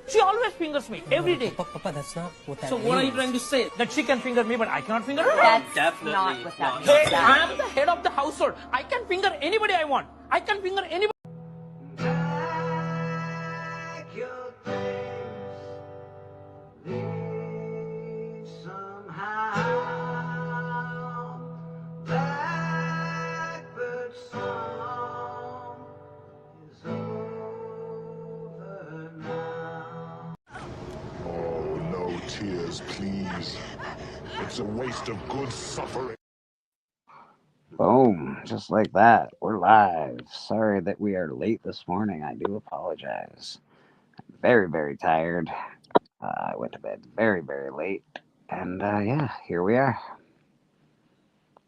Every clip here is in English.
She always fingers me every day. Papa, that's not what that So means. what are you trying to say? That she can finger me, but I cannot finger her? That's not what that means. Hey, I am the head of the household. I can finger anybody I want. I can finger anybody. Oh, no tears, please. It's a waste of good suffering. Boom, just like that. We're live. Sorry that we are late this morning. I do apologize. I'm very, very tired. I went to bed very, very late. And yeah, here we are.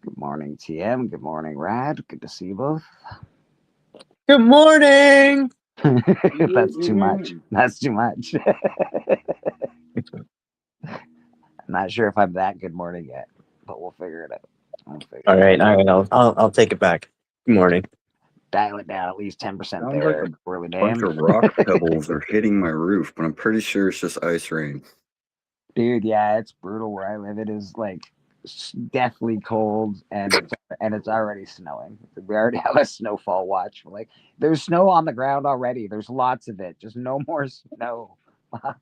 Good morning, TM. Good morning, Rad. Good to see you both. Good morning. That's too much. That's too much. I'm not sure if I'm that good morning yet, but we'll figure it out. All right. I'll take it back. Good morning. Dial it down at least 10% Sounds there. like Early bunch Dan. of rock pebbles are hitting my roof, but I'm pretty sure it's just ice rain. Dude, yeah, it's brutal where I live. It is like deathly cold, and it's already snowing. We already have a snowfall watch. Like, there's snow on the ground already. There's lots of it. Just no more snow. Fuck,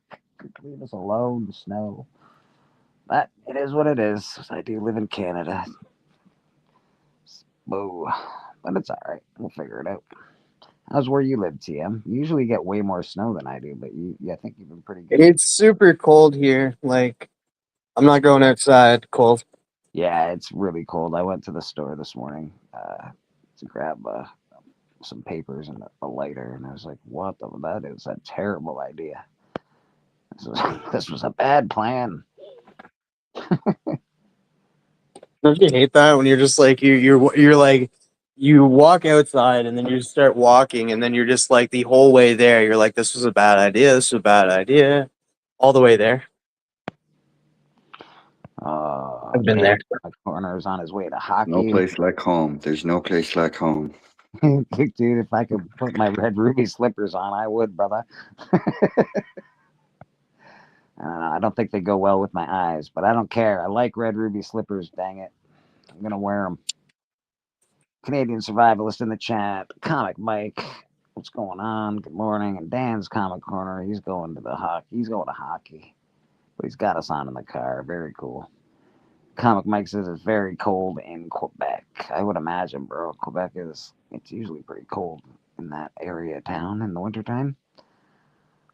leave us alone. Snow. But it is what it is. I do live in Canada. Boo. But it's all right. We'll figure it out. How's where you live, TM? You usually get way more snow than I do, but I think you've been pretty good. It's super cold here. Like, I'm not going outside. Cold. Yeah, it's really cold. I went to the store this morning to grab some papers and a lighter, and I was like, "What? That is a terrible idea. This was a bad plan." Don't you hate that when you're just like you're like you walk outside and then you start walking and then you're just like the whole way there you're like this was a bad idea. This was a bad idea. All the way there. I've been there. My corner is on his way to hockey. No place like home. There's no place like home. Dude, if I could put my red ruby slippers on, I would, brother. I don't think they go well with my eyes, but I don't care. I like red ruby slippers, dang it. I'm going to wear them. Canadian Survivalist in the chat. Comic Mike. What's going on? Good morning. And Dan's Comic Corner. He's going to hockey. But he's got us on in the car. Very cool. Comic Mike says it's very cold in Quebec. I would imagine, bro. Quebec it's usually pretty cold in that area of town in the wintertime.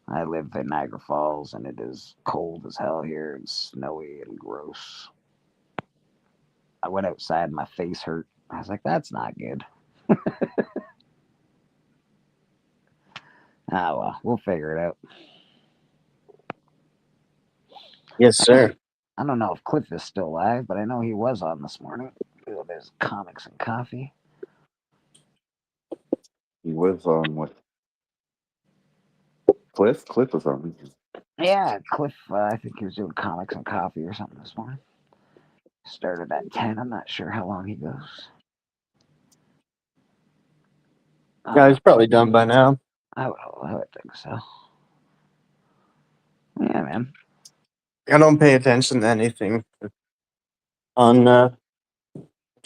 I live in Niagara Falls, and it is cold as hell here and snowy and gross. I went outside, my face hurt. I was like, that's not good. Well, we'll figure it out. Yes, sir. I don't know if Cliff is still alive, but I know he was on this morning. There's comics and coffee. He was on with Cliff. Cliff was on. Yeah, Cliff, I think he was doing comics and coffee or something this morning. Started at 10. I'm not sure how long he goes. Yeah, he's probably done by now. I would think so. Yeah, man. I don't pay attention to anything on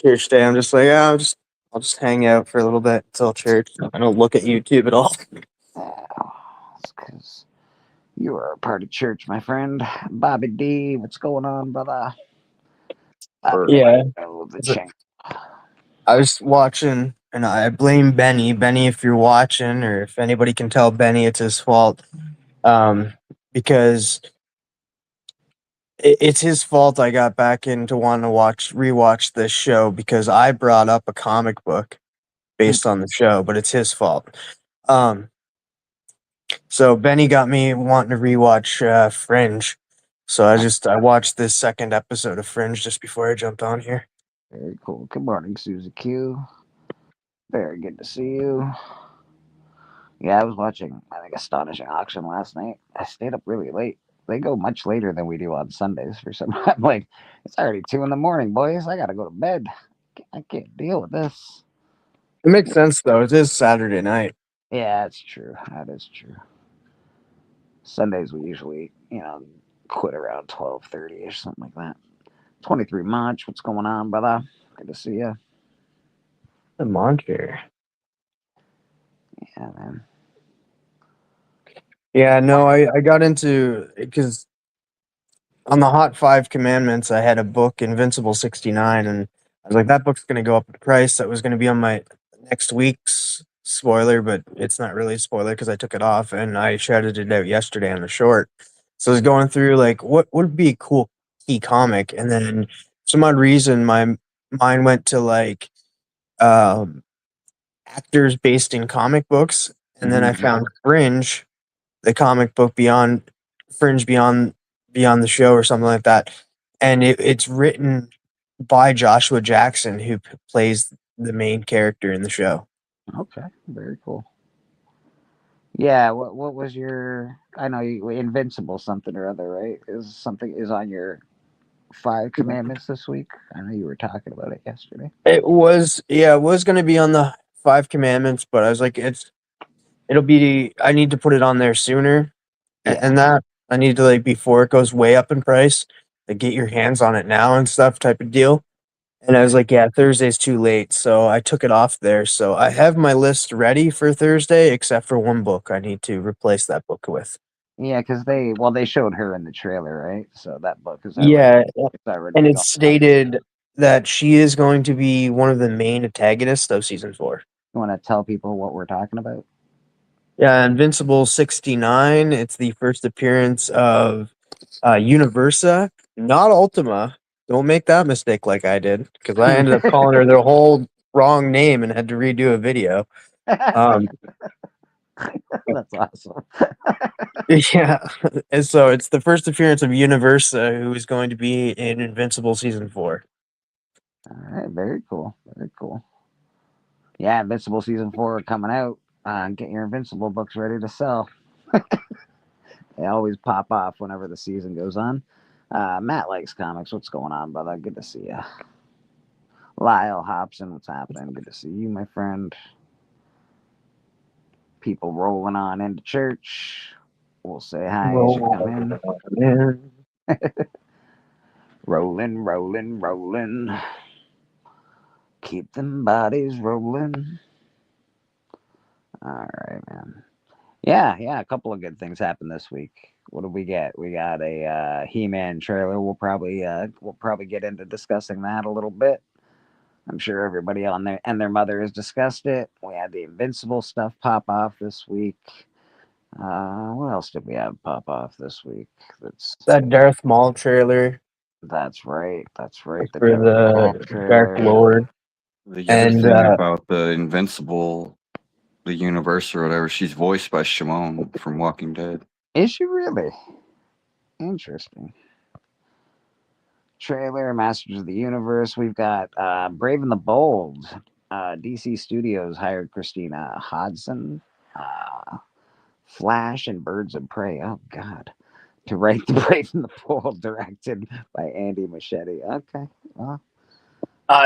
church day. I'm just like, I'll just hang out for a little bit until church. I don't look at YouTube at all. It's because you are a part of church, my friend. Bobby D, what's going on, brother? Yeah. The channel. I was watching, and I blame Benny. Benny, if you're watching, or if anybody can tell Benny it's his fault, because it's his fault I got back into wanting to rewatch this show because I brought up a comic book based on the show, but it's his fault. So Benny got me wanting to rewatch Fringe. So I watched this second episode of Fringe just before I jumped on here. Very cool. Good morning, Susie Q. Very good to see you. Yeah, I was watching, I think, Astonishing Auction last night. I stayed up really late. They go much later than we do on Sundays for some. I'm like, it's already 2 a.m, boys. I gotta go to bed. I can't deal with this. It makes sense though. It is Saturday night. Yeah, that's true. That is true. Sundays we usually, quit around 12:30 or something like that. 23 March, what's going on, brother? Good to see you. The monster. Yeah, man. Yeah, no, I got into because on the Hot Five Commandments, I had a book, Invincible 69, and I was like, that book's going to go up in price. That was going to be on my next week's spoiler, but it's not really a spoiler because I took it off and I shouted it out yesterday on the short. So I was going through like what would be a cool key comic, and then for some odd reason my mind went to like um, actors based in comic books, and then I found Fringe, the comic book beyond Fringe beyond the show or something like that, and it's written by Joshua Jackson, who plays the main character in the show. Okay, very cool. Yeah, what was your? I know you Invincible something or other, right? Is on your Five Commandments this week? I know you were talking about it yesterday. It was going to be on the Five Commandments, but I was like, it'll be. I need to put it on there sooner, Yeah. and that I need to like before it goes way up in price, like get your hands on it now and stuff type of deal. And I was like, yeah, Thursday's too late. So I took it off there. So I have my list ready for Thursday, except for one book I need to replace that book with. Yeah, because they showed her in the trailer, right? So that book is Yeah. already And gone. it's stated that she is going to be one of the main antagonists of season 4. You want to tell people what we're talking about? Yeah, Invincible 69. It's the first appearance of Universa, not Ultima. Don't make that mistake like I did, because I ended up calling her the whole wrong name and had to redo a video. That's awesome. Yeah, and so it's the first appearance of Universa, who is going to be in Invincible season 4. All right, very cool. Very cool. Yeah, Invincible season 4 coming out. Get your Invincible books ready to sell. They always pop off whenever the season goes on. Matt likes comics. What's going on, brother? Good to see you. Lyle Hobson, what's happening? Good to see you, my friend. People rolling on into church. We'll say hi as you come in. Rolling, rolling, rolling. Keep them bodies rolling. All right, man. Yeah. A couple of good things happened this week. What did we get? We got a He-Man trailer. We'll probably get into discussing that a little bit. I'm sure everybody on there and their mother has discussed it. We had the Invincible stuff pop off this week. What else did we have pop off this week? That Darth Maul trailer. That's right. For the Dark Lord. The other thing about the Invincible, the universe or whatever, she's voiced by Shimon from Walking Dead. Is she really? Interesting. Trailer, Masters of the Universe. We've got Brave and the Bold. DC Studios hired Christina Hodson. Flash and Birds of Prey. Oh, God. To write The Brave and the Bold, directed by Andy Muschietti. Okay. Well,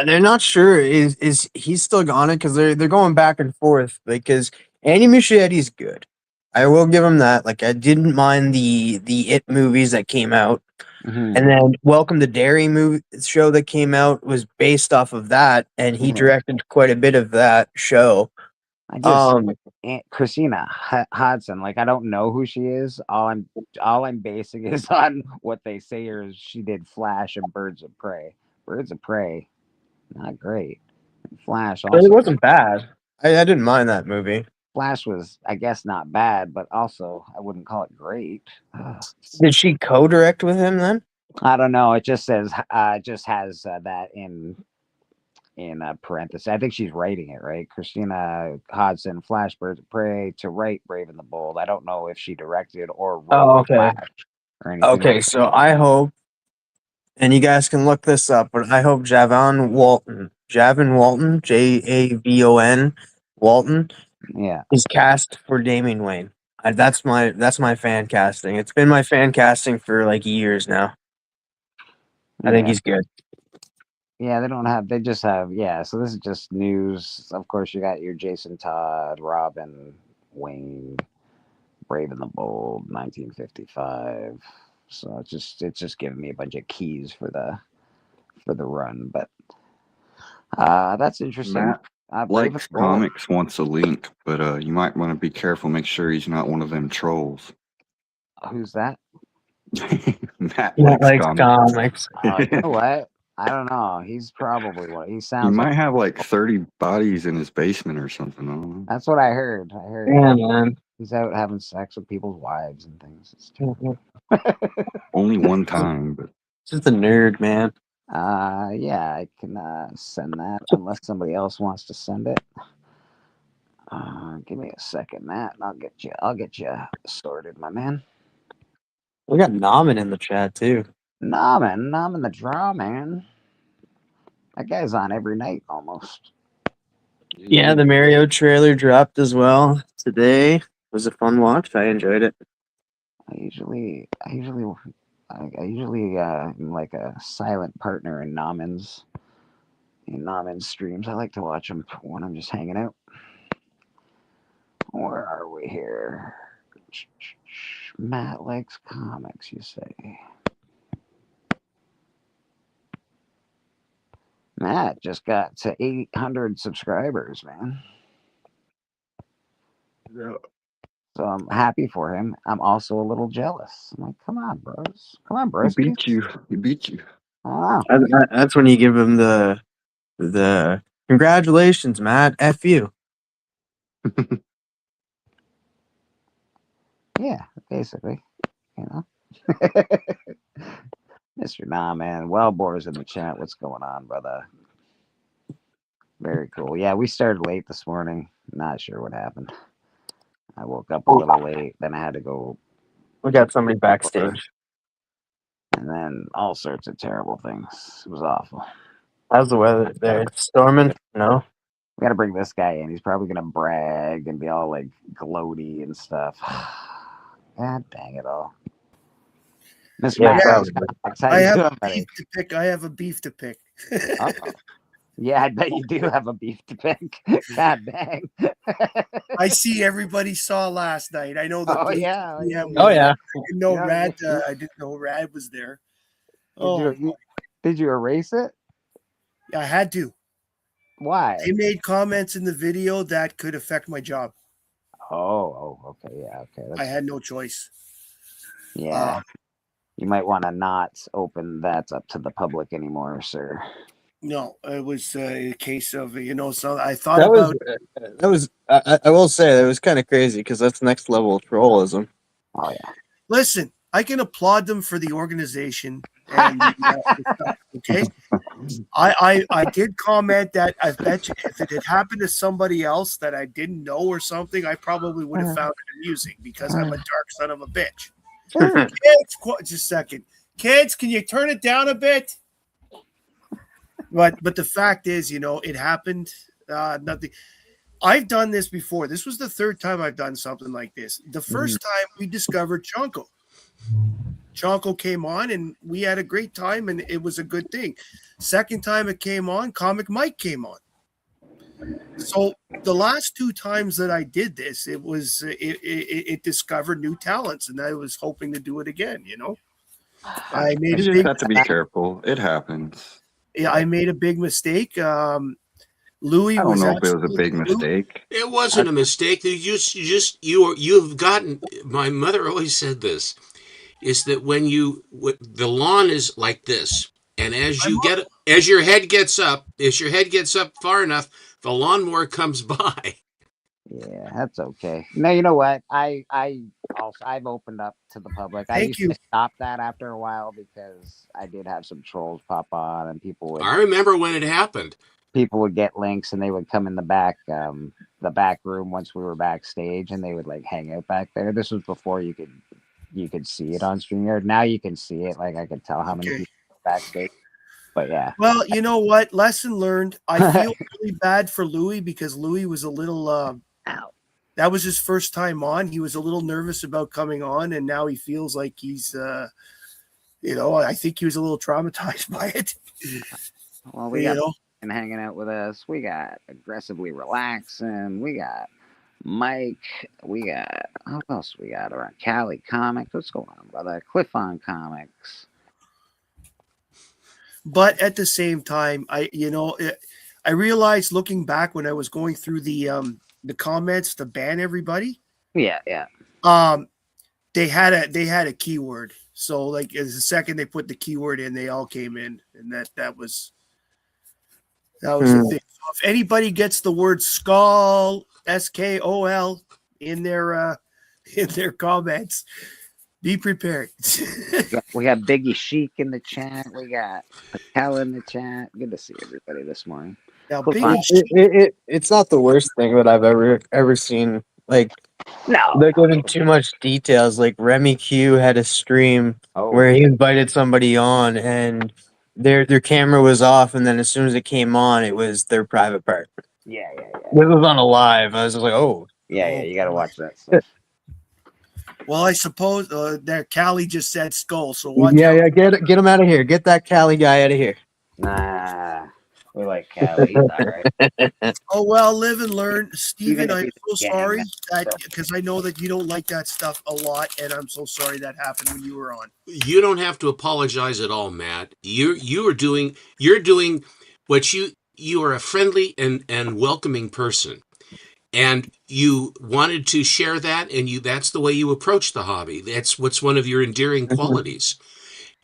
they're not sure is he's still on it because they're going back and forth because Andy Muschietti's good. I will give him that. Like I didn't mind the It movies that came out, and then Welcome to Derry movie show that came out was based off of that, and he directed quite a bit of that show. I just Christina Hodson. Like I don't know who she is. All I'm basing is on what they say. Or she did Flash and Birds of Prey. Birds of Prey, not great. Flash also, it wasn't bad. I didn't mind that movie. Flash was, I guess, not bad, but also I wouldn't call it great. Did she co-direct with him then? I don't know. It just says, just has that in parentheses. I think she's writing it, right? Christina Hodson, Flash, Birds of Prey, to write Brave and the Bold. I don't know if she directed or wrote Flash or anything. Okay, so I hope, and you guys can look this up, but I hope Javon Walton, Javon Walton, is cast for Damian Wayne. That's my fan casting. It's been my fan casting for like years now. I think he's good. Yeah, they just have, so this is just news. Of course, you got your Jason Todd, Robin, Wayne, Brave and the Bold, 1955. So it's just giving me a bunch of keys for the run, but that's interesting. Matt Brave Likes and the Bold. Comics wants a link, but you might want to be careful. Make sure he's not one of them trolls. Who's that? Matt He likes likes comics. comics. You know what? I don't know. He's probably one. He He sounds might like. have like 30 bodies in his basement or something. I don't know. That's what I heard. Yeah, man. He's out having sex with people's wives and things. It's terrible. Only one time, but Just a nerd, man. Yeah, I can send that unless somebody else wants to send it. Give me a second, Matt, and I'll get you sorted, my man. We got Namen in the chat too. Namen the draw, man. That guy's on every night almost. Yeah, the Mario trailer dropped as well today. It was a fun watch. I enjoyed it. I usually am like a silent partner in Namen's streams. I like to watch them when I'm just hanging out. Where are we here? Matt likes comics, you say. Matt just got to 800 subscribers, man. Yeah. So I'm happy for him. I'm also a little jealous. I'm like, come on, bros. Come on, bros. He beat you. I don't know. That's when you give him the congratulations, Matt. F you. Yeah, basically. You know. Mr. Nah, man. Wellbore's in the chat. What's going on, brother? Very cool. Yeah, we started late this morning. Not sure what happened. I woke up a little late. Then I had to go. We got somebody backstage. And then all sorts of terrible things. It was awful. How's the weather there? It's storming? No? We got to bring this guy in. He's probably going to brag and be all like gloaty and stuff. God dang it all. Mr. Yeah, Matt, I have a beef to pick. I have a beef to pick. Yeah, I bet you do have a beef to pick. God dang. I see everybody saw last night. I know the Oh, yeah. Oh, yeah. I didn't know Yeah, Rad. I didn't know Rad was there. Did you erase it? I had to. Why? They made comments in the video that could affect my job. Oh, okay, yeah, okay. I had no choice. Yeah. You might want to not open that up to the public anymore, sir. No, it was a case of So I thought that was. I will say that was kind of crazy because that's next level trollism. Oh yeah. Listen, I can applaud them for the organization. And, okay, I did comment that I bet you if it had happened to somebody else that I didn't know or something, I probably would have found it amusing because I'm a dark son of a bitch. Kids, just a second. Kids, can you turn it down a bit? But the fact is, it happened. Nothing. I've done this before. This was the third time I've done something like this. The first time we discovered Chonko. Chonko came on and we had a great time and it was a good thing. Second time it came on, Comic Mike came on. So the last two times that I did this, it discovered new talents and I was hoping to do it again, I made You just have to be careful. It happens. Yeah, I made a big mistake. Louis I don't know if it was a big mistake. It wasn't a mistake. You've gotten. My mother always said this: is that when the lawn is like this, and as your head gets up far enough, the lawnmower comes by. Yeah, that's okay. No, you know what? I've opened up to the public. I used to stop that after a while because I did have some trolls pop on and people would. I remember when it happened. People would get links and they would come in the back room once we were backstage and they would like hang out back there. This was before you could see it on StreamYard. Now you can see it. Like I could tell how many people were backstage. But yeah. Well, you know what? Lesson learned. I feel really bad for Louis because Louis was a little that was his first time on. He was a little nervous about coming on, and now he feels like he's I think he was a little traumatized by it. Well, we got and hanging out with us. We got Aggressively Relaxing. We got Mike. We got who else we got around? Cali Comics. What's going on, brother? Cliff on Comics. But at the same time, I realized looking back when I was going through the comments to ban everybody, Yeah. they had a keyword. So like as the second they put the keyword in, they all came in, and that was the thing. So if anybody gets the word skull, SKOL, in their comments, be prepared. We got Biggie Chic in the chat. We got Patel in the chat. Good to see everybody this morning. Now, Cliff Biggie on- It's not the worst thing that I've ever seen. Like, No. they're giving too much details. Like Remy Q had a stream Oh, where he invited somebody on, and their camera was off, and then as soon as it came on, it was their private part. yeah. It was on a live. I was just like, oh. Yeah. You got to watch that stuff. Well, I suppose that Callie just said skull. So watch out. Yeah. Get him out of here. Get that Cali guy out of here. Nah, we like Cali. He's all right. Oh well, live and learn, Stephen. Even if I'm he's so gang, sorry that's that because I know that you don't like that stuff a lot, and I'm so sorry that happened when you were on. You don't have to apologize at all, Matt. You're doing what you are a friendly and welcoming person. And you wanted to share that, and that's the way you approach the hobby. That's what's one of your endearing qualities.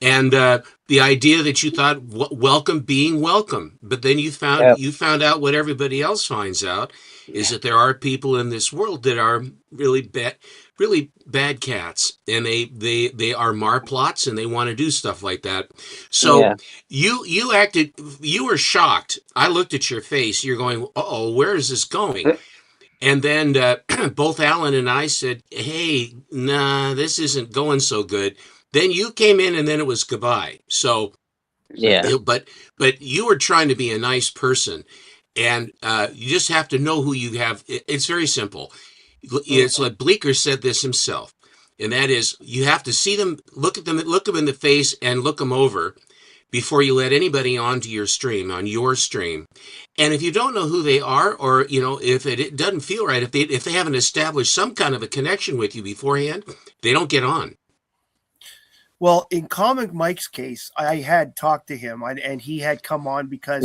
And the idea that you thought being welcome, but then you found out what everybody else finds out is that there are people in this world that are really bad cats, and they are marplots, and they want to do stuff like that. So you were shocked. I looked at your face. You're going, uh-oh, where is this going? And then both Alan and I said, hey, nah, this isn't going so good. Then you came in, and then it was goodbye. So, Yeah. but you were trying to be a nice person, and you just have to know who you have. It's very simple. It's like Bleecker said this himself, and that is you have to see them, look them in the face, and look them over before you let anybody onto your stream, on your stream. And if you don't know who they are, or if it doesn't feel right, if they haven't established some kind of a connection with you beforehand, they don't get on. Well, in Comic Mike's case, I had talked to him, and he had come on because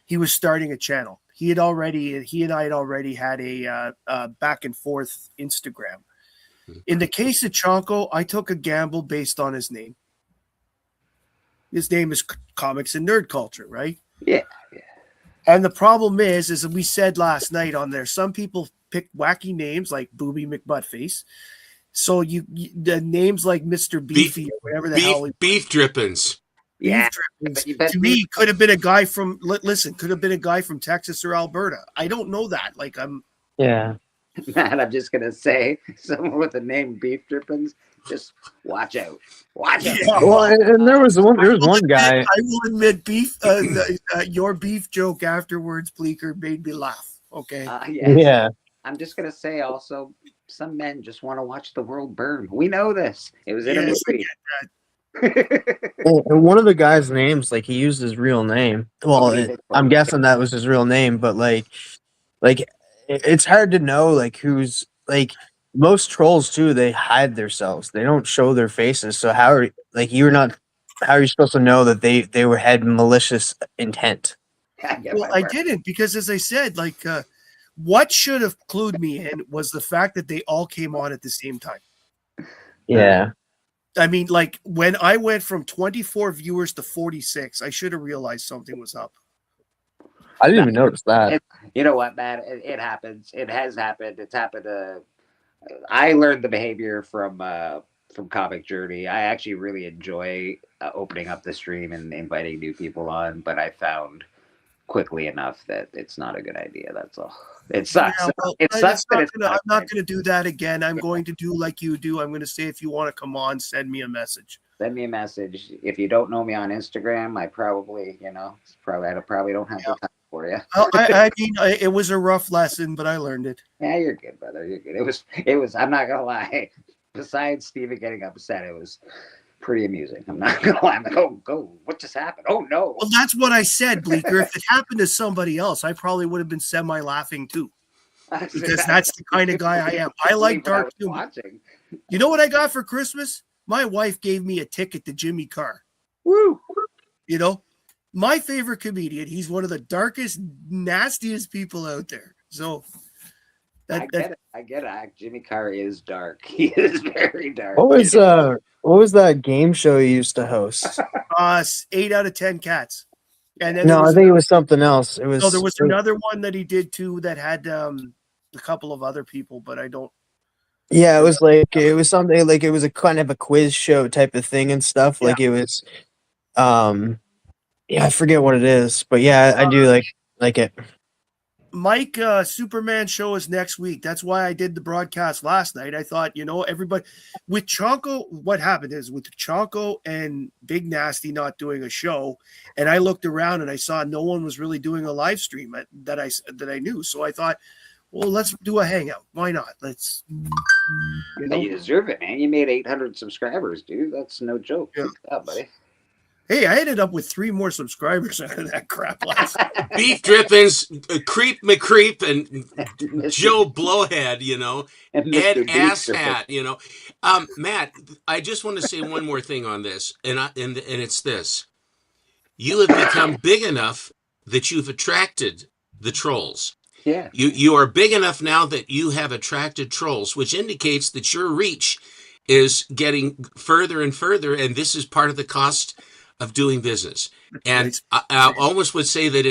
he was starting a channel. He and I had already had a back and forth Instagram. In the case of Chonko, I took a gamble based on his name. His name is Comics and Nerd Culture, right? Yeah. And the problem is as we said last night on there, some people pick wacky names like Booby McButtface. So the names like Mr. Beefy or whatever the hell. Beef drippings. Yeah. To me, could have been a guy from Texas or Alberta. I don't know that. Like Yeah. Matt, I'm just gonna say, someone with the name Beef Drippings, just watch out. Watch out. Yeah. Well, and there was one guy. I will admit, beef. Your beef joke afterwards, Bleecker, made me laugh. Okay. Yes. Yeah. I'm just gonna say also, some men just want to watch the world burn. We know this. It was in a movie. And one of the guy's names, like he used his real name. Well, I'm guessing that was his real name, but like it's hard to know like who's like most trolls too. They hide themselves. They don't show their faces. So how are you supposed to know that they had malicious intent? Well, I didn't because, as I said, like what should have clued me in was the fact that they all came on at the same time. Yeah. I mean, like when I went from 24 viewers to 46, I should have realized something was up. I didn't even notice that. You know what, Matt? It happens. It has happened. It's happened. I learned the behavior from Comic Journey. I actually really enjoy opening up the stream and inviting new people on, but I found quickly enough that it's not a good idea. That's all. It sucks. Yeah, well, it sucks. I'm not going to do that again. I'm going to do like you do. I'm going to say, if you want to come on, send me a message. Send me a message. If you don't know me on Instagram, I probably don't have the time for you. Well, I mean, it was a rough lesson, but I learned it. Yeah, you're good, brother. You're good. It was. I'm not gonna lie. Besides Steven getting upset, it was pretty amusing. I'm not gonna lie. I'm like, oh, what just happened? Oh no. Well, that's what I said, Bleecker. If it happened to somebody else, I probably would have been semi-laughing too. because that's the kind of guy I am. I like dark humor. Watching. You know what I got for Christmas? My wife gave me a ticket to Jimmy Carr. Woo! You know, my favorite comedian. He's one of the darkest, nastiest people out there. So I get it. Jimmy Carr is dark. He is very dark. What was that game show you used to host? 8 out of 10 cats. And then No, I think it was something else. It was. there was another one that he did too that had a couple of other people, but I don't. Yeah, it was something like it was a kind of a quiz show type of thing and stuff. Like it was, I forget what it is, but yeah, I do like it. Mike, Superman show is next week. That's why I did the broadcast last night. I thought, everybody with Chonko, what happened is with Chonko and Big Nasty not doing a show, and I looked around and I saw no one was really doing a live stream that I knew. So I thought, well, let's do a hangout. Why not? Let's. You deserve it, man. You made 800 subscribers, dude. That's no joke. Yeah. Good job, buddy. Hey, I ended up with 3 more subscribers out of that crap last night. Beef Drippings, Creep McCreep, and Joe Blowhead, And Ed Mr. Beef Asshat, Matt, I just want to say one more thing on this, and it's this. You have become big enough that you've attracted the trolls. Yeah. You are big enough now that you have attracted trolls, which indicates that your reach is getting further and further, and this is part of the cost of doing business. And I almost would say that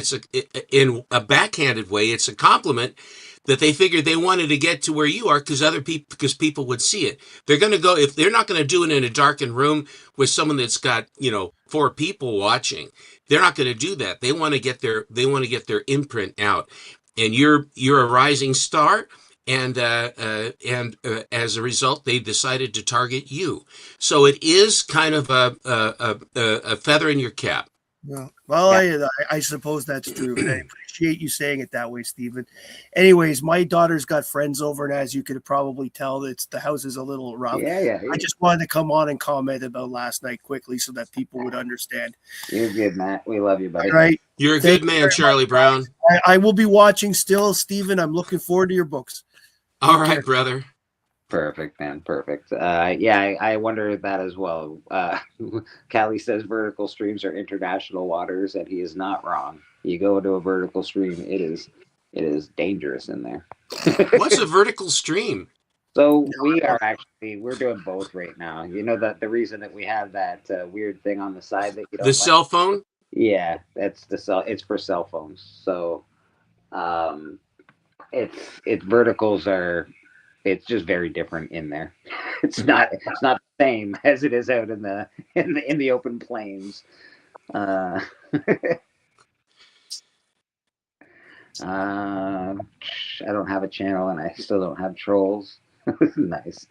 in a backhanded way, it's a compliment that they figured they wanted to get to where you are because people would see it. They're going to go, if they're not going to do it in a darkened room with someone that's got, 4 people watching, they're not going to do that. They want to get their imprint out. And you're a rising star. And as a result, they decided to target you. So it is kind of a feather in your cap. Well, I suppose that's true. I appreciate you saying it that way, Stephen. Anyways, my daughter's got friends over, and as you could probably tell, the house is a little rough. Yeah. I just wanted to come on and comment about last night quickly so that people would understand. You're good, Matt. We love you, buddy. All right. You're a good man, Charlie Brown. I will be watching still, Stephen. I'm looking forward to your books. All right, brother. Perfect, man. Perfect. I wonder that as well. Callie says vertical streams are international waters, and he is not wrong. You go into a vertical stream, it is dangerous in there. What's a vertical stream? So we're doing both right now. You know that the reason that we have that weird thing on the side that you don't cell phone? Yeah, that's it's for cell phones. So it's verticals are. It's just very different in there. It's not the same as it is out in the open plains. I don't have a channel and I still don't have trolls. Nice.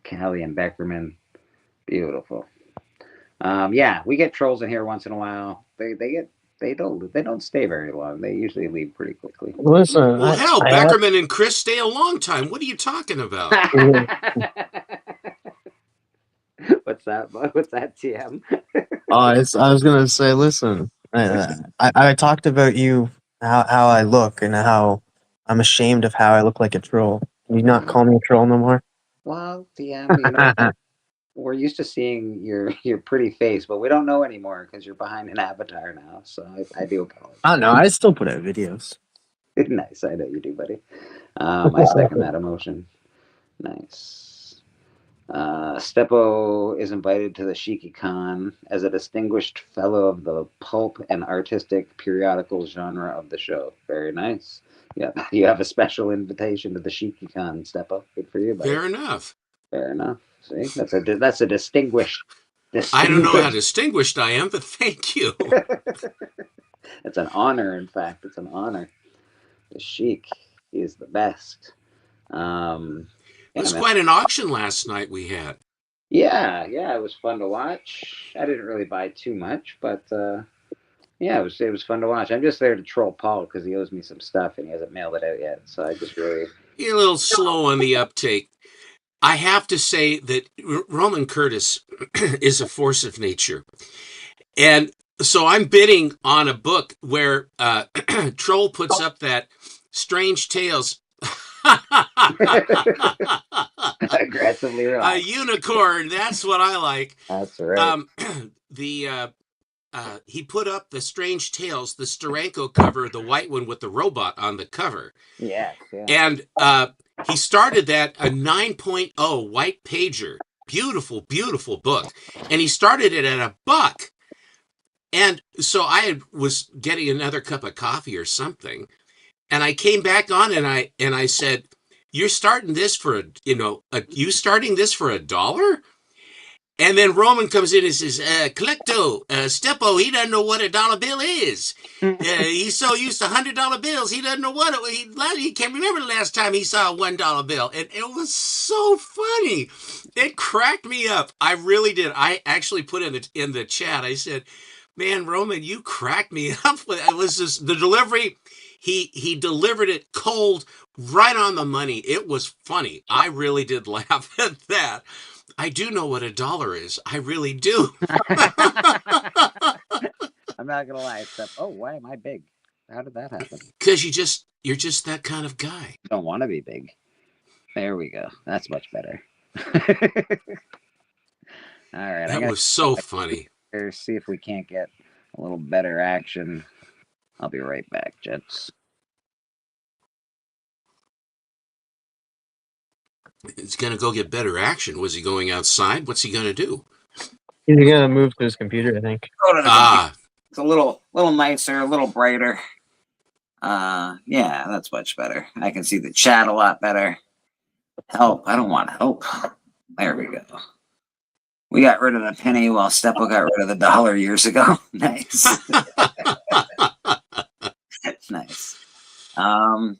Callie and Beckerman. Beautiful. We get trolls in here once in a while. They don't stay very long. They usually leave pretty quickly. Listen, well, Beckerman and Chris stay a long time. What are you talking about? What's that? What's that, TM? I was gonna say, listen, I talked about you, how I look, and how I'm ashamed of how I look like a troll. Can you not call me a troll no more? Well, TM, we're used to seeing your pretty face, but we don't know anymore because you're behind an avatar now. So I do apologize. I don't know. I still put out videos. Nice. I know you do, buddy. I second that emotion. Nice. Steppo is invited to the ShikiCon as a distinguished fellow of the pulp and artistic periodical genre of the show. Very nice. Yeah, you have a special invitation to the ShikiCon, Steppo. Good for you, buddy. Fair enough. See, that's a distinguished. I don't know how distinguished I am, but thank you. It's an honor. In fact, it's an honor. The Sheik is the best. It was quite an auction last night we had. Yeah, it was fun to watch. I didn't really buy too much, but it was fun to watch. I'm just there to troll Paul because he owes me some stuff and he hasn't mailed it out yet. So I just really. You're a little slow on the uptake. I have to say that Roman Curtis is a force of nature. And So I'm bidding on a book where Troll puts up that Strange Tales. Aggressively A wrong. unicorn. That's what I like. That's right. He put up the Strange Tales, the Steranko cover, the white one with the robot on the cover. Yes. Yeah. And he started that, a 9.0 white pager. Beautiful, beautiful book. And he started it at $1. And so was getting another cup of coffee or something. And I came back on and I said, "You're starting this for you starting this for $1?" And then Roman comes in and says, "Collecto, Steppo, he doesn't know what a dollar bill is. He's so used to $100 bills, he doesn't know what he can't remember the last time he saw a $1 bill." And it was so funny. It cracked me up. I really did. I actually put in the chat. I said, "Man, Roman, you cracked me up." It was just the delivery. He delivered it cold, right on the money. It was funny. I really did laugh at that. I do know what $1 is. I really do. I'm not gonna lie. Except, why am I big? How did that happen? Because you're just that kind of guy. I don't want to be big. There we go. That's much better. All right. That was so funny. See if we can't get a little better action. I'll be right back, gents. He's going to go get better action. Was he going outside? What's he going to do? He's gonna move to his computer, I think. Go to the computer. It's a little nicer, a little brighter. Yeah, that's much better. I can see the chat a lot better. Help. I don't want help. There we go. We got rid of the penny while Steppo got rid of the dollar years ago. Nice. That's nice.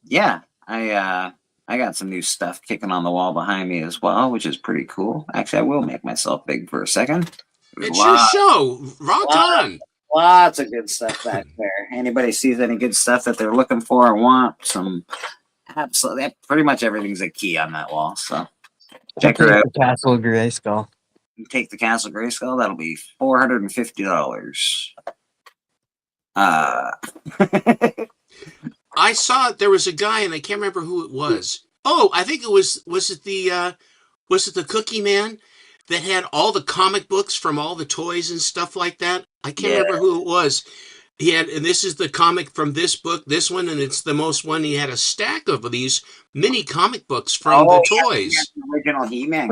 Yeah, I got some new stuff kicking on the wall behind me as well, which is pretty cool. Actually, I will make myself big for a second. It's your show. Rock on. Lots of good stuff back there. Anybody sees any good stuff that they're looking for or want, some absolutely, pretty much everything's a key on that wall. So check her out. Castle Grayskull. Take the Castle Grayskull. That'll be $450. I saw there was a guy, and I can't remember who it was. Oh, I think it was it the Cookie Man that had all the comic books from all the toys and stuff like that? I can't remember who it was. He had, and this is the comic from this book, this one, and it's the most one. He had a stack of these mini comic books from the toys. Yeah, the original He-Man.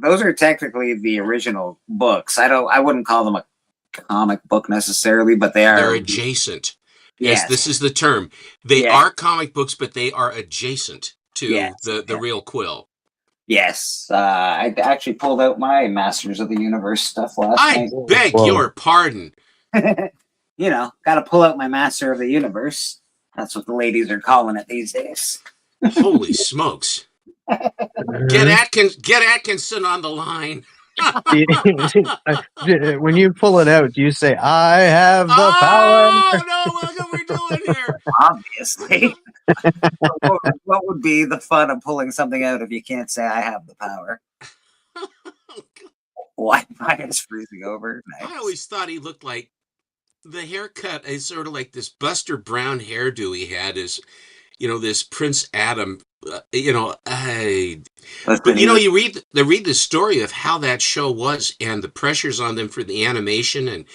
Those are technically the original books. I wouldn't call them a comic book necessarily, but they're adjacent. Yes, this is the term. They are comic books, but they are adjacent to the real Quill. Yes, I actually pulled out my Masters of the Universe stuff last night. I beg your pardon. You know, got to pull out my Master of the Universe. That's what the ladies are calling it these days. Holy smokes! Get Atkinson on the line. When you pull it out, do you say, "I have the power"? Oh no! Look what we're doing here. Obviously. What would be the fun of pulling something out if you can't say "I have the power"? Why is freezing over? Nice. I always thought he looked like the haircut is sort of like this Buster Brown hairdo he had is, this Prince Adam. But you read the story of how that show was and the pressures on them for the animation, and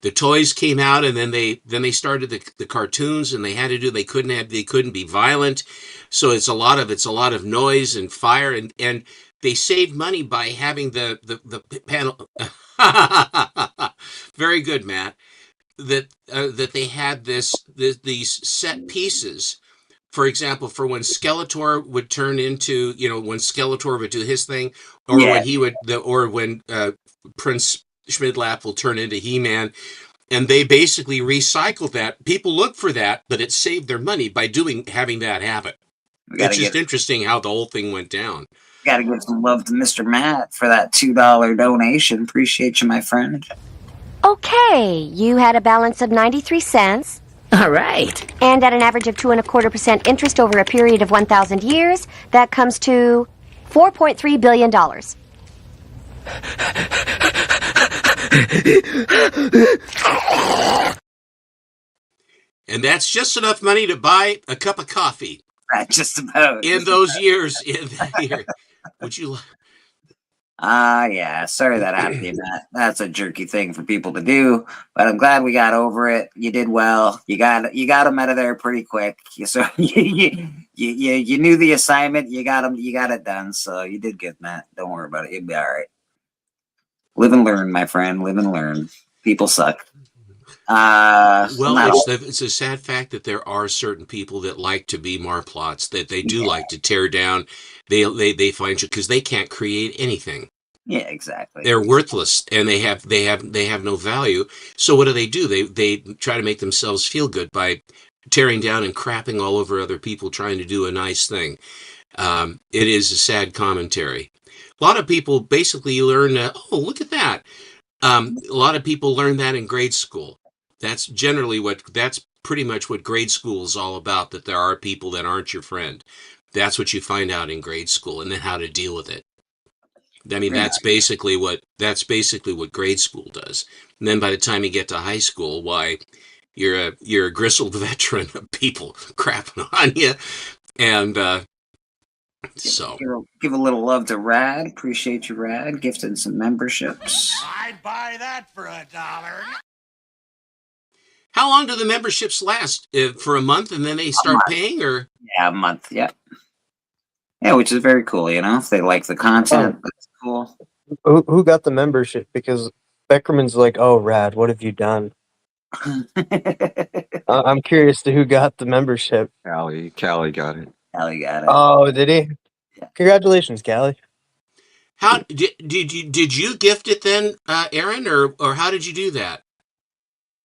the toys came out, and then they started the cartoons, and they couldn't be violent, so it's a lot of noise and fire, and they saved money by having the panel. Very good, Matt. That they had these set pieces. For example, for when Skeletor would turn into, when Skeletor would do his thing, or when he would, or when Prince Schmidlap will turn into He-Man, and they basically recycled that. People look for that, but it saved their money by having that happen. It's just interesting how the whole thing went down. Got to give some love to Mr. Matt for that $2 donation. Appreciate you, my friend. Okay, you had a balance of 93 cents. All right. And at an average of 2.25% interest over a period of 1,000 years, that comes to $4.3 billion. And that's just enough money to buy a cup of coffee. Just about. In those years, would you? Yeah. Sorry that happened to you, Matt. That's a jerky thing for people to do, but I'm glad we got over it. You did well. You got them out of there pretty quick. So you knew the assignment. You got them. You got it done. So you did good, Matt. Don't worry about it. You'll be all right. Live and learn, my friend. Live and learn. People suck. Well, it's a sad fact that there are certain people that like to be Marplots, that they do like to tear down. They find you because they can't create anything. Yeah, exactly. They're worthless and they have no value. So what do? They try to make themselves feel good by tearing down and crapping all over other people trying to do a nice thing. It is a sad commentary. A lot of people basically learn, oh, look at that. A lot of people learn that in grade school. That's pretty much what grade school is all about, that there are people that aren't your friend. That's what you find out in grade school, and then how to deal with it. I mean, that's basically what grade school does. And then by the time you get to high school, why, you're a grizzled veteran of people crapping on you. And so give a little love to Rad. Appreciate you, Rad, gifting some memberships. I'd buy that for $1. How long do the memberships last? For a month, and then they start paying, or? Yeah, a month. Yeah. Yeah, which is very cool. You know, if they like the content, that's cool. Who got the membership? Because Beckerman's like, oh, Rad, what have you done? I'm curious to who got the membership. Callie got it. Callie got it. Oh, did he? Yeah. Congratulations, Callie. How did you gift it then, Aaron, or how did you do that?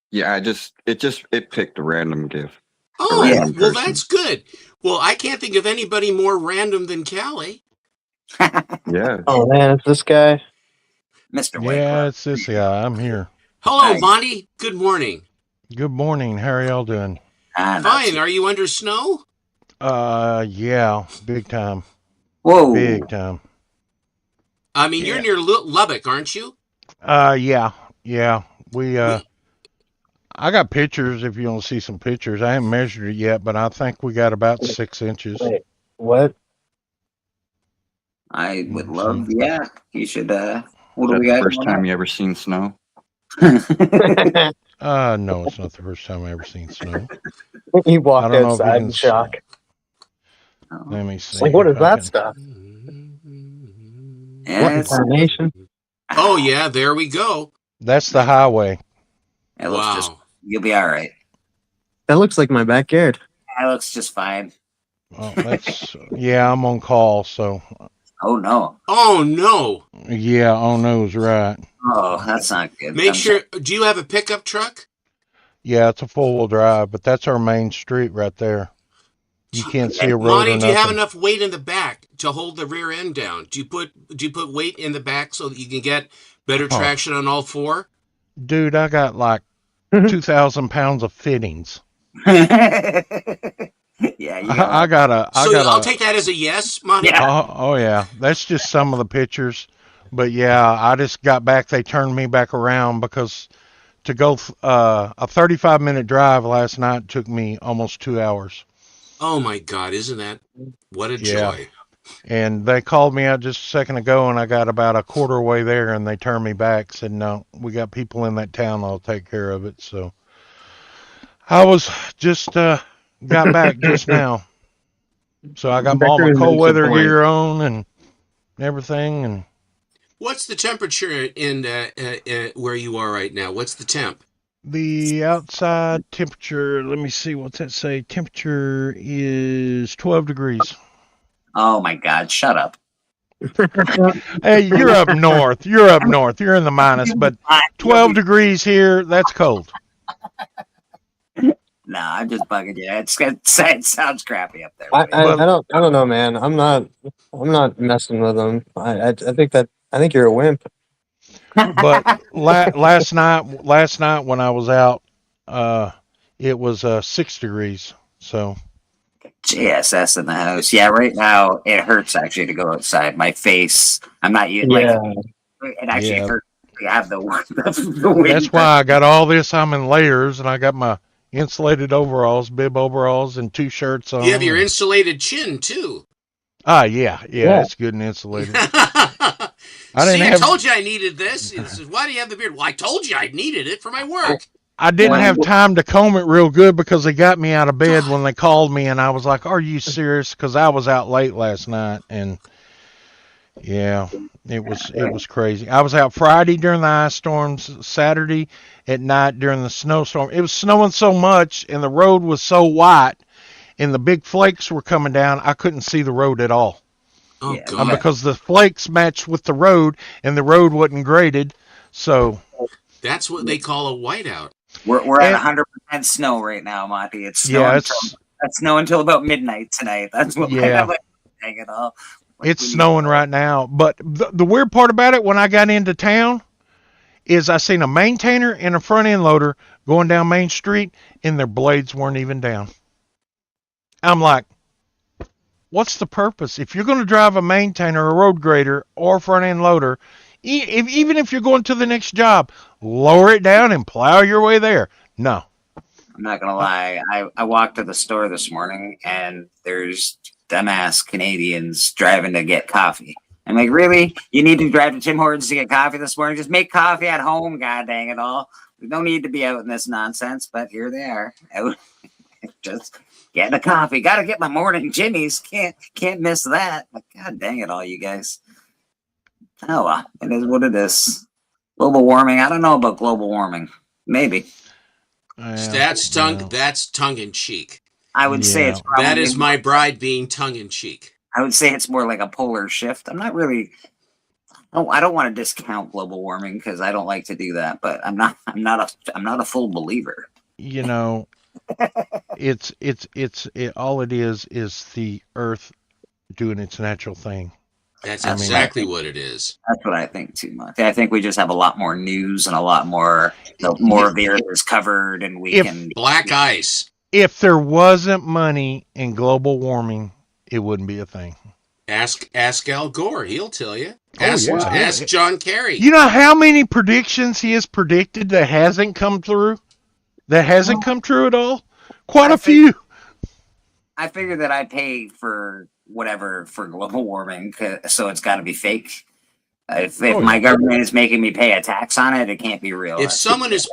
Yeah, it picked a random gift. Oh, yeah. Well, that's good. Well, I can't think of anybody more random than Callie. Yeah. Oh man, it's this guy, Mr. Yeah, it's this guy. I'm here. Hello, Monty. Good morning. Good morning. How are y'all doing? Fine. Are you under snow? Yeah, big time. Whoa, big time. I mean, you're near Lubbock, aren't you? Yeah. We I got pictures if you want to see some pictures. I haven't measured it yet, but I think we got about 6 inches. Wait, what? I would love, yeah. You should, what do we got? First time you ever seen snow? No, it's not the first time I ever seen snow. He walked outside in shock. Let me see. It's like, what is that stuff? Yes. What incarnation? Oh, yeah, there we go. That's the highway. It looks just, you'll be all right. That looks like my backyard. That looks just fine. Oh, that's yeah, I'm on call, so. Oh no. Oh no. Yeah, oh no's right. Oh, that's not good. Make sure, do you have a pickup truck? Yeah, it's a four-wheel drive, but that's our main street right there. You can't see a road. Monty, do you have enough weight in the back to hold the rear end down? Do you put weight in the back so that you can get better traction on all four? Dude, I got like 2,000 pounds of fittings. Yeah, I'll take that as a yes, Monty. Yeah. Oh yeah, that's just some of the pictures, but yeah, I just got back. They turned me back around because to go a 35-minute drive last night took me almost 2 hours. Oh my God, isn't that what a joy? And they called me out just a second ago, and I got about a quarter way there, and they turned me back. Said, "No, we got people in that town that'll take care of it." So I was just got back just now, so I got all my cold weather gear on and everything. And what's the temperature in where you are right now? What's the temp? The outside temperature, let me see, what's that say? Temperature is 12 degrees. Oh my God, shut up. Hey, you're up north. You're up north. You're in the minus, but 12 degrees here, that's cold. No, I'm just bugging you. It sounds crappy up there. I don't know, man. I'm not messing with them. I think you're a wimp. But last night when I was out, it was 6 degrees. So JSS in the house. Yeah, right now it hurts actually to go outside. My face. I'm not using it actually hurts actually have the wind. That's why I got all this. I'm in layers, and I got my insulated overalls, bib overalls, and 2 shirts on. You have your insulated chin too. Yeah, it's good and insulated. I told you I needed this. It says, why do you have the beard? Well, I told you I needed it for my work. I didn't have time to comb it real good because they got me out of bed when they called me, and I was like, "Are you serious?" Because I was out late last night, and yeah, it was crazy. I was out Friday during the ice storms, Saturday at night during the snowstorm. It was snowing so much, and the road was so white, and the big flakes were coming down. I couldn't see the road at all. Oh, God. Because the flakes matched with the road, and the road wasn't graded. So that's what they call a whiteout. We're at 100% snow right now, Monty. It's snowing. It's snowing until about midnight tonight. That's what. Yeah. Dang it all. It's snowing right now. But the weird part about it, when I got into town, is I seen a maintainer and a front end loader going down Main Street, and their blades weren't even down. I'm like, what's the purpose? If you're going to drive a maintainer, a road grader, or a front end loader, even if you're going to the next job, lower it down and plow your way there. No. I'm not going to lie. I walked to the store this morning, and there's dumbass Canadians driving to get coffee. I'm like, really? You need to drive to Tim Hortons to get coffee this morning? Just make coffee at home, god dang it all. There's no need to be out in this nonsense, but here they are. Just getting a coffee. Got to get my morning Jimmy's. Can't miss that. But god dang it all, you guys. Oh, well, it is what it is. Global warming. I don't know about global warming. Maybe. That's tongue in cheek. I would say it's probably, that is my bride being tongue in cheek. I would say it's more like a polar shift. I'm not really. Oh, I don't want to discount global warming because I don't like to do that. But I'm not a full believer. You know, all it is the Earth doing its natural thing. That's exactly what it is. That's what I think too much. I think we just have a lot more news and a lot more. More of the Earth is covered, and we can black ice. If there wasn't money in global warming, it wouldn't be a thing. Ask Al Gore; he'll tell you. Ask John Kerry. You know how many predictions he has predicted that hasn't come through? That hasn't come true at all? Quite a few. I figured that I pay for whatever for global warming, so it's got to be fake. If my government is making me pay a tax on it, it can't be real. If someone is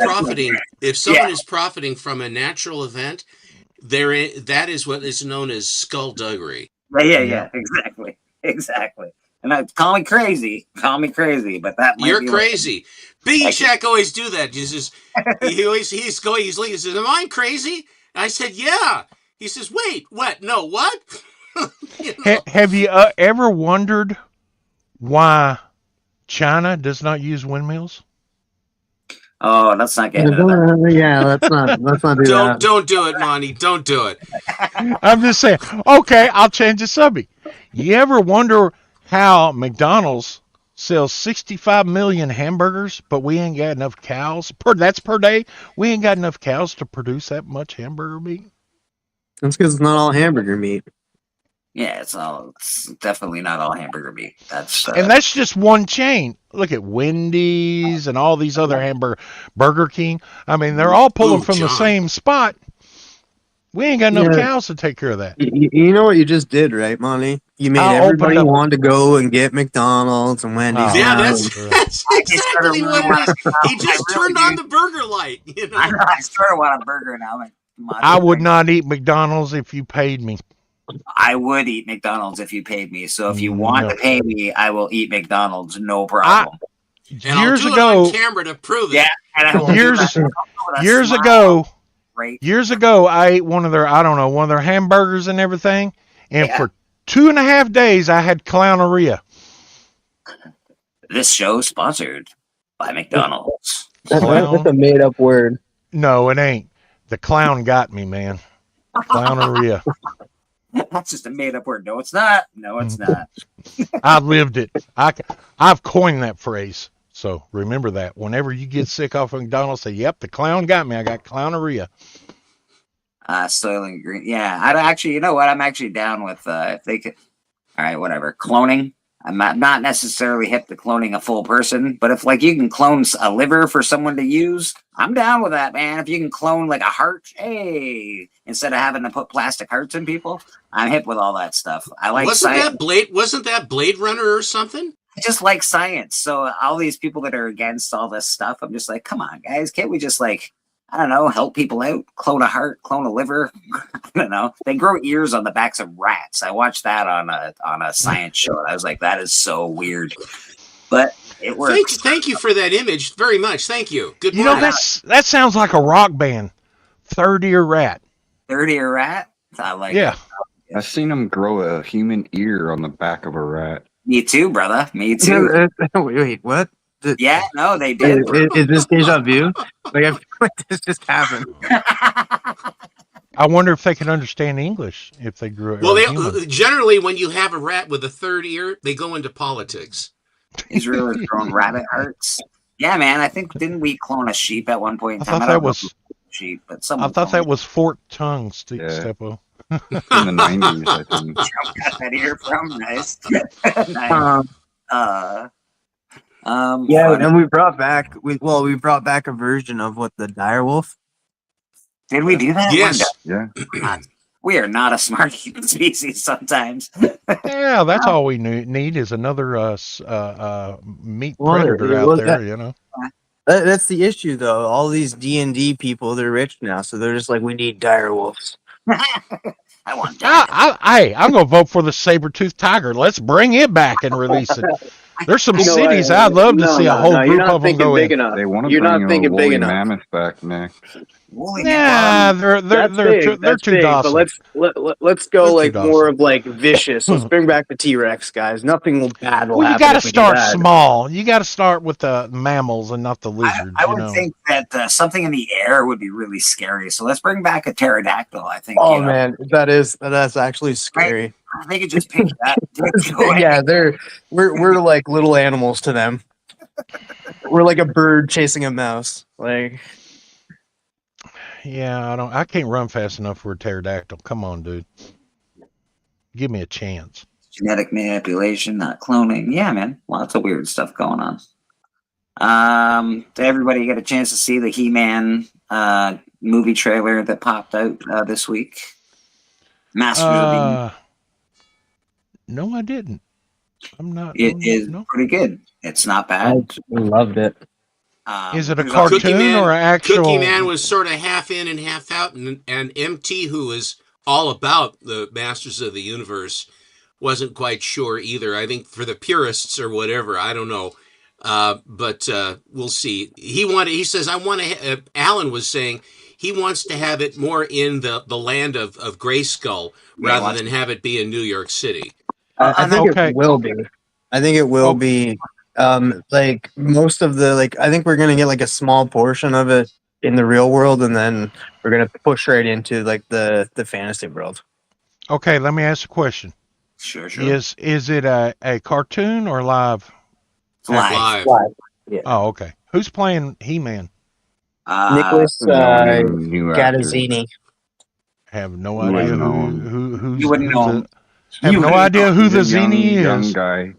profiting from a natural event, that is what is known as skullduggery. Yeah, exactly. And call me crazy, but that might you're crazy. Biggie Shack always do that. He says, he says, "Am I crazy?" And I said, "Yeah." He says, "Wait, what? No, what?" Have you ever wondered why China does not use windmills? Oh, let's not get into that. Yeah, let's not do that. Don't do it, Monty. Don't do it. I'm just saying. Okay, I'll change the subject. You ever wonder how McDonald's sells 65 million hamburgers, but we ain't got enough cows that's per day? We ain't got enough cows to produce that much hamburger meat. That's because it's not all hamburger meat. Yeah, it's definitely not all hamburger meat. And that's just one chain. Look at Wendy's and all these other Burger King. I mean, they're all pulling from the same spot. We ain't got enough cows to take care of that. You know what you just did, right, Monty? You made everybody want to go and get McDonald's and Wendy's. Yeah, that's exactly what it is. He just turned on the burger light. You know? I sort of want a burger now. I would not eat McDonald's if you paid me. I would eat McDonald's if you paid me. So if you want to pay me, I will eat McDonald's, no problem. Years ago, on camera to prove it. Yeah, and years ago, I ate one of their hamburgers and everything, and for 2.5 days I had clowneria. This show sponsored by McDonald's. That's a made-up word. No, it ain't. The clown got me, man. Clowneria. That's just a made-up word. No, it's not. I lived it. I've coined that phrase. So remember that. Whenever you get sick off of McDonald's, say, "Yep, the clown got me. I got clowneria." Soylent Green. Yeah, you know what? I'm actually down with if they could. All right, whatever. Cloning. I'm not necessarily hip to cloning a full person, but if like you can clone a liver for someone to use, I'm down with that, man. If you can clone like a heart, hey, instead of having to put plastic hearts in people, I'm hip with all that stuff. I like science. Wasn't that Blade Runner or something? I just like science. So all these people that are against all this stuff, I'm just like, come on, guys, can't we just like, I don't know, help people out, clone a heart, clone a liver? I don't know. They grow ears on the backs of rats. I watched that on a science show. And I was like, that is so weird. But it works. Thank you for that image very much. Thank you. Good You morning. know, that sounds like a rock band. Third ear rat. Third ear rat? I like Yeah. it. I've seen them grow a human ear on the back of a rat. Me too, brother. Me too. Wait, what? Yeah, no, they did. Is this deja vu? Like I feel like this just happened. I wonder if they can understand English if they grew it. Well, generally when you have a rat with a third ear, they go into politics. Israel has grown rabbit hearts. Yeah, man. I think didn't we clone a sheep at one point in time? I thought that was sheep, but I thought that was forked tongue, Steppo. In the 90s, I think. Got that ear from nice. Nice. Yeah, and we brought back a version of what the direwolf. Did we do that? Yes. Yeah. God, we are not a smart human species sometimes. Yeah, that's all we need is another meat predator out there, you know. That's the issue, though. All these D&D people, they're rich now, so they're just like, we need direwolves. I want that. I'm going to vote for the saber-toothed tiger. Let's bring it back and release it. There's some cities I'd love to see a whole group of them go in. They want to bring a woolly mammoth back next. Nah, they're too docile. But let's go like more of like vicious. Let's bring back the T-Rex, guys. Nothing bad will Well, you happen. got to if we do start that. small. You got to start with the mammals and not the lizards. I would think that something in the air would be really scary. So let's bring back a pterodactyl. I think. Oh man, that's actually scary. I think it just picked that. Yeah, we're like little animals to them. We're like a bird chasing a mouse. Like, yeah, I can't run fast enough for a pterodactyl. Come on, dude. Give me a chance. Genetic manipulation, not cloning. Yeah, man, lots of weird stuff going on. Did everybody get a chance to see the He-Man movie trailer that popped out this week? Masters of the No, I didn't. It is pretty good. It's not bad. I loved it. Is it a cartoon or an actual? Cookie Man was sort of half in and half out, and MT, who is all about the Masters of the Universe, wasn't quite sure either. I think for the purists or whatever, I don't know. But we'll see. He says, I want to, Alan was saying he wants to have it more in the land of Grayskull rather than have it be in New York City. I think it will be. I think it will be. Like most of the I think we're gonna get like a small portion of it in the real world, and then we're gonna push right into like the fantasy world. Okay, let me ask a question. Sure. Is it a cartoon or live? Live. Yeah. Oh, okay. Who's playing He-Man? Nicholas Gattazzini. Have no idea who you wouldn't know him. Have no idea who the Zini young is. guy.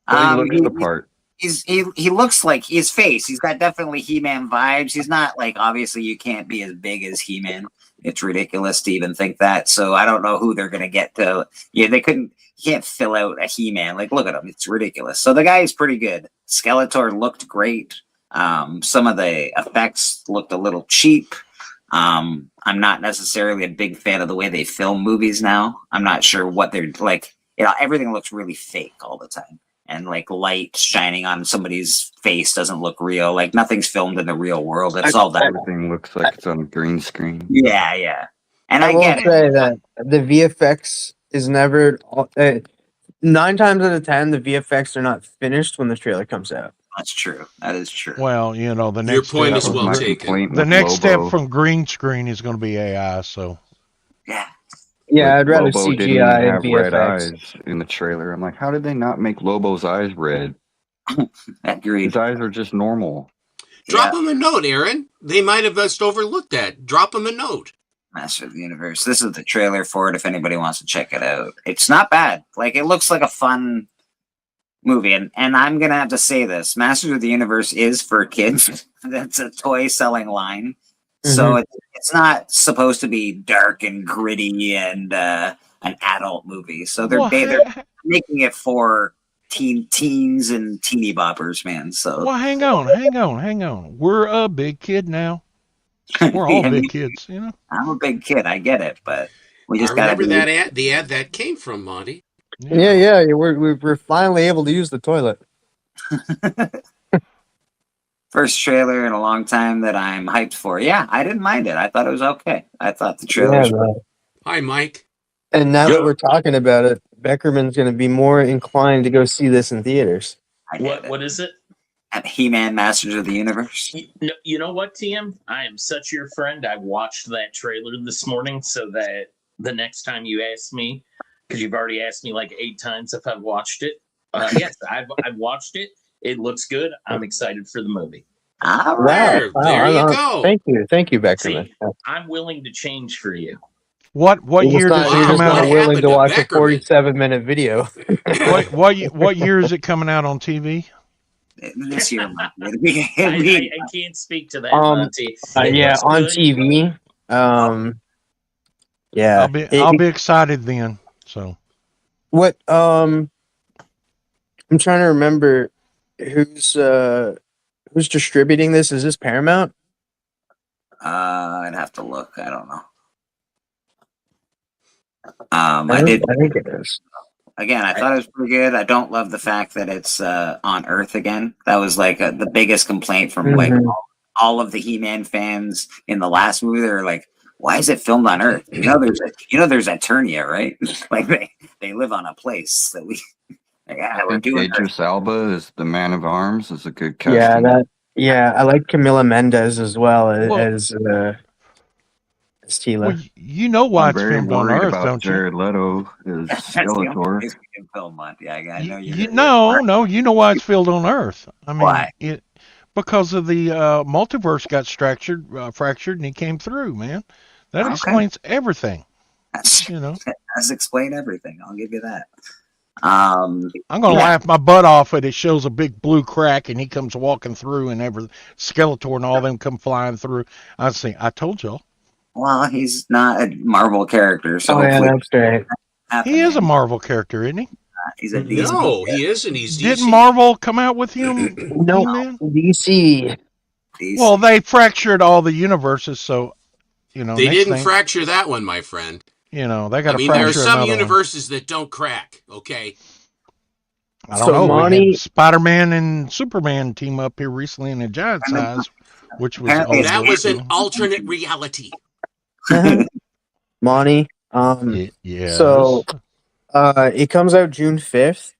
But he looks the part. He looks like his face. He's got definitely He-Man vibes. He's not like, obviously you can't be as big as He-Man. It's ridiculous to even think that. So I don't know who they're gonna get to. Yeah, they couldn't. You can't fill out a He-Man. Like, look at him. It's ridiculous. So the guy is pretty good. Skeletor looked great. Some of the effects looked a little cheap. I'm not necessarily a big fan of the way they film movies now. I'm not sure what they're like. Everything looks really fake all the time. And like light shining on somebody's face doesn't look real. Like nothing's filmed in the real world. It's all that. Everything looks like it's on a green screen. Yeah. And I will get say that the VFX is never 9 times out of 10 the VFX are not finished when the trailer comes out. That's true. That is true. Well, the next Your point step, is well taken. The next step from green screen is going to be AI. So Yeah, I'd rather Lobo didn't even CGI have and red VFX. eyes in the trailer. I'm like, how did they not make Lobo's eyes red? Agreed. His eyes are just normal. Drop him a note, Aaron. They might have just overlooked that. Drop him a note. Master of the Universe. This is the trailer for it if anybody wants to check it out. It's not bad. Like, it looks like a fun movie, and I'm gonna have to say this: Masters of the Universe is for kids. That's a toy selling line, so it's not supposed to be dark and gritty and an adult movie. So they're making it for teens and teeny boppers, man. So well, hang on. We're a big kid now. We're all big kids, you know. I'm a big kid. I get it, but we just I got remember that ad, the ad that came from Monty. Yeah. We're finally able to use the toilet. First trailer in a long time that I'm hyped for. Yeah, I didn't mind it. I thought it was okay. I thought the trailer was right. Hi, Mike. And now that we're talking about it, Beckerman's going to be more inclined to go see this in theaters. What is it? At He-Man Masters of the Universe. You know what, TM? I am such your friend. I watched that trailer this morning so that the next time you ask me, because you've already asked me like 8 times if I've watched it. Yes, I've watched it. It looks good. I'm excited for the movie. Wow. There you go. Thank you, Beckerman. See, I'm willing to change for you. What year does it come out? Not willing to watch a 47-minute video. what year is it coming out on TV? This year. I can't speak to that. Monty. Yeah, on TV. Yeah, I'll be excited then. So, what? I'm trying to remember who's distributing this. Is this Paramount? I'd have to look. I don't know. I think it is. Again, I thought it was pretty good. I don't love the fact that it's on Earth again. That was like the biggest complaint from like all of the He-Man fans in the last movie. They were like, "Why is it filmed on Earth? There's Eternia, right? Like they live on a place that we." We're doing Idris Elba is the Man of Arms is a good casting. Yeah, I like Camila Mendes as well as Tila. Well, you know why it's filmed on Earth, don't you? Jared Leto is Skeletor. You know why it's filmed on Earth. I mean, why? Because of the multiverse got fractured, and he came through. Man, that explains everything. That's explain everything. I'll give you that. I'm gonna laugh my butt off at it. Shows a big blue crack, and he comes walking through, and Skeletor and all them come flying through. I told y'all. Well, he's not a Marvel character, so that's great. He is a Marvel character, isn't he? He's a DC. No, he isn't. He's DC. Didn't Marvel come out with him? No, DC. Well, they fractured all the universes, so they didn't fracture that one, my friend. They got. There are some universes that don't crack. Okay. I don't know. Spider-Man and Superman team up here recently in a giant size, which was an alternate reality. Monty. Yeah. So, it comes out June 5th,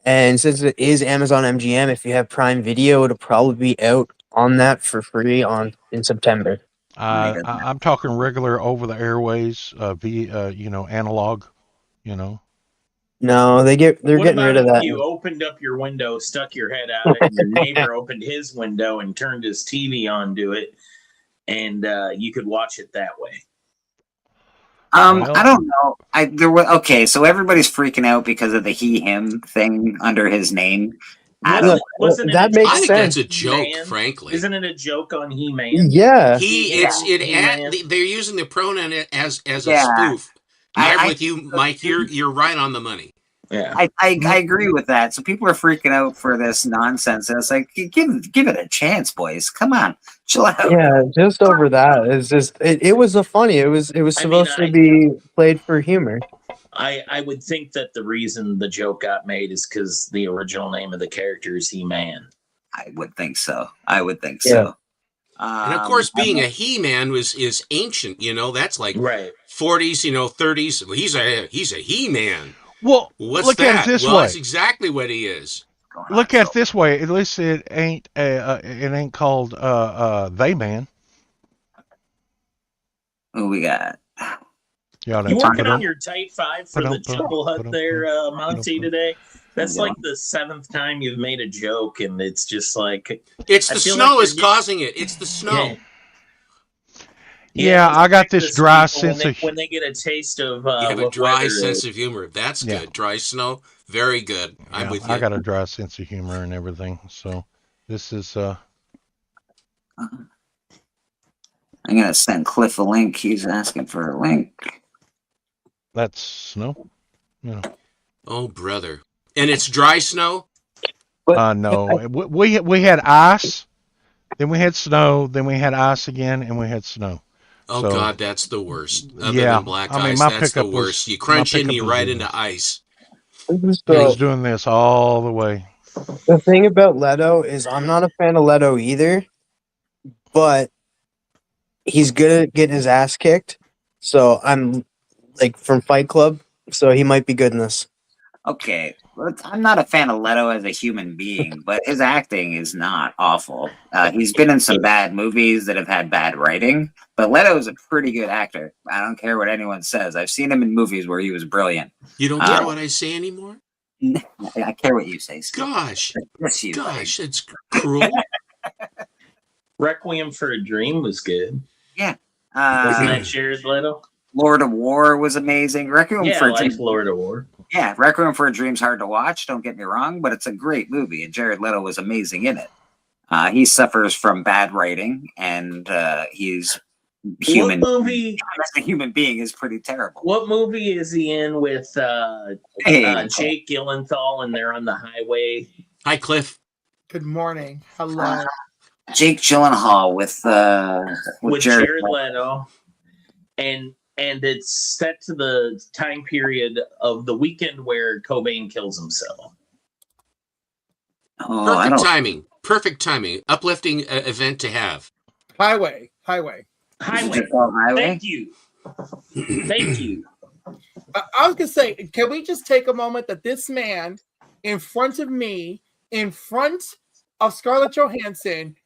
and since it is Amazon MGM, if you have Prime Video, it'll probably be out on that for free in September. I'm talking regular over the airways, analog. No, they're getting rid of that. You opened up your window, stuck your head out, and your neighbor opened his window and turned his TV onto it, and you could watch it that way. I don't know. So everybody's freaking out because of the he/him thing under his name. That makes sense. That's a joke, frankly. Isn't it a joke on He-Man? Yeah. They're using the pronoun as a spoof. I'm with you, Mike. You're right on the money. Yeah, I agree with that. So people are freaking out for this nonsense, and it's like, give it a chance, boys. Come on, chill out. Yeah, just over that. It's just it was funny. It was supposed to be played for humor. I would think that the reason the joke got made is because the original name of the character is He-Man. I would think so. So. And of course, being a He-Man is ancient. That's like 40s, 30s. He's a He-Man. Well, what's look that? At it this way. That's exactly what he is. Look at it this way. At least it ain't called They Man. Who we got? You working on your Type 5 for the Jungle Hut there, Monty, today? That's like the 7th time you've made a joke, and it's just like... It's the snow is causing it. It's the snow. Yeah, I got this dry sense of... When they get a taste of... you have a dry sense of humor. That's good. Dry snow. Very good. I'm Yeah, with you. I got a dry sense of humor and everything. So this is I'm gonna send Cliff a link. He's asking for a link. that's snow. No, Oh, brother. And it's dry snow? no. We had ice, then we had snow, then we had ice again, and we had snow. Oh, So God, that's the worst. Other yeah, than black I mean ice, my that's the pickup worst. You my crunch pickup into was right doing into ice. it was So doing this all the way. the thing about Leto is I'm not a fan of Leto either, but he's good at getting his ass kicked. So I'm like from Fight Club, so he might be good in this. Okay, I'm not a fan of Leto as a human being, but his acting is not awful. He's been in some bad movies that have had bad writing, but Leto is a pretty good actor. I don't care what anyone says. I've seen him in movies where he was brilliant. You don't care what I say anymore? I care what you say, Steve. Gosh. Yes, you. Gosh, it's cruel. Requiem for a Dream was good. Yeah. Wasn't that Jared Leto? Lord of War was amazing. Requiem Yeah, for I a like Dream. Lord of War. Yeah, Requiem for a Dream's hard to watch. Don't get me wrong, but it's a great movie, and Jared Leto was amazing in it. He suffers from bad writing, and he's human. What movie? As a human being, is pretty terrible. What movie is he in with Jake Gyllenhaal and they're on the highway? Hi, Cliff. Good morning. Hello. Jake Gyllenhaal with Jared Leto, and it's set to the time period of the weekend where Cobain kills himself. Oh, Perfect timing. Perfect timing. Uplifting event to have. Highway. Thank you. Thank you. I was gonna say, can we just take a moment that this man in front of me, in front of Scarlett Johansson,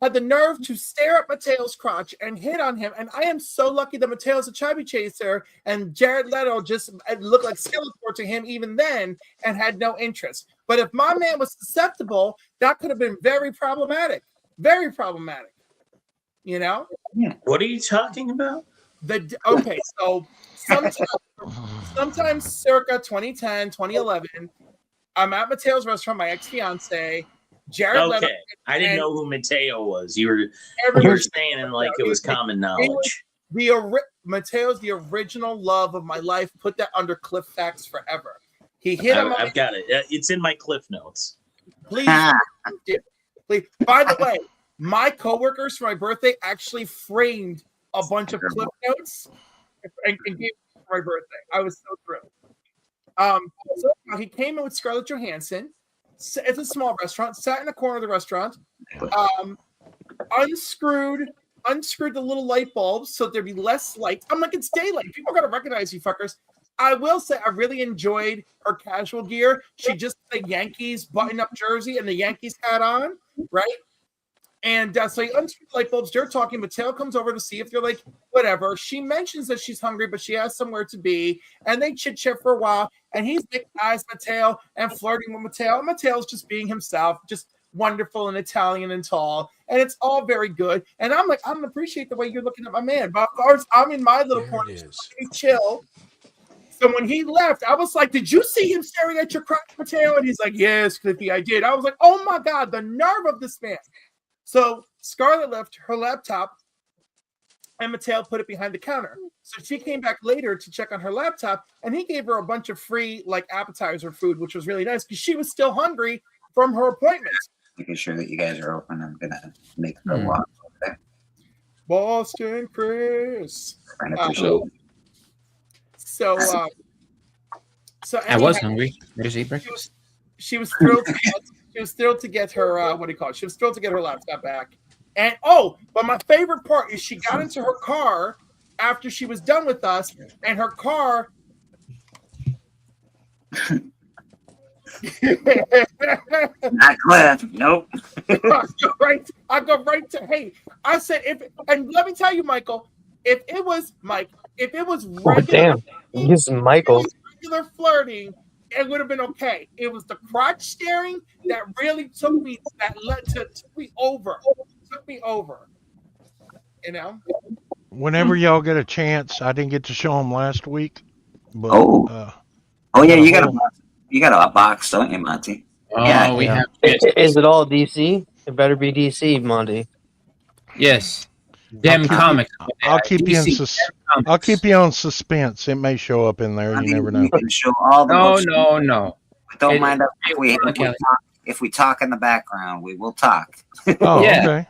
had the nerve to stare at Mateo's crotch and hit on him. And I am so lucky that Mateo's a chubby chaser and Jared Leto just looked like Skeletor to him even then and had no interest. But if my man was susceptible, that could have been very problematic. Very problematic. You know? What are you talking about? Okay, so sometimes circa 2010, 2011, I'm at Mateo's restaurant, my ex-fiance. Jared Leto. Okay, I didn't know who Mateo was. You were saying it like it was common knowledge. Mateo's the original love of my life. Put that under Cliff Facts forever. He hit him. I've got it. It's in my Cliff Notes. Please. Please. By the way, my coworkers for my birthday actually framed a bunch of Cliff Notes and gave me for my birthday. I was so thrilled. So he came in with Scarlett Johansson. It's a small restaurant. Sat in the corner of the restaurant. Unscrewed the little light bulbs so there'd be less light. I'm like, it's daylight. People gotta recognize you fuckers. I will say I really enjoyed her casual gear. She just had a Yankees button-up jersey and the Yankees hat on, right? And so he unscrewed the light bulbs. They're talking. Mateo comes over to see if they're like, whatever. She mentions that she's hungry, but she has somewhere to be. And they chit-chat for a while. And he's making eyes at Mateo and flirting with Mateo. And Mateo's just being himself, just wonderful and Italian and tall. And it's all very good. And I'm like, I don't appreciate the way you're looking at my man. But of course, I'm in my little corner, chill. So when he left, I was like, did you see him staring at your crotch, Mateo? And he's like, yes, Cliffy, I did. I was like, oh my God, the nerve of this man. So Scarlett left her laptop and Mateo put it behind the counter. So she came back later to check on her laptop and he gave her a bunch of free like appetizer food, which was really nice because she was still hungry from her appointment. Making sure that you guys are open. I'm going to make the walk. Okay. Boston Chris. So I was hungry. Did you eat breakfast? She was thrilled to get, she was thrilled to get her what do you call it? She was thrilled to get her laptop back. And but my favorite part is she got into her car after she was done with us, and her car not Cliff. Nope. I go right to hey. I said and let me tell you, Michael, if it was regular, Michael. Regular flirting, it would have been okay. It was the crotch staring that really took me over. Took me over. You know? Whenever y'all get a chance, I didn't get to show them last week. But, yeah, you You got a box, don't you, Monty? Oh, Yeah, we Yeah. have. Is it all DC? It better be DC, Monty. Yes. I'll Them keep you, comics. I'll keep you in DC, I'll keep you on suspense. It may show up in there. I You mean, never know. you can show all the No, books. no. Don't It- mind us it- if we talk in the background. We will talk. Oh, Yeah. okay.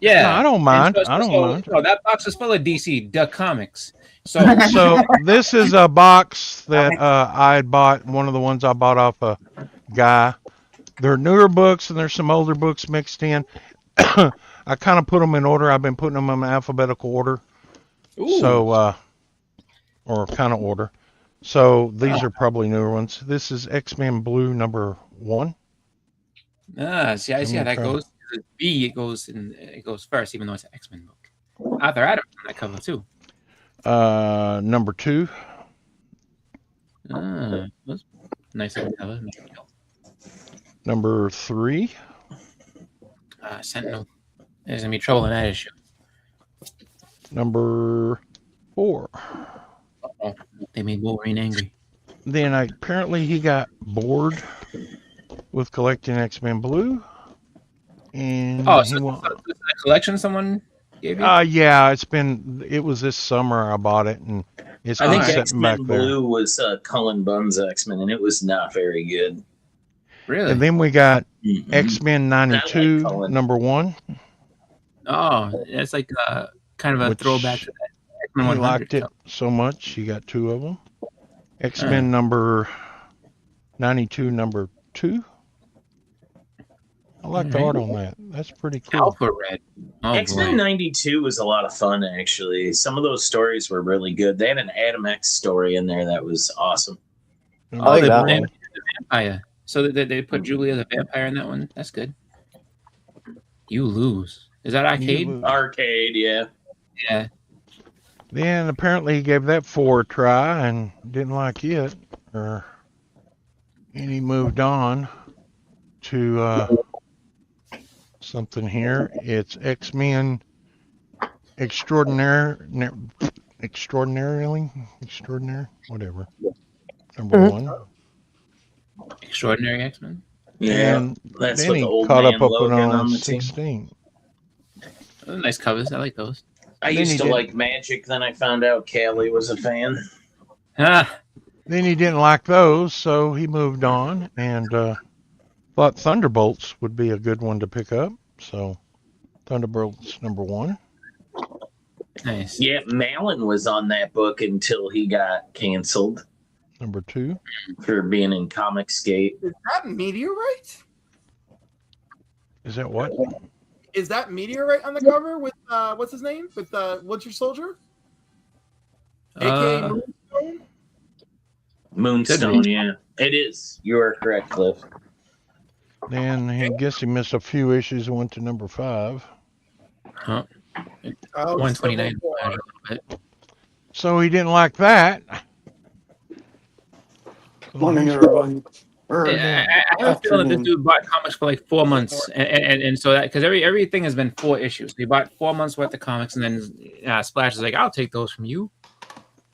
Yeah. No, I don't And mind. so- I don't so- mind. so that box is full of DC, the comics. So So this is a box that I had bought. One of the ones I bought off a guy. They're newer books and there's some older books mixed in. I kind of put them in order. I've been putting them in alphabetical order. Ooh. So, or kind of order. So these are probably newer ones. This is X-Men Blue number 1. see, I see how that goes. The B, it goes first, even though it's an X-Men book. Arthur Adams on that cover too. Number 2. That's nice looking cover. Number 3. Sentinel. There's gonna be trouble in that issue. Number 4. Uh-oh. They made Wolverine angry. Then apparently he got bored with collecting X-Men Blue, and Oh, he so wa- this is a collection someone gave you? yeah, it was this summer I bought it, and it's I been think sitting back X-Men there. Blue was Cullen Bunn's X-Men, and it was not very good. Really? And then we got Mhm. X-Men Not like 92 Cullen. number 1. Oh, it's like kind of a Which throwback to that X-Men He 100. liked it so much, he got 2 of them. X-Men number 92 number 2. I like the art on that. That's pretty cool. Alpha Red. Oh, X-Men boy. 92 was a lot of fun, actually. Some of those stories were really good. They had an Adam X story in there that was awesome. Remember Oh, like the that Green? one. vampire. So they put Julie as a vampire in that one. That's good. You lose. Is that arcade? lose. Arcade, yeah. Yeah. Then apparently he gave that 4 a try and didn't like it, and he moved on to something here. It's X-Men Extraordinary, whatever. Number 1. Extraordinary X-Men. Yeah, And that's then what he the old caught man up on Logan on the 16. Those are nice covers. I like those. I Then used he to did- like Magic, then I found out Callie was a fan. Ah, Then he didn't like those, so he moved on and thought Thunderbolts would be a good one to pick up. So Thunderbolts number 1. nice. Yeah, Malin was on that book until he got canceled Number 2. for being in Comicsgate. Is that Meteorite? Is that what? Is that Meteorite on the cover with what's his name? With Winter Soldier? AKA Moonstone? Moonstone, yeah. It is. You are correct, Cliff. Then I guess he missed a few issues and went to number 5. Huh. Oh, 129. so- A little bit. So he didn't like that. Morning, everybody. Yeah, I have a feeling that this dude bought comics for like 4 months, and so that because everything has been 4 issues. He bought 4 months worth of comics, and then Splash is like, "I'll take those from you."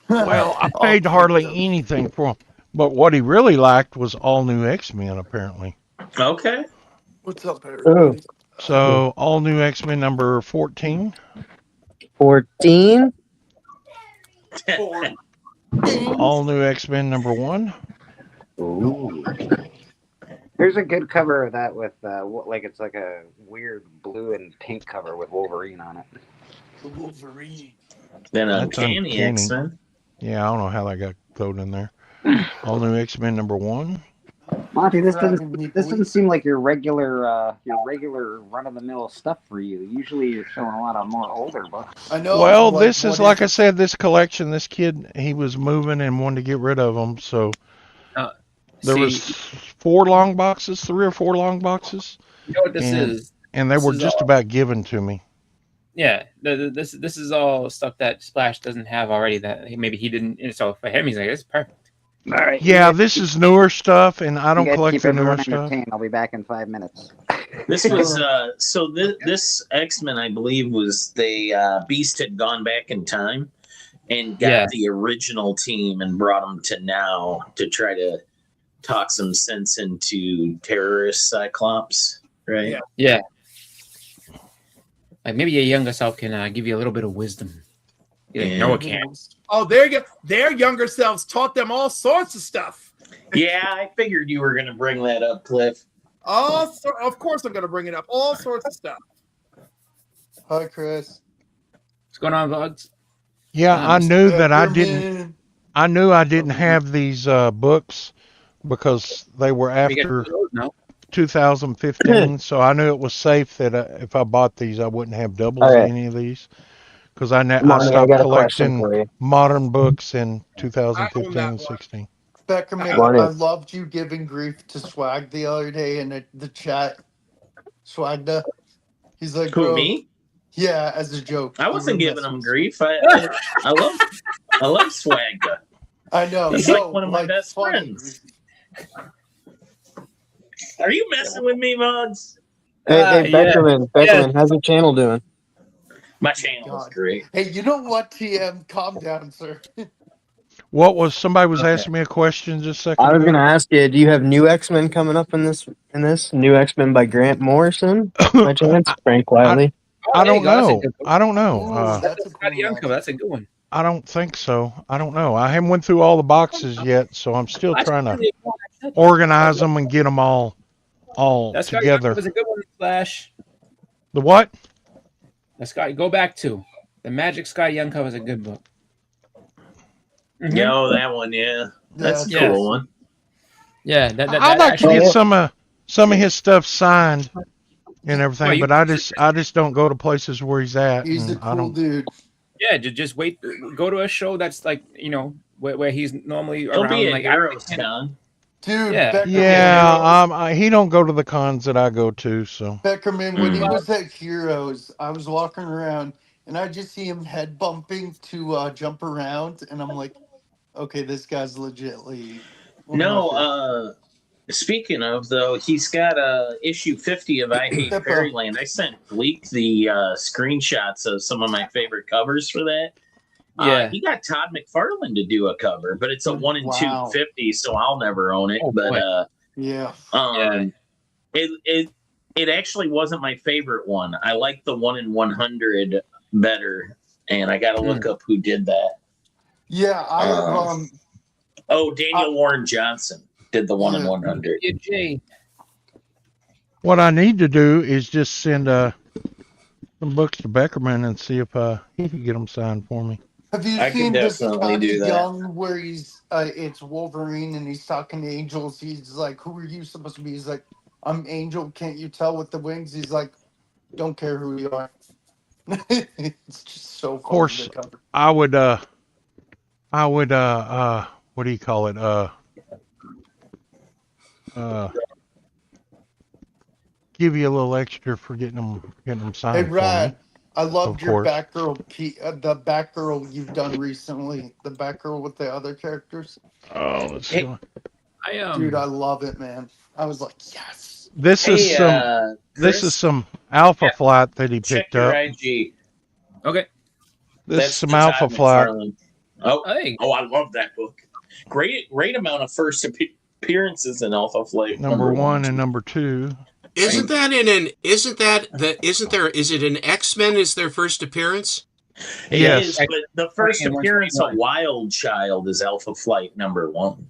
Well, I paid hardly anything for him. But what he really liked was all new X-Men, apparently. Okay. What's up, everybody? So all new X-Men number 14. 14. All new X-Men number 1. Ooh. There's a good cover of that with like it's like a weird blue and pink cover with Wolverine on it. The Wolverine. Then That's Uncanny Uncanny. X-Men. Yeah, I don't know how that got thrown in there. All new X-Men number 1. Monty, this doesn't seem like your regular run of the mill stuff for you. Usually you're showing a lot of more older books. I know. Well, what- this is what like I said, this collection. This kid, he was moving and wanted to get rid of them, so there See, was 4 long boxes, 3 or 4 long boxes, you know what this and- is? and they This were is just all- about given to me. Yeah, this is all stuff that Splash doesn't have already. That maybe he didn't. And so for him, he's like, "It's perfect." All right. Yeah, this is newer stuff, and I don't You guys collect keep the newer everyone stuff. entertained. I'll be back in 5 minutes. This was this X-Men, I believe, was Beast had gone back in time and got Yeah. the original team and brought them to now to try to talk some sense into terrorist Cyclops, right? Yeah. Like maybe your younger self can give you a little bit of wisdom. Yeah, Noah can't. Oh, there you go. Their younger selves taught them all sorts of stuff. Yeah, I figured you were going to bring that up, Cliff. Of course I'm going to bring it up. All sorts of stuff. Hi, Chris. What's going on, Vlogs? Yeah, I knew that I Come didn't. in. I knew I didn't have these books because they were We get after those now. 2015. So I knew it was safe that if I bought these, I wouldn't have doubles All in right. any of these. Because I Monty, I stopped got a question for collecting you. modern books in I 2015 own that and one. 16. Beckerman, Monty. I loved you giving grief to Swag the other day in the chat. Swagda. He's like, Who, bro. me? Yeah, as a joke. I You wasn't were giving messing him with grief. I love Swagda. I know. He's no, like one of my best funny friends. Are you messing with me, Mugs? Hey, Beckerman, how's your channel doing? My channel is great. Hey, you know what, TM? Calm down, sir. What was somebody was asking me a question just a second I was ago? gonna ask you, do you have new X-Men coming up in this? New X-Men by Grant Morrison? By chance? Frank Wiley? I don't That's a know. good one. I don't know. That's a Scotty Young cover. That's a good one. I don't think so. I don't know. I haven't went through all the boxes yet, so I'm still trying to organize them and get them all That Scotty Young together. cover is a good one, Flash. The what? The Scotty, go back to the Magic Scotty Young cover is a good book. Mhm. Yo, that one, yeah. That's a Yeah. cool one. Yeah, that I'd like to actually- get some of his stuff signed and everything, Oh, you- but I just don't go to places where he's at. He's a and I cool don't. dude. Yeah, just wait. Go to a show that's like where he's normally Don't around. be a like Heroes Con. Dude, Yeah. Beckerman, Yeah, he don't go to the cons that I go to, so. Beckerman, when he was at Heroes, I was walking around and I just see him head bumping to jump around, and I'm like, okay, this guy's legitly. one of my favorites. No, speaking of, though, he's got issue 50 of I Hate Hippo. Fairyland. I sent Bleak the screenshots of some of my favorite covers for that. Yeah. He got Todd McFarlane to do a cover, but it's a 1 in Wow. 250, so I'll never own it. Oh, but boy. Yeah. it actually wasn't my favorite one. I like the 1 in 100 better, and I got to look up who did that. Yeah, I have Oh, Daniel Warren Johnson did the 1 in 100. Yeah, Jay. What I need to do is just send some books to Beckerman and see if he can get them signed for me. Have you I can seen this definitely Scotty do that. Young where he's it's Wolverine and he's talking to angels? He's like, "Who are you supposed to be?" He's like, "I'm Angel. Can't you tell with the wings?" He's like, "Don't care who you are." It's just so Of course, fun to cover. I would what do you call it? Give you a little extra for getting them signed Hey, for me. Brad, I loved Of your course. Batgirl, the Batgirl you've done recently. The Batgirl with the other characters. Oh, let's Hey, see. Dude, I love it, man. I was like, yes. This is some Chris, some Alpha Flight that he check picked your up. IG. Okay. This is That's some the Alpha Todd Flight. McFarlane. Oh, Hey. I love that book. Great amount of first appearances in Alpha Flight. Number 1 and number 2. Is it an X-Men is their first appearance? It Yes. is, but the first And appearance of 121. Wild Child is Alpha Flight number 1.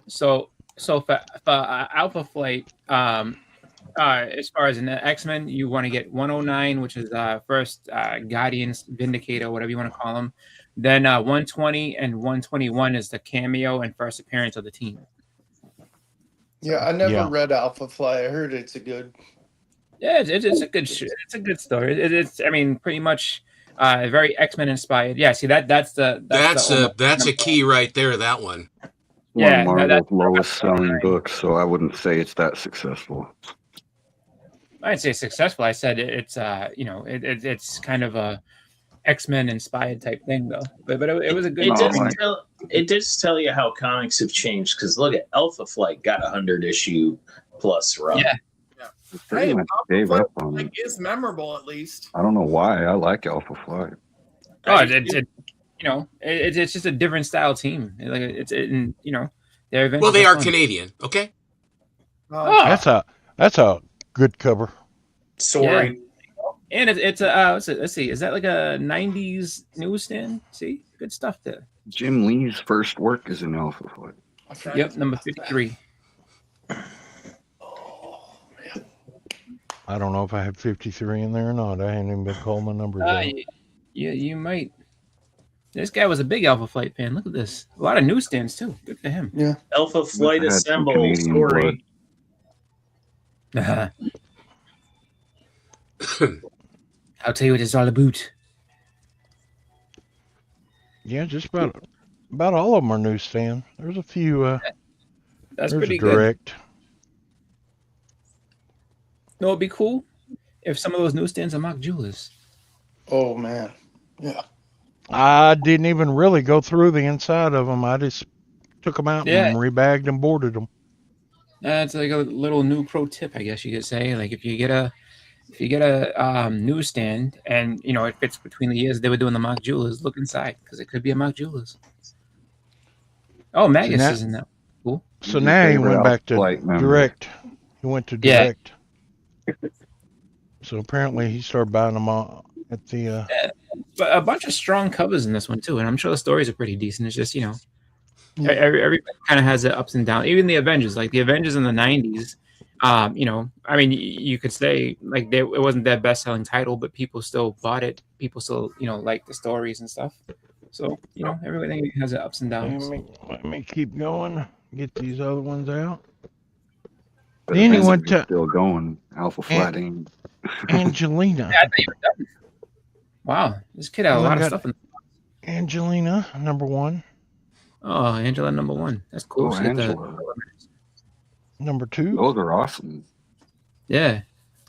So for Alpha Flight, as far as an X-Men, you want to get 109, which is first Guardians, Vindicator, whatever you want to call them. Then 120 and 121 is the cameo and first appearance of the team. Yeah, I never Yeah. read Alpha Fly. I heard it's a good. Yeah, it's a good it's a good story. It's I mean pretty much very X-Men inspired. Yeah, see that's That's a key right there. That one. One Yeah, of no, Marvel's that's- lowest selling books, so I wouldn't say it's that successful. I'd say successful. I said it's it's kind of a X-Men inspired type thing though. But it was a good. It does tell you how comics have changed, because look at Alpha Flight got 100 issue plus run. Yeah. Pretty Hey, much Alpha gave Flight, up on like, it. is memorable at least. I don't know why. I like Alpha Flight. Oh, it's just a different style team. Like they Their Well, they adventures are fun. Canadian. Okay. That's a good cover. Sorry. And it's a let's see, is that like a 90s newsstand? See, good stuff there. Jim Lee's first work is an Alpha Flight. Yep, number 53. I don't know if I have 53 in there or not. I haven't even been called my numbers out. Yeah, you might. This guy was a big Alpha Flight fan. Look at this. A lot of newsstands too. Good for him. Yeah. Alpha Flight Had some Assemble. Canadian Sorry. I'll tell you what it's all about. Yeah, just about all of them are newsstand. There's a few. That's there's pretty a good. direct. No, it'd be cool if some of those newsstands are mock jewelers. Oh man. Yeah. I didn't even really go through the inside of them. I just took them out Yeah. and rebagged and boarded them. That's like a little new pro tip, I guess you could say. Like if you get a newsstand and it fits between the years they were doing the mock jewelers, look inside because it could be a mock jewelers. Oh, Magus now- is in that. Cool. So now he went back to Flight member. direct. He went to Yeah. direct. So apparently he started buying them all at the. But a bunch of strong covers in this one too, and I'm sure the stories are pretty decent. It's just everybody kind of has the ups and downs. Even the Avengers, like the Avengers in the '90s. I mean, you could say like it wasn't their best-selling title, but people still bought it. People still like the stories and stuff. So everything has the ups and downs. Let me keep going. Get these other ones out. But Then he Avengers went is to still going. Alpha Flight ain't. Angelina. Yeah, I thought you were done. Wow, this kid had a Well, I lot of got stuff. Angelina, number 1. Oh, Angela number 1. That's cool. Oh, She got the- Angela. Number 2. Those are awesome. yeah,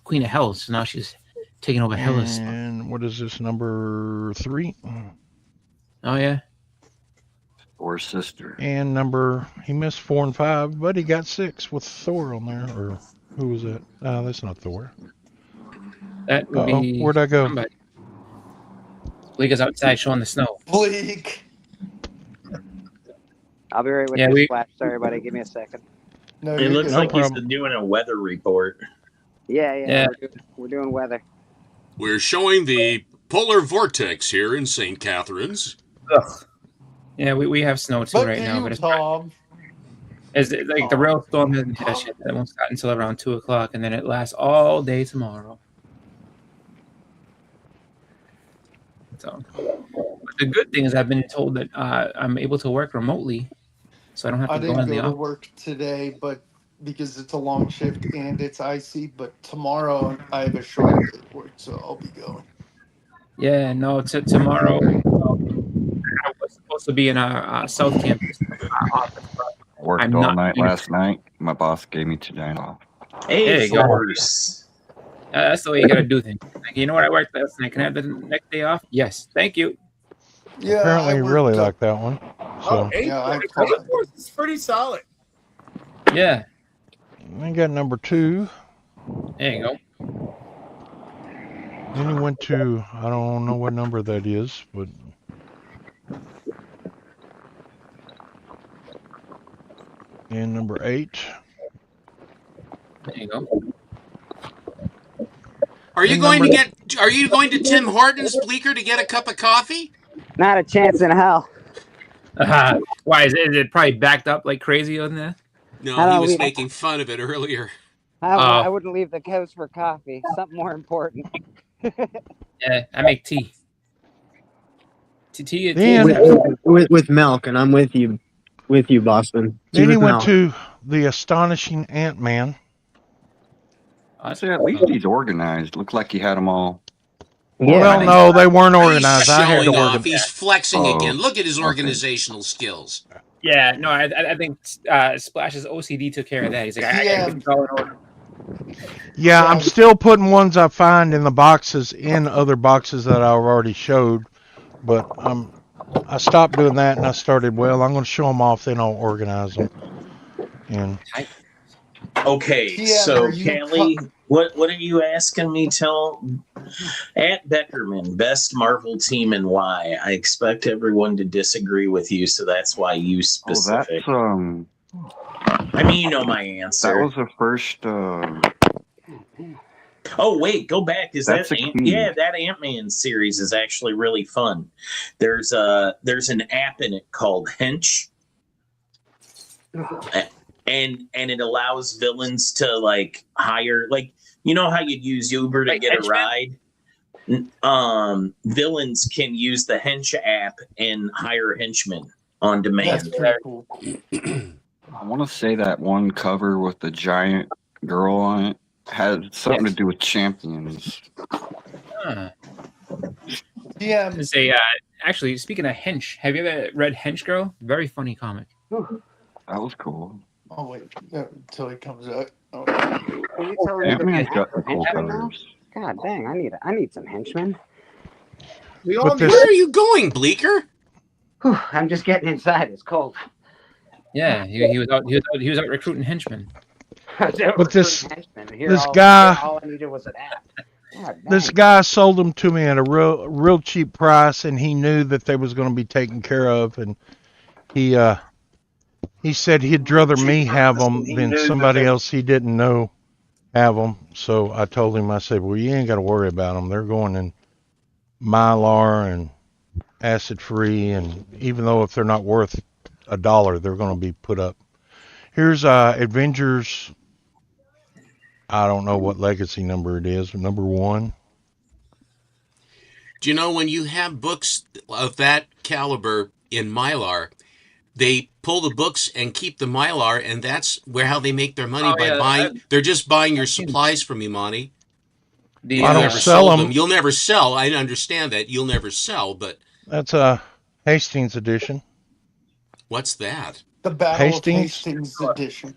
Queen of Hell. So now she's taking over Hellas. And what is this, number 3? Oh yeah. Or sister. And he missed 4 and 5, but he got 6 with Thor on there. Or who was that? That's not Thor. That would Uh-oh, be. where'd I go? Somebody. Bleak is outside showing the snow. Bleak. I'll be right with Yeah, you, we- Splash. Sorry, buddy. Give me a second. No, It you're looks good. like he's problem. doing a weather report. Yeah. We're doing weather. We're showing the polar vortex here in St. Catharines. Yeah, we have snow too But right now, you, but it's Tom. like the real storm hasn't hit us yet. That won't start until around 2:00, and then it lasts all day tomorrow. So, but the good thing is I've been told that I'm able to work remotely, so I don't have I to go didn't in the go to office. work today, but because it's a long shift and it's icy. But tomorrow I have a short day at work, so I'll be going. Yeah, no, tomorrow. I was supposed to be in our South Campus office. Worked I'm all not night gonna- last night. My boss gave me 2 nights off. There Hey, you go. Force. That's the way you gotta do things. Like, you know what? I worked last night. Can I have the next day off? Yes, thank you. Yeah, Apparently I he really worked, liked that one. So Yeah, I Force is pretty solid. Yeah, I got number 2. there you go. Then he went to, I don't know what number that is, but and number 8. There you go. Are you And going to number- get? Are you going to Tim Hortons, Bleeker, to get a cup of coffee? Not a chance in hell. Why is it probably backed up like crazy on there? No, I he don't was leave- making fun of it earlier. I wouldn't leave the coast for coffee. Something more important. Yeah, I make tea. Tea. Then- with milk, and I'm with you, Boston. Tea Then he with went milk. to the astonishing Ant-Man. So at least he's organized. Looked like he had them all. Well, no, they weren't organized. He's I had to showing off. organize. He's flexing Oh, again. Look at his okay. organizational skills. Yeah, no, I think Splash's OCD took care of that. He's like, I Yeah. gotta get this all in order. Yeah, I'm still putting ones I find in the boxes in other boxes that I've already showed, but I stopped doing that and I started. Well, I'm going to show them off, then I'll organize them. And Okay, Yeah, so are you Kelly, what are you asking me? Tell at Beckerman, best Marvel team and why. I expect everyone to disagree with you, so that's why you Oh, specific. that's I mean, you know my That answer. was the first. Oh wait, go back. Is That's that a key. yeah? That Ant-Man series is actually really fun. There's an app in it called Hench, and it allows villains to like hire, like, you know how you'd use Uber to Like get a henchmen? ride. Villains can use the Hench app and hire henchmen on demand. That's pretty cool. I want to say that one cover with the giant girl on it had something to do with Champions. Huh. Yeah. It's a actually, speaking of Hench, have you ever read Hench Girl? Very funny comic. That was cool. Oh wait, until he comes out. Oh. Are you telling me Ant-Man's that got some cool henchmen now? covers. God dang, I need some henchmen. We all But need this- Where are you going, Bleeker? Whew, I'm just getting inside. It's cold. Yeah, he was out recruiting henchmen. But this Here guy- all I needed was an app. God This dang. guy sold them to me at a real cheap price, and he knew that they was going to be taken care of, and he said he'd rather me have them than somebody else he didn't know have them. So I told him, I said, well, you ain't got to worry about them. They're going in Mylar and acid free, and even though if they're not worth $1, they're going to be put up. Here's Avengers. I don't know what legacy number it is. Number 1. Do you know when you have books of that caliber in Mylar, they pull the books and keep the Mylar, and that's how they make their money by buying. They're just buying your supplies from you, Monty. The, You'll I don't never sell sold them. You'll never sell. I understand that. You'll never sell, but That's a Hastings edition. what's that? The Battle Hastings? of Hastings edition.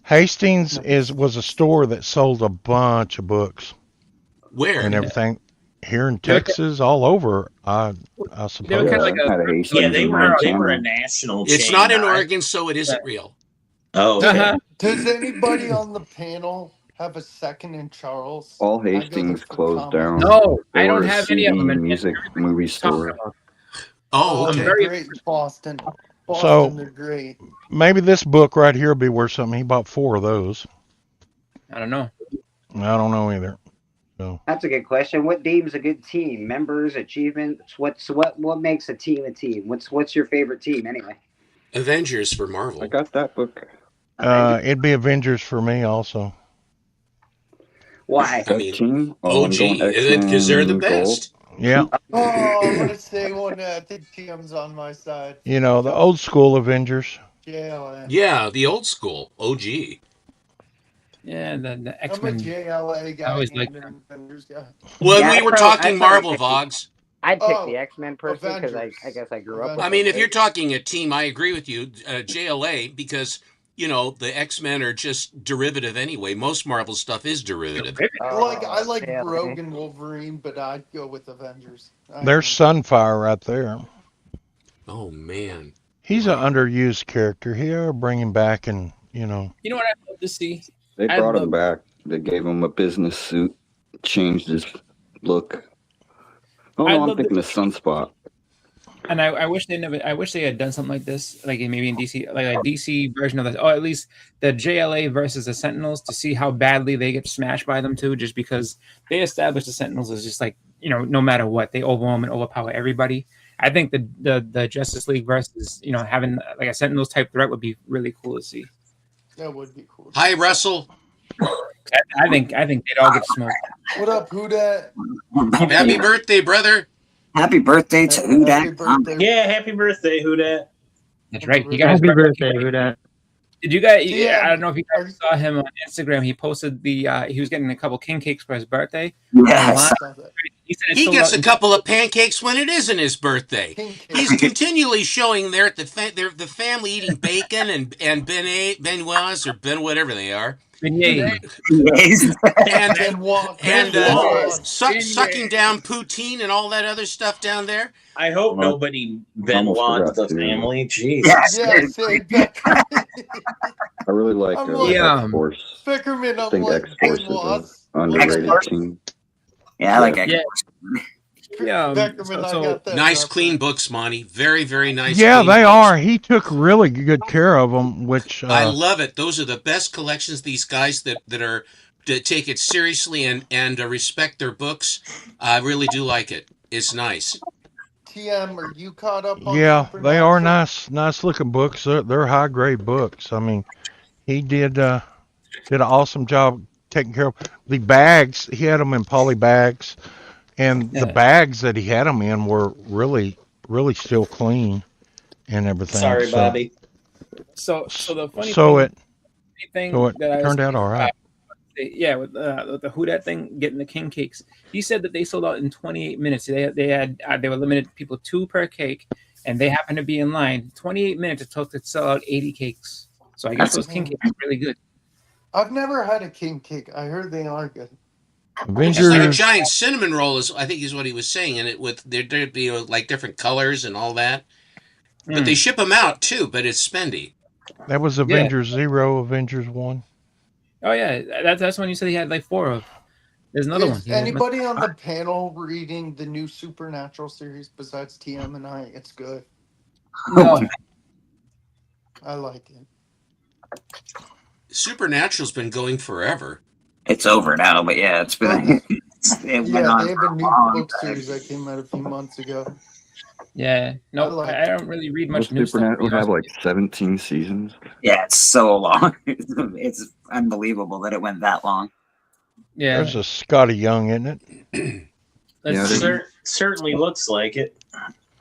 Hastings was a store that sold a bunch of books Where? and everything here in Texas, all over. I They were suppose. kind of like Had a a Hastings Yeah, they in were a Montana. national. It's chain. not in Oregon, so it isn't real. Oh, okay. Uh-huh. Does anybody on the panel have a second in Charles? All I go there Hastings for closed comments. down. No, They I don't were a have any of them. CD And music movie store. Oh, Oh, okay. they're great in Boston. Boston, So- they're great. Maybe this book right here will be worth something. He bought 4 of those. I don't know. I don't know either. So That's a good question. What deems a good team? Members, achievements. What makes a team a team? What's your favorite team anyway? Avengers for Marvel. I got that book. it'd be Avengers for me also. Why? I mean, Team? OG, I'm going because they're the X-Men Gold. best. Yeah, Oh, I want to say one. I think TM's on my side. you know, the old school Avengers. JLA. Yeah, the old school OG. Yeah, the I'm a X-Men. JLA guy. I always and liked an Avengers guy. Well, Yeah, we I'd were probably- talking I'd Marvel, probably Vogs. I'd pick Oh, the X-Men personally because Avengers. I guess I grew up with I mean, them, if you're right? talking a team, I agree with you, JLA, because, you know, the X-Men are just derivative anyway. Most Marvel stuff is derivative. I like JLA. Rogue and Wolverine, but I'd go with Avengers. There's Sunfire right there. Oh, man. He's an underused character. Here, bring him back, and you know, You know what I'd love to see? They I brought him love- back. They gave him a business suit, changed his look. Oh I no, I'm love thinking of Sunspot. And I wish they never. I wish they had done something like this, like maybe in DC, like a DC version of this, or at least the JLA versus the Sentinels, to see how badly they get smashed by them too. Just because they established the Sentinels as just like, you know, no matter what, they overwhelm and overpower everybody. I think the Justice League versus, you know, having like a Sentinels type threat would be really cool to see. That would be cool. Hi, Russell. I think they'd all get smoked. What up, who dat? Happy birthday, brother. Happy birthday to who Happy dat? birthday. Yeah, happy birthday, who dat? That's right. You guys, did you guys? Yeah. I don't know if you guys saw him on Instagram. He posted he was getting a couple king cakes for his birthday. Yes. He said it's He sold gets out a in- couple of pancakes when it isn't his birthday. King cake. He's continually showing there at the family eating bacon and Benoits or Ben whatever they are, Beignet. and Benoit. sucking down poutine and all that other stuff down there. I hope nobody Almost Benoit forgot the to. family. Jeez. Yes. Yeah, say that. I really like I'm like- X-Force. Fickerman, I I'm think like X-Force is Benoit. an underrated X-Force? team. Yeah, I like Yeah. X-Force. Beckerman, I got that. Nice, clean books, Monty. Very, very nice. Yeah, clean they books. are. He took really good care of them, which I love it. Those are the best collections. These guys that take it seriously and respect their books. I really do like it. It's nice. TM, are you caught up on yeah, they are Supernatural? nice looking books. They're high grade books. I mean, he did an awesome job taking care of the bags. He had them in poly bags, and the bags that he had them in were really still clean and everything. Sorry, so, Bobby. So the funny so thing it that I turned was out all right. yeah, with the Who Dat thing, getting the king cakes. He said that they sold out in 28 minutes. They were limited people 2 per cake, and they happened to be in line. 28 minutes it took to sell out 80 cakes. So I guess those king cakes are really good. I've never had a king cake. I heard they are good. It's just like a giant cinnamon roll I think is what he was saying, and there'd be like different colors and all that. But they ship them out too. But it's spendy. That was Avengers 0, Avengers 1. Oh yeah, that's when you said he had like 4 of. There's another one. Is anybody on the panel reading the new Supernatural series besides TM and I? It's good. No. I like it. Supernatural's been going forever. It's over now, but yeah, it's been. It went Yeah, on they have for a new long book time. series that came out a few months ago. Yeah, no, I don't really read much new stuff. Supernatural have like 17 seasons. Yeah, it's so long. It's unbelievable that it went that long. Yeah, There's a Scotty Young, isn't it? It certainly looks like it.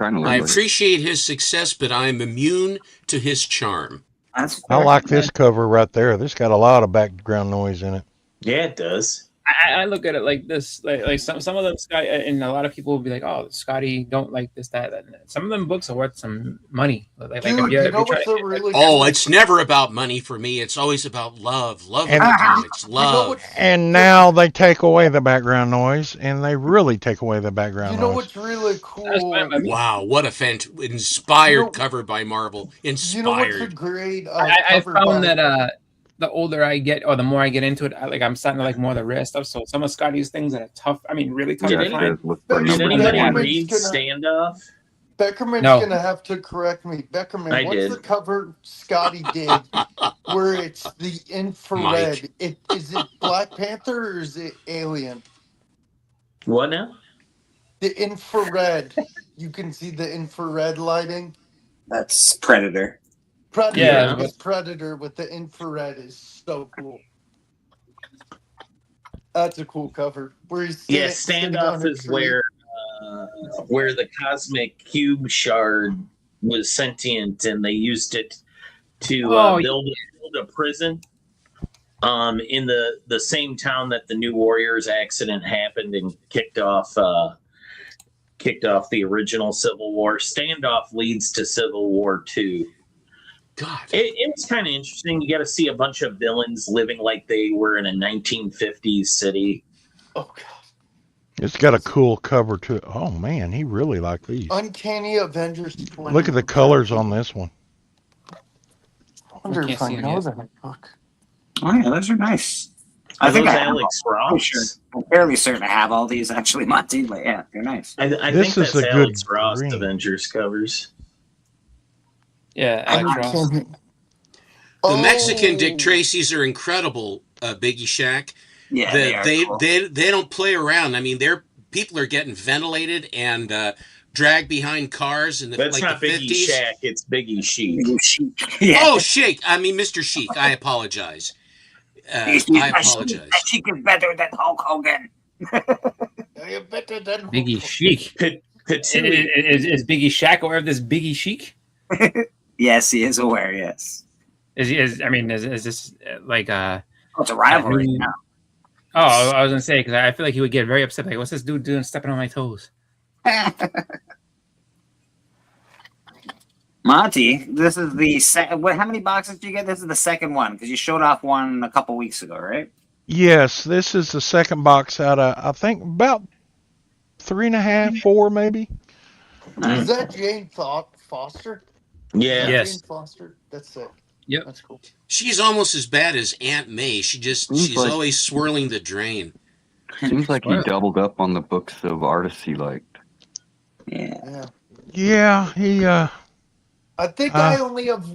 I appreciate his success, but I'm immune to his charm. I like this cover right there. This got a lot of background noise in it. Yeah, it does. I look at it like this, like some of them, Scotty, and a lot of people will be like, "Oh, Scotty, don't like this, that." Some of them books are worth some money. Like, Dude, if you you know try what's to a really Oh, it's never about money for me. It's always about love. Love of And- the comics. Love. And now they take away the background noise, and they really take away the background You know noise. what's really cool? Wow, what a inspired cover by Marvel. You know what's a Inspired. great I cover by- found that the older I get, or the more I get into it, I'm starting to like more of the rare stuff. So some of Scotty's things that are tough. I mean, really tough Did to anybody, find. did anybody Beckerman's read gonna- Standoff? Beckerman's No. gonna have to correct me. Beckerman, I what's did. the cover Scotty did where it's the infrared? Is it Black Panther or is it Alien? What now? The infrared. You can see the infrared lighting. That's Predator. Predator. Yeah, It's Predator with the infrared is so cool. That's a cool cover. Where he's Yeah, sitting on Standoff a is tree. where the cosmic cube shard was sentient, and they used it to build a prison. In the same town that the New Warriors accident happened and kicked off the original Civil War. Standoff leads to Civil War 2. God, it was kind of interesting. You got to see a bunch of villains living like they were in a 1950s city. Oh god. It's got a cool cover to it. Oh man, he really liked these. Uncanny Avengers 20. Look at the colors on this one. I wonder I can't if I see 'em know yet. that book. Oh yeah, those are nice. Are I think those I have Alex all- I'm Ross? sure. I'm fairly certain I have all these actually, Monty, but yeah, they're nice. I This think is that's a good Alex Ross green. Avengers covers. Yeah, Alex Ross. The Mexican Oh. Dick Tracy's are incredible, Biggie Shack. Yeah, they are cool. they don't play around. I mean, people are getting ventilated and dragged behind cars in the That's like not the Biggie 50s. Shack, it's Biggie Chic. Yeah. Oh, Sheik. I mean, Mr. Sheik. I apologize. I apologize. She is better than Hulk Hogan. You're better than Biggie Chic. Patooey. Is Biggie Shack aware of this Biggie Chic? Yes, he is aware. Yes. Is this like Oh, it's a rivalry new- now. Oh, I was gonna say because I feel like he would get very upset. Like, what's this dude doing, stepping on my toes? Monty, this is the second. How many boxes did you get? This is the second one because you showed off one a couple weeks ago, right? Yes, this is the second box out of I think about 3.5, 4 maybe. Is that Jane Foster? Yeah. Yes. Jane Foster. That's it. Yep. That's cool. She's almost as bad as Aunt May. She's like- always swirling the drain. Seems like he doubled up on the books of artists he liked. Yeah. Yeah, he I think I only have.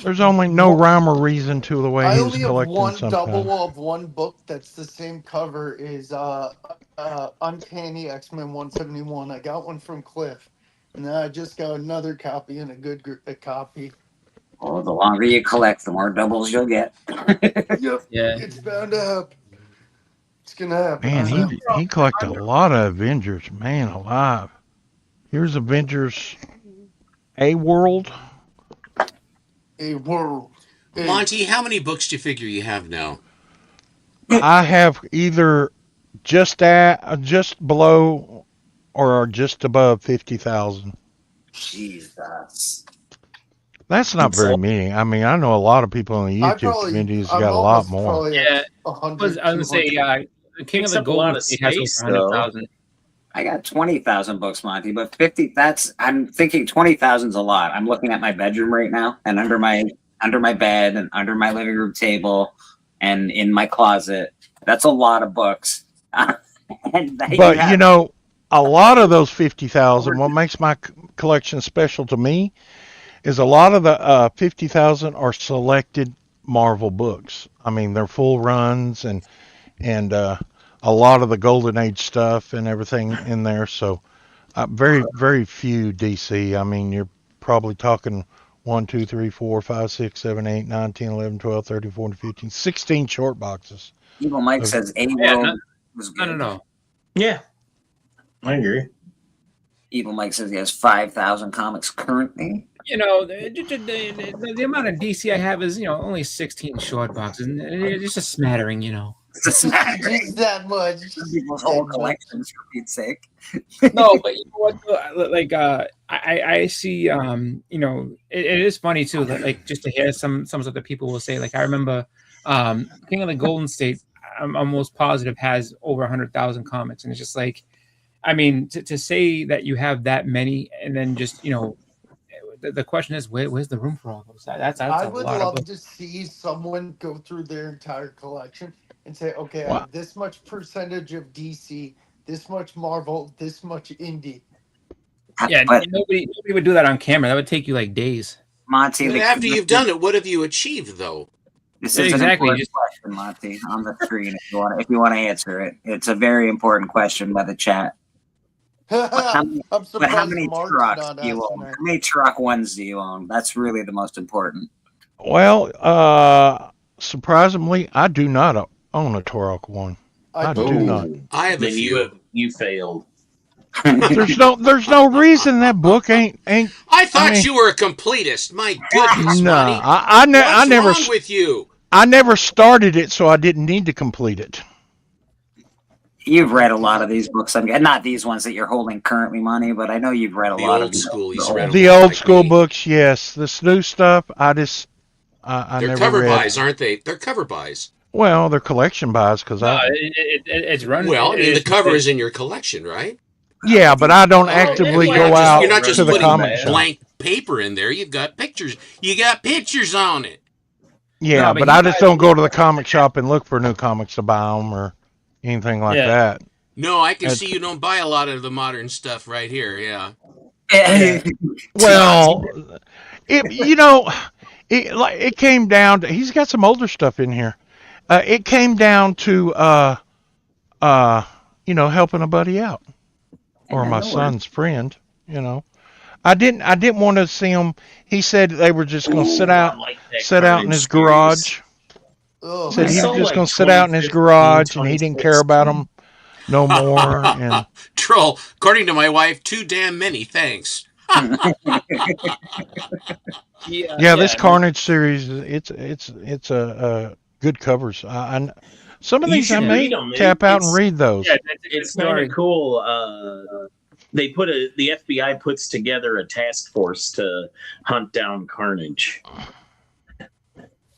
there's only no rhyme or reason to the way I he was only have collecting one sometimes. double of one book that's the same cover is Uncanny X-Men 171. I got one from Cliff, and then I just got another copy and a good copy. Oh, the longer you collect, the more doubles you'll get. Yep. Yeah. It's bound to happen. It's gonna happen. Man, I know. he collected a lot of Avengers. Man alive. Here's Avengers A World. A world. Monty, how many books do you figure you have now? I have either just below or just above 50,000. Jesus. That's not very many. I mean, I know a lot of people in the YouTube community has got a lot more. Yeah, I was gonna say, King of Takes the up a lot Golden of State has space, over 100,000. I got 20,000 books, Monty, but 50, I'm thinking 20,000 is a lot. I'm looking at my bedroom right now, and under my bed and under my living room table and in my closet. That's a lot of books. But you know, a lot of those 50,000, what makes my collection special to me is a lot of the 50,000 are selected Marvel books. I mean, they're full runs and a lot of the Golden Age stuff and everything in there. So very, very few DC. I mean, you're probably talking 1, 2, 3, 4, 5, 6, 7, 8, 9, 10, 11, 12, 13, 14, 15, 16 short boxes. Evil Mike says A World was good. No. Yeah, I agree. Evil Mike says he has 5,000 comics currently. You know, the amount of DC I have is, only 16 short boxes. And it's just a smattering, It's a smattering. Just that much. People's whole collections, for Pete's sake. No, but you know what? Like, I see. It is funny too. That, like, just to hear some of the people will say. Like, I remember, King of the Golden State. I'm almost positive has over 100,000 comics, and it's just like, I mean, to say that you have that many, and then just the question is, where's the room for all those? That's I a would lot love of to see someone go through their entire collection and say, okay, I Wow. have this much percentage of DC, this much Marvel, this much indie. Yeah, But- nobody would do that on camera. That would take you like days. Monty, But after you've done it, what have you achieved, though? This is Exactly, an important question, Monty, on the screen. If you want to answer it, it's a very important question by the chat. I'm But surprised how many Mark's trucks not do you asking own? that. How many truck ones do you own? That's really the most important. Well, surprisingly, I do not own a Turok one. I do not. I have a Then few. you failed. There's no reason that book ain't. I thought mean- you were a completist. My goodness, No, Monty. I What's never. wrong with you? I never started it, so I didn't need to complete it. You've read a lot of these books. Not these ones that you're holding currently, Monty, but I know you've read a The lot old of these. school. He's read The them old like school me. books, yes. This new stuff, I They're never cover read. buys, aren't they? They're cover buys. Well, they're collection buys because No, it's run. Well, I mean, the it's- cover is in your collection, right? yeah, but I don't Oh, actively you're go not just- out You're not just to the putting comic shop. blank paper in there. You've got pictures. You got pictures on it. Yeah, No, but but I you just guys- don't go to the comic shop and look for new comics to buy them or anything like Yeah. that. No, I can That's- see you don't buy a lot of the modern stuff right here. Yeah. Well, it came down to he's got some older stuff in here. It came down to helping a buddy out or my son's friend. I didn't want to see him. He said they were just going to sit out in his garage. Oh, Said he saw, was just like, going to sit out in his 2015, garage and he didn't care about them no more. And Troll, according to my wife, too damn many. Thanks. yeah, this Carnage series, it's a good covers. Some of You these I should may read 'em. tap out and It's- read those. Yeah, that's a good It's kind story. of cool. The FBI puts together a task force to hunt down Carnage.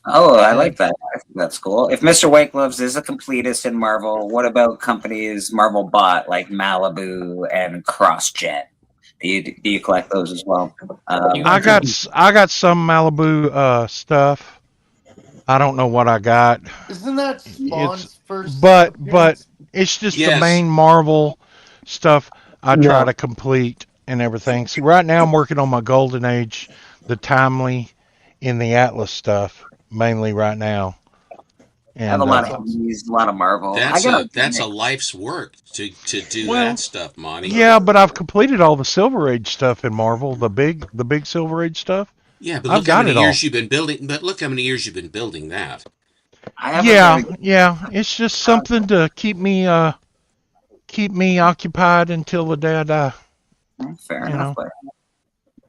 Oh, I like that. I think that's cool. If Mr. Wakeloves is a completist in Marvel, what about companies Marvel bought like Malibu and CrossJet? Do you collect those as well? I got some Malibu stuff. I don't know what I got, Isn't that Spawn's first? but appearance? it's just the Yes. main Marvel stuff. I try No. to complete and everything. See, right now I'm working on my Golden Age, the Timely, in the Atlas stuff mainly right now. I have And a lot of Indies, a lot of Marvel. I got That's a life's work to do well, that stuff, Monty. yeah, but I've completed all the Silver Age stuff in Marvel, the big Silver Age stuff. Yeah, but I've look how got many it all. years you've been building. But look how many years you've been building that. Yeah. It's just something to keep me occupied until the day I die. Fair You enough. know. But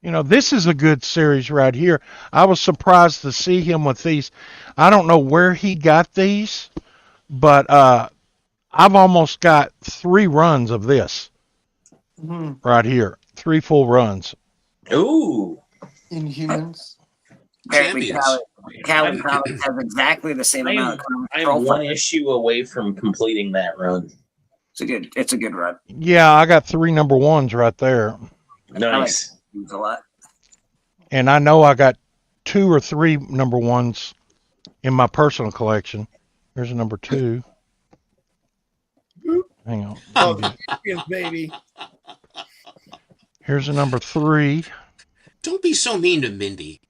You know, this is a good series right here. I was surprised to see him with these. I don't know where he got these, but I've almost got 3 runs of this right here. 3 full runs. Ooh. Inhumans. apparently, Champions. Calvin Comics has exactly the same amount of comic I'm one issue away from completing that run. It's a good run. Yeah, I got 3 number 1s right there. Nice. I like a lot. And I know I got 2 or 3 number 1s in my personal collection. Here's a number 2. Hang on. Oh, champions, baby. Here's a number 3. Don't be so mean to Mindy.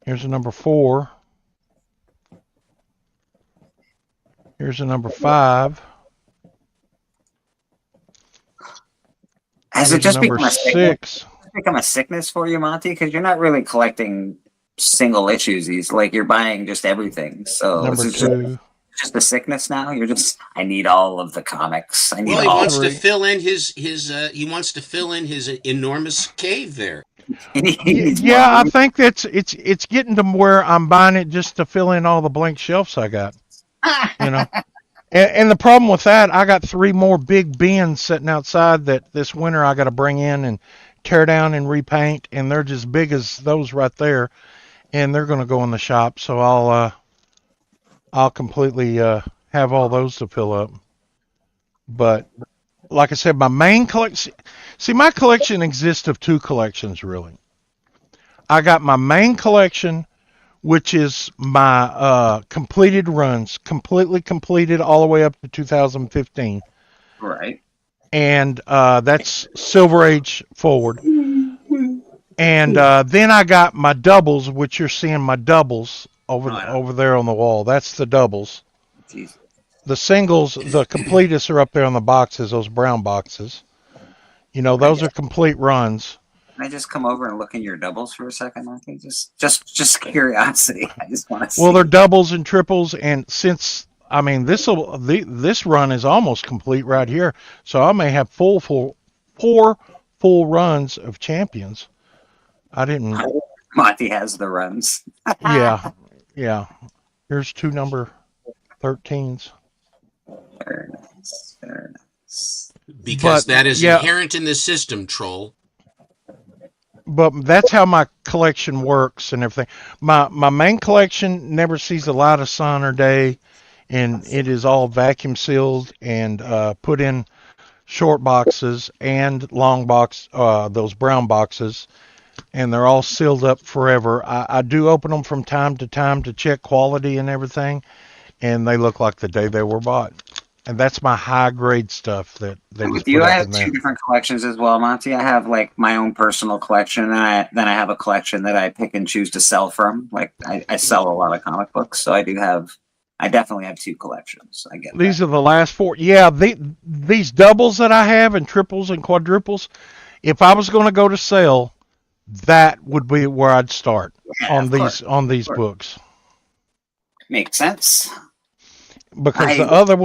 Here's a number 4. Here's a number 5. Has Here's it just number become a sickness? 6. Become a sickness for you, Monty? Because you're not really collecting single issues. He's like you're buying just everything. So Number it's 2. just a sickness now. You're just I need all of the comics. I need Well, he all. wants to fill in his enormous cave there. Yeah, I think it's getting to where I'm buying it just to fill in all the blank shelves I got. You know, and the problem with that, I got 3 more big bins sitting outside that this winter I got to bring in and tear down and repaint, and they're just big as those right there, and they're going to go in the shop. So I'll completely have all those to fill up. But like I said, my main collection. See, my collection exists of 2 collections, really. I got my main collection, which is my completed runs, completely completed all the way up to 2015. Right. And that's Silver Age forward. And then I got my doubles, which you're seeing my doubles over there on the wall. That's the doubles. Jeez. The singles, the completists are up there on the boxes, those brown boxes. You know, those are complete runs. Can I just come over and look in your doubles for a second, Monty? Just curiosity. I just want to see. Well, they're doubles and triples, and since I mean this run is almost complete right here, so I may have 4 full runs of champions. I didn't. Monty has the runs. Yeah. Here's 2 number 13s. Very nice. Very nice. Because But, that is yeah. inherent in the system, troll. But that's how my collection works and everything. My main collection never sees the light of sun or day, and it is all vacuum sealed and put in short boxes and long box, those brown boxes, and they're all sealed up forever. I do open them from time to time to check quality and everything, and they look like the day they were bought. And that's my high grade stuff that is With put you, I up have in 2 there. different collections as well, Monty. I have like my own personal collection, and then I have a collection that I pick and choose to sell from. Like I sell a lot of comic books, so I definitely have 2 collections. I get These are the last 4. Yeah, these doubles that I have and triples and quadruples, if I was going to go to sell, that would be where I'd start on these books. Makes sense. Because the other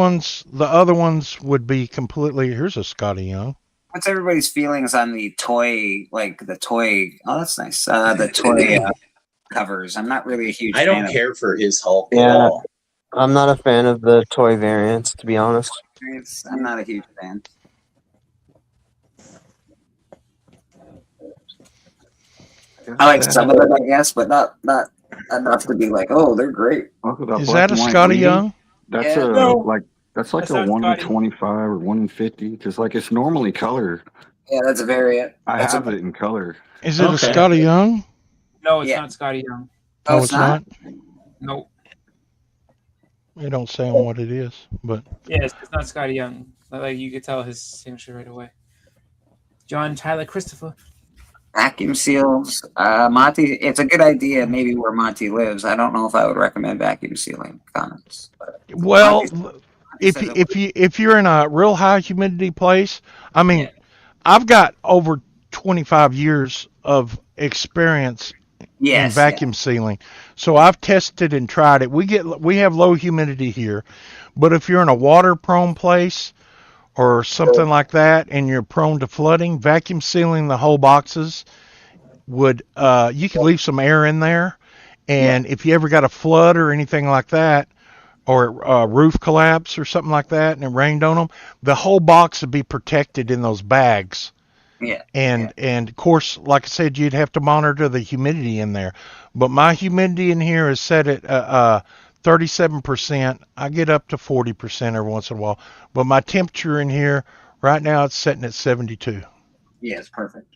ones would be completely. Here's a Scotty Young. What's everybody's feelings on the toy? Like the toy. Oh, that's nice. The toy covers. I'm not really a huge. I fan don't of care for his Hulk at Yeah, all. I'm not a fan of the toy variants, to be honest. I'm not a huge fan. I like some of them, I guess, but not enough to be like, oh, they're great. Is that a Scotty Young? That's Yeah. a No. like that's like That's a not 1 in Scotty. 25 or 1 in 50 because like it's normally color. Yeah, that's a variant. I That's have it in color. Is it a Scotty Young? No, it's Yeah. not Scotty Young. Oh, it's not. Nope. They don't say on what it is, but Yes, it's not Scotty Young. Like you could tell his signature right away. John Tyler Christopher. Vacuum seals. Monty, it's a good idea. Maybe where Monty lives. I don't know if I would recommend vacuum sealing comics. But Well, says it if you're in a real high humidity place, I mean, I've got over 25 years of experience in Yes, vacuum sealing, so I've tested and tried it. We have low humidity here, but if you're in a water prone place or something like that, and you're prone to flooding, vacuum sealing the whole boxes would you could leave some air in there, and if you ever got a flood or anything like that, or a roof collapse or something like that, and it rained on them, the whole box would be protected in those bags. Yeah. And of course, like I said, you'd have to monitor the humidity in there. But my humidity in here is set at 37%. I get up to 40% every once in a while. But my temperature in here right now, it's setting at 72. Yeah, it's perfect.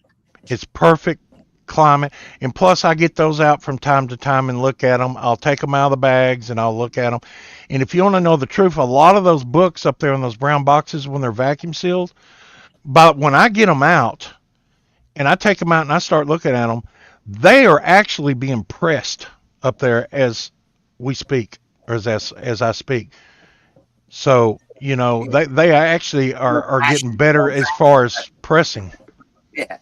It's perfect climate. And plus, I get those out from time to time and look at them. I'll take them out of the bags and I'll look at them. And if you want to know the truth, a lot of those books up there in those brown boxes, when they're vacuum sealed, but when I get them out and I take them out and I start looking at them, they are actually being pressed up there as we speak, or as I speak. So, you know, they actually are getting better as far as pressing. Yeah.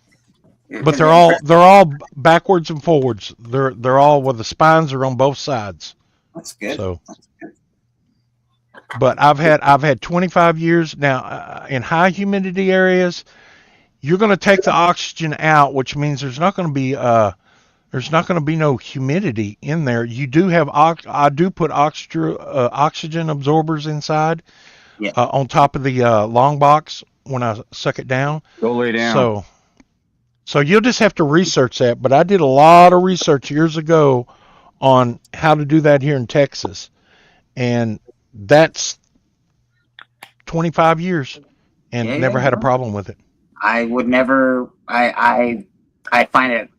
But they're all backwards and forwards. They're all where the spines are on both sides. That's good. So, but I've had 25 years now in high humidity areas. You're going to take the oxygen out, which means there's not going to be no humidity in there. You do have I do put oxygen absorbers inside, on top of the long box when I suck it down. Go lay down. So you'll just have to research that. But I did a lot of research years ago on how to do that here in Texas, and that's 25 years, and never had a problem with it. I would never. I find it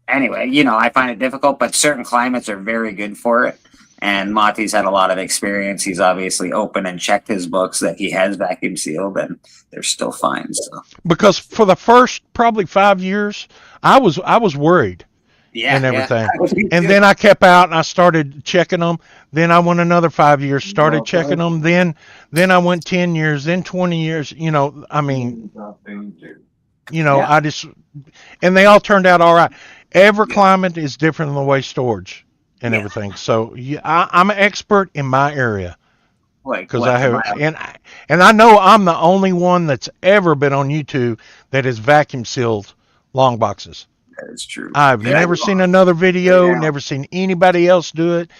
anyway. You know, I find it difficult, but certain climates are very good for it. And Monty's had a lot of experience. He's obviously opened and checked his books that he has vacuum sealed, and they're still fine. So because for the first probably 5 years, I was worried. And everything. And then I kept out and I started checking them. Then I went another 5 years, started checking them. Then I went 10 years, then 20 years. You know, I mean, I just, and they all turned out all right. Every climate is different in the way storage and everything. So I'm an expert in my area. Because I have, and I know I'm the only one that's ever been on YouTube that has vacuum sealed long boxes. That is true. I've never seen another video, never seen anybody else do it.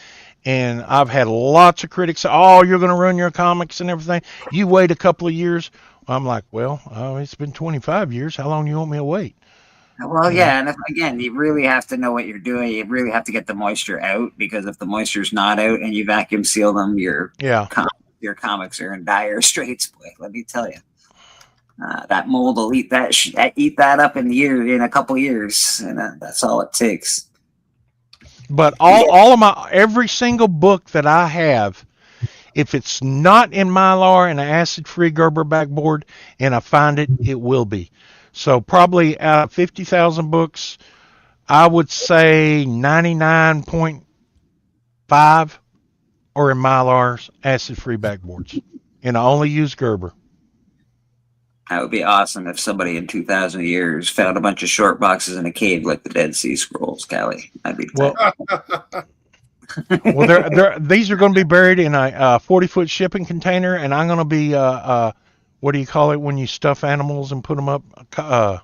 And I've had lots of critics say, oh, you're going to ruin your comics and everything. You wait a couple of years. I'm like, well, it's been 25 years. How long do you want me to wait? Well, yeah, and again, you really have to know what you're doing. You really have to get the moisture out, because if the moisture's not out and you vacuum seal them, your comics are in dire straits, boy. Let me tell you. That mold will eat that up in a couple years, and that's all it takes. But every single book that I have, if it's not in Mylar and an acid-free Gerber backboard, and I find it, it will be. So probably out of 50,000 books, I would say 99.5 are in Mylar's acid-free backboards, and I only use Gerber. That would be awesome if somebody in 2,000 years found a bunch of short boxes in a cave like the Dead Sea Scrolls, Callie. That'd be well, these are going to be buried in a 40-foot shipping container, and I'm going to be what do you call it when you stuff animals and put them up? You're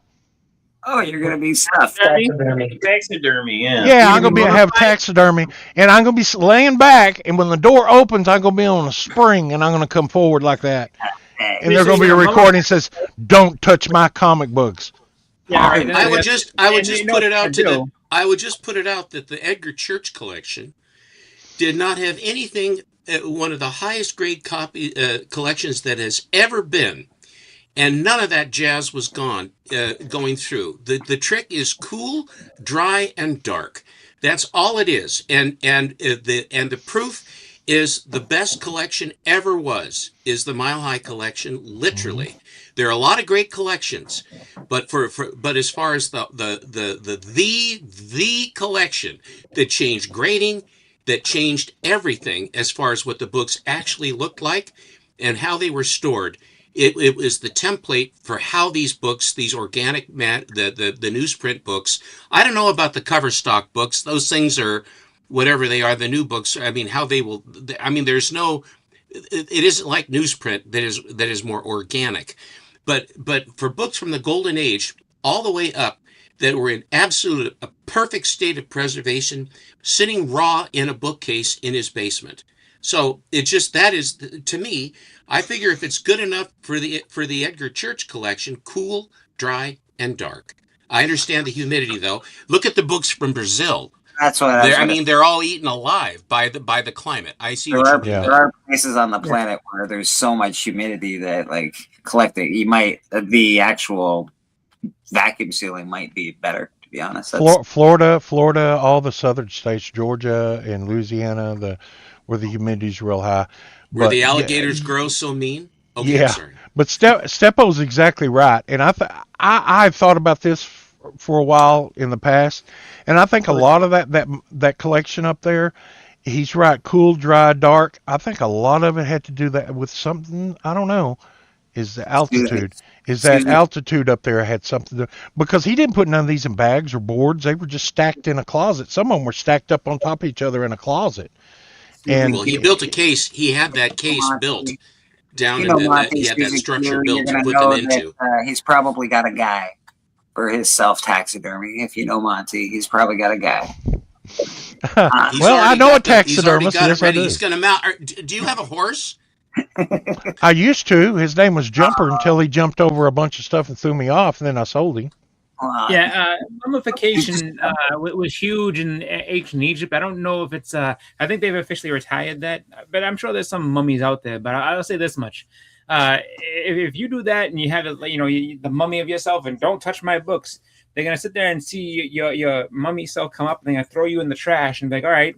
going to be stuffed. Taxidermy, yeah. Yeah, I'm going to have taxidermy, and I'm going to be laying back, and when the door opens, I'm going to be on a spring, and I'm going to come forward like that. And there's going to be a recording that says, "Don't touch my comic books." Yeah, I would just put it out that the Edgar Church collection did not have anything. One of the highest grade collections that has ever been, and none of that jazz was going through. The trick is cool, dry, and dark. That's all it is, and the proof is the best collection ever was, is the Mile High collection, literally. There are a lot of great collections, but but as far as the collection that changed grading, that changed everything as far as what the books actually looked like and how they were stored. It was the template for how these books, these organic the newsprint books. I don't know about the cover stock books. Those things are whatever they are. The new books, I mean, how they will. I mean, there's no. It isn't like newsprint that is more organic, but for books from the golden age all the way up that were in a perfect state of preservation, sitting raw in a bookcase in his basement. So it just, that is, to me, I figure if it's good enough for the Edgar Church collection, cool, dry, and dark. I understand the humidity though. Look at the books from Brazil. That's what I mean, they're all eaten alive by the climate. I see. There are places on the planet where there's so much humidity that, like, the actual vacuum sealing might be better. To be honest, Florida, all the southern states, Georgia and Louisiana, where the humidity's real high. Where the alligators grow so mean. Okay, yeah, sorry. But Steppo's exactly right, and I've thought about this for a while in the past, and I think a lot of that collection up there, he's right. Cool, dry, dark. I think a lot of it had to do that with something. I don't know. Is the altitude? Is that altitude up there had something to do? Because he didn't put none of these in bags or boards. They were just stacked in a closet. Some of them were stacked up on top of each other in a closet. And well, he built a case. He had that case built down, and he had that structure built to put them into. He's probably got a guy for his self-taxidermy. If you know Monty, he's probably got a guy. Well, I know a taxidermist. Yes, I do. He's going to mount. Do you have a horse? I used to. His name was Jumper until he jumped over a bunch of stuff and threw me off, and then I sold him. Yeah, mummification was huge in ancient Egypt. I don't know if it's. I think they've officially retired that, but I'm sure there's some mummies out there. But I'll say this much: if you do that and you have the mummy of yourself, and don't touch my books, they're gonna sit there and see your mummy self come up, and they're gonna throw you in the trash and be like, "All right,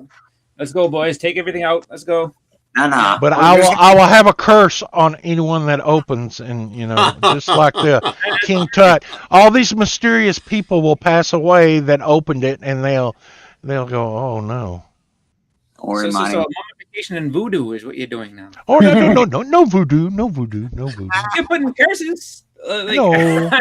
let's go, boys. Take everything out. Let's go." No. But I will have a curse on anyone that opens, and just like the King Tut, all these mysterious people will pass away that opened it, and they'll go, oh no. Or so mummification and voodoo is what you're doing now. Oh no voodoo, no voodoo. You're putting curses. No,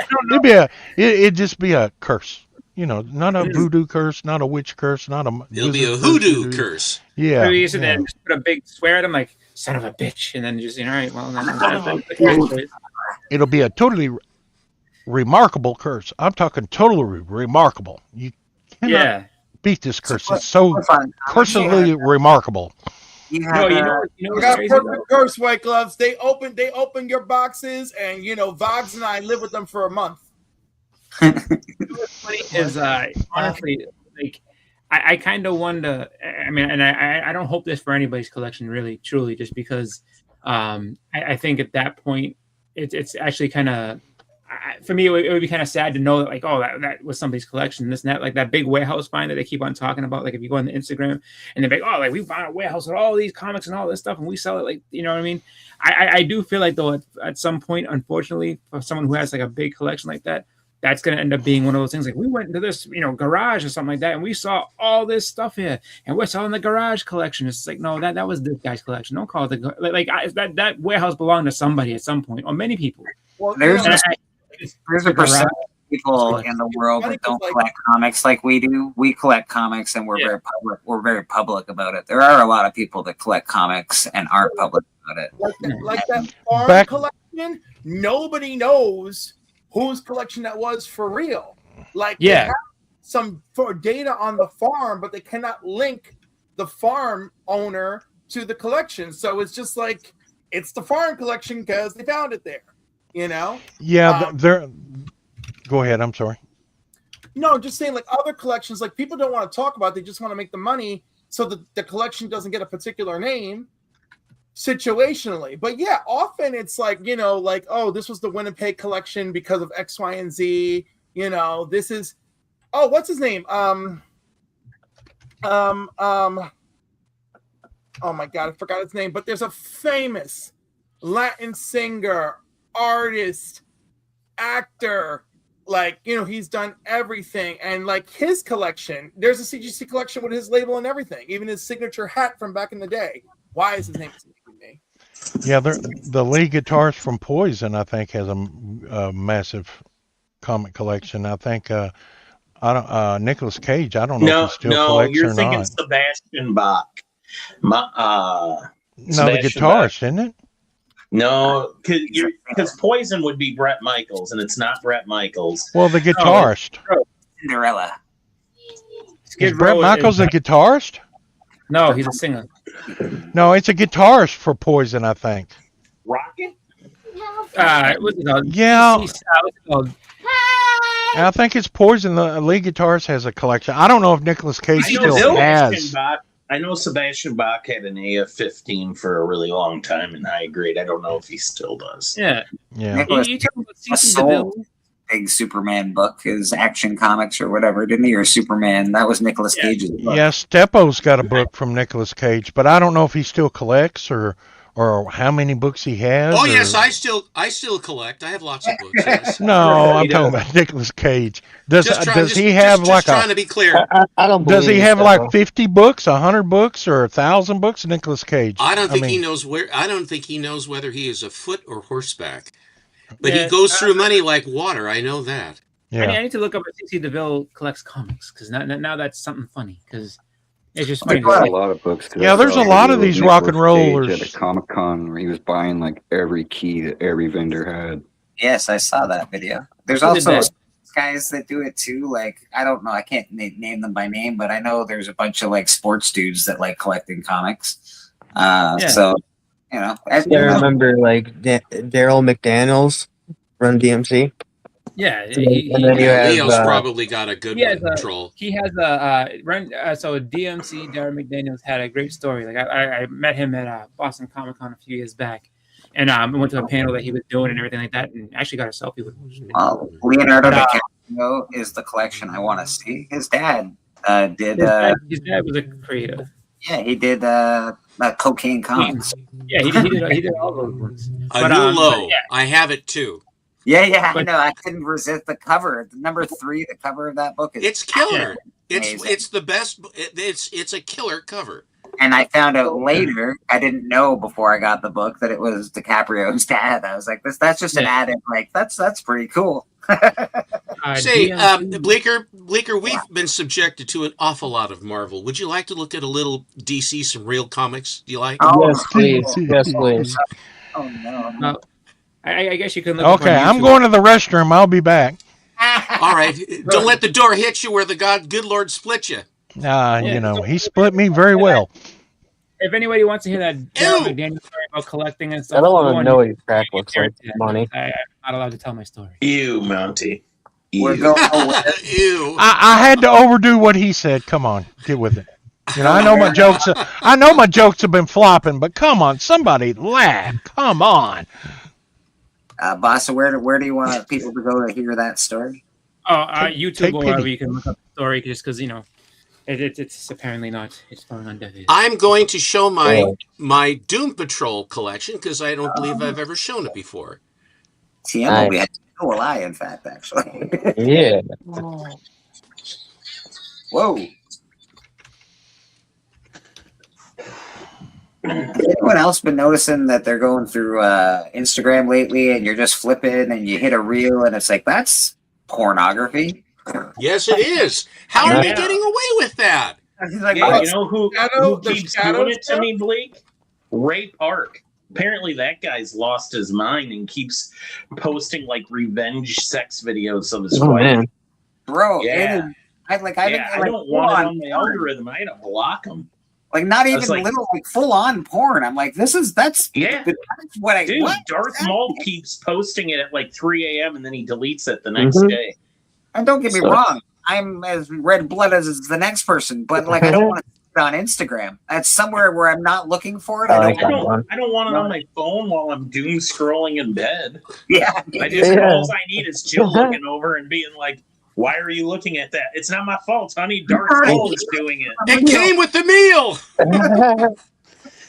it'd just be a curse. Not a voodoo curse, not a witch curse, not a. It'll be a hoodoo curse. Yeah. So you sit there and just put a big swear at him, like "son of a bitch," and then just all right, well, it'll be a totally remarkable curse. I'm talking totally remarkable. You cannot beat this curse. It's so cursively remarkable. You got a perfect curse, White Gloves. They open your boxes, and Vogs and I live with them for a month. What's funny is honestly, like, I kind of wonder. I mean, and I don't hope this for anybody's collection, really, truly, just because I think at that point it's actually kind of, for me, it would be kind of sad to know that, like, oh, that was somebody's collection, this and that, like that big warehouse find that they keep on talking about. Like if you go on the Instagram and they're like, oh, like we found a warehouse with all these comics and all this stuff, and we sell it, like, you know what I mean? I do feel like though at some point, unfortunately, for someone who has like a big collection like that, that's going to end up being one of those things. Like we went into this, garage or something like that, and we saw all this stuff here, and we're selling the garage collection. It's like, no, that was this guy's collection. Don't call it that warehouse belonged to somebody at some point, or many people. Well, there's a percent of people in the world that don't collect comics like we do. We collect comics, and we're very public. We're very public about it. There are a lot of people that collect comics and aren't public about it. Like that farm collection, nobody knows whose collection that was for real. Like, they have some data on the farm, but they cannot link the farm owner to the collection. So it's just like, it's the farm collection because they found it there, Yeah, go ahead. I'm sorry. No, just saying, like, other collections, like, people don't want to talk about it. They just want to make the money so that the collection doesn't get a particular name situationally. But yeah, often it's like, like, oh, this was the Winnipeg collection because of X, Y, and Z. This is, what's his name? oh my god, I forgot his name, but there's a famous Latin singer, artist, actor. Like, you know, he's done everything. And like his collection, there's a CGC collection with his label and everything, even his signature hat from back in the day. Why is his name escaping me? Yeah, the lead guitarist from Poison, I think, has a massive comic collection. I think Nicolas Cage, I don't know if he still collects you're or thinking not. Sebastian Bach. No, the Sebastian guitarist, Bach. isn't it? No, because Poison would be Bret Michaels, and it's not Bret Michaels. Well, the guitarist. Cinderella. Is Bret Michaels a guitarist? No, he's a singer. No, it's a guitarist for Poison, I think. Rocket? What's it called? Yeah. What's it called? I think it's Poison. The lead guitarist has a collection. I don't know if Nicolas Cage still has. I know Sebastian Bach had an AF-15 for a really long time in high grade. I don't know if he still does. Yeah. Yeah. Nicholas You talking about CC sold DeVille? big Superman book, his Action Comics or whatever, didn't he? Or Superman. That was Nicolas Cage's book. Yeah, Steppo's got a book from Nicolas Cage, but I don't know if he still collects or how many books he has. Oh or... yes, I still collect. I have lots of books. Yes. No, I'm talking about Nicolas Cage. Does he have like trying to be clear? I don't. Does he believe have so. like 50 books, 100 books, or 1,000 books? Nicolas Cage. I don't think mean, he knows where. I don't think he knows whether he is afoot or horseback. But Yeah, he goes through money like water. I know that. Yeah. I need to look up if CC DeVille collects comics because now that's something funny because it's just funny. He bought a lot of books. Too. Yeah, there's a lot of these rock and rollers. At a Comic-Con where he was buying like every key that every vendor had. Yes, I saw that video. There's Who did also that? guys that do it too. Like, I don't know, I can't name them by name, but I know there's a bunch of like sports dudes that like collecting comics. So, you know, I remember like Daryl McDaniels Run DMC. Yeah, And then you have, Leo's probably got a good one. Troll. He has a so DMC Darren McDaniels had a great story. Like I met him at Boston Comic Con a few years back, and we went to a panel that he was doing and everything like that, and actually got a selfie with him. Leonardo DiCaprio is the collection I want to see. His dad did. His dad was a creative. Yeah, he did Cocaine Comics. Yeah, he did all those ones. A new low. I have it too. Yeah, I know. I couldn't resist the cover. Number 3, the cover of that book is It's killer. amazing. It's the best. It's a killer cover. And I found out later, I didn't know before I got the book that it was DiCaprio's dad. I was like, that's just an added, like, that's pretty cool. Say, Bleeker, we've been subjected to an awful lot of Marvel. Would you like to look at a little DC, some real comics? Do you like? Yes, please. Yes, please. Oh no. I guess you can look. Okay, I'm going to the restroom. I'll be back. All right. Don't let the door hit you where the good Lord split you. You know, he split me very well. If anybody wants to hear that Darren McDaniel story about collecting and stuff, I don't want to know what your crack looks like, money. I'm not allowed to tell my story. Ew, Mountie. We're going Ew. I had to overdo what he said. Come on, get with it. You know, I know my jokes have been flopping, but come on, somebody laugh. Come on. Boss, where do you want people to go to hear that story? YouTube take or wherever pity. you can look up the story, just because, you know, it's apparently not. It's falling on deaf ears. I'm going to show my Doom Patrol collection because I don't believe I've ever shown it before. See, I'm only so will I, in fact, actually. Yeah. Whoa. Has anyone else been noticing that they're going through Instagram lately and you're just flipping and you hit a reel and it's like, that's pornography? Yes, it is. How are they getting away with that? Like, Yeah, you know who the keeps shadow doing it to stuff? me, Blake? Ray Park. Apparently that guy's lost his mind and keeps posting like revenge sex videos of his Oh, wife. man. Bro, Yeah. I don't want it on my algorithm. I had to block him. Like, not I even was like- little, like, full-on porn. I'm like, that's Yeah. that's what I... Dude, what? Darth Maul keeps posting it at like 3 a.m. and then he deletes it the next day. And don't get me So- wrong, I'm as red blood as the next person, but like I don't want to see it on Instagram. That's somewhere where I'm not looking for it. I don't want it on my phone while I'm doom scrolling in bed. Yeah. All I need is Jill looking over and being like, "Why are you looking at that? It's not my fault, honey. Darth Maul is doing it." It came with the meal.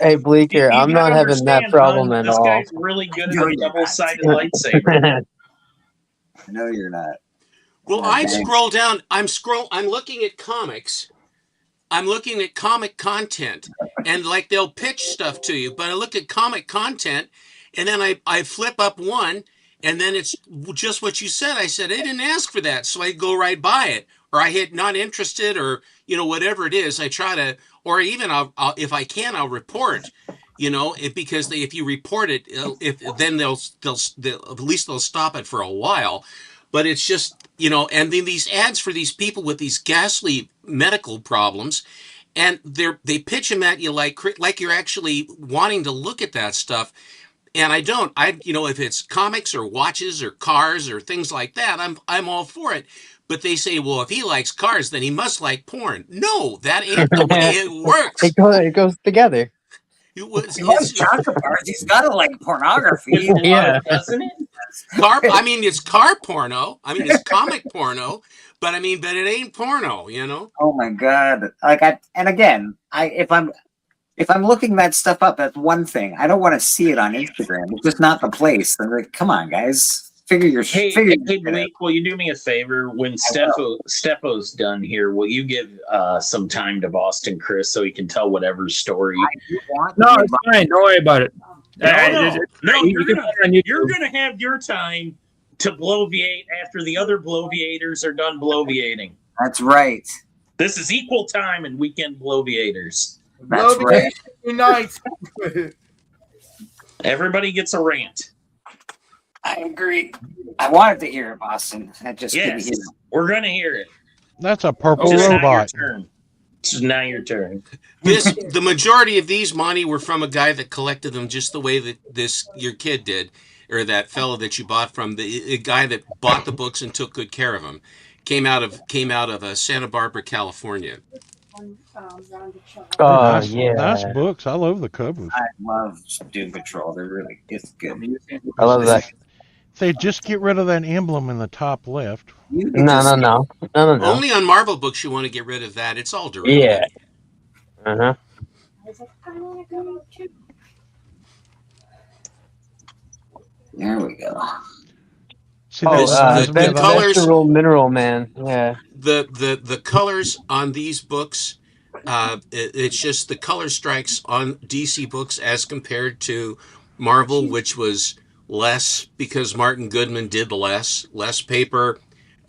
Hey, Bleaker, I'm You not gotta having that understand, problem hon, at this all. guy's really good at No, a you're not. double-sided lightsaber. No, you're not. Well, God I dang. scroll down. I'm looking at comics. I'm looking at comic content, and like they'll pitch stuff to you. But I look at comic content, and then I flip up one, and then it's just what you said. I said I didn't ask for that, so I go right by it, or I hit not interested, or whatever it is. I try to, or even I'll if I can, I'll report. Because if you report it, if then they'll at least they'll stop it for a while. But it's just and then these ads for these people with these ghastly medical problems, and they pitch them at you like you're actually wanting to look at that stuff. And I don't. If it's comics or watches or cars or things like that, I'm all for it. But they say, well, if he likes cars, then he must like porn. No, that ain't the way it works. It goes together. He loves chocolate bars. He's got to like pornography. Yeah. Doesn't it? It's car porno. It's comic porno. But it ain't porno. Oh my god! If I'm looking that stuff up, that's one thing. I don't want to see it on Instagram. It's just not the place. I'm like, come on, guys, figure your Hey, shit Blake, will you do me a favor? When Stepho's done here, will you give some time to Boston Chris so he can tell whatever story? No, it's fine. Don't worry about it. No, You can put it on YouTube. you're gonna have your time to bloviate after the other bloviators are done bloviating. That's right. This is equal time and weekend bloviators. That's right. Unite. Everybody gets a rant. I agree. I wanted to hear it, Boston. I just couldn't Yes, hear it. we're gonna hear it. That's a purple It's now your robot. turn. It's now your turn. The majority of these, Monty, were from a guy that collected them just the way that your kid did, or that fellow that you bought from, the guy that bought the books and took good care of them. Came out of Santa Barbara, California. Oh, Nice books. I love the covers. I love Doom Patrol. It's good. I love that. They just get rid of that emblem in the top left. No. Only on Marvel books you want to get rid of that. It's all derivative. Yeah. There we go. See, the colors, Visceral Mineral Man. Yeah. the colors on these books, it's just the color strikes on DC books as compared to Marvel, which was less because Martin Goodman did less paper,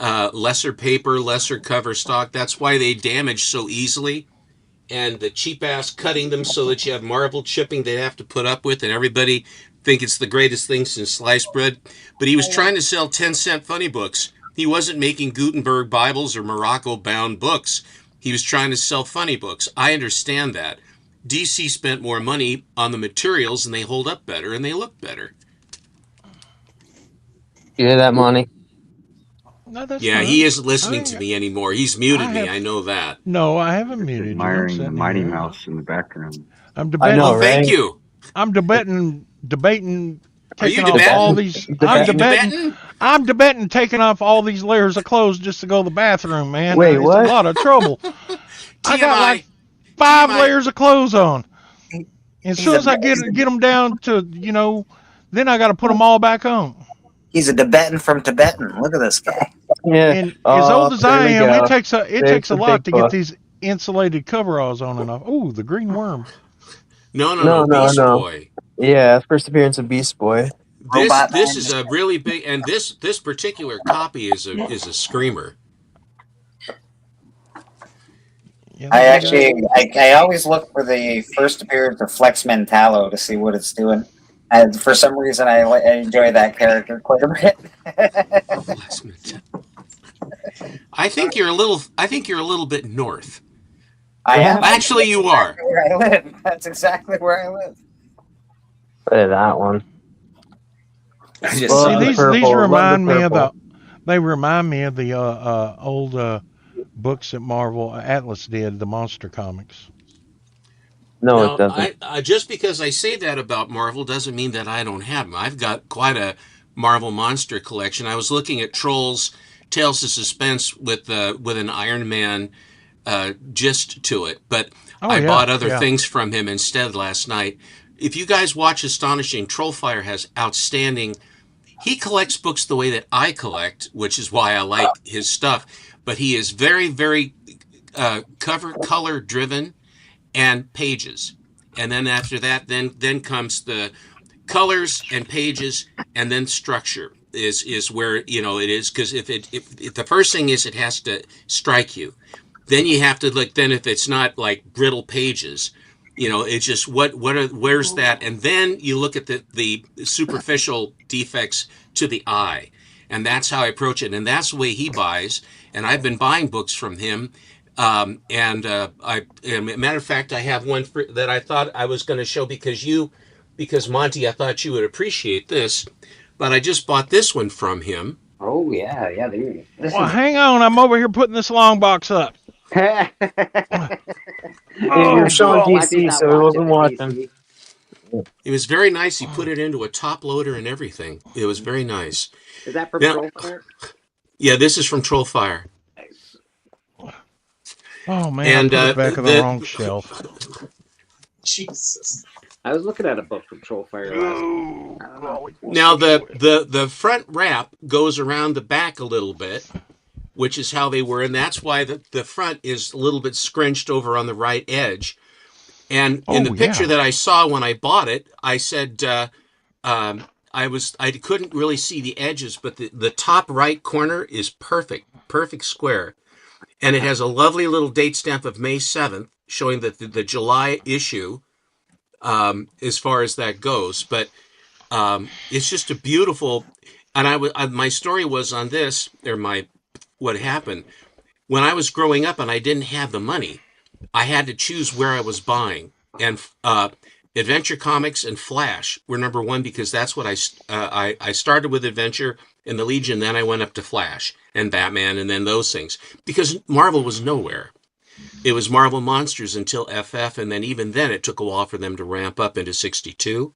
lesser paper, lesser cover stock. That's why they damage so easily. And the cheap ass cutting them so that you have Marvel chipping they have to put up with, and everybody think it's the greatest thing since sliced bread. But he was trying to sell 10-cent funny books. He wasn't making Gutenberg Bibles or Morocco-bound books. He was trying to sell funny books. I understand that. DC spent more money on the materials, and they hold up better, and they look better. You hear that, Monty? No, that's Yeah, fine. he isn't listening to me anymore. He's muted me. I know that. No, I haven't muted you. I'm Admiring the sitting Mighty here. Mouse in the background. I'm debating. I know, Thank right? you. I'm debating Are you taking off debating? all these. I'm debating taking off all these layers of clothes just to go to the bathroom, man. Wait, it's what? a lot of trouble. I got like 5 layers of clothes on. As soon as I get them down to, then I got to put them all back on. He's a Tibetan from Tibetan. Look at this guy. Yeah. And as old as I am, it takes There's a the lot to big get buck. these insulated coveralls on and off. Ooh, the green worm. No, Beast Boy. Yeah, first appearance of Beast Boy. This is a really big, and this particular copy is a screamer. I always look for the first appearance of Flex Mentallo to see what it's doing. And for some reason, I enjoy that character quite a bit. I think you're a little bit north. I am. Actually, you are. Where I live. That's exactly where I live. Look at that one. See, these remind me of the old books that Marvel Atlas did, the Monster Comics. No, it doesn't. Just because I say that about Marvel doesn't mean that I don't have them. I've got quite a Marvel monster collection. I was looking at Trolls Tales of Suspense with an Iron Man gist to it, but Oh, I yeah, bought other yeah. things from him instead last night. If you guys watch Astonishing, Trollfire has outstanding. He collects books the way that I collect, which is why I like his stuff. But he is very, very color driven and pages. And then after that, then comes the colors and pages, and then structure is where it is, because if the first thing is it has to strike you, then you have to look. Then if it's not like brittle pages, it's just where's that, and then you look at the superficial defects to the eye, and that's how I approach it, and that's the way he buys. And I've been buying books from him. Matter of fact, I have one that I thought I was going to show because Monty, I thought you would appreciate this, but I just bought this one from him. Oh yeah, dude. Well, hang on, I'm over here putting this long box up. You're showing DC, so he wasn't watching. It was very nice. He put it into a top loader and everything. It was very nice. Is that from Now- Trollfire? Yeah, this is from Trollfire. Oh man, And, I put it back on the the- wrong shelf. Jesus. I was looking at a book from Trollfire last. Now the front wrap goes around the back a little bit, which is how they were, and that's why the front is a little bit scrunched over on the right edge. And in the picture that I saw when I bought it, I said I couldn't really see the edges, but the top right corner is perfect square, and it has a lovely little date stamp of May 7th, showing that the July issue, as far as that goes. But it's just a beautiful. And my story was on this, or what happened when I was growing up and I didn't have the money. I had to choose where I was buying, and Adventure Comics and Flash were number one, because that's what I started with Adventure and the Legion. Then I went up to Flash and Batman, and then those things, because Marvel was nowhere. It was Marvel Monsters until FF, and then even then it took a while for them to ramp up into 62.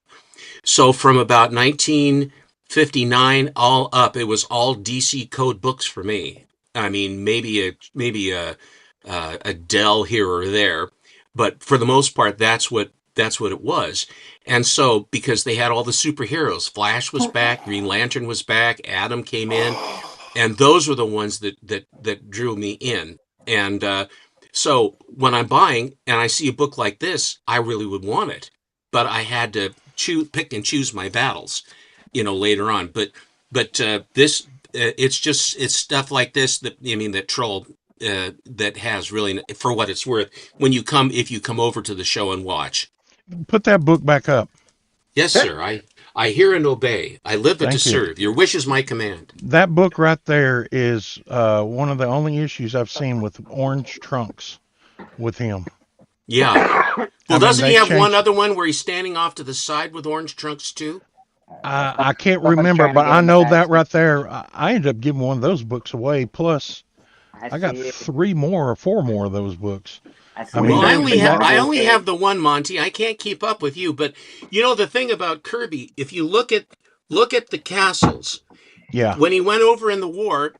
So from about 1959 all up, it was all DC code books for me. I mean, maybe a Dell here or there, but for the most part, that's what it was. And so, because they had all the superheroes, Flash was back, Green Lantern was back, Atom came in, and those were the ones that drew me in. And so when I'm buying and I see a book like this, I really would want it, but I had to pick and choose my battles, later on. But this, it's stuff like this that Troll. That has really, for what it's worth, if you come over to the show and watch. Put that book back up. Yes, sir. I hear and obey. I live but to Thank you. serve. Your wish is my command. That book right there is one of the only issues I've seen with orange trunks with him. Yeah. Well, mean, doesn't he they have one changed- other one where he's standing off to the side with orange trunks too? I can't Someone's remember, trying to but get I him know back. that right there. I ended up giving one of those books away. Plus, I got see it. 3 more or 4 more of those books. I Well, I only Marvel thing. have the one, Monty. I can't keep up with you, but the thing about Kirby, if you look at the castles, Yeah. when he went over in the war,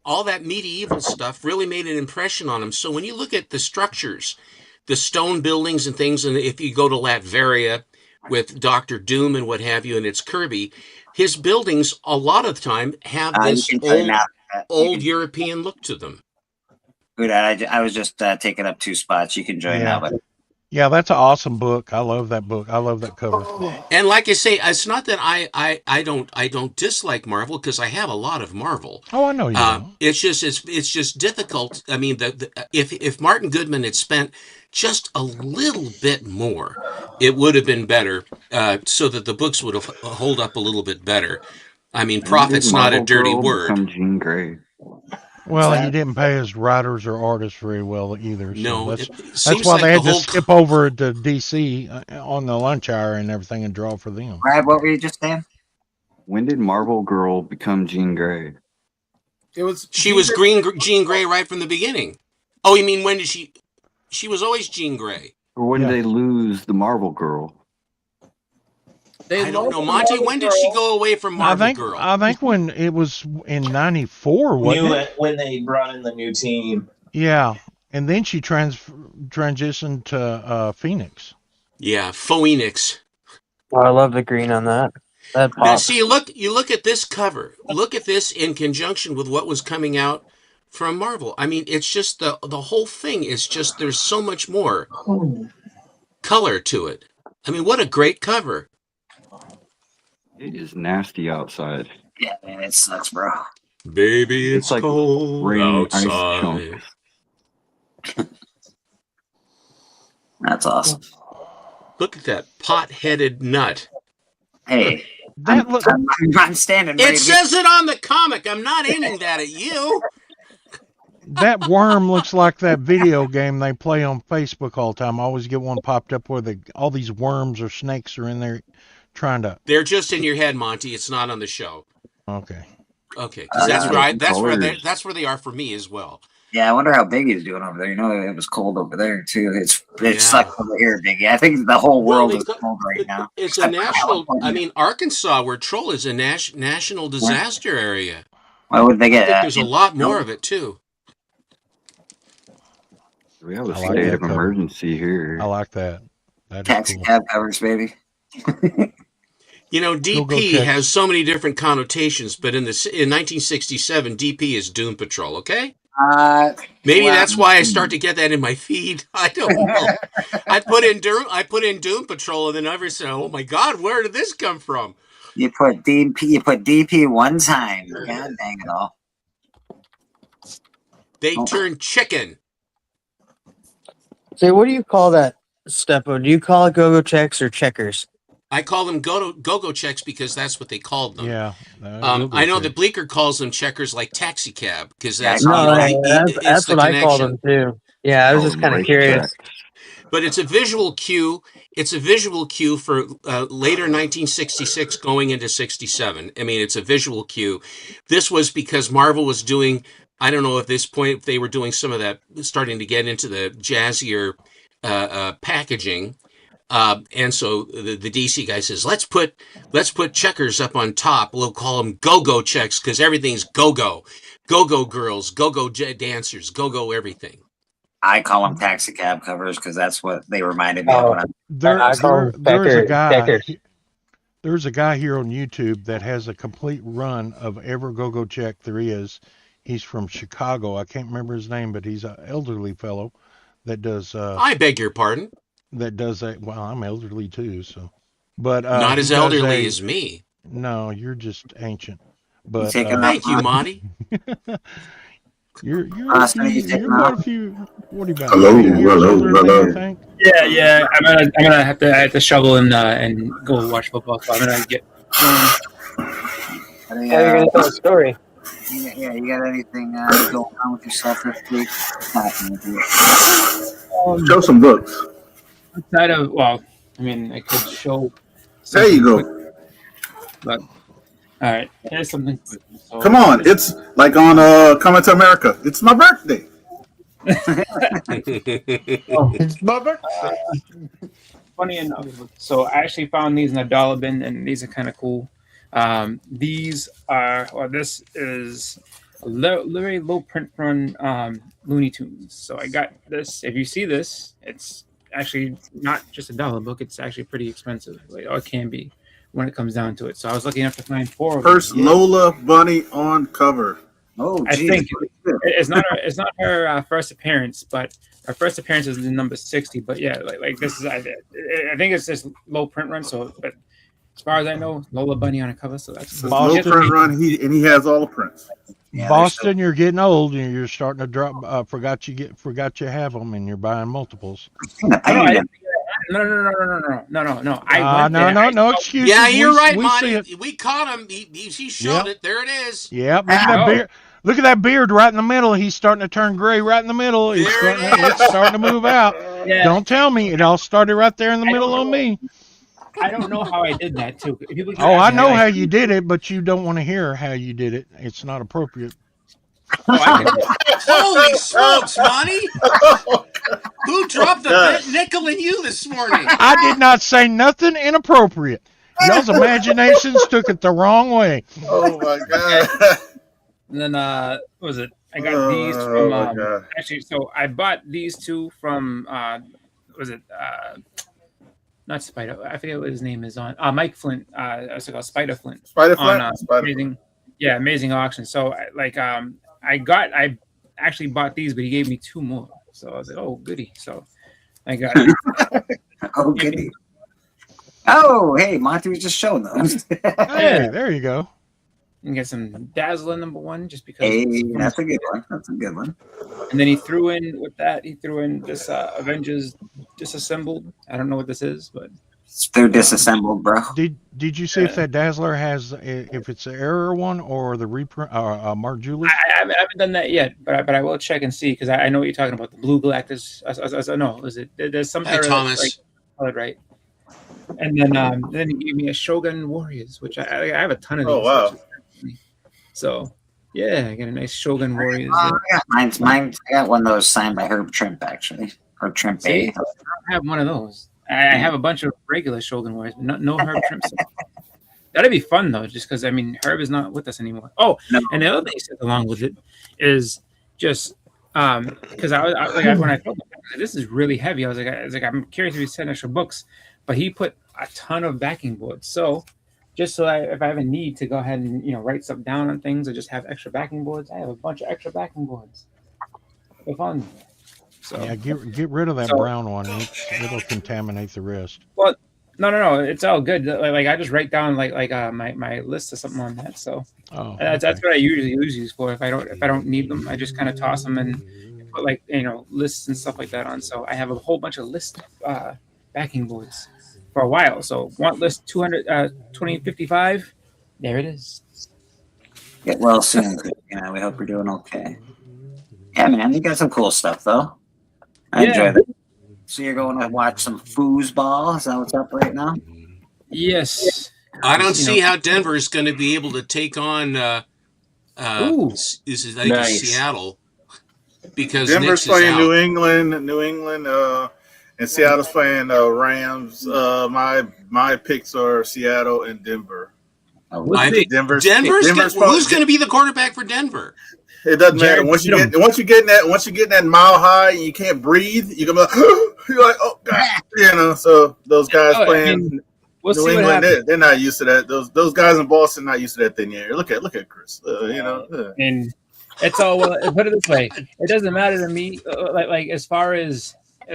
all that medieval stuff really made an impression on him. So when you look at the structures, the stone buildings and things, and if you go to Latveria with Doctor Doom and what have you, and it's Kirby, his buildings a lot of the time have You this can tell now. old European look to them. Good. I was just taking up 2 spots. You can join Yeah. now, but Yeah, that's an awesome book. I love that book. I love that cover. And like I say, it's not that I don't dislike Marvel, because I have a lot of Marvel. Oh, I know you do. It's just difficult. I mean, if Martin Goodman had spent just a little bit more, it would have been better, so that the books would have hold up a little bit better. I mean, profit's not a Marvel dirty Girl word. become Jean Grey? Well, and you didn't pay his writers or artists very well either. So No, that's, it that's seems why like they had the to whole- skip over to DC on the lunch hour and everything and draw for them. Brad, what were you just saying? When did Marvel Girl become Jean Grey? It was She was Jean Grey right from the beginning. Oh, you mean when did she? She was always Jean Grey. Or when did they lose the Marvel Girl? They I don't lost know, the Monty. Marvel When did she Girl. go away from Marvel Girl? I think when it was in '94, wasn't it? When they brought in the new team. Yeah, and then she transitioned to Phoenix. Yeah, Phoenix. Oh, I love the green on that. That Now, pops. see, you look at this cover. Look at this in conjunction with what was coming out from Marvel. I mean, it's just the whole thing is just there's so much more color to it. I mean, what a great cover. It is nasty outside. Yeah, man, it sucks, bro. Baby, it's like cold raining ice outside. chunks. That's awesome. Look at that pot-headed nut. Hey, That look, I'm standing. ready It to says it on the comic. I'm not aiming that at you. that worm looks like that video game they play on Facebook all the time. I always get one popped up where all these worms or snakes are in there trying to. They're just in your head, Monty. It's not on the show. Okay. Okay, because that's Colors. where they are for me as well. Yeah, I wonder how Biggie's doing over there. You know, it was cold over there too. It's Yeah. sucks over here, Biggie. I think the whole Well, world is cold right now. it's a national. I mean, Arkansas, where Troll is a national disaster area. Why would they I get think that? there's a lot more of it too. We have a I like state that of cover. emergency here. I like that. That is Taxi cool. cab covers, baby. You know, Go DP check. has so many different connotations, but in 1967, DP is Doom Patrol. Okay, maybe well, that's why I start to get that in my feed. I don't know. I put in Doom Patrol, and then I said, "Oh my God, where did this come from?" You put DP one time. God dang it all. They turned chicken. So what do you call that, Steppo? Do you call it go-go checks or checkers? I call them go-go checks because that's what they called them. Yeah. I know that Bleecker calls them checkers like taxi cab because that's No, it's that's the what I call them connection. too. Yeah, I was Call just them kind of race curious. tracks. But it's a visual cue. It's a visual cue for later 1966 going into 67. I mean, it's a visual cue. This was because Marvel was doing, I don't know at this point, they were doing some of that, starting to get into the jazzier packaging. And so the DC guy says, let's put checkers up on top. We'll call them go-go checks because everything's go-go. Go-go girls, go-go dancers, go-go everything. I call them taxi cab covers because that's what they reminded me of when I'm. There's a guy. There's a guy here on YouTube that has a complete run of every go-go check there is. He's from Chicago. I can't remember his name, but he's an elderly fellow that does. I beg your pardon. That does that. Well, I'm elderly too, so. But Not he as does elderly as me. No, you're just ancient. But Thank you, Monty. You're Hello, quite a few. What are you about? Hello, 10 years hello, older than me, hello. I think. Yeah. I'm gonna have to shovel and go watch football. So I'm gonna get. How are you gonna tell a story? Yeah, you got anything going on with yourself this week? Show some books. Outside of, well, I mean, I could show. There you something go. quick, but all right, here's something quick. So, Come on, it's like on Coming to America. It's my birthday. It's my birthday. Funny enough, so I actually found these in a dollar bin, and these are kind of cool. These are, or this is a very low print run Looney Tunes. So I got this. If you see this, it's actually not just a dollar book. It's actually pretty expensive, like, or it can be when it comes down to it. So I was lucky enough to find 4 of them. First Lola Bunny on cover. Oh, I think it's not her first appearance, but her first appearance is in number 60. But yeah, like this is I think it's just low print run. So, but as far as I know, Lola Bunny on a cover. So that's Low print run. He has all the prints. Yeah, Boston, you're getting old and you're starting to drop. Forgot you have them and you're buying multiples. No. I No excuses. Yeah, you're right, we Monty. see it. We caught him. He showed it. There it is. Yep. Look at that beard right in the middle. He's starting to turn gray right in the middle. It's starting to move out. Yeah. Don't tell me. It all started right there in the middle on me. I don't know how I did that too. People keep Oh, I asking me, know like, how you did it, but you don't want to hear how you did it. It's not appropriate. Holy smokes, Monty! Who dropped the nickel in you this morning? I did not say nothing inappropriate. Y'all's imaginations took it the wrong way. Oh my god! And then what was it? I got these from my God. actually. So I bought these two from was it not Spider? I forget what his name is on Mike Flint. What's it called? Spider Flint. Spider on Flint? Spider amazing, yeah, amazing auction. So I actually bought these, but he gave me two more. So I was like, oh goody. So I got it. Oh goody. Oh, hey, Monty was just showing those. Hey, there you go. And get some Dazzler #1 just because. Hey, that's a good one. That's a good one. And then he threw in with that. He threw in this Avengers Disassembled. I don't know what this is, but they're disassembled, bro. Did you see if that Dazzler has if it's the error one or the reprint Mark Julie? I haven't done that yet. But I will check and see because I know what you're talking about. The Blue Galactus. No, is it? There's some Hey, error Thomas. that's colored right. And then he gave me a Shogun Warriors, which I have a ton of these. Oh, wow. So yeah, I got a nice Shogun Warriors. I got mine. I got one of those signed by Herb Trimp, actually. Herb Trimp. See, I don't have one of those. I have a bunch of regular Shogun Warriors, but no Herb Trimp. That'd be fun though, just because Herb is not with us anymore. Oh, and the other thing he said along with it is just because when I told him this is really heavy, I was like I'm curious if he sent extra books, but he put a ton of backing boards. So just so if I have a need to go ahead and write stuff down on things or just have extra backing boards, I have a bunch of extra backing boards. They're fun. So Yeah, get rid of that brown one. It'll contaminate the rest. Well, no, it's all good. Like I just write down my list or something on that. So that's what I usually use these for. If I don't need them, I just kind of toss them and put lists and stuff like that on. So I have a whole bunch of list backing boards for a while. So want list 2055. There it is. Get well soon. We hope you're doing okay. Yeah, man, you got some cool stuff though. I enjoy that. So you're going to watch some foosball? Is that what's up right now? Yes. I don't see how Denver is going to be able to take on Nice. Seattle because Denver's Knicks is playing out. New England, and Seattle's playing Rams. My picks are Seattle and Denver. I think Denver's who's going to be the quarterback for Denver? It doesn't matter. Once you get in that mile high and you can't breathe, you're gonna be like, you're like, oh god, So those guys playing we'll New see what England, happens. they're not used to that. Those guys in Boston not used to that thin air. Look at Chris. And it's all put it this way, it doesn't matter to me. Like as far as I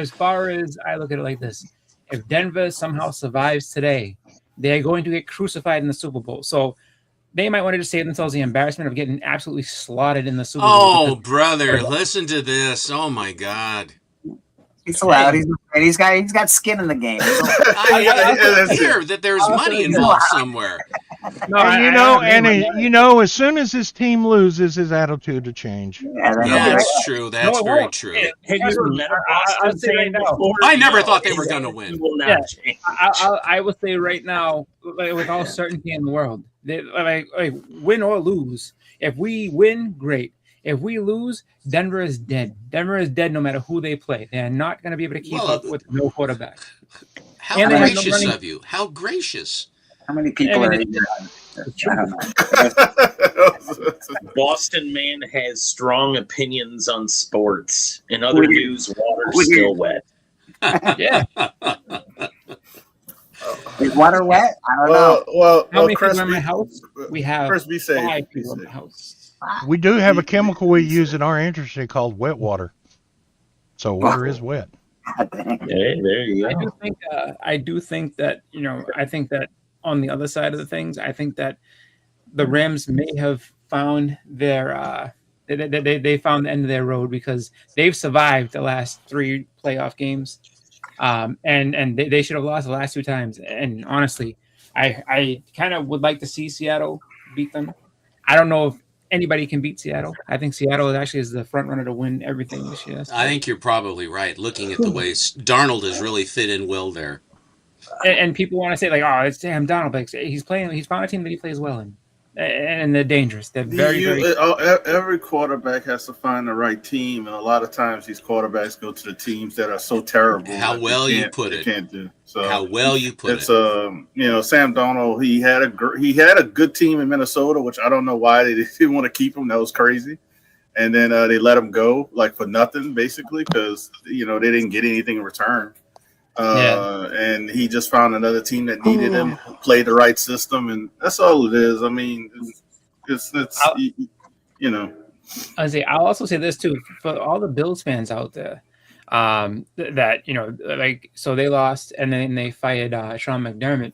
look at it like this, if Denver somehow survives today, they are going to get crucified in the Super Bowl. So they might want to save themselves the embarrassment of getting absolutely slaughtered in the Super Bowl. Oh, brother, listen to this. Oh my God. He's allowed. He's got skin in the game. I hear that there's money involved somewhere. As soon as his team loses, his attitude to change. Yeah, that's true. That's very true. Have you met a Boston fan before? I never thought they were going to win. I will say right now, with all certainty in the world, like win or lose. If we win, great. If we lose, Denver is dead. Denver is dead no matter who they play. They're not going to be able to keep up with no quarterback. How gracious of you. How gracious. How many people are in Boston man has strong opinions on sports. In other news, water's still wet. Yeah. Is water wet? I don't know. Well, How many Chris, people in my house? We have Chris, be safe. 5 people in my house. We do have a chemical we use in our industry called wet water. So water is wet. There you go. I do think that I think that on the other side of the things, I think that the Rams may have found their they found the end of their road because they've survived the last 3 playoff games, and they should have lost the last 2 times. And honestly, I kind of would like to see Seattle beat them. I don't know if anybody can beat Seattle. I think Seattle actually is the front runner to win everything this year. I think you're probably right. Looking at the way Darnold has really fit in well there. And people want to say it's Sam Donald, but he's found a team that he plays well in, and they're dangerous. They're very. Every quarterback has to find the right team, and a lot of times these quarterbacks go to the teams that are so terrible. How well you put it. Can't do. So how well you put it. It's Sam Darnold. He had a good team in Minnesota, which I don't know why they didn't want to keep him. That was crazy. and then they let him go like for nothing, basically, because they didn't get anything in return. And he just found another team that needed him, played the right system, and that's all it is. I mean, it's I say I'll also say this too for all the Bills fans out there, that so they lost and then they fired Sean McDermott.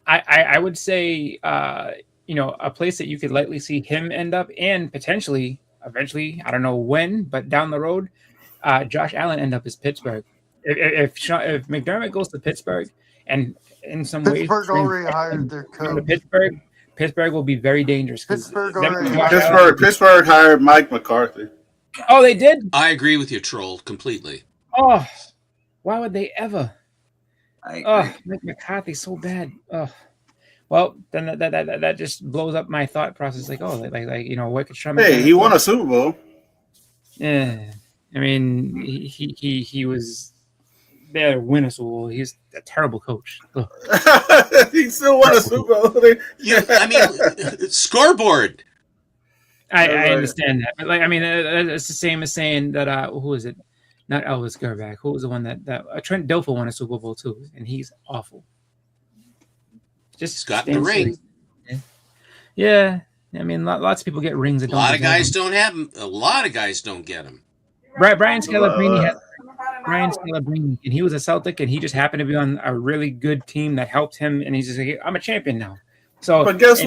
I would say a place that you could likely see him end up and potentially eventually, I don't know when, but down the road, Josh Allen end up is Pittsburgh. If McDermott goes to Pittsburgh and in some ways Pittsburgh already hired their coach. Pittsburgh will be very dangerous. Pittsburgh hired Mike McCarthy. Oh, they did? I agree with you, Troll, completely. Oh, why would they ever? I Mike McCarthy's so bad. Oh, well, then that just blows up my thought process. Like, what could Sean? Hey, he won a Super Bowl. Yeah, I mean, he was there to win a Super Bowl. He's a terrible coach. He still won a Super Bowl. Scoreboard. I understand that, but it's the same as saying that. Who is it? Not Elvis Gerback. Who was the one that Trent Dilfer won a Super Bowl too, and he's awful. Just got the ring. Yeah, I mean, lots of people get rings. A lot of guys don't have them. A lot of guys don't get them. Brian Scalabrine had Brian Scalabrine, and he was a Celtic, and he just happened to be on a really good team that helped him, and he's just like, I'm a champion now. So, but guess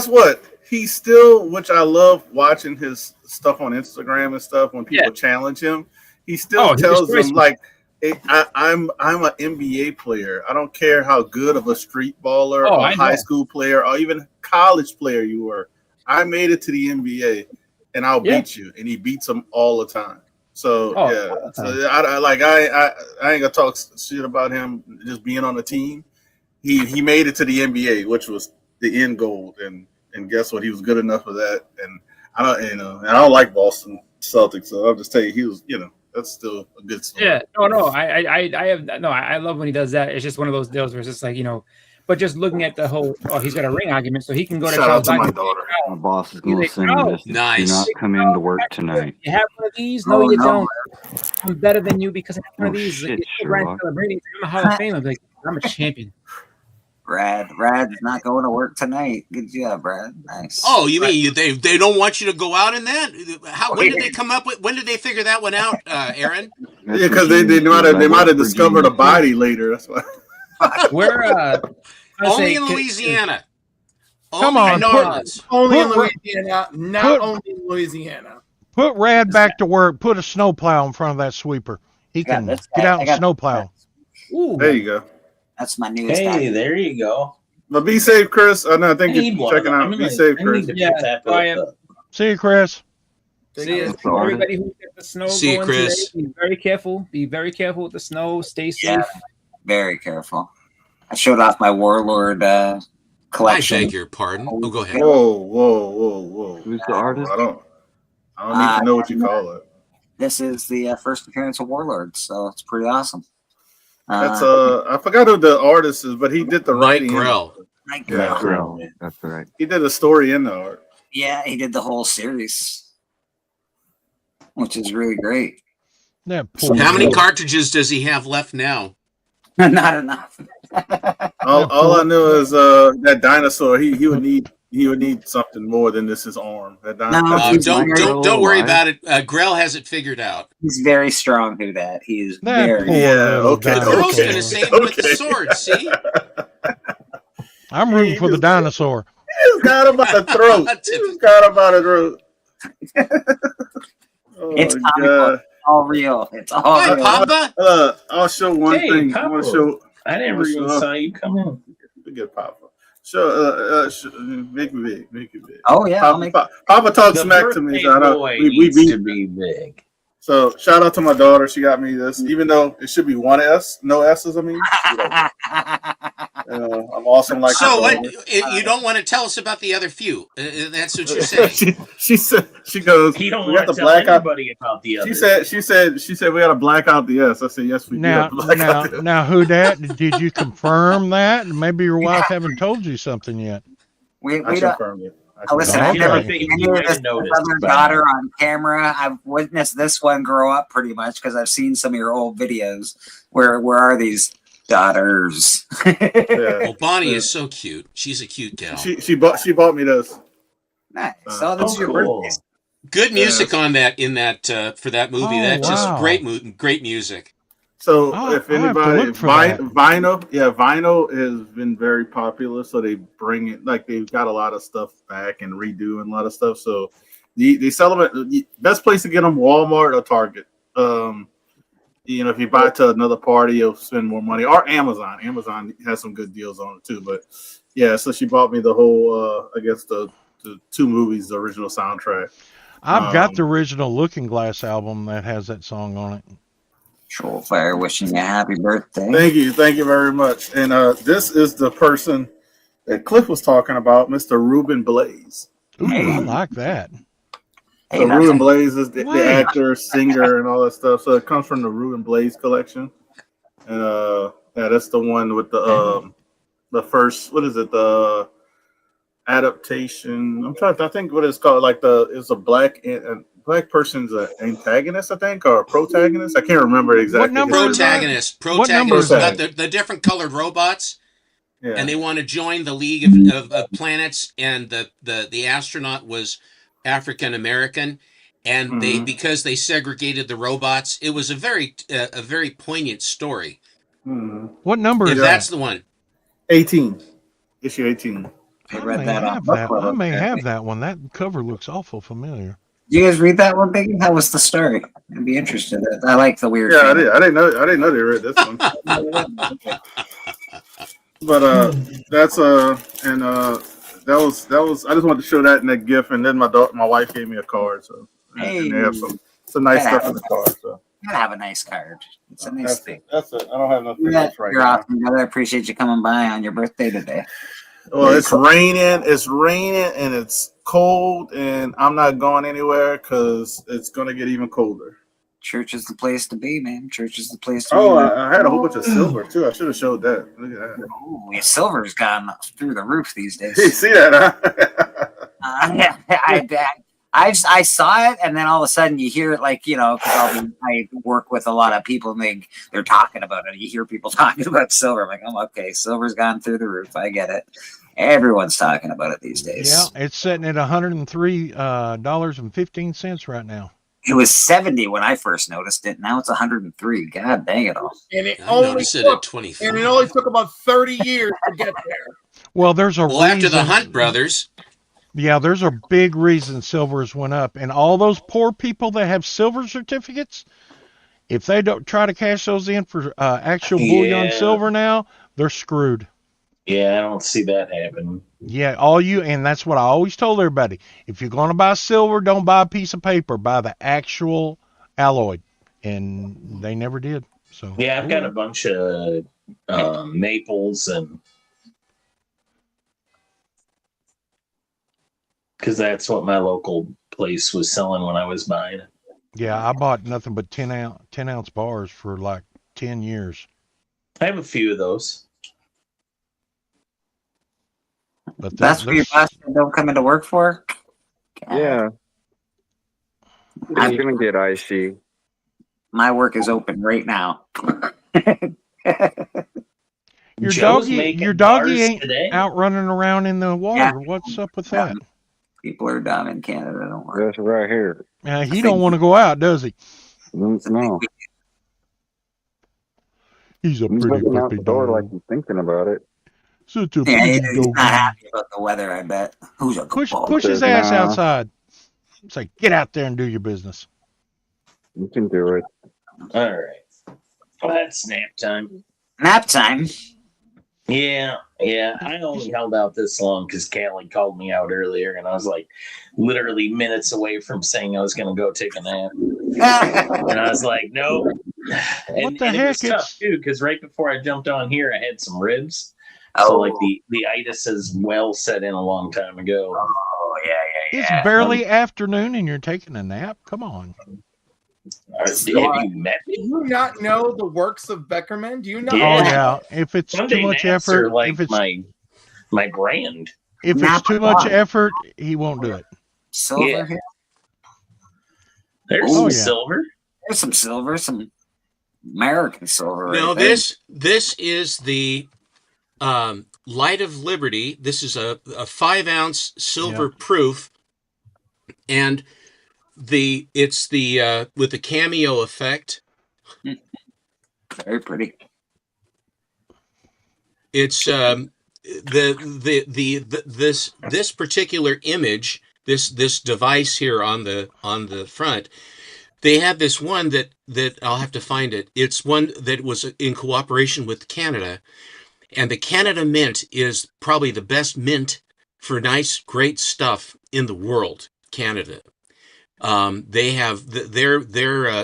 what? He's still, which I love watching his stuff on Instagram and stuff when people challenge him. He still tells them like, I'm an NBA player. I don't care how good of a street baller or high school player or even college player you were. I made it to the NBA, and I'll beat you. And he beats them all the time. So I ain't gonna talk shit about him just being on the team. He made it to the NBA, which was the end goal, and guess what? He was good enough for that. And I don't like Boston Celtics, so I'll just tell you he was. That's still a good story. Yeah, I love when he does that. It's just one of those deals where it's just like, but just looking at the whole, he's got a ring argument, so he can go to Shout out to my daughter. My boss is going to send me this. Nice. Do not come into work tonight. You have one of these? No, you don't. I'm better than you because I have one of these. Shit, Brian Sherlock. Scalabrine, I'm a Hall of Fame. I'm like, I'm a champion. Brad's not going to work tonight. Good job, Brad. Nice. Oh, you mean they don't want you to go out in that? When did they come up with? When did they figure that one out, Aaron? Yeah, because they might have discovered a body later. That's why. We're only in Louisiana. Come Only on, in New Orleans. Only in Louisiana, not only in Louisiana. Put Rad back to work. Put a snowplow in front of that sweeper. He can get out and snowplow. Ooh, there you go. That's my newest. Hey, there you go. But be safe, Chris. I know. I think I you're need one checking of them. out. I'm Be gonna- safe, I Chris. need to pick that book up. See you, Chris. See you. Everybody who's got the snow See you, going Chris. today, be very careful. Be very careful with the snow. Stay safe. Yeah, very careful. I showed off my Warlord I collection. beg your pardon. Oh, go ahead. Whoa. Who's the artist? I don't need to know what you call it. This is the first appearance of Warlord, so it's pretty awesome. That's I forgot who the artist is, but he did the Mike writing. Grell. Mike Yeah, Grell. That's right. he did a story in the art. Yeah, he did the whole series, which is really great. That poor How many boy. cartridges does he have left now? Not enough. All I knew is that dinosaur. He would need something more than this. His arm. That Don't worry about it. Grell has it figured out. He's very strong through that. He's That very. poor little okay. dinosaur. Grell's going to save him with the sword. See? I'm rooting for the dinosaur. He's got him by the throat. He's got him by the throat. Oh, It's comic God. book. It's all real. It's all Hey, real. Papa. I'll show one Hey, thing. I want to show. I never even saw you come in. Get Papa. Show. Make it big. Oh yeah, I'll Papa, Papa talks The smack to me. birthday So I know boy we needs beat. to be big. So shout out to my daughter. She got me this, even though it should be one S, no S's. I mean, I'm awesome like. So my what? daughter. You don't want to tell us about the other few? That's what you're saying. she said she goes. He don't we want got to to tell black out. anybody about the other. She said we got to black out the S. I said yes, we do Now, have to black out the S. now, who that? Did you confirm that? Maybe your wife haven't told you something yet. We I don't. confirmed it. Listen, I've never seen any of this other daughter on camera. I've witnessed this one grow up pretty much because I've seen some of your old videos. Where are these daughters? Well, Bonnie is so cute. She's a cute gal. She bought me this. Nice. So that's your birthday. Good music on that for that movie. That just wow. great music. So if I'll have to anybody look for that. vinyl has been very popular. So they bring it like they've got a lot of stuff back and redoing a lot of stuff. So they sell them at the best place to get them: Walmart or Target. If you buy it to another party, you'll spend more money. Or Amazon. Amazon has some good deals on it too. But yeah, so she bought me the whole I guess the two movies, the original soundtrack. I've got the original Looking Glass album that has that song on it. Trollfire wishing you a happy birthday. Thank you very much. And this is the person that Cliff was talking about, Mr. Ruben Blaze. Ooh, I like that. So Ruben Blaze is the actor, singer, and all that stuff. So it comes from the Ruben Blaze collection. And that's the one with the first, what is it? The adaptation. I think what it's called, it's a black person's antagonist, I think, or a protagonist. I can't remember exactly. Protagonist. Got the different colored robots, and they want to join the League of Planets, and the astronaut was African American, and because they segregated the robots, it was a very poignant story. What number is that? That's the one. 18. Issue 18. I may have that one. That cover looks awful familiar. Did you guys read that one, Biggie? How was the story? I'd be interested. I like the weird. Yeah, I didn't know they read this one. But that's and that was. I just wanted to show that in that gift, and then my wife gave me a card. So and they have some nice stuff in the card. So you gotta have a nice card. It's a nice thing. That's it. I don't have nothing else right You're now. awesome, brother. I appreciate you coming by on your birthday today. Well, it's raining, and it's cold, and I'm not going anywhere because it's going to get even colder. Church is the place to be, man. Church is the place to be. I had a whole bunch of silver, too. I should have showed that. Look at that. Oh, your silver's gone through the roof these days. You see that, huh? I saw it, and then all of a sudden you hear it, because I work with a lot of people, and they're talking about it. You hear people talking about silver. I'm like, oh, okay, silver's gone through the roof. I get it. Everyone's talking about it these days. Yeah, it's sitting at $103.15 right now. It was 70 when I first noticed it. Now it's 103. God dang it all. And it I only noticed it took, at 24. and it only took about 30 years to get there. Well, there's a reason. After the Hunt brothers. Yeah, there's a big reason silvers went up. And all those poor people that have silver certificates, if they don't try to cash those in for actual bullion silver now, they're screwed. Yeah, I don't see that happening. Yeah, and that's what I always told everybody. If you're going to buy silver, don't buy a piece of paper. Buy the actual alloy. And they never did. So yeah, I've got a bunch of maples and because that's what my local place was selling when I was buying it. Yeah, I bought nothing but 10 ounce bars for like 10 years. I have a few of those. But that's what your boss don't come into work for? Yeah. It's going to get icy. My work is open right now. Your doggy ain't out running around in the water. Yeah. What's up with that? People are down in Canada. Don't worry. That's right here. He don't want to go out, does he? No. He's a pretty puppy out the door like he's thinking about it. He's not happy about the weather, I bet. Who's a push his ass outside. Say, get out there and do your business. You can do it. All right. Well, that's nap time. Nap time? Yeah. I only held out this long because Callie called me out earlier, and I was like literally minutes away from saying I was going to go take a nap. And I was like, no. And it was tough, too, because right before I jumped on here, I had some ribs. So, like, the itis is well set in a long time ago. Oh, yeah. It's barely afternoon and you're taking a nap? Come on. Have you met me? Do you not know the works of Beckerman? Do you not? Yeah. Oh, yeah. If it's Sunday too much naps effort. are like if it's... my brand. If it's too much effort, he won't do it. Silver Yeah. here. There's Oh, some yeah. silver. There's some silver, some American silver. Now right there. this is the Light of Liberty. This is a 5-ounce silver proof, and it's the with the cameo effect. Very pretty. It's this particular image, this device here on the front. They have this one that I'll have to find it. It's one that was in cooperation with Canada, and the Canada Mint is probably the best mint for nice, great stuff in the world. Canada. They have their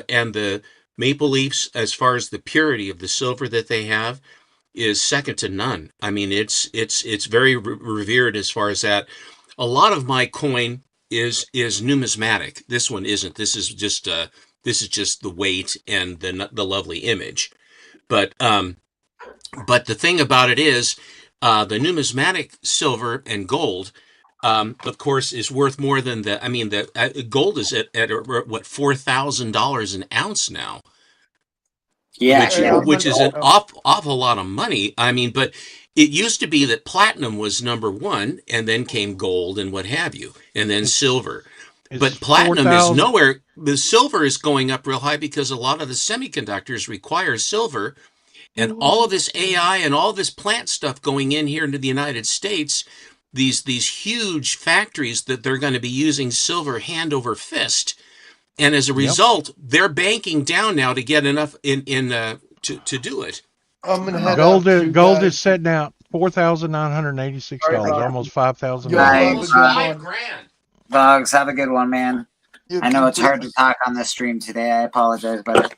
and the Maple Leafs, as far as the purity of the silver that they have, is second to none. I mean, it's very revered as far as that. A lot of my coin is numismatic. This one isn't. This is just the weight and the lovely image. But the thing about it is, the numismatic silver and gold, of course, is worth more than the. I mean, the gold is at what, $4,000 an ounce now. Yeah, which is an awful lot of money. I mean, but it used to be that platinum was number one, and then came gold and what have you, and then silver. But platinum is 4,000. nowhere. The silver is going up real high because a lot of the semiconductors require silver, and all of this AI and all this plant stuff going in here into the United States, these huge factories that they're going to be using silver hand over fist. And as a result, they're banking down now to get enough to do it. I'm gonna head Gold out, is you gold guys. is setting out $4,986, almost $5,000. Nice. $5,000. Bugs, have a good one, man. I know it's hard to talk on this stream today. I apologize, but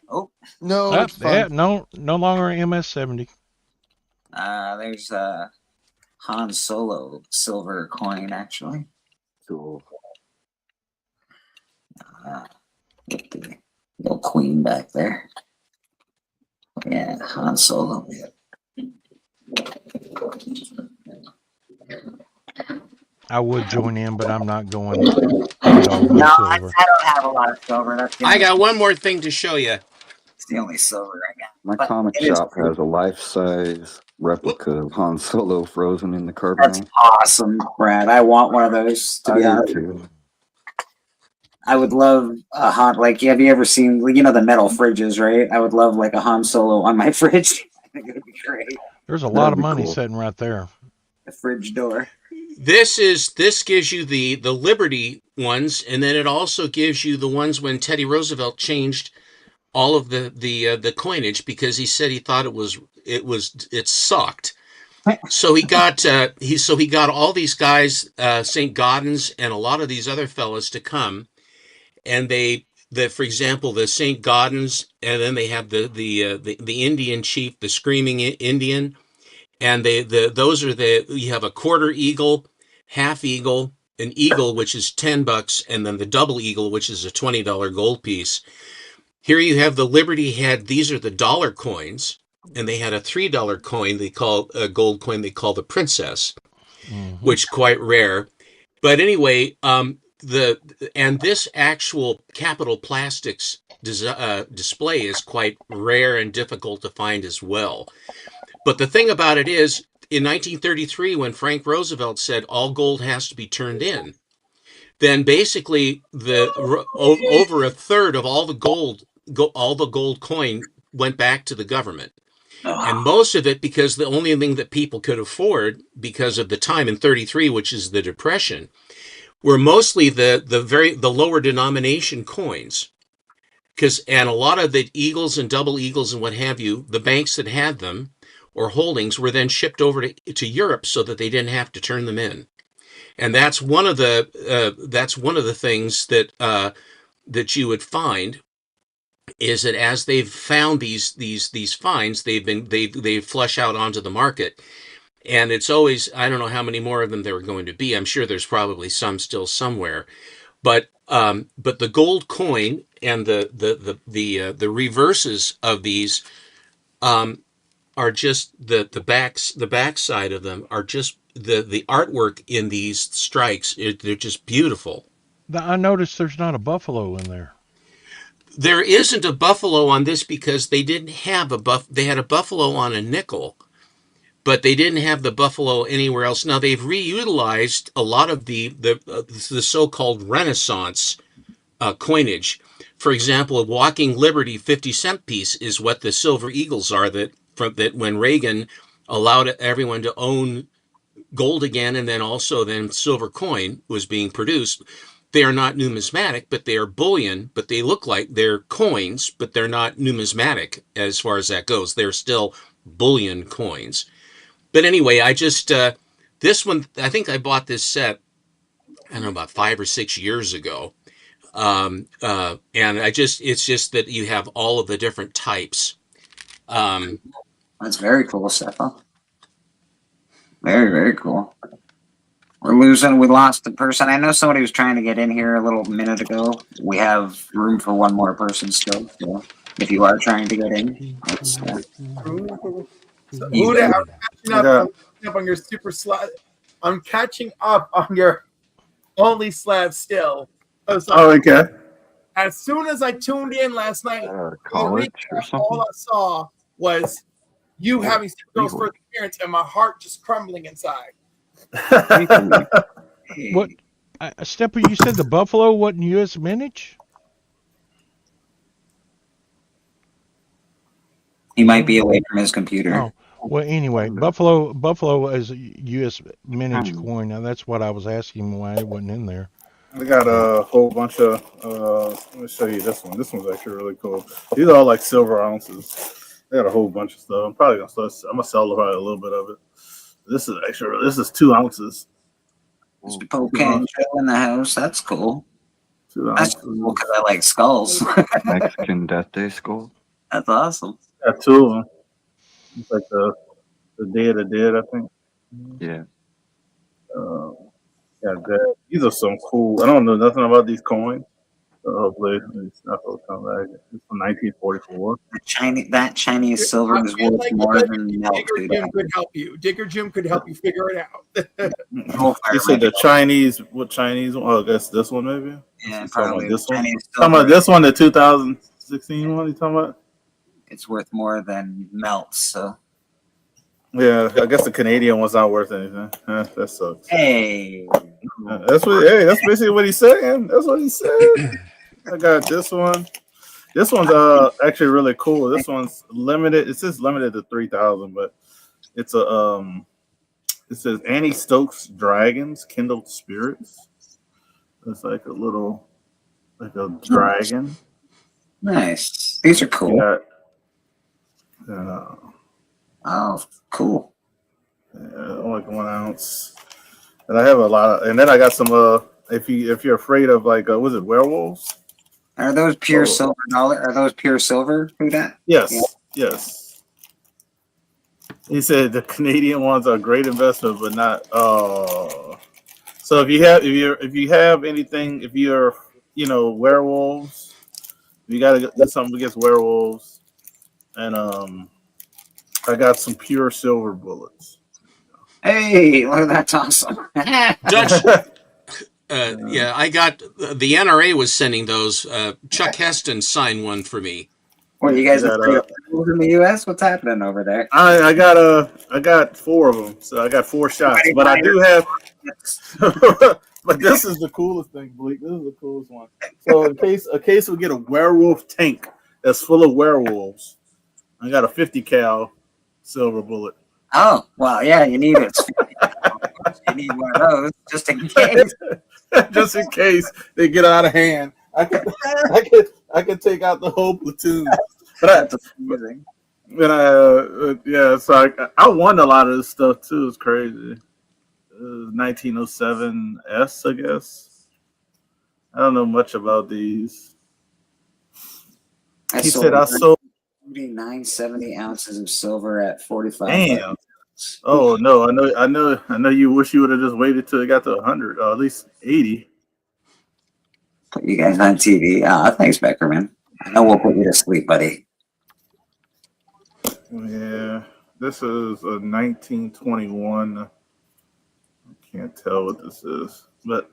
no, it's Yeah, fine. no longer MS-70. there's a Han Solo silver coin actually. Cool. With the little queen back there. Yeah, Han Solo. I would join in, but I'm not going. No, I don't have a lot of silver. That's the I only, got one more thing to show you. it's the only silver I got. My But comic it is shop has a life-size replica of Han Solo frozen in the That's carbonite. awesome, Brad. I want one of those. To be I honest, do too. I would love a Han. Like, have you ever seen, the metal fridges? Right. I would love like a Han Solo on my fridge. I think it would be great. There's a That'd lot of be money cool. sitting right there. The fridge door. This gives you the Liberty ones, and then it also gives you the ones when Teddy Roosevelt changed all of the coinage because he said he thought it sucked. So he got all these guys, St. Gaudens and a lot of these other fellas to come, and for example, the St. Gaudens, and then they have the Indian chief, the Screaming Indian. And you have a quarter eagle, half eagle, an eagle, which is $10, and then the double eagle, which is a $20 gold piece. Here you have the Liberty head. These are the dollar coins, and they had a $3 coin they call a gold coin they call the Princess, which quite rare. But anyway, this actual Capital Plastics display is quite rare and difficult to find as well. But the thing about it is, in 1933, when Frank Roosevelt said all gold has to be turned in, then basically over a third of all the gold coin went back to the government. And most of it, because the only thing that people could afford because of the time in 33, which is the Depression, were mostly the lower denomination coins. And a lot of the eagles and double eagles and what have you, the banks that had them or holdings were then shipped over to Europe so that they didn't have to turn them in. And that's one of the things that you would find is that as they've found these finds, they flush out onto the market. And it's always, I don't know how many more of them there are going to be. I'm sure there's probably some still somewhere, but the gold coin and the reverses of these are just the backside of them are just the artwork in these strikes, they're just beautiful. I noticed there's not a buffalo in there. There isn't a buffalo on this because they didn't have they had a buffalo on a nickel, but they didn't have the buffalo anywhere else. Now they've reutilized a lot of the so-called Renaissance coinage. For example, a Walking Liberty 50-cent piece is what the silver eagles are that when Reagan allowed everyone to own gold again, and then silver coin was being produced. They are not numismatic, but they are bullion, but they look like they're coins, but they're not numismatic as far as that goes. They're still bullion coins. But anyway, I just, this one, I think I bought this set, I don't know, about 5 or 6 years ago. And it's just that you have all of the different types. That's very cool, Stefan. Very, very cool. We lost the person. I know somebody was trying to get in here a little minute ago. We have room for one more person still. So if you are trying to get in, let's, Buddha, I'm catching up on your super slab. I'm catching up on your only slab still. Okay. As soon as I tuned in last night, college or something? all I saw was you having girls first appearance, and my heart just crumbling inside. What, Stepper? You said the buffalo wasn't U.S. mintage? He might be away from his computer. Oh, well, anyway, buffalo is a U.S. mintage coin. Now that's what I was asking why it wasn't in there. I got a whole bunch of. Let me show you this one. This one's actually really cool. These are all like silver ounces. They got a whole bunch of stuff. I'm probably gonna sell probably a little bit of it. This is 2 ounces. Mr. Pocan in the house. That's cool. That's cool because I like skulls. Mexican Death Day skull. That's awesome. Got 2 of them. It's like the Day of the Dead, I think. Yeah. Yeah, these are some cool. I don't know nothing about these coins. Hopefully, it's not going to come back. It's from 1944. That Chinese silver is worth more than milk. Digger Jim could help you. Digger Jim could help you figure it out. You said the Chinese. What Chinese one? Oh, I guess this one maybe. Yeah, probably this one. Chinese Talking about this one, the 2016 one. You talking about? It's worth more than melts. So. Yeah, I guess the Canadian one's not worth anything. That sucks. Hey. That's basically what he's saying. That's what he said. I got this one. This one's actually really cool. This one's limited. It says limited to 3,000, but it's it says Annie Stokes Dragons Kindled Spirits. It's like a dragon. Nice. These are cool. Oh, cool. Yeah, like 1 ounce. And I have a lot of, and then I got some if you're afraid of like was it werewolves? Are those pure silver dollar? Are those pure silver? Who that? Yes. Yeah. Yes. He said the Canadian ones are a great investment, but not so if you have anything, if you're werewolves, you gotta get something against werewolves. And I got some pure silver bullets. Hey, look, that's awesome. Dutch, yeah, I got the NRA was sending those. Chuck Heston signed one for me. Well, you guys are in the U.S. What's happening over there? I got 4 of them, so I got 4 shots. But I do have. But this is the coolest thing, Bleak. This is the coolest one. So in case we get a werewolf tank that's full of werewolves, I got a 50 cal silver bullet. Oh, well, yeah, you need it. You need one of those just in case. Just in case they get out of hand. I can take out the whole platoon. But that's amazing. So I won a lot of this stuff too. It's crazy. 1907 S, I guess. I don't know much about these. He said I sold 970 ounces of silver at 45. Damn. Oh no, I know you wish you would have just waited till it got to 100, or at least 80. Put you guys on TV. Thanks, Beckerman. I know we'll put you to sleep, buddy. Yeah, this is a 1921 can't tell what this is, but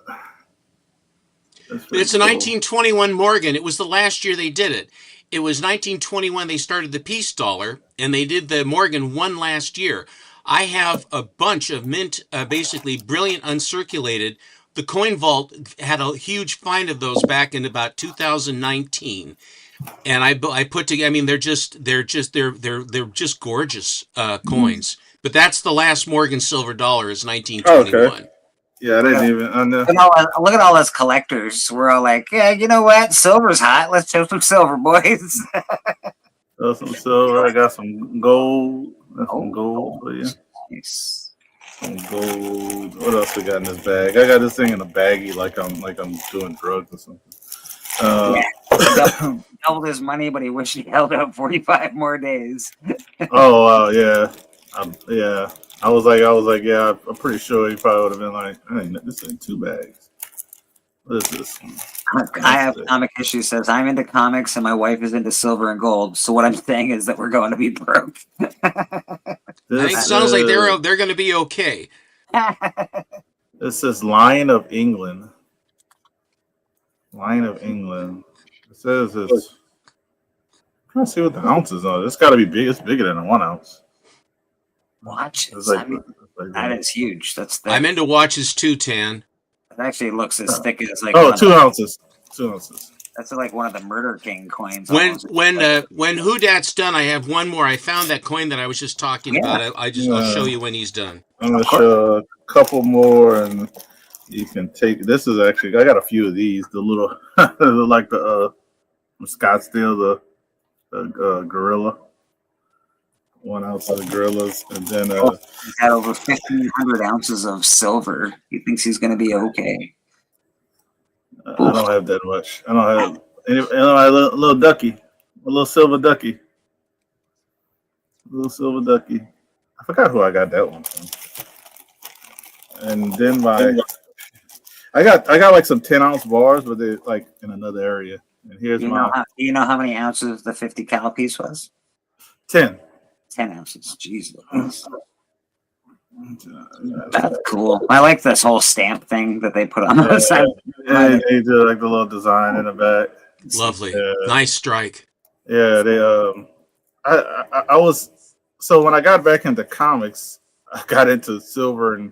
It's a 1921 Morgan. It was the last year they did it. It was 1921 they started the peace dollar, and they did the Morgan one last year. I have a bunch of mint, basically brilliant uncirculated. The Coin Vault had a huge find of those back in about 2019, and I put together. I mean, they're just gorgeous coins. But that's the last Morgan silver dollar is 1921. Okay. Yeah, I didn't even. I know. Look at all us collectors. We're all like, yeah, you know what? Silver's hot. Let's show some silver, boys. Some silver. I got some gold. Some gold for you. Nice. Some gold. What else we got in this bag? I got this thing in a baggie, like I'm doing drugs or something. Doubled his money, but he wished he held out 45 more days. Oh yeah. Yeah. I was like, yeah, I'm pretty sure he probably would have been like, this ain't 2 bags. What is this? I have comic issue says I'm into comics and my wife is into silver and gold. So what I'm saying is that we're going to be broke. I think it sounds like they're going to be okay. This says Lion of England. Lion of England. It says it's. I'm trying to see what the ounces are. It's got to be big. It's bigger than a 1 ounce. Watches. Like, that is huge. I'm into watches too, Tan. It actually looks as thick as like 2 ounces. 2 ounces. That's like one of the Murder King coins. When Hudat's done, I have one more. I found that coin that I was just talking about. I'll show you when he's done. I'm gonna show a couple more, and you can take. This is actually I got a few of these. The little like the Scottsdale, the gorilla. 1 ounce of the gorillas, and then he's had over 1,500 ounces of silver. He thinks he's going to be okay. I don't have that much. I don't have any. I don't have a little ducky, a little silver ducky, I forgot who I got that one from. And then I got like some 10-ounce bars, but they're like in another area. And here's Do you know how many ounces the 50 cal piece was? 10. 10 ounces. Jesus. That's cool. I like this whole stamp thing that they put on the side. Yeah, they do like the little design in the back. Lovely. Nice strike. Yeah, they I was so when I got back into comics, I got into silver and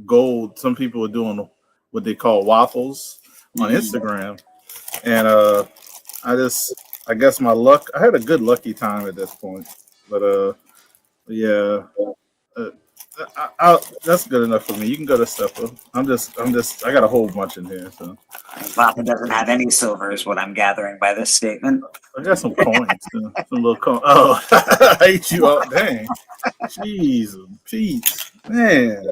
gold. Some people were doing what they call waffles on Instagram. And I guess my luck, I had a good lucky time at this point. But yeah, that's good enough for me. You can go to Stepper. I got a whole bunch in here. So Papa doesn't have any silver, is what I'm gathering by this statement. I got some coins, too. Some little coins. Oh, I hate you all. Dang, jeez, Pete, man.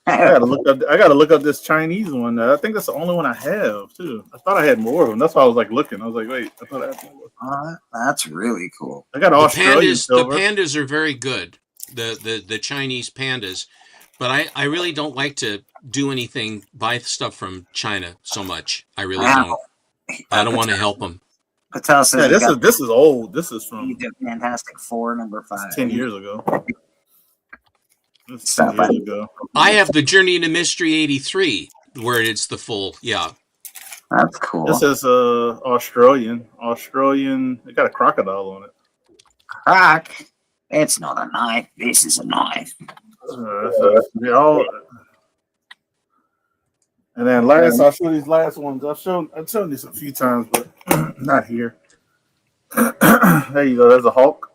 I gotta look up this Chinese one. I think that's the only one I have too. I thought I had more of them. That's why I was like looking. I was like, wait, I thought I had more. That's really cool. I got Australian silver. The pandas are very good. The Chinese pandas, but I really don't like to do anything, buy stuff from China so much. I really don't. I don't want to help them. Patel says this is old. This is from Fantastic Four #5. 10 years ago. I have the Journey into Mystery 83, where it's the full. Yeah, that's cool. This is Australian. It got a crocodile on it. Croc. It's not a knife. This is a knife. And then I'll show these last ones. I've shown this a few times, but not here. There you go. There's a Hulk.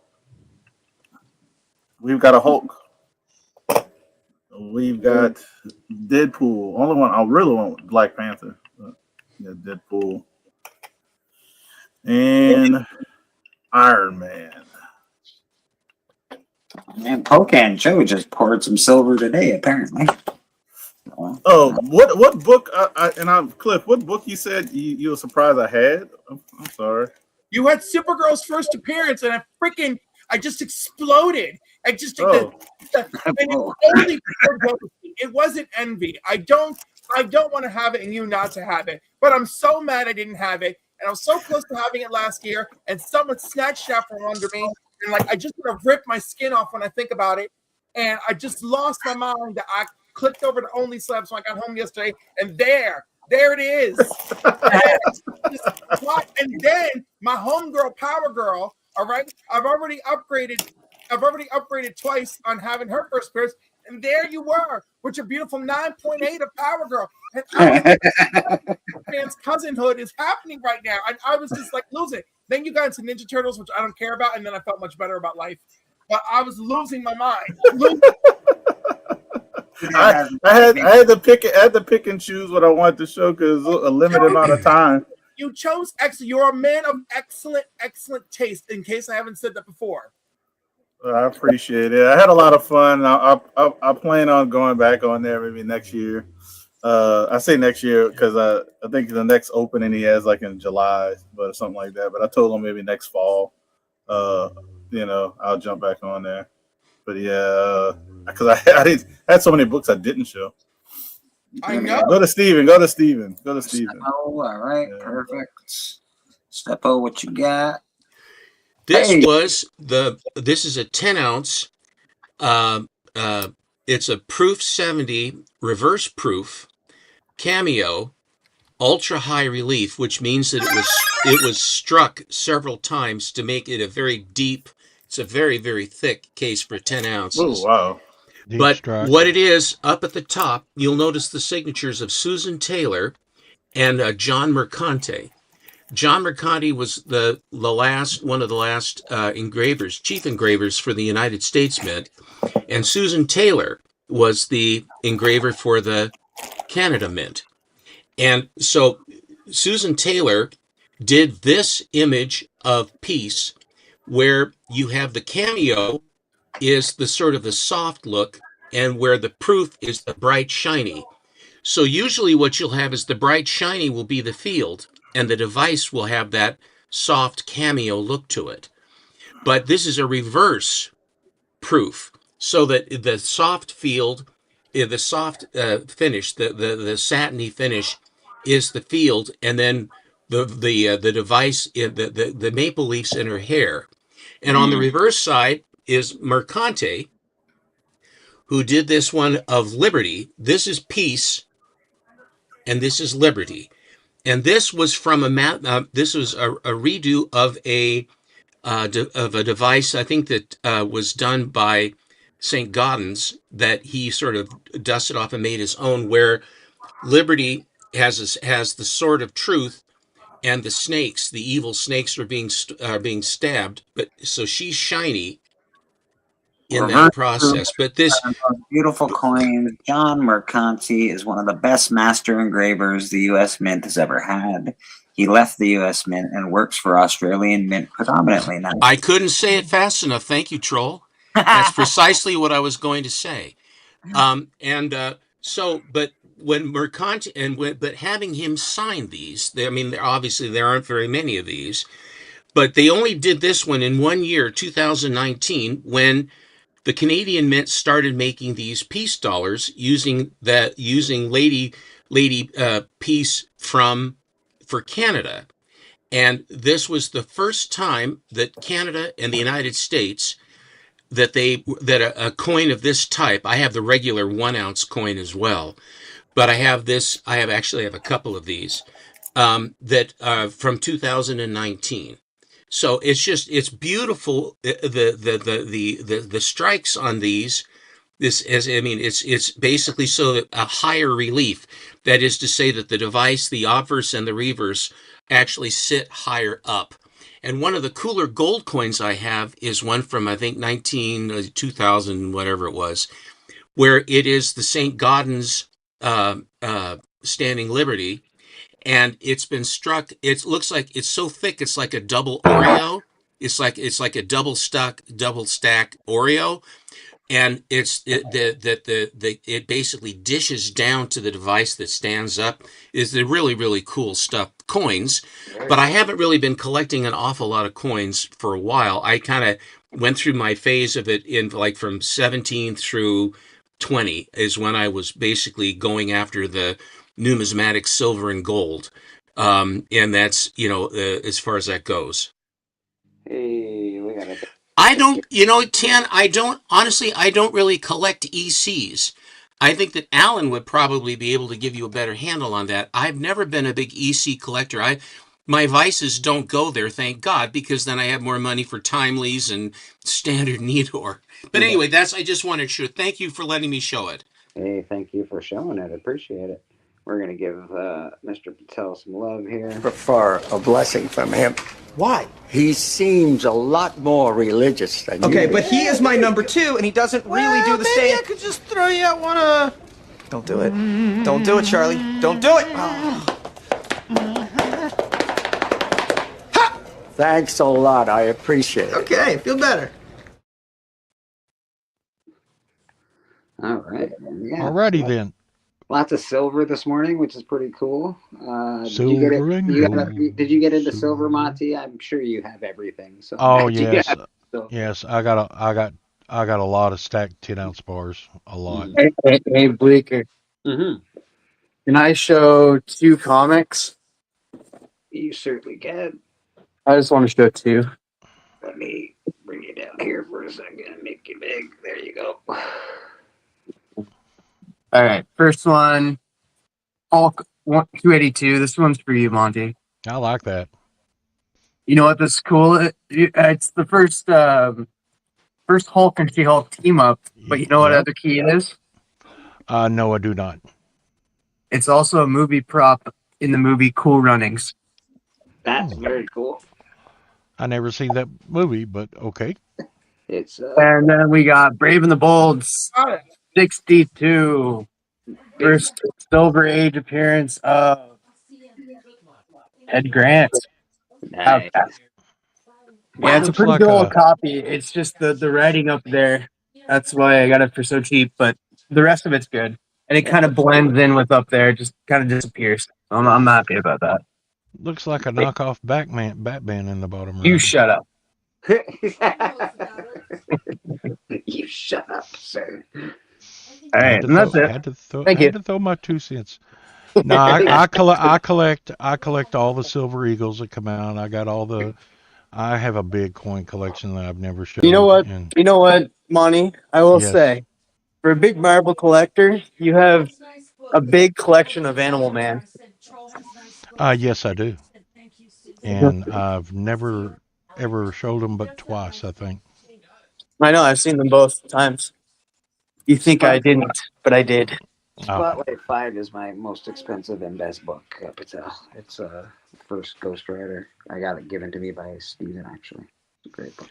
We've got a Hulk. We've got Deadpool. Only one I really want Black Panther. Yeah, Deadpool. And Iron Man. And Pocan Joe just poured some silver today, apparently. Oh, what book? Cliff. What book you said you were surprised I had? I'm sorry. You had Supergirl's first appearance, and I just exploded. I just and it wasn't envy. I don't want to have it, and you not to have it. But I'm so mad I didn't have it, and I was so close to having it last year, and someone snatched that from under me, and like I just want to rip my skin off when I think about it, and I just lost my mind. clicked over to Only Slabs when I got home yesterday, and there it is. And then my homegirl, Power Girl. All right, I've already upgraded twice on having her first appearance, and there you were with your beautiful 9.8 of Power Girl. And fans' cousinhood is happening right now, and I was just like losing. Then you got into Ninja Turtles, which I don't care about, and then I felt much better about life. But I was losing my mind. I had to pick and choose what I wanted to show because a limited amount of time. You chose excellent. You're a man of excellent taste. In case I haven't said that before. I appreciate it. I had a lot of fun. I plan on going back on there maybe next year. I say next year because I think the next opening he has like in July, but something like that. But I told him maybe next fall. I'll jump back on there. But yeah, because I had so many books I didn't show. I know. Go to Steven. Oh, all right, perfect. Steppo, what you got? This is a 10 ounce. It's a proof 70 reverse proof cameo ultra high relief, which means that it was struck several times to make it a very deep. It's a very, very thick case for 10 ounces. Oh, wow. But what it is, up at the top, you'll notice the signatures of Susan Taylor and John Mercante. John Mercante was one of the last engravers, chief engravers for the United States Mint, and Susan Taylor was the engraver for the Canada Mint. And so Susan Taylor did this image of peace where you have the cameo is the sort of the soft look and where the proof is the bright shiny. So usually what you'll have is the bright shiny will be the field and the device will have that soft cameo look to it. But this is a reverse proof so that the soft field, the soft finish, the satiny finish is the field, and then the device, the maple leaves in her hair. And on the reverse side is Mercante, who did this one of Liberty. This is peace, and this is Liberty. And this was from this was a redo of a device, I think that was done by St. Gaudens, that he sort of dusted off and made his own, where Liberty has the sword of truth, and the snakes, the evil snakes, are being stabbed. But so she's shiny in that process. But this beautiful coin, John Mercante, is one of the best master engravers the U.S. Mint has ever had. He left the U.S. Mint and works for Australian Mint predominantly now. I couldn't say it fast enough. Thank you, Troll. That's precisely what I was going to say. But when Mercante but having him sign these, obviously there aren't very many of these, but they only did this one in 1 year, 2019, when the Canadian Mint started making these peace dollars using Lady Peace for Canada. And this was the first time that Canada and the United States that a coin of this type. I have the regular 1 ounce coin as well, but I have a couple of these that are from 2019. So it's beautiful. The strikes on these, it's basically so that a higher relief. That is to say that the device, the obverse and the reverse, actually sit higher up. And one of the cooler gold coins I have is one from, I think, 2000, whatever it was, where it is the St. Gaudens Standing Liberty. And it's been struck. It looks like it's so thick. It's like a double Oreo. It's like a double stack Oreo, and it basically dishes down to the device that stands up. Is the really, really cool stuff. Coins, but I haven't really been collecting an awful lot of coins for a while. I kind of went through my phase of it in like from 17 through 20 is when I was basically going after the numismatic silver and gold, and that's as far as that goes. Hey, we got it. I don't really collect ECs. I think that Alan would probably be able to give you a better handle on that. I've never been a big EC collector. My vices don't go there, thank God, because then I have more money for Timely's and Standard Needor. But anyway, I just wanted to show. Thank you for letting me show it. Hey, thank you for showing it. Appreciate it. We're going to give Mr. Patel some love here. Prefer a blessing from him. Why? He seems a lot more religious than you. Okay, but he is my number 2, and he doesn't really do the same. Maybe I could just throw you out one. Don't do it. Don't do it, Charlie. Don't do it. Thanks a lot. I appreciate it. Okay, feel better. All right. Yeah. Alrighty then. Lots of silver this morning, which is pretty cool. Silver and gold. Did you get into silver, Monty? I'm sure you have everything. So Oh did you yes, have silver? yes. I got a lot of stacked 10-ounce bars. A lot. Hey, Bleeker. Mm-hmm. Can I show 2 comics? You certainly can. I just want to show 2. Let me bring you down here for a second and make you big. There you go. All right, first one, Hulk 282. This one's for you, Monty. I like that. You know what? This is cool. It's the first Hulk and She-Hulk team up. But you know what other key it is? No, I do not. It's also a movie prop in the movie Cool Runnings. That's very cool. I never seen that movie, but okay. It's And then we got Brave and the Bold 62. First Silver Age appearance of Ed Grant. Nice. Yeah, it's a pretty good old copy. It's just the writing up there. That's why I got it for so cheap, but the rest of it's good. And it kind of blends in with up there, just kind of disappears. I'm happy about that. Looks like a knockoff Batman in the bottom right. You shut up. You shut up, sir. All right, and that's it. Thank you. Had to throw my 2 cents. No, I collect all the Silver Eagles that come out. I have a big coin collection that I've never showed. You know what? You know what, Monty? I will Yes. say, for a big marble collector, you have a big collection of Animal Man. Yes, I do. And I've never ever showed them but twice, I think. I know, I've seen them both times. You think I didn't, but I did. Spotlight 5 is my most expensive and best book. It's first Ghost Rider. I got it given to me by Steven, actually. It's a great book.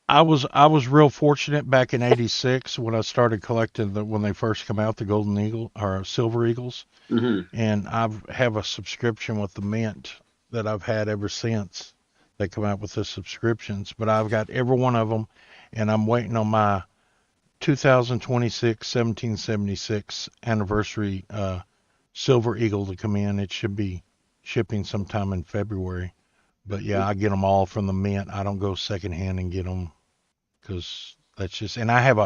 I was real fortunate back in '86 when I started collecting when they first come out, the Golden Eagle or Silver Eagles, and I have a subscription with the Mint that I've had ever since they come out with the subscriptions. But I've got every one of them, and I'm waiting on my 2026 1776 anniversary Silver Eagle to come in. It should be shipping sometime in February. But yeah, I get them all from the Mint. I don't go secondhand and get them because that's just. And I have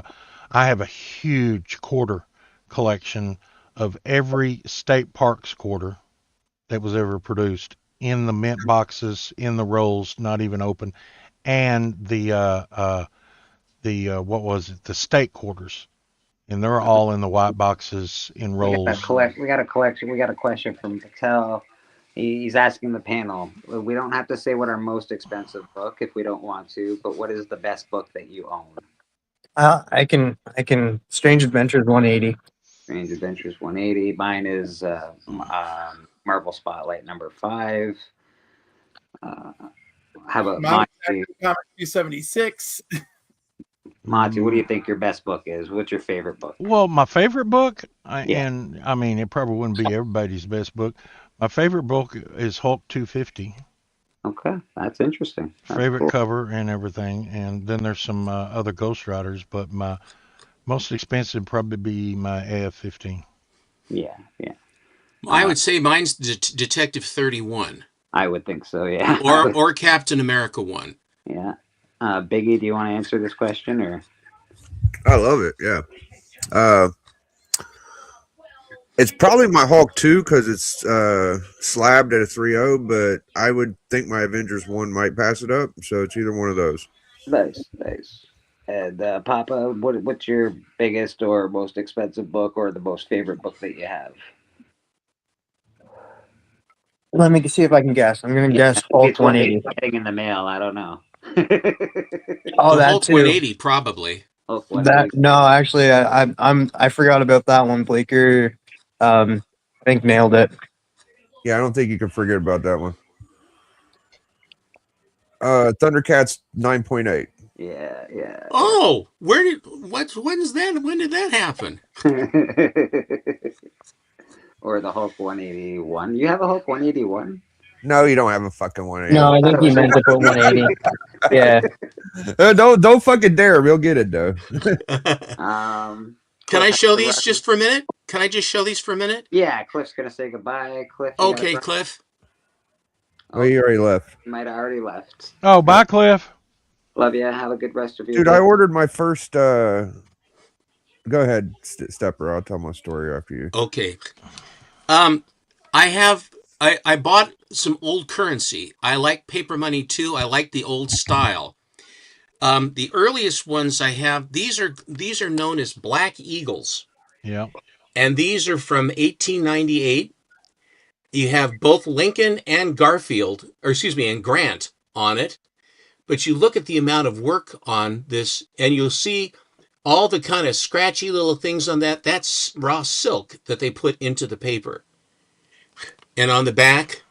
a huge quarter collection of every state parks quarter that was ever produced in the Mint boxes, in the rolls, not even open, and the what was it? The state quarters, and they're all in the white boxes in rolls. We got a collection. We got a question from Patel. He's asking the panel. We don't have to say what our most expensive book if we don't want to, but what is the best book that you own? I can. Strange Adventures 180. Strange Adventures 180. Mine is Marvel Spotlight number 5. How about Mine Monty? Comic 276. Monty, what do you think your best book is? What's your favorite book? Well, my favorite book, and I mean, it probably wouldn't be everybody's best book. My favorite book is Hulk 250. Okay, that's interesting. That's favorite cool. cover and everything, and then there's some other Ghost Riders, but my most expensive would probably be my AF-15. Yeah. I would say mine's Detective 31. I would think so, yeah. Or Captain America 1. Yeah. Biggie, do you want to answer this question or? I love it. Yeah. It's probably my Hulk 2 because it's slabbed at a 3.0, but I would think my Avengers 1 might pass it up. So it's either one of those. Nice. And Papa, what's your biggest or most expensive book, or the most favorite book that you have? Let me see if I can guess. I'm gonna guess Hulk 180. Getting in the mail. I don't know. Oh, The that Hulk too. 180, probably. Hulk That no, actually, I forgot about that one. Bleaker, I think nailed it. Yeah, I don't think you can forget about that one. Thundercats 9.8. Yeah. Oh, when did that happen? Or the Hulk 181. You have a Hulk 181? No, you don't have a fucking 180. No, I think he meant to put 180. Yeah. Don't fucking dare. We'll get it though. Can I show these just for a minute? Can I just show these for a minute? Yeah, Cliff's gonna say goodbye. Cliff. you Okay, gotta- Cliff. Well, you already left. You might have already left. Oh, bye, Cliff. Love you. Have a good rest of your Dude, day. I ordered my first. Go ahead, Stepper. I'll tell my story after you. Okay. I bought some old currency. I like paper money too. I like the old style. The earliest ones I have, these are known as Black Eagles. Yeah. And these are from 1898. You have both Lincoln and Garfield, and Grant on it. But you look at the amount of work on this, and you'll see all the kind of scratchy little things on that. That's raw silk that they put into the paper. And on the back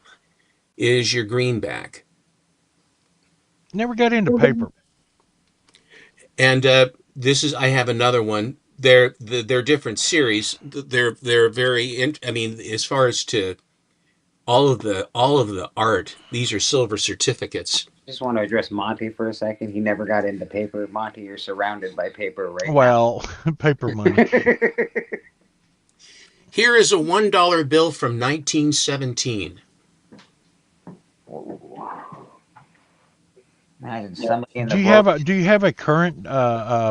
is your greenback. Never got into paper. And I have another one. They're different series. They're very, as far as to all of the art, these are silver certificates. Just want to address Monty for a second. He never got into paper. Monty, you're surrounded by paper right Well, paper money. Here is a $1 bill from 1917. Imagine somebody in the Do you have a current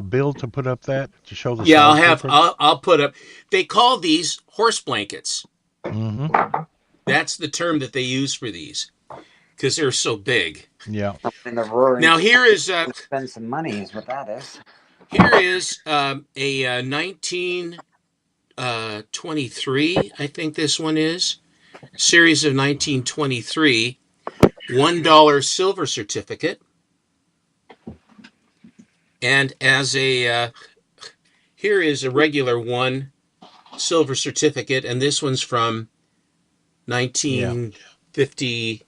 bill to put up that to show the? Yeah, size difference? I'll put up. They call these horse blankets. Mm-hmm. That's the term that they use for these because they're so big. Yeah. In the roaring Now here is spend some money is what that is. Here is a 1923. I think this one is series of 1923 $1 silver certificate. And as here is a regular $1 silver certificate, and this one's from 1950.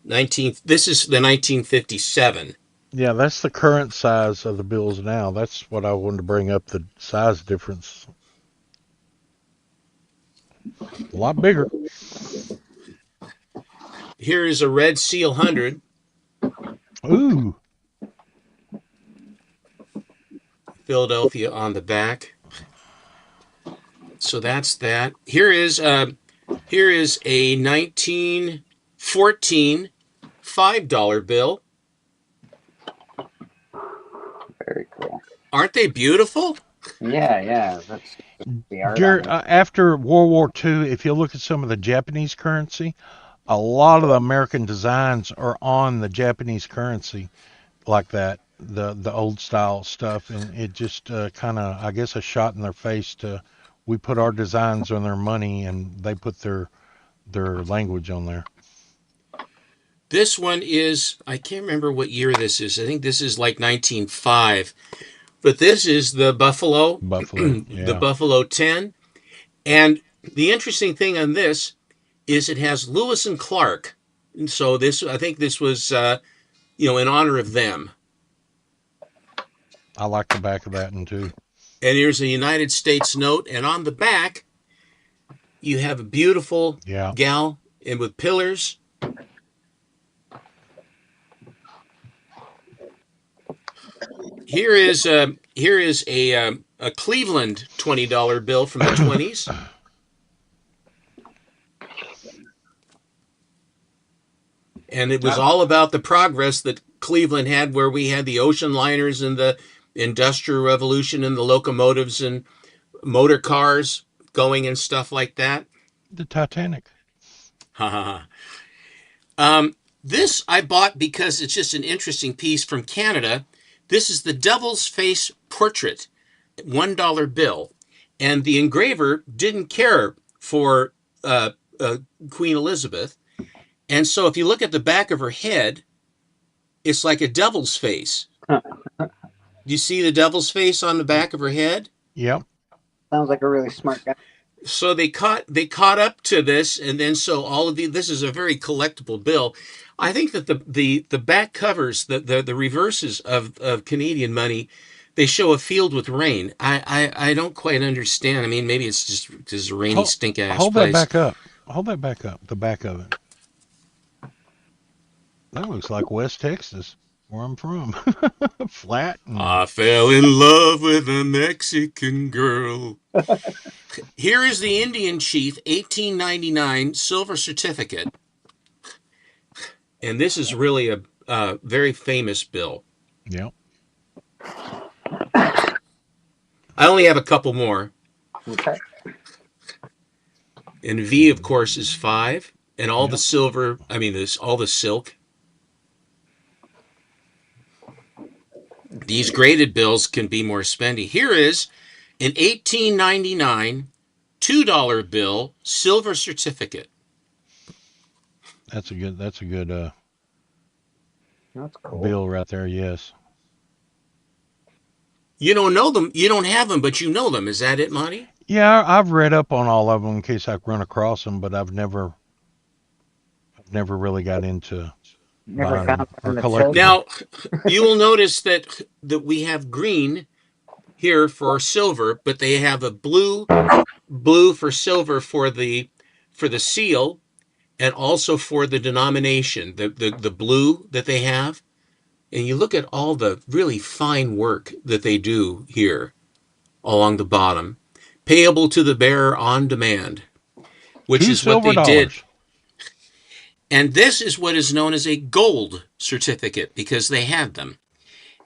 This is the 1957. Yeah, that's the current size of the bills now. That's what I wanted to bring up, the size difference. A lot bigger. Here is a Red Seal 100. Ooh. Philadelphia on the back. So that's that. Here is a 1914 $5 bill. Very cool. Aren't they beautiful? Yeah. That's the art. After World War II, if you look at some of the Japanese currency, a lot of the American designs are on the Japanese currency like that, the old style stuff, and it just kind of, I guess, a shot in their face to, we put our designs on their money and they put their language on there. This one is, I can't remember what year this is. I think this is like 1905. But this is the Buffalo. Yeah. The Buffalo 10. And the interesting thing on this is it has Lewis and Clark. And so I think this was, in honor of them. I like the back of that one too. And here's a United States note. And on the back, you have a beautiful gal and with pillars. Here is a Cleveland $20 bill from the 20s. And it was all about the progress that Cleveland had, where we had the ocean liners and the Industrial Revolution and the locomotives and motor cars going and stuff like that. The Titanic. This I bought because it's just an interesting piece from Canada. This is the Devil's Face portrait, $1 bill. And the engraver didn't care for Queen Elizabeth. And so if you look at the back of her head, it's like a devil's face. Do you see the devil's face on the back of her head? Yep. Sounds like a really smart guy. So they caught up to this, and then so all of this is a very collectible bill. I think that the back covers, the reverses of Canadian money, they show a field with rain. I don't quite understand. I mean, maybe it's just a rainy stink ass Hold place. that back up. Hold that back up. The back of it. That looks like West Texas, where I'm from. Flat. I fell in love with a Mexican girl. Here is the Indian Chief 1899 silver certificate. And this is really a very famous bill. Yep. I only have a couple more. Okay. And V, of course, is 5. And all the silver, I mean, all the silk. These graded bills can be more spendy. Here is an 1899 $2 bill silver certificate. That's a good That's cool. bill right there. Yes. You don't know them. You don't have them, but you know them. Is that it, Monty? Yeah, I've read up on all of them in case I run across them, but I've never really got into buying them or collecting them. Now, you will notice that we have green here for silver, but they have a blue for silver for the seal, and also for the denomination, the blue that they have. And you look at all the really fine work that they do here along the bottom. Payable to the bearer on demand, which is what they did. And this is what is known as a gold certificate because they had them.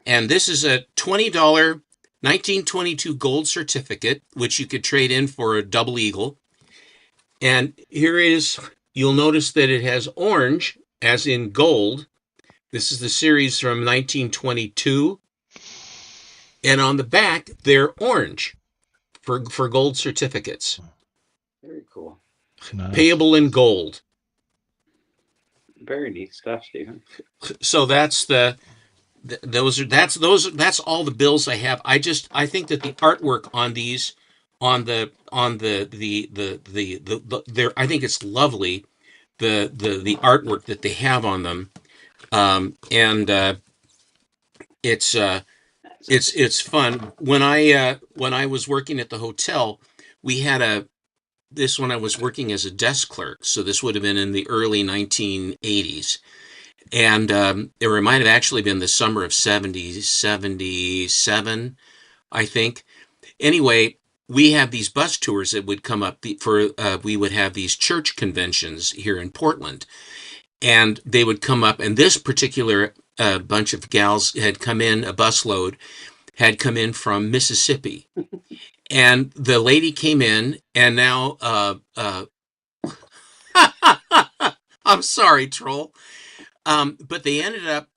And this is a $20 1922 gold certificate, which you could trade in for a double eagle. And here is, you'll notice that it has orange, as in gold. This is the series from 1922. And on the back, they're orange for gold certificates. Very cool. Nice. Payable in gold. Very neat stuff, Stephen. So that's that's all the bills I have. I think that the artwork on these, I think it's lovely, the artwork that they have on them, it's fun. When I was working at the hotel, we had this when I was working as a desk clerk. So this would have been in the early 1980s. And it might have actually been the summer of 77, I think. Anyway, we have these bus tours that would come up we would have these church conventions here in Portland. And they would come up, and this particular bunch of gals had come in, a busload, had come in from Mississippi. And the lady came in, and now, I'm sorry, troll. But they ended up,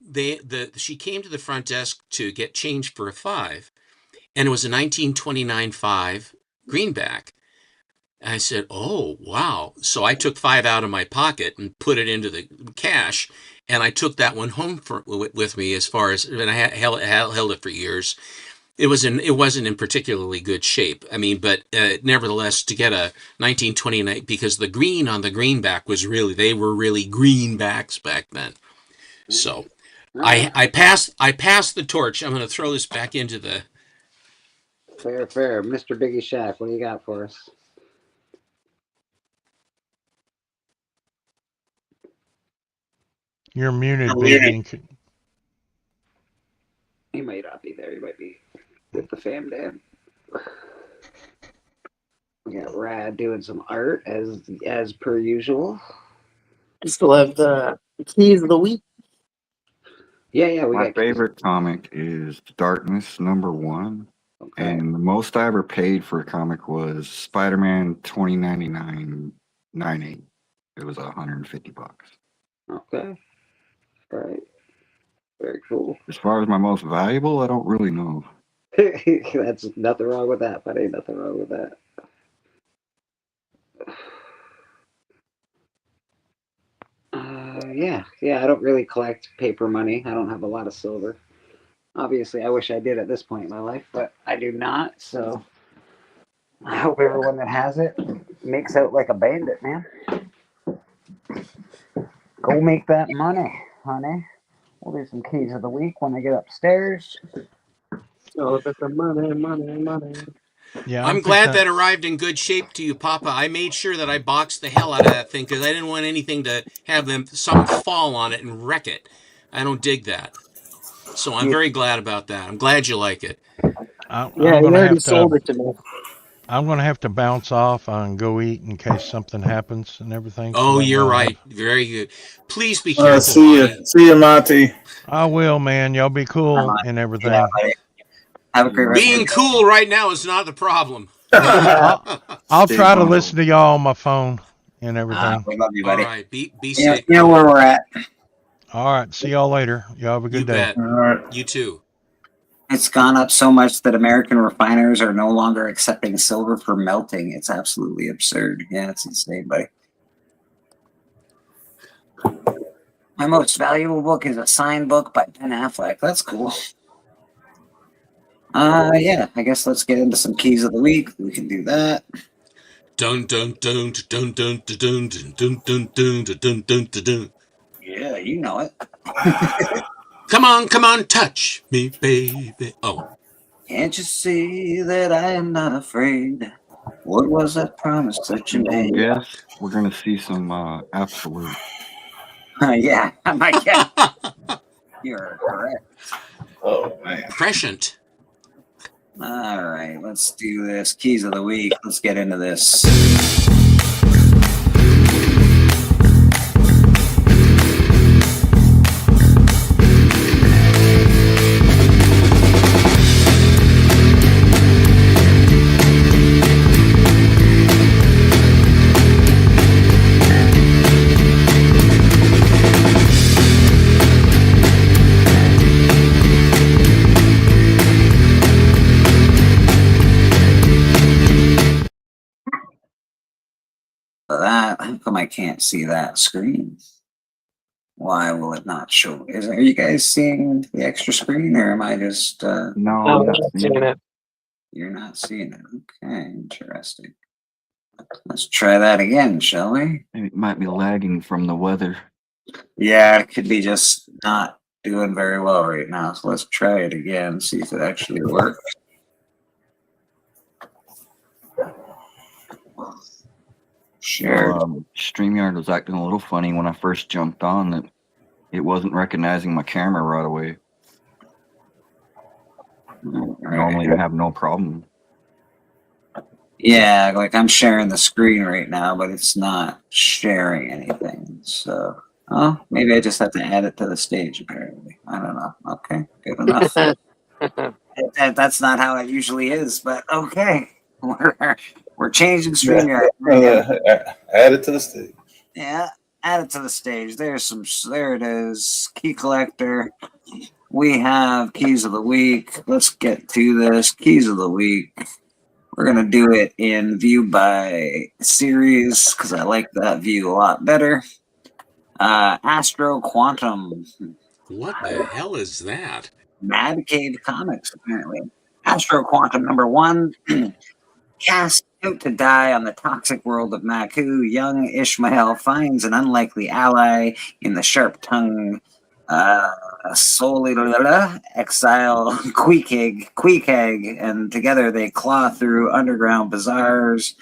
she came to the front desk to get change for a 5, and it was a 1929 5 greenback. I said, "Oh, wow." So I took 5 out of my pocket and put it into the cash, and I took that one home with me and I held it for years. It wasn't in particularly good shape. I mean, but nevertheless, to get a 1929, because the green on the greenback they were really greenbacks back then. So I passed the torch. I'm going to throw this back into the... Fair. Mr. Biggie Shack, what do you got for us? You're muted, Biggie. He might not be there. He might be with the fam dad. We got Rad doing some art as per usual. Still have the keys of the week. Yeah. My favorite comic is Darkness #1. Okay. And the most I ever paid for a comic was Spider-Man 2099 98. It was $150. Okay. All right. Very cool. As far as my most valuable, I don't really know. That's nothing wrong with that, buddy. Nothing wrong with that. Yeah. I don't really collect paper money. I don't have a lot of silver. Obviously, I wish I did at this point in my life, but I do not. So I hope everyone that has it makes out like a bandit, man. Go make that money, honey. We'll do some keys of the week when I get upstairs. Oh, that's the money. Yeah, I'm glad that arrived in good shape to you, Papa. I made sure that I boxed the hell out of that thing because I didn't want anything to have something fall on it and wreck it. I don't dig that. So I'm very glad about that. I'm glad you like it. Yeah, you already sold it to me. I'm going to have to bounce off and go eat in case something happens and everything. Oh, you're right. Very good. Please be careful, See Monty. you, Monty. I will, man. Y'all be cool and everything. Yeah, have a great rest. Being cool right now is not the problem. I'll try to listen to y'all on my phone and everything. We love you, buddy. All right. Be safe. You know where we're at. All right. See y'all later. Y'all have a good day. Bet. All right. You too. It's gone up so much that American refiners are no longer accepting silver for melting. It's absolutely absurd. Yeah, it's insane, buddy. My most valuable book is a signed book by Ben Affleck. That's cool. Yeah, I guess let's get into some keys of the week. We can do that. Dun dun dun dun dun dun dun dun dun dun dun dun dun. Yeah, you know it. Come on, touch me, baby. Oh. Can't you see that I am not afraid? What was that promise that you made? Yes, we're gonna see some absolute. Yeah, my God. You're correct. Oh man. Prescient. All right, let's do this. Keys of the week. Let's get into this. That, how come I can't see that screen? Why will it not show? Are you guys seeing the extra screen, or am I just? No, I'm not seeing it. You're not seeing it. Okay, interesting. Let's try that again, shall we? It might be lagging from the weather. Yeah, it could be just not doing very well right now. So let's try it again, see if it actually works. Sure. StreamYard was acting a little funny when I first jumped on. That it wasn't recognizing my camera right away. Normally, I have no problem. Yeah, like I'm sharing the screen right now, but it's not sharing anything. So, maybe I just have to add it to the stage. Apparently, I don't know. Okay, good enough. That's not how it usually is, but okay. We're changing StreamYard. Add it to the stage. Yeah, add it to the stage. There it is. Key collector. We have keys of the week. Let's get to this. Keys of the week. We're gonna do it in view by series because I like that view a lot better. Astro Quantum. What the hell is that? Mad Cave Comics, apparently. Astro Quantum #1. Cast out to die on the toxic world of Maku, young Ishmael finds an unlikely ally in the sharp-tongued exile Queequeg, and together they claw through underground bazaars,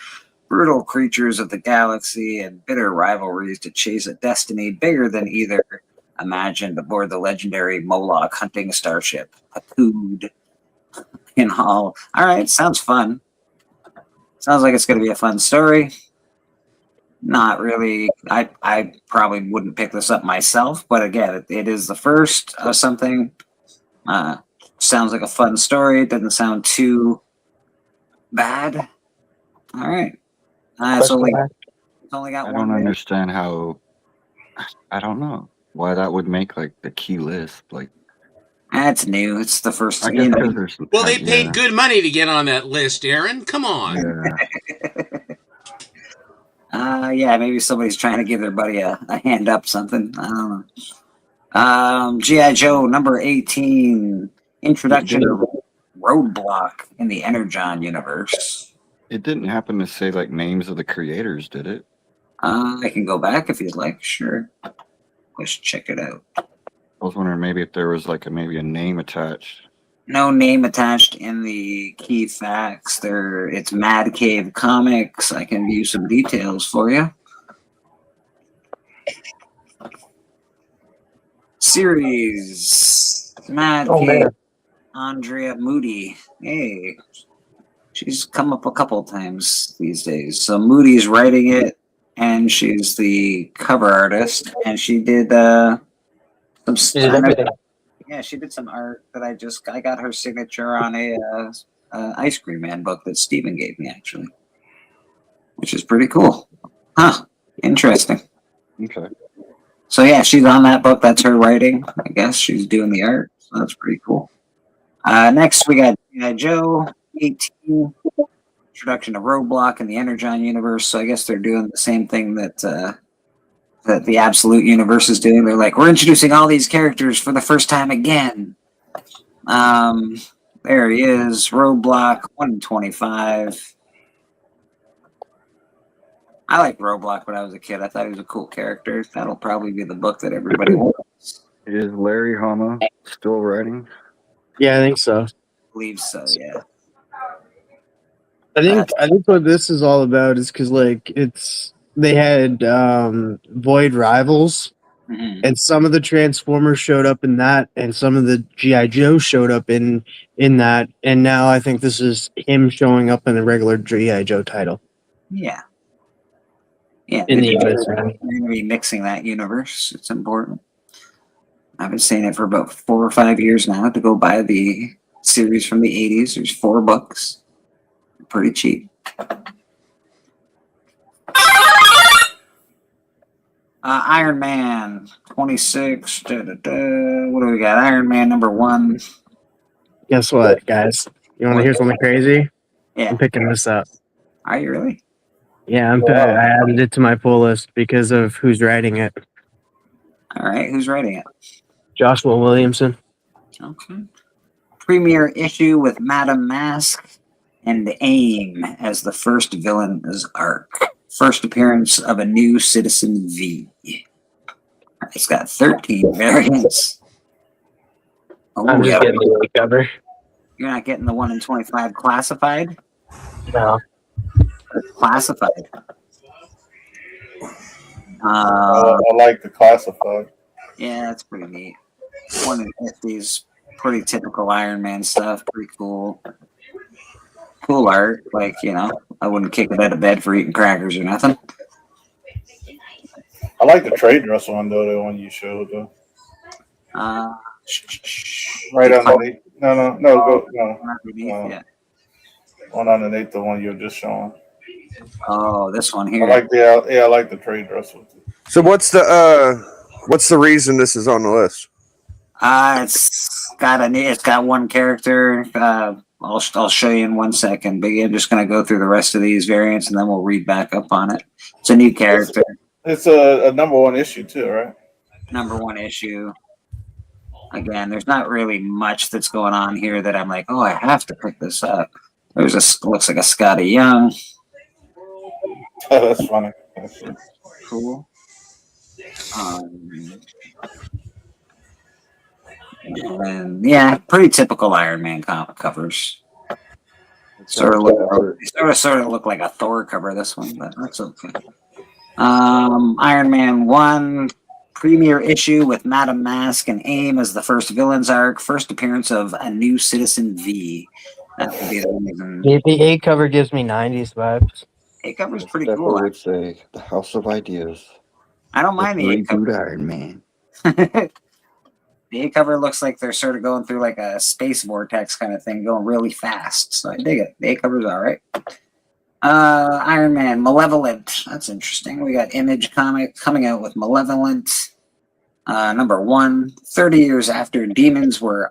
brutal creatures of the galaxy, and bitter rivalries to chase a destiny bigger than either imagined aboard the legendary Moloch hunting starship, Hakud. In all right, sounds fun. Sounds like it's going to be a fun story. Not really. I probably wouldn't pick this up myself, but again, it is the first of something. Sounds like a fun story. It doesn't sound too bad. All right. It's only got I one. don't understand how. I don't know why that would make like the key list. Like That's new. It's the first. I guess because there's Well, they paid good money to get on that list, Aaron. Come on. Yeah, maybe somebody's trying to give their buddy a hand up something. I don't know. G.I. Joe number 18, introduction of Roadblock in the Energon universe. It didn't happen to say like names of the creators, did it? I can go back if you'd like. Sure. Let's check it out. I was wondering maybe if there was like maybe a name attached. No name attached in the key facts. It's Mad Cave Comics. I can view some details for you. Series Mad Cave. man. Andrea Moody. Hey, she's come up a couple times these days. So Moody's writing it, and she's the cover artist, and she did some stuff. Yeah, she did some art that I got her signature on a Ice Cream Man book that Steven gave me, actually, which is pretty cool. Huh? Interesting. Okay. So yeah, she's on that book. That's her writing. I guess she's doing the art. So that's pretty cool. Next, we got G.I. Joe 18, introduction to Roadblock in the Energon universe. So I guess they're doing the same thing that the Absolute universe is doing. They're like, we're introducing all these characters for the first time again. There he is, Roadblock 125. I liked Roadblock when I was a kid. I thought he was a cool character. That'll probably be the book that everybody wants. Is Larry Hama still writing? Yeah, I think so. I believe so, yeah. I think what this is all about is because like they had Void Rivals, and some of the Transformers showed up in that, and some of the G.I. Joe showed up in that, and now I think this is him showing up in the regular G.I. Joe title. Yeah. Yeah, In the they're US, going to be mixing that universe. It's important. I've been saying it for about 4 or 5 years now to go buy the series from the 80s. There's 4 books. Pretty cheap. Iron Man 26. What do we got? Iron Man number 1. Guess what, guys? You want to hear something crazy? Yeah. I'm picking this up. Are you really? Yeah, I added it to my pull list because of who's writing it. All right. Who's writing it? Joshua Williamson. Okay. Premiere issue with Madame Mask and AIM as the first villain's arc. First appearance of a new Citizen V. It's got 13 variants. Oh, I'm just getting the cover. You're not getting the 1 in 25 classified? No. Classified. I like the classified. Yeah, that's pretty neat. 1 in 50's pretty typical Iron Man stuff. Pretty cool. Cool art. Like, I wouldn't kick it out of bed for eating crackers or nothing. I like the trade dress one though, the one you showed though. Right underneath. No. Yeah. One underneath the one you're just showing. Oh, this one here. I like the trade dress one too. So what's the reason this is on the list? It's got one character. I'll show you in 1 second, but I'm just going to go through the rest of these variants and then we'll read back up on it. It's a new character. It's a number 1 issue too, right? Number 1 issue. Again, there's not really much that's going on here that I'm like, oh, I have to pick this up. Looks like a Scotty Young. Oh, that's funny. Cool. And yeah, pretty typical Iron Man comic covers. Sort of look like a Thor cover, this one, but that's okay. Iron Man 1 premiere issue with Madame Mask and AIM as the first villain's arc. First appearance of a new Citizen V. That would be the reason. The A cover gives me 90s vibes. A cover's pretty That's cool. what I would say. The House of Ideas. I don't mind the A cover. Iron Man. The A cover looks like they're sort of going through like a space vortex kind of thing, going really fast. So I dig it. The A cover's all right. Iron Man, Malevolent. That's interesting. We got Image comic coming out with Malevolent. Number 1, 30 years after demons were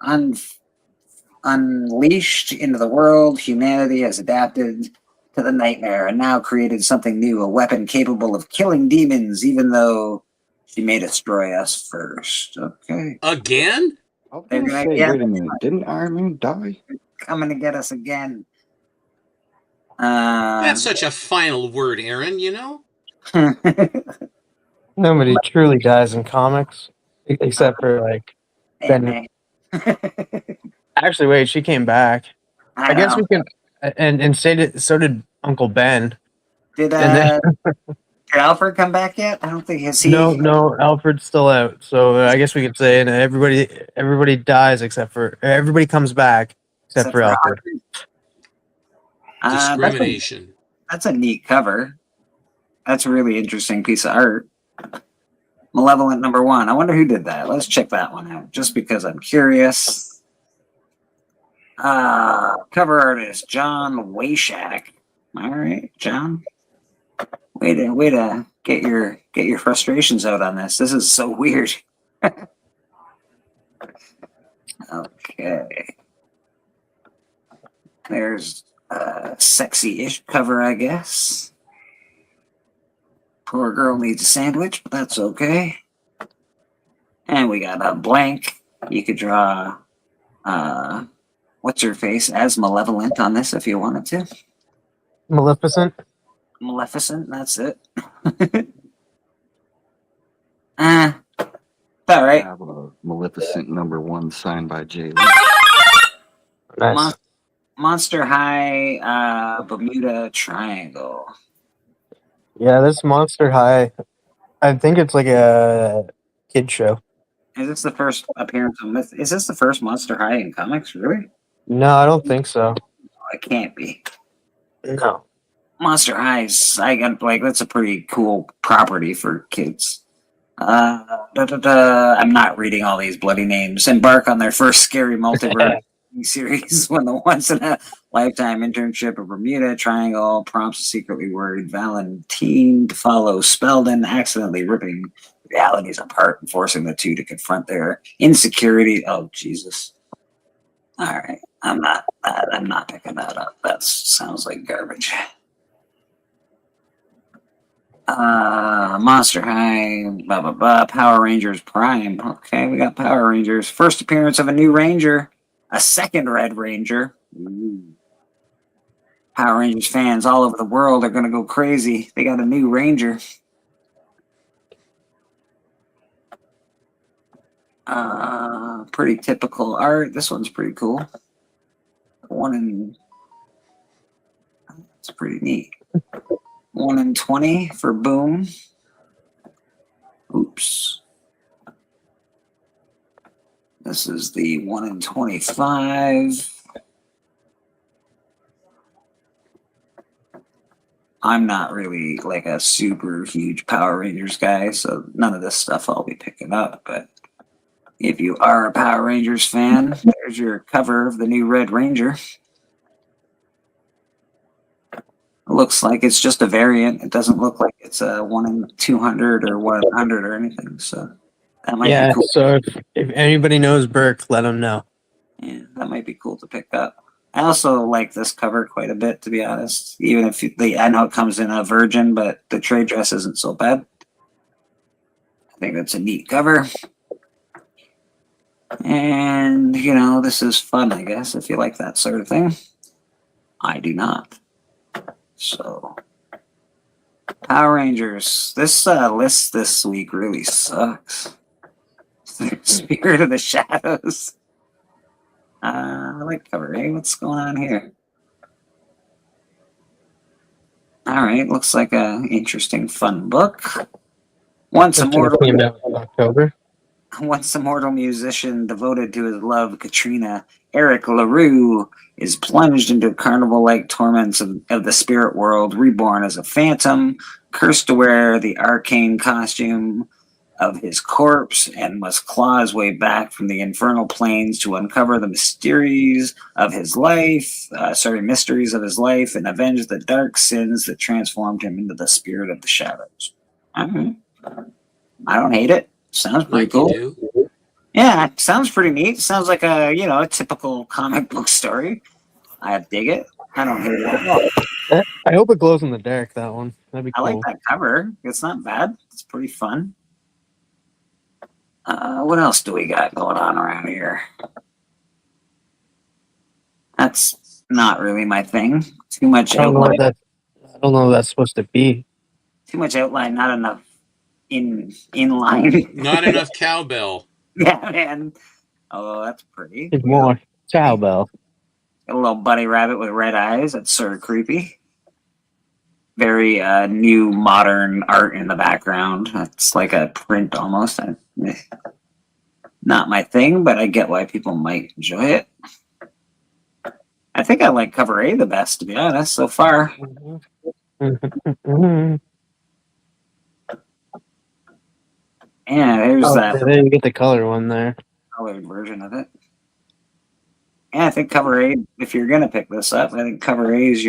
unleashed into the world, humanity has adapted to the nightmare and now created something new, a weapon capable of killing demons, even though she may destroy us first. Okay. Again? They're gonna Say, get wait a minute. Didn't Iron Man die? coming to get us again. That's such a final word, Aaron, you know? Nobody truly dies in comics, except for like Ben. Actually, wait, she came back. I guess we can, and so did Uncle Ben. Did And did Alfred come back yet? I don't think has he. No, Alfred's still out. So I guess we could say, and everybody dies except for everybody comes back except for Alfred. Discrimination. That's a neat cover. That's a really interesting piece of art. Malevolent number 1. I wonder who did that. Let's check that one out, just because I'm curious. Cover artist John Wayshak. All right, John. Way to get your frustrations out on this. This is so weird. Okay. There's a sexy-ish cover, I guess. Poor girl needs a sandwich, but that's okay. And we got a blank. You could draw what's her face as Malevolent on this if you wanted to. Maleficent. Maleficent, that's it. All right. I have a Maleficent number 1 signed by Jay Lee. Nice. Monster High Bermuda Triangle. Yeah, this Monster High. I think it's like a kid show. Is this the first appearance of Is this the first Monster High in comics? Really? No, I don't think so. It can't be. No. Monster High's. I got like that's a pretty cool property for kids. I'm not reading all these bloody names. Embark on their first scary multiverse series when the once in a lifetime internship of Bermuda Triangle prompts a secretly worried Valentine to follow Spelden, accidentally ripping realities apart and forcing the two to confront their insecurity. Oh Jesus! All right, I'm not picking that up. That sounds like garbage. Monster High, blah blah blah. Power Rangers Prime. Okay, we got Power Rangers. First appearance of a new Ranger. A second Red Ranger. Ooh. Power Rangers fans all over the world are going to go crazy. They got a new Ranger. Pretty typical art. This one's pretty cool. It's pretty neat. 1 in 20 for Boom. Oops. This is the 1 in 25. I'm not really like a super huge Power Rangers guy, so none of this stuff I'll be picking up. But if you are a Power Rangers fan, there's your cover of the new Red Ranger. It looks like it's just a variant. It doesn't look like it's a 1 in 200 or 100 or anything. So that might be cool. So if anybody knows Burke, let him know. Yeah, that might be cool to pick up. I also like this cover quite a bit, to be honest. Even if I know it comes in a virgin, but the trade dress isn't so bad. I think that's a neat cover. And, you know, this is fun, I guess, if you like that sort of thing. I do not. So, Power Rangers. This list this week really sucks. Spirit of the Shadows. I like cover A. What's going on here? All right, looks like a interesting, fun book. Once a mortal musician devoted to his love, Katrina, Eric LaRue is plunged into carnival-like torments of the spirit world, reborn as a phantom, cursed to wear the arcane costume of his corpse, and must claw his way back from the infernal planes to uncover the mysteries of his life, and avenge the dark sins that transformed him into the spirit of the shadows. I don't hate it. Sounds pretty Like you cool. do. Yeah, sounds pretty neat. Sounds like a typical comic book story. I dig it. I don't hate it at all. I hope it glows in the dark. That one. That'd be I cool. like that cover. It's not bad. It's pretty fun. What else do we got going on around here? That's not really my thing. Too much I don't know outline. I don't know what that's supposed to be. Too much outline. Not enough in line. Not enough cowbell. Yeah, man. Oh, that's pretty. It's more cowbell. Got a little bunny rabbit with red eyes. That's sort of creepy. Very new modern art in the background. It's like a print almost. Not my thing, but I get why people might enjoy it. I think I like cover A the best, to be honest, so far. Yeah, there's that There you get the color one there. colored version of it. Yeah, I think cover A, if you're going to pick this up, I think cover A is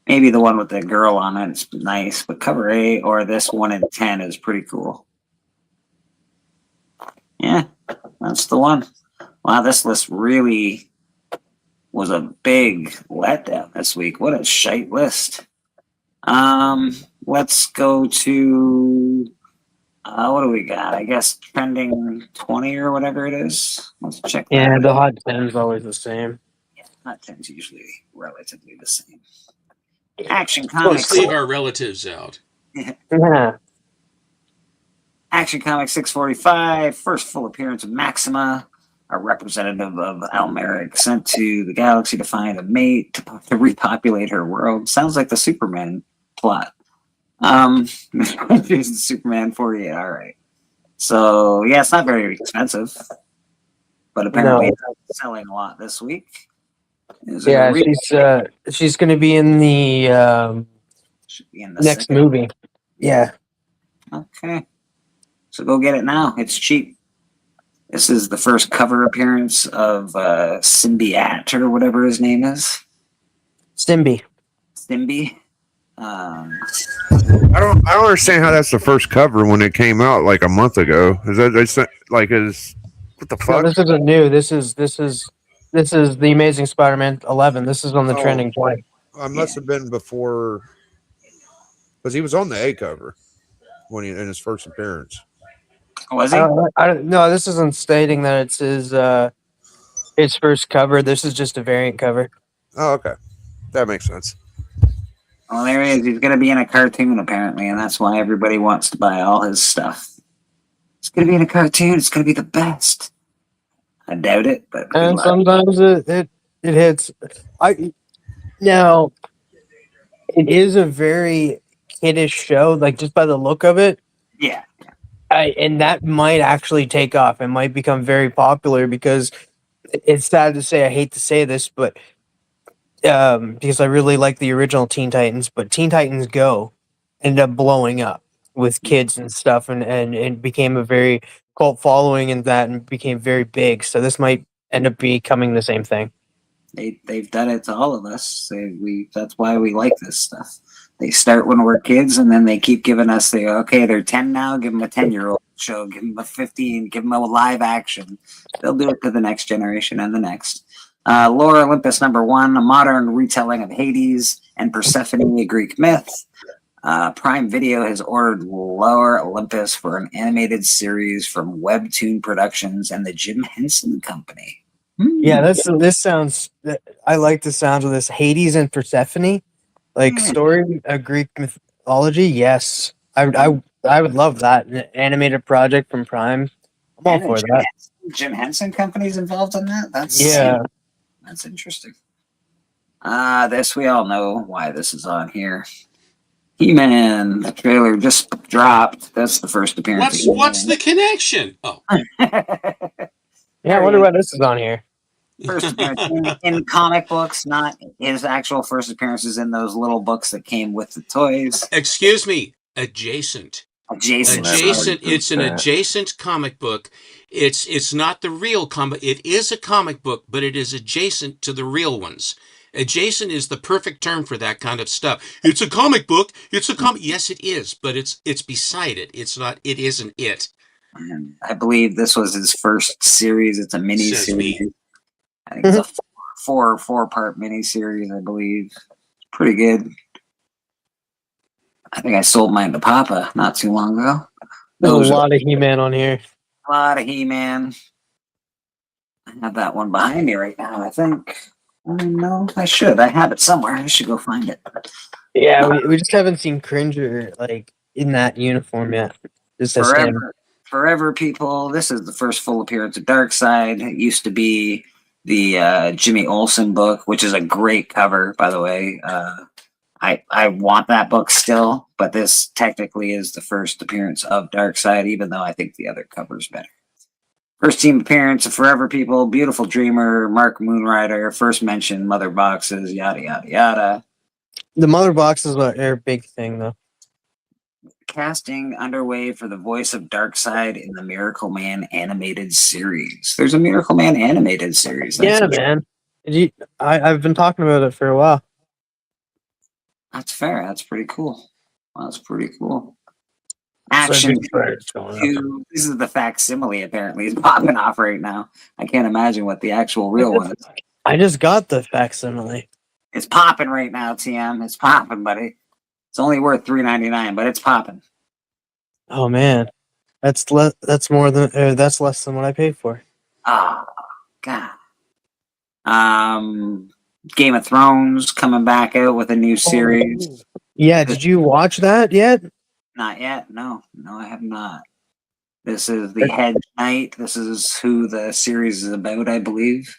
maybe the one with the girl on it. It's nice, but cover A or this 1 in 10 is pretty cool. Yeah, that's the one. Wow, this list really was a big letdown this week. What a shite list. Let's go to what do we got? I guess trending 20 or whatever it is. Let's check that Yeah, out. the hot 10 is always the same. Hot 10's usually relatively the same. Action Let's Comics. leave our relatives out. Yeah. Action Comics 645, first full appearance of Maxima, a representative of Almeric, sent to the galaxy to find a mate to repopulate her world. Sounds like the Superman plot. Here's the Superman 48. All right. So, yeah, it's not very expensive, but apparently it's selling a lot this week. Is it Yeah, a she's going to be in the in the next second? movie. Yeah. Okay. So go get it now. It's cheap. This is the first cover appearance of Symbiat or whatever his name is. Stimby. Stimby. I don't understand how that's the first cover when it came out like a month ago. Is that what the No, fuck? this isn't new. This is the Amazing Spider-Man 11. This is on the trending 20. I must have been before, because he was on the A cover in his first appearance. Was No, this isn't stating that it's his first cover. This is just a variant cover. Oh, okay, that makes sense. Well, there he is. He's going to be in a cartoon, apparently, and that's why everybody wants to buy all his stuff. It's going to be in a cartoon. It's going to be the best. I doubt it, but good And luck. sometimes it hits. Now it is a very kiddish show, like just by the look of it. Yeah. And that might actually take off. It might become very popular because it's sad to say. I hate to say this, but because I really like the original Teen Titans, but Teen Titans Go ended up blowing up with kids and stuff, and it became a very cult following and that, and became very big. So this might end up becoming the same thing. They've done it to all of us. That's why we like this stuff. They start when we're kids, and then they keep giving us they're 10 now, give them a 10-year-old show, give them a 15, give them a live action. They'll do it to the next generation and the next. Lore Olympus #1, a modern retelling of Hades and Persephone, a Greek myth. Prime Video has ordered Lore Olympus for an animated series from Webtoon Productions and the Jim Henson Company. Yeah, this sounds. I like the sounds of this Hades and Persephone, like story, a Greek mythology. Yes, I would love that, an animated project from Prime. I'm all for that. Jim Henson Company's involved in that. That's interesting. This we all know why this is on here. He-Man, the trailer just dropped. That's the first appearance. What's the connection? Oh, Yeah, I wonder why this is on here. First appearance in comic books, not his actual first appearances in those little books that came with the toys. excuse me. Adjacent. Adjacent. It's an adjacent comic book. It's not the real comic. It is a comic book, but it is adjacent to the real ones. Adjacent is the perfect term for that kind of stuff. It's a comic book. It's a comic. Yes, it is, but it's beside it. It's not. It isn't it. And I believe this was his first series. It's a mini Says series. me. I think it's a four-part mini series, I believe. Pretty good. I think I sold mine to Papa not too long ago. There's a lot of He-Man on here. A lot of He-Man. I have that one behind me right now, I think. No, I should. I have it somewhere. I should go find it. Yeah, we just haven't seen Cringer like in that uniform yet. Just as him. Forever, people. This is the first full appearance of Darkseid. It used to be the Jimmy Olsen book, which is a great cover, by the way. I want that book still, but this technically is the first appearance of Darkseid, even though I think the other cover's better. First team appearance of Forever People, Beautiful Dreamer, Mark Moonrider, first mention, Mother Boxes, yada, yada, yada. The Mother Boxes are a big thing, though. Casting underway for the voice of Darkseid in the Miracle Man animated series. There's a Miracle Man animated series. Yeah, man. I've been talking about it for a while. That's fair. That's pretty cool. That's pretty cool. Action 2. This is the facsimile, apparently. It's popping off right now. I can't imagine what the actual real one is. I just got the facsimile. It's popping right now, TM. It's popping, buddy. It's only worth $3.99, but it's popping. Oh man, that's more than that's less than what I paid for. Oh God. Game of Thrones coming back out with a new series. Yeah, did you watch that yet? Not yet. No, I have not. This is the Hedge Knight. This is who the series is about, I believe.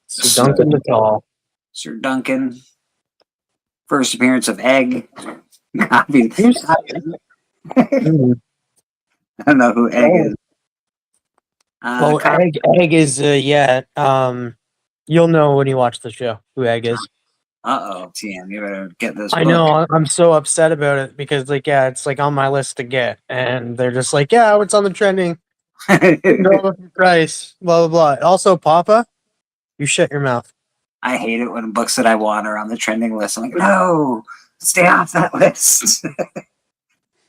Sir Duncan Natal. Sir Duncan. First appearance of Egg. I don't know who Egg is. Egg is you'll know when you watch the show who Egg is. TM, you better get this. I know. I'm so upset about it because, it's on my list to get, and they're just like, yeah, it's on the trending. No price, blah blah blah. Also, Papa, you shut your mouth. I hate it when books that I want are on the trending list. I'm like, no, stay off that list.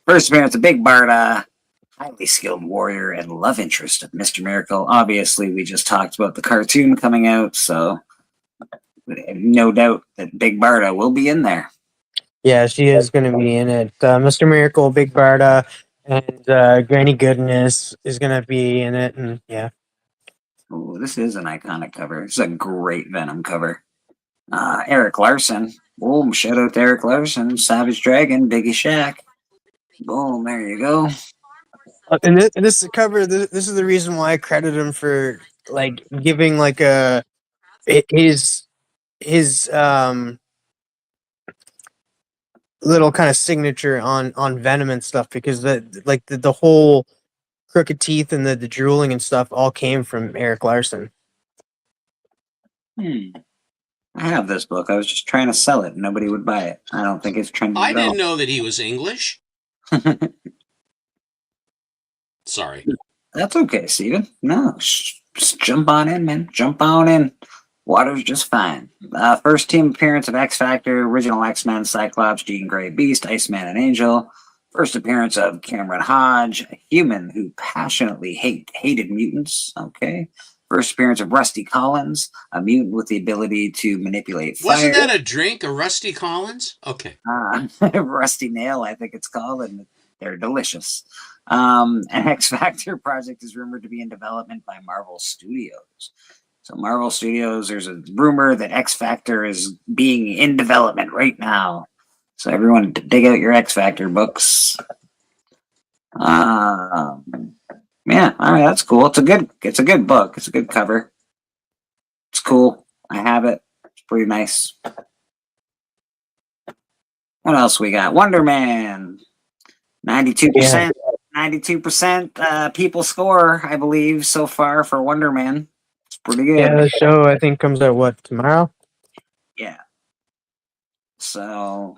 First appearance of Big Barda, highly skilled warrior and love interest of Mr. Miracle. Obviously, we just talked about the cartoon coming out, so no doubt that Big Barda will be in there. Yeah, she is going to be in it. Mr. Miracle, Big Barda, and Granny Goodness is going to be in it, and yeah. Ooh, this is an iconic cover. This is a great Venom cover. Eric Larson. Boom, shout out to Eric Larson. Savage Dragon, Biggie Shack. Boom, there you go. And this cover, this is the reason why I credit him for giving his little kind of signature on Venom and stuff, because the whole crooked teeth and the drooling and stuff all came from Eric Larson. I have this book. I was just trying to sell it. Nobody would buy it. I don't think it's trending. I didn't know that he was English. Sorry. That's okay, Steven. No, just jump on in, man. Jump on in. Water's just fine. First team appearance of X Factor, original X-Men, Cyclops, Jean Grey, Beast, Iceman, and Angel. First appearance of Cameron Hodge, a human who passionately hated mutants. Okay. First appearance of Rusty Collins, a mutant with the ability to manipulate fire. Wasn't that a drink, a Rusty Collins? Okay. Rusty Nail, I think it's called, and they're delicious. An X Factor project is rumored to be in development by Marvel Studios. So Marvel Studios, there's a rumor that X Factor is being in development right now. So everyone dig out your X Factor books. Yeah, all right, that's cool. It's a good book. It's a good cover. It's cool. I have it. It's pretty nice. What else we got? Wonder Man. 92%. 92% people score, I believe, so far for Wonder Man. It's pretty good. Yeah, the show I think comes out tomorrow? Yeah. So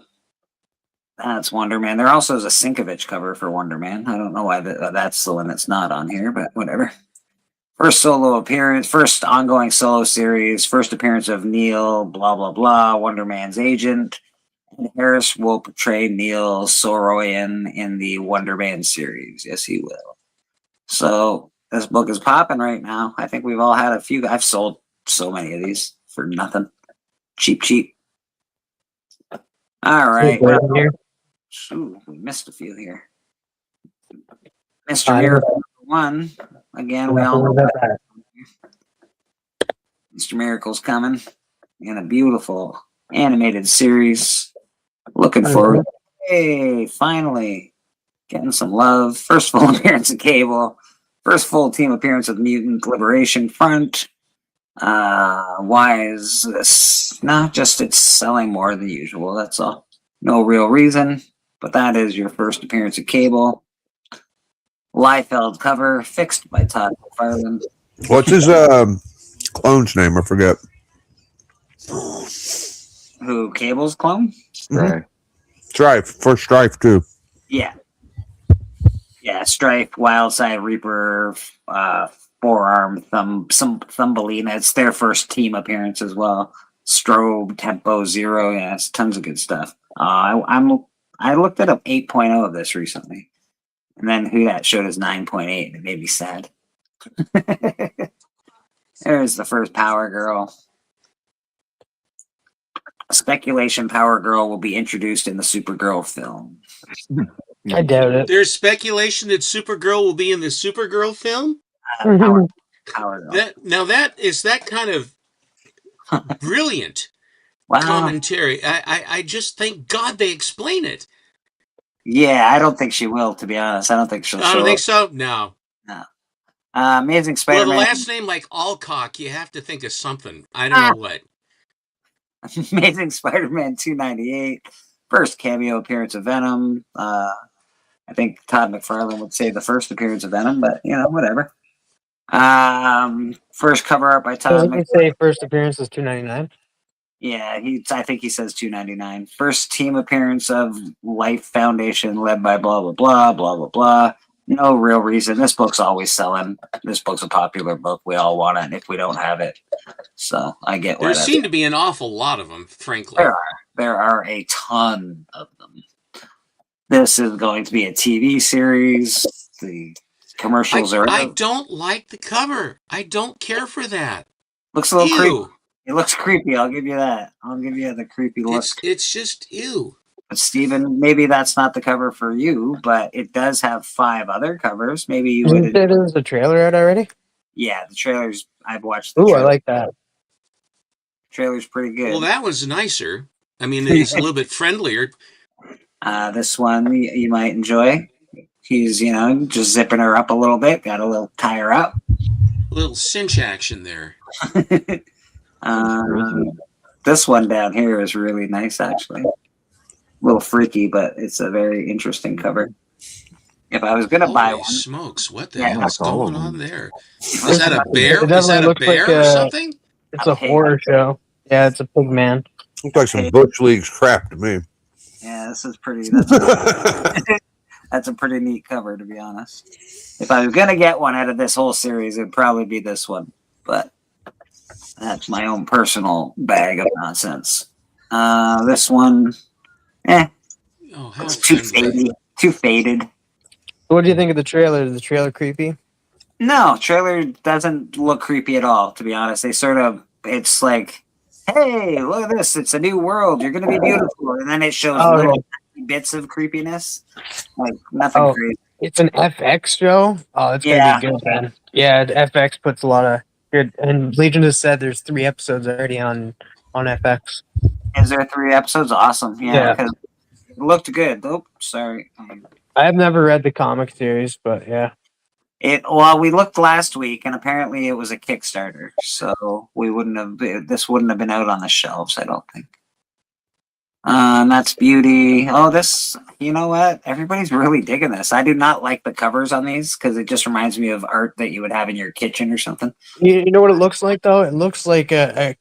that's Wonder Man. There also is a Sinkovich cover for Wonder Man. I don't know why that's the one that's not on here, but whatever. First solo appearance, first ongoing solo series, first appearance of Neil, blah, blah, blah, Wonder Man's agent. And Harris will portray Neil Soroyan in the Wonder Man series. Yes, he will. So this book is popping right now. I think we've all had a few. I've sold so many of these for nothing. Cheap. All right. Ooh, we missed a few here. Mr. Miracle 1. Again, we all know that. Mr. Miracle's coming in a beautiful animated series. Looking forward. Hey, finally getting some love. First full appearance of Cable. First full team appearance of Mutant Liberation Front. Why is this? Not just it's selling more than usual. That's all. No real reason. But that is your first appearance of Cable. Liefeld cover, fixed by Todd McFarlane. What's his clone's name? I forget. Who, Cable's clone? Strife. For Strife, too. Yeah. Yeah, Strife, Wildside Reaper, Forearm, Thumbelina. It's their first team appearance as well. Strobe, Tempo, Zero. Yeah, it's tons of good stuff. I looked at up 8.0 of this recently. And then who that showed us 9.8, and it made me sad. There's the first Power Girl. Speculation Power Girl will be introduced in the Supergirl film. I doubt it. There's speculation that Supergirl will be in the Supergirl film. Power Girl. That kind of brilliant commentary. I just thank God they explain it. Yeah, I don't think she will, to be honest. I don't think she'll show I don't think up. so. No. Amazing Spider-Man. Well, the last name like Alcock, you have to think of something. I don't know what. Amazing Spider-Man 298. First cameo appearance of Venom. I think Todd McFarlane would say the first appearance of Venom, but whatever. First cover art by Todd Doesn't McFarlane. he say first appearance is $2.99? Yeah, I think he says $2.99. First team appearance of Life Foundation led by blah blah blah blah blah blah. No real reason. This book's always selling. This book's a popular book. We all want it if we don't have it. So I get There why seem to be an awful lot of them, frankly. there are a ton of them. This is going to be a TV series. The commercials are. I don't like the cover. I don't care for that. Looks a little Ew. creepy. It looks creepy. I'll give you that. I'll give you the creepy look. It's just ew. But Steven, maybe that's not the cover for you, but it does have 5 other covers. Maybe you would. There's the trailer out already? Yeah, the trailers. I've watched the Ooh, trailer. I like that. Trailer's pretty good. Well, that was nicer. I mean, it's a little bit friendlier. This one you might enjoy. He's, just zipping her up a little bit. Got a little tie her up. A little cinch action there. This one down here is really nice, actually. A little freaky, but it's a very interesting cover. If I was gonna buy Holy one, smokes! What the Yeah, hell is like all of going them. on there? Is that a bear? It Is that definitely a looks bear like or something? It's a horror show. Yeah, it's a pig man. Looks like some Bush Leagues crap to me. yeah, this is pretty. That's a pretty neat cover, to be honest. If I was gonna get one out of this whole series, it'd probably be this one. But that's my own personal bag of nonsense. This one, Oh, how it's too faded. Too faded. What do you think of the trailer? Is the trailer creepy? No, trailer doesn't look creepy at all, to be honest. It's like, hey, look at this. It's a new world. You're going to be beautiful. And then it shows little bits of creepiness. Like, nothing crazy. It's an FX show? Oh, it's going to be good then. Yeah, FX puts a lot of good. And Legion has said there's 3 episodes already on FX. Is there 3 episodes? Awesome. Yeah. Because it looked good. Oh, sorry. I have never read the comic series, but yeah. Well, we looked last week, and apparently it was a Kickstarter, so this wouldn't have been out on the shelves, I don't think. And that's Beauty. Oh, this, you know what? Everybody's really digging this. I do not like the covers on these because it just reminds me of art that you would have in your kitchen or something. You know what it looks like though? It looks like a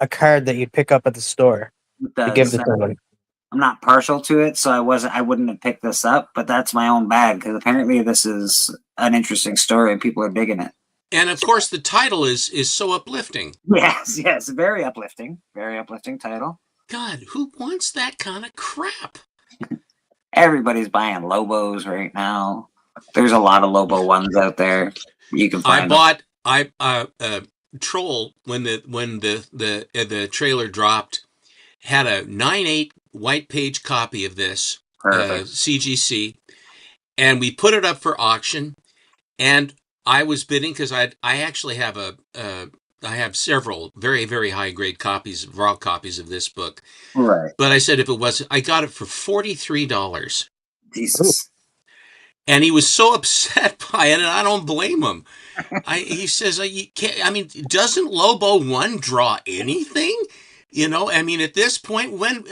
card that you pick up at the store to give to somebody. I'm not partial to it, so I wouldn't have picked this up, but that's my own bag because apparently this is an interesting story and people are digging it. And of course, the title is so uplifting. Yes, very uplifting title. God, who wants that kind of crap? Everybody's buying Lobos right now. There's a lot of Lobo ones out there. You can find Troll when the trailer dropped had a 9/8 white page copy of this CGC, and we put it up for auction. And I was bidding because I actually have I have several very, very high grade copies, raw copies of this book. Right. But I said if it was, I got it for $43. Jesus. And he was so upset by it, and I don't blame him. He says, "You can't. I mean, doesn't Lobo 1 draw anything? You know, I mean, at this point, when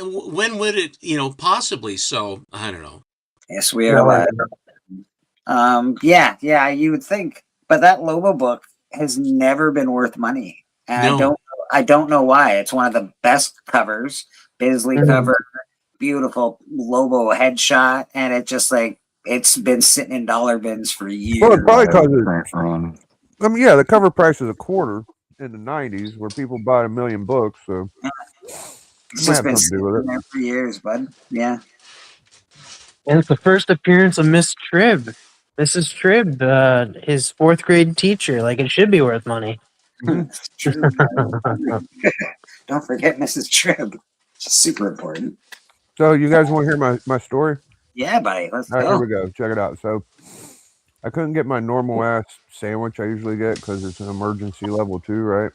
would it, possibly?" So I don't know. Yes, we are. Yeah, you would think, but that Lobo book has never been worth money, and No. I don't know why. It's one of the best covers, Bisley cover, beautiful Lobo headshot, and it just it's been sitting in dollar bins for years. Well, probably because I mean, yeah, the cover price is a quarter in the '90s, where people bought 1 million books. So It's just been sitting there for years, bud. Yeah. And it's the first appearance of Miss Tribb. Mrs. Tribb, his 4th grade teacher. Like, it should be worth money. It's true. Don't forget Mrs. Tribb. She's super important. So you guys want to hear my story? Yeah, buddy. Let's All right, go. here we go. Check it out. So I couldn't get my normal ass sandwich I usually get because it's an emergency level 2, right?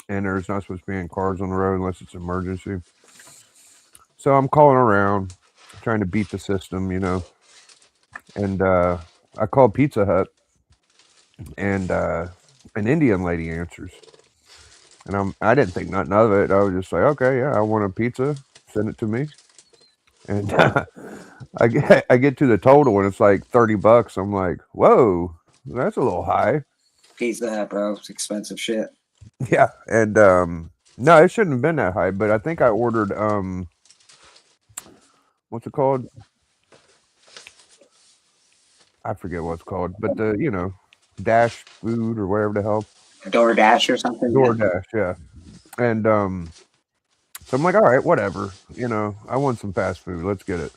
And there's not supposed to be any cars on the road unless it's an emergency. So I'm calling around, trying to beat the system, And I called Pizza Hut, and an Indian lady answers. And I didn't think nothing of it. I was just like, okay, yeah, I want a pizza. Send it to me. And I get to the total, and it's like $30. I'm like, whoa, that's a little high. Pizza Hut, bro. It's expensive shit. Yeah, and no, it shouldn't have been that high, but I think I ordered what's it called? I forget what it's called, but Dash food or whatever the hell. DoorDash or something. DoorDash, yeah. And so I'm like, all right, whatever. I want some fast food. Let's get it.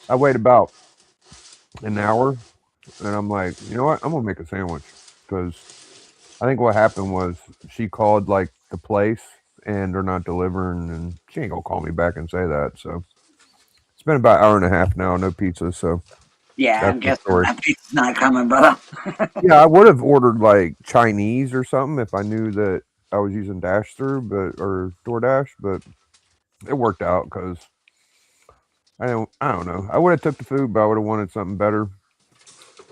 I wait about an hour, and I'm like, you know what? I'm gonna make a sandwich, because I think what happened was she called like the place, and they're not delivering, and she ain't gonna call me back and say that. So it's been about an hour and a half now, no pizza. So Yeah, I'm guessing that pizza's not coming, brother. yeah, I would have ordered like Chinese or something if I knew that I was using Dash through, or DoorDash, but it worked out because I don't know. I would have took the food, but I would have wanted something better.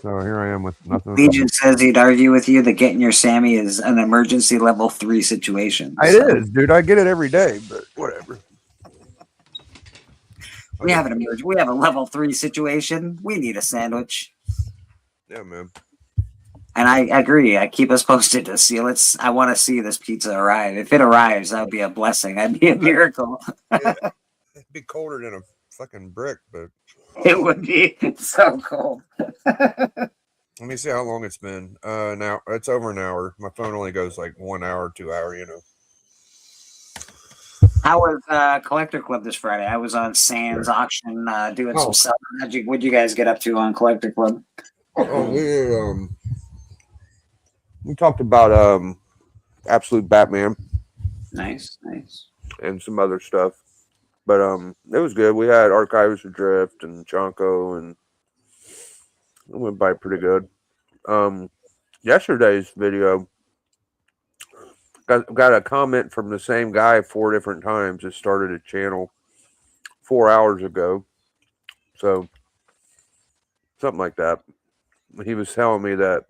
So here I am with nothing. Legion says he'd argue with you that getting your Sammy is an emergency level 3 situation. It is, dude. I get it every day, but whatever. We have a level 3 situation. We need a sandwich. Yeah, man. And I agree. I keep us posted to see. I want to see this pizza arrive. If it arrives, that would be a blessing. That'd be a miracle. It'd be colder than a fucking brick, but it would be so cold. Let me see how long it's been. Now it's over an hour. My phone only goes like 1 hour, 2 hour. How was Collector Club this Friday? I was on Sam's auction doing some selling. What'd you guys get up to on Collector Club? Oh, we talked about Absolute Batman. Nice. And some other stuff. But it was good. We had Archives of Drift and Chonko, and it went by pretty good. Yesterday's video got a comment from the same guy 4 different times. It started a channel 4 hours ago. So something like that. He was telling me that,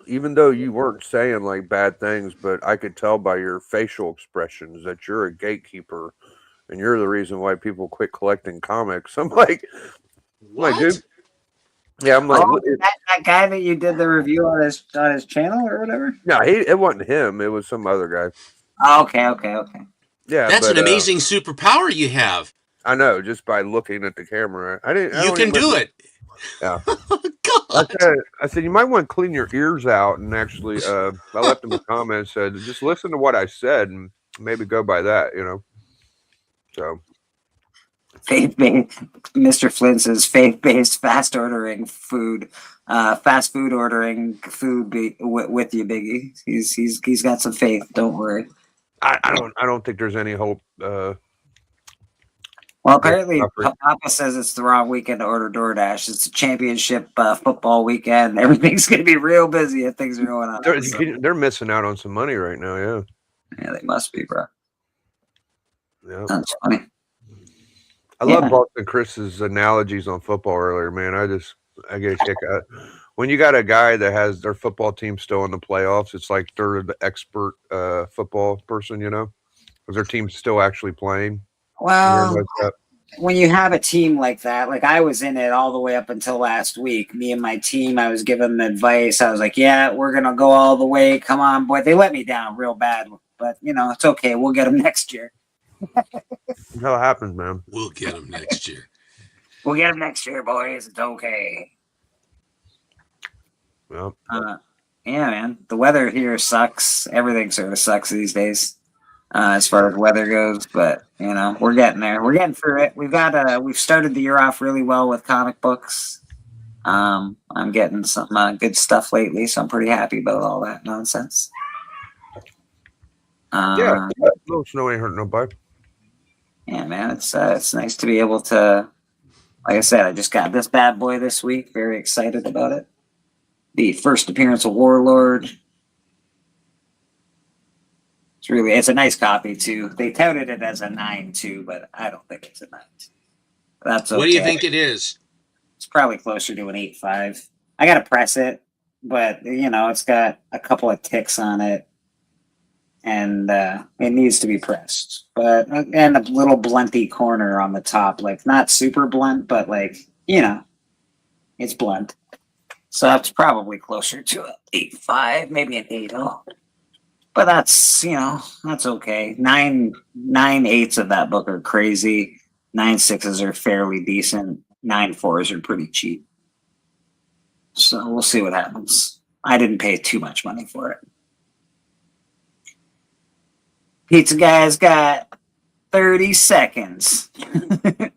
even though you weren't saying like bad things, but I could tell by your facial expressions that you're a gatekeeper and you're the reason why people quit collecting comics. I'm like, dude. Yeah, I'm like, that guy that you did the review on his channel or whatever? No, it wasn't him. It was some other guy. Oh, okay. Yeah, That's an amazing superpower you have. I know, just by looking at the camera. You can do it. Yeah. I said you might want to clean your ears out, and actually, I left him a comment, said just listen to what I said and maybe go by that, So Faith-based, Mr. Flynn says faith-based fast ordering food, fast food ordering food with you, Biggie. He's got some faith. Don't worry. I don't think there's any hope. Well, apparently, Papa says it's the wrong weekend to order DoorDash. It's a championship football weekend. Everything's going to be real busy if things are going on. They're missing out on some money right now. Yeah. Yeah, they must be, bro. Yeah. That's funny. I love Boston Chris's analogies on football earlier, man. I get a kick out. When you got a guy that has their football team still in the playoffs, it's like they're the expert football person, because their team's still actually playing. Well, when you have a team like that, like I was in it all the way up until last week. Me and my team, I was giving them advice. I was like, yeah, we're going to go all the way. Come on, boy. They let me down real bad. But, it's okay. We'll get them next year. That's how it happens, man. We'll get them next year. We'll get them next year, boys. It's okay. Well, yeah, man. The weather here sucks. Everything sort of sucks these days. As far as weather goes, but we're getting there. We're getting through it. We've started the year off really well with comic books. I'm getting some good stuff lately, so I'm pretty happy about all that nonsense. Yeah, no snow ain't hurting nobody. Yeah, man, it's nice to be able to. Like I said, I just got this bad boy this week. Very excited about it. The first appearance of Warlord. It's a nice copy too. They touted it as a 9.2, but I don't think it's a 9.2. That's okay. What do you think it is? It's probably closer to an 8.5. I gotta press it, but it's got a couple of ticks on it, and it needs to be pressed. But and a little blunty corner on the top, like not super blunt, but it's blunt. So that's probably closer to an 8.5, maybe an 8.0. But that's okay. 9.8s of that book are crazy. 9.6s are fairly decent. 9.4s are pretty cheap. So we'll see what happens. I didn't pay too much money for it. Pizza Guy's got 30 seconds. I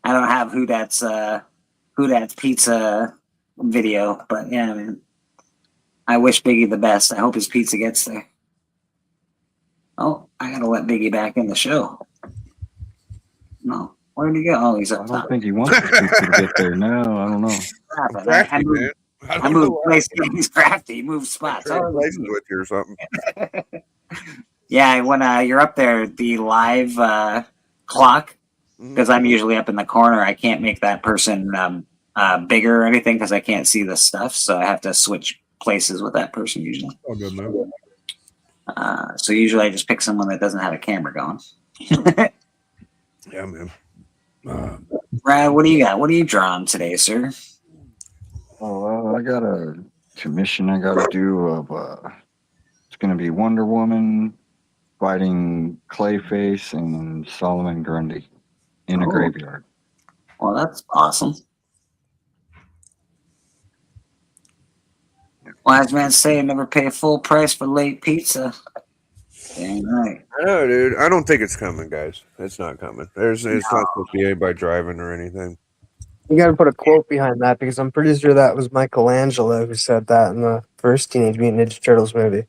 don't have Who Dat's pizza video, but yeah, man. I wish Biggie the best. I hope his pizza gets there. Oh, I gotta let Biggie back in the show. No, where'd he go? Oh, he's up top. I don't think he wants the pizza to get there. No, I don't know. I moved places. He's crafty. He moves spots. Places with you or something. Yeah, when you're up there, the live clock, because I'm usually up in the corner, I can't make that person bigger or anything because I can't see the stuff, so I have to switch places with that person usually. Oh, good man. So usually I just pick someone that doesn't have a camera going. Yeah, man. Brad, what do you got? What are you drawing today, sir? Oh, I got a commission I got to do of. It's going to be Wonder Woman fighting Clayface and Solomon Grundy in a graveyard. Well, that's awesome. Wise man say never pay full price for late pizza. Dang right. I know, dude. I don't think it's coming, guys. It's not coming. It's not supposed to be anybody driving or anything. You got to put a quote behind that because I'm pretty sure that was Michelangelo who said that in the first Teenage Mutant Ninja Turtles movie.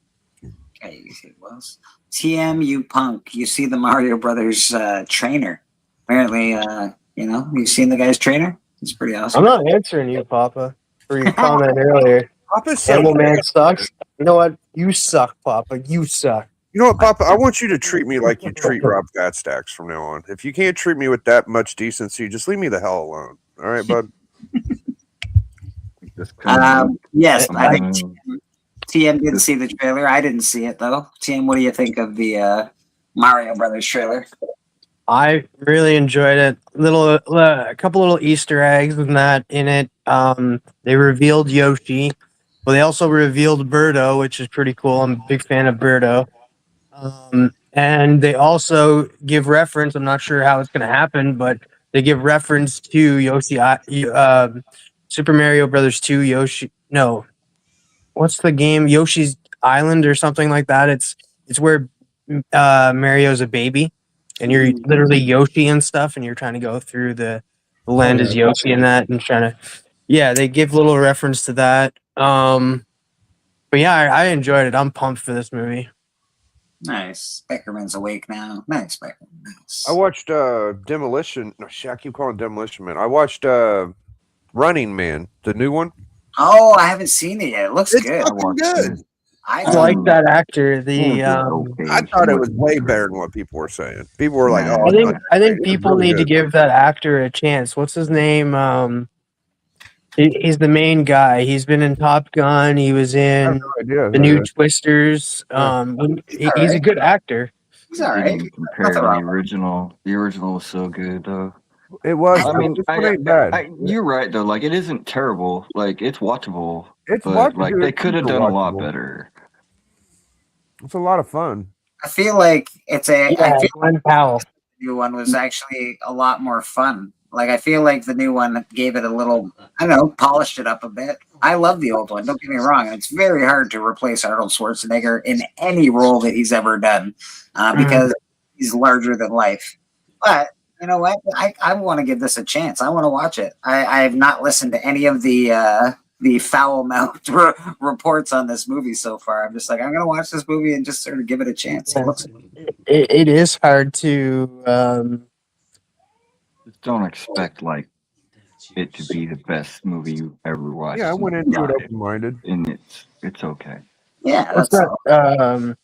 Okay, it was. TM, you punk. You see the Mario Brothers trainer. Apparently, you've seen the guy's trainer? It's pretty awesome. I'm not answering you, Papa, for your comment earlier. Papa Animal Man sucks. You know what? You suck, Papa. You suck. You know what, Papa? I want you to treat me like you treat Rob Fatstacks from now on. If you can't treat me with that much decency, just leave me the hell alone. All right, bud? Yes, I think TM did see the trailer. I didn't see it, though. TM, what do you think of the Mario Brothers trailer? I really enjoyed it. A couple little Easter eggs in it. They revealed Yoshi. Well, they also revealed Birdo, which is pretty cool. I'm a big fan of Birdo. And they also give reference. I'm not sure how it's going to happen, but they give reference to Yoshi, Super Mario Brothers 2, Yoshi. No, what's the game? Yoshi's Island or something like that. It's where Mario's a baby, and you're literally Yoshi and stuff, and you're trying to go through the land as Yoshi and that, and trying to. Yeah, they give little reference to that. But yeah, I enjoyed it. I'm pumped for this movie. Nice. Beckerman's awake now. Nice, Beckerman. Nice. I watched Demolition. No, shit, I keep calling it Demolition Man. I watched Running Man, the new one. Oh, I haven't seen it yet. It looks good. Fucking good. I like that actor. I thought it was way better than what people were saying. People were like, "Oh, I think people need to give that actor a chance." What's his name? He's the main guy. He's been in Top Gun. He was in the new Twisters. He's a good actor. He's all right. Compare to the original. The original was so good, though. It was. I mean, this one ain't bad. you're right though. Like, it isn't terrible. Like, it's watchable. It's but, watchable. like, they could have done a lot watchable. better. It's a lot of fun. I feel like it's a. Yeah, I feel Glenn Powell. the new one was actually a lot more fun. Like, I feel like the new one gave it a little, I don't know, polished it up a bit. I love the old one. Don't get me wrong. It's very hard to replace Arnold Schwarzenegger in any role that he's ever done because he's larger than life. But you know what? I want to give this a chance. I want to watch it. I have not listened to any of the foul-mouthed reports on this movie so far. I'm just like, I'm going to watch this movie and just sort of give it a chance. It is hard to. Don't expect like it to be the best movie you ever watched. Yeah, I went into it open-minded, and it's okay. Yeah, what's that?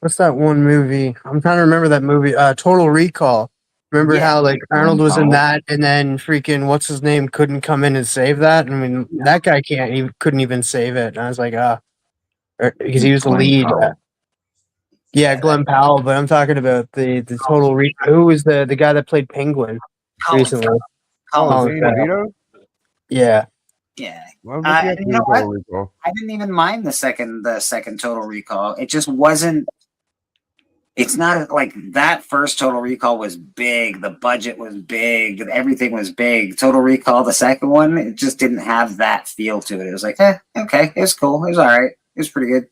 What's that one movie? I'm trying to remember that movie. Total Recall. Remember how like Arnold was in that, and then freaking what's his name couldn't come in and save that. I mean, that guy couldn't even save it. And I was like, because he was the lead. Yeah, Glenn Powell. But I'm talking about the Total Recall. Who was the guy that played Penguin recently? Colin DeVito? Yeah. Yeah. Well, You know what? I didn't even mind the second Total Recall. It just wasn't. It's not like that first Total Recall was big. The budget was big. Everything was big. Total Recall, the second one, it just didn't have that feel to it. It was like, okay, it was cool. It was all right. It was pretty good.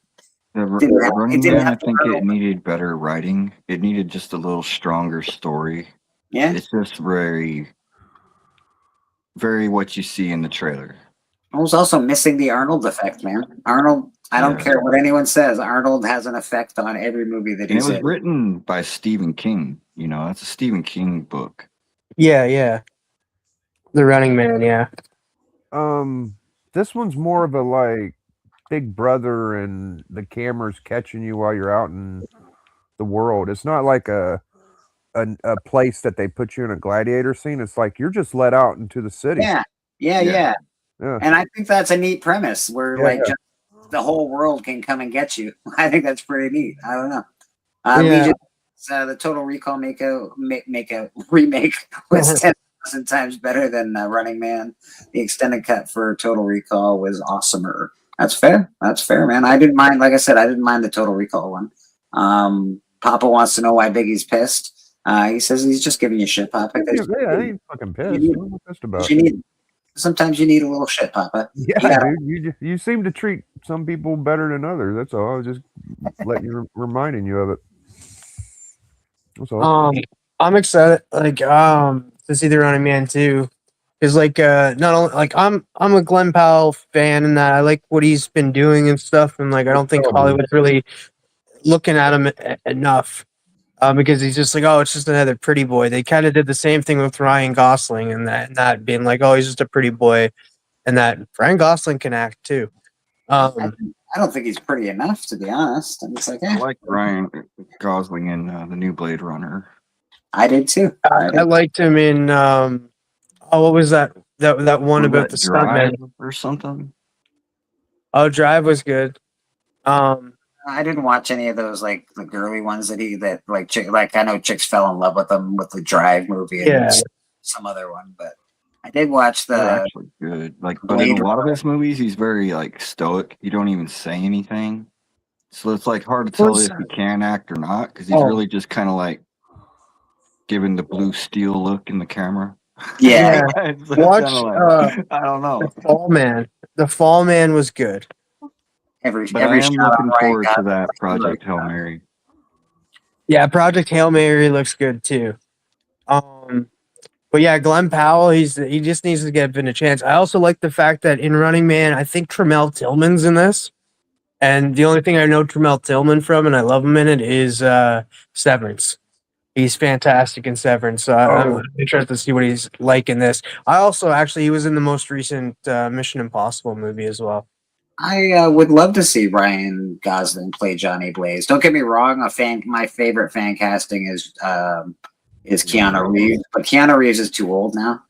Running Man, I think it needed better writing. It needed just a little stronger story. Yeah. It's just very, very what you see in the trailer. I was also missing the Arnold effect, man. Arnold, I don't care what anyone says. Arnold has an effect on every movie that And he's it was in. written by Stephen King. You know, that's a Stephen King book. Yeah. The Running Man, yeah. This one's more of a like Big Brother, and the camera's catching you while you're out in the world. It's not like a place that they put you in a gladiator scene. It's like you're just let out into the city. Yeah. And I think that's a neat premise where just the whole world can come and get you. I think that's pretty neat. I don't know. The Total Recall make a remake was 10,000 times better than Running Man. The extended cut for Total Recall was awesomer. That's fair. That's fair, man. I didn't mind. Like I said, I didn't mind the Total Recall one. Papa wants to know why Biggie's pissed. He says he's just giving you shit, Papa. I ain't fucking pissed. What am I pissed about? Sometimes you need a little shit, Papa. Yeah, dude. You seem to treat some people better than others. That's all. I was just reminding you of it. That's all. I'm excited. Like, to see the Running Man 2. Is like not only like I'm a Glenn Powell fan, and that I like what he's been doing and stuff, and like I don't think Hollywood's really looking at him enough. Because he's just like, oh, it's just another pretty boy. They kind of did the same thing with Ryan Gosling, and that being like, oh, he's just a pretty boy, and that Ryan Gosling can act too. I don't think he's pretty enough, to be honest. I'm just like, I like Ryan Gosling in the new Blade Runner. I did too. I liked him in what was that one about the Drive stuntman or something? Oh, Drive was good. I didn't watch any of those like the girly ones that I know chicks fell in love with them with the Drive movie and some other one, but I did watch They're actually good. Like, but in a lot of his movies, he's very like stoic. He don't even say anything, so it's like hard to tell if he can act or not because he's really just kind of like giving the Blue Steel look in the camera. Yeah. Watch. I don't know. The Fall Man. The Fall Man was good. But I am looking forward to that Project Hail Mary. Yeah, Project Hail Mary looks good too. But yeah, Glenn Powell, he just needs to get a chance. I also like the fact that in Running Man, I think Tremel Tillman's in this. And the only thing I know Tremel Tillman from, and I love him in it, is Severance. He's fantastic in Severance. So I'm interested to see what he's like in this. He was in the most recent Mission Impossible movie as well. I would love to see Ryan Gosling play Johnny Blaze. Don't get me wrong, my favorite fan casting is Keanu Reeves, but Keanu Reeves is too old now.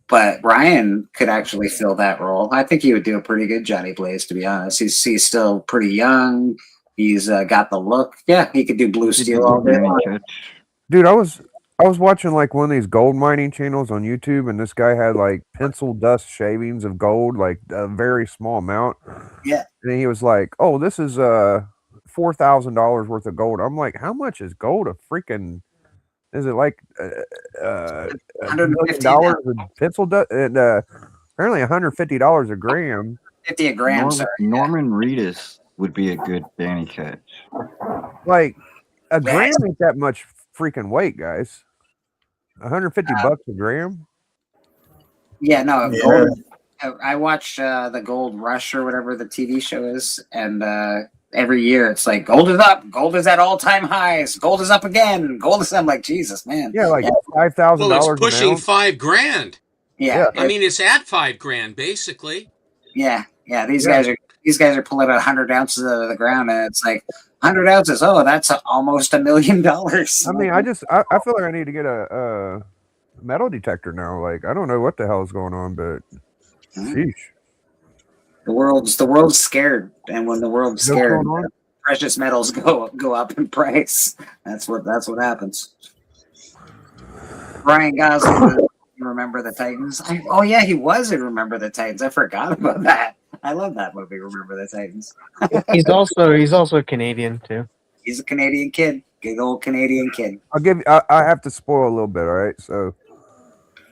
But Ryan could actually fill that role. I think he would do a pretty good Johnny Blaze, to be honest. He's still pretty young. He's got the look. Yeah, he could do Blue Steel all day long. Dude, I was watching like one of these gold mining channels on YouTube, and this guy had like pencil dust shavings of gold, like a very small amount. Yeah. And he was like, "Oh, this is $4,000 worth of gold." I'm like, "How much is gold? Is it like $100 million of pencil dust?" And apparently $150 a gram. 50 a gram. Norman Reedus would be a good Danny catch. Like a gram ain't that much freaking weight, guys. 150 bucks a gram. Yeah, no. Gold, I watch the Gold Rush or whatever the TV show is, and every year it's like gold is up, gold is at all-time highs, gold is up again, gold is. I'm like, Jesus, man. Yeah, like $5,000. Well, it's pushing $5,000. Yeah, I mean, it's at $5,000 basically. Yeah. These guys are pulling 100 ounces out of the ground, and it's like 100 ounces. Oh, that's almost $1 million. I mean, I feel like I need to get a metal detector now. Like, I don't know what the hell is going on, but sheesh. The world's scared, and when the world's scared, precious metals go up in price. That's what happens. Ryan Gosling, Remember the Titans. Oh yeah, he was in Remember the Titans. I forgot about that. I love that movie, Remember the Titans. He's also Canadian too. He's a Canadian kid, good old Canadian kid. I have to spoil a little bit. All right, so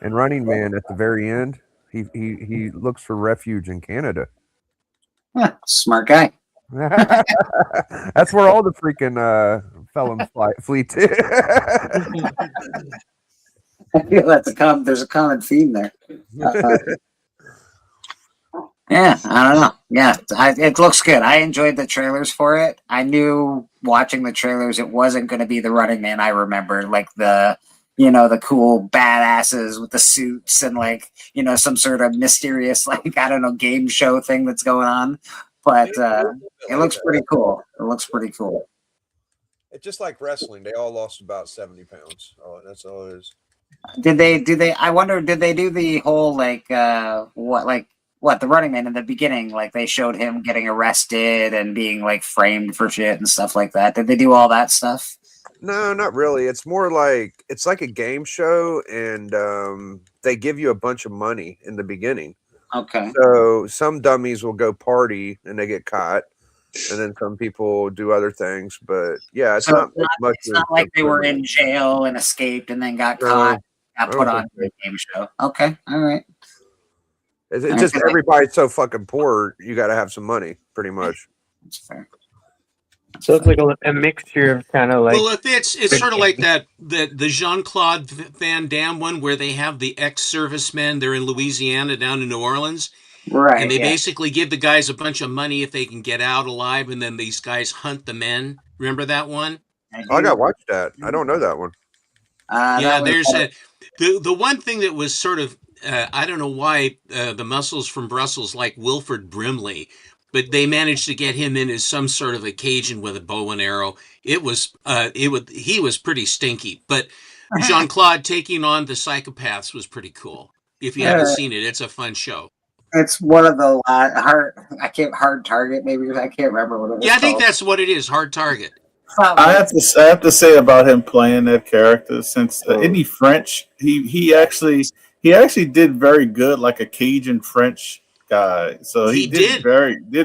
in Running Man, at the very end, he looks for refuge in Canada. Smart guy. That's where all the freaking felons flee to. I feel there's a common theme there. Yeah, I don't know. Yeah, it looks good. I enjoyed the trailers for it. I knew watching the trailers it wasn't going to be the Running Man I remember, like the cool badasses with the suits and like, some sort of mysterious, like, I don't know, game show thing that's going on. But it looks pretty cool. It's just like wrestling. They all lost about 70 pounds. Oh, that's all it is. Did they I wonder, did they do the whole the Running Man in the beginning, like they showed him getting arrested and being like framed for shit and stuff like that? Did they do all that stuff? No, not really. It's more like it's like a game show, and they give you a bunch of money in the beginning. Okay. So some dummies will go party and they get caught, and then some people do other things. But yeah, it's not much. It's not like they were in jail and escaped and then got caught, got put on a game show. Okay, all right. It's just everybody's so fucking poor. You got to have some money, pretty much. That's fair. So it's like a mixture of kind of like. Well, it's sort of like the Jean-Claude Van Damme one where they have the ex-servicemen. They're in Louisiana down in New Orleans. Right. And they basically give the guys a bunch of money if they can get out alive, and then these guys hunt the men. Remember that one? I got to watch that. I don't know that one. There's the one thing that was sort of I don't know why the muscles from Brussels like Wilford Brimley, but they managed to get him in as some sort of a Cajun with a bow and arrow. He was pretty stinky, but Jean-Claude taking on the psychopaths was pretty cool. If you haven't seen it, it's a fun show. It's one of the Hard Target, maybe. I can't remember what it was. Yeah, I think that's what it is. Hard Target. I have to say about him playing that character, since isn't he French? He actually did very good, like a Cajun French guy, so He he did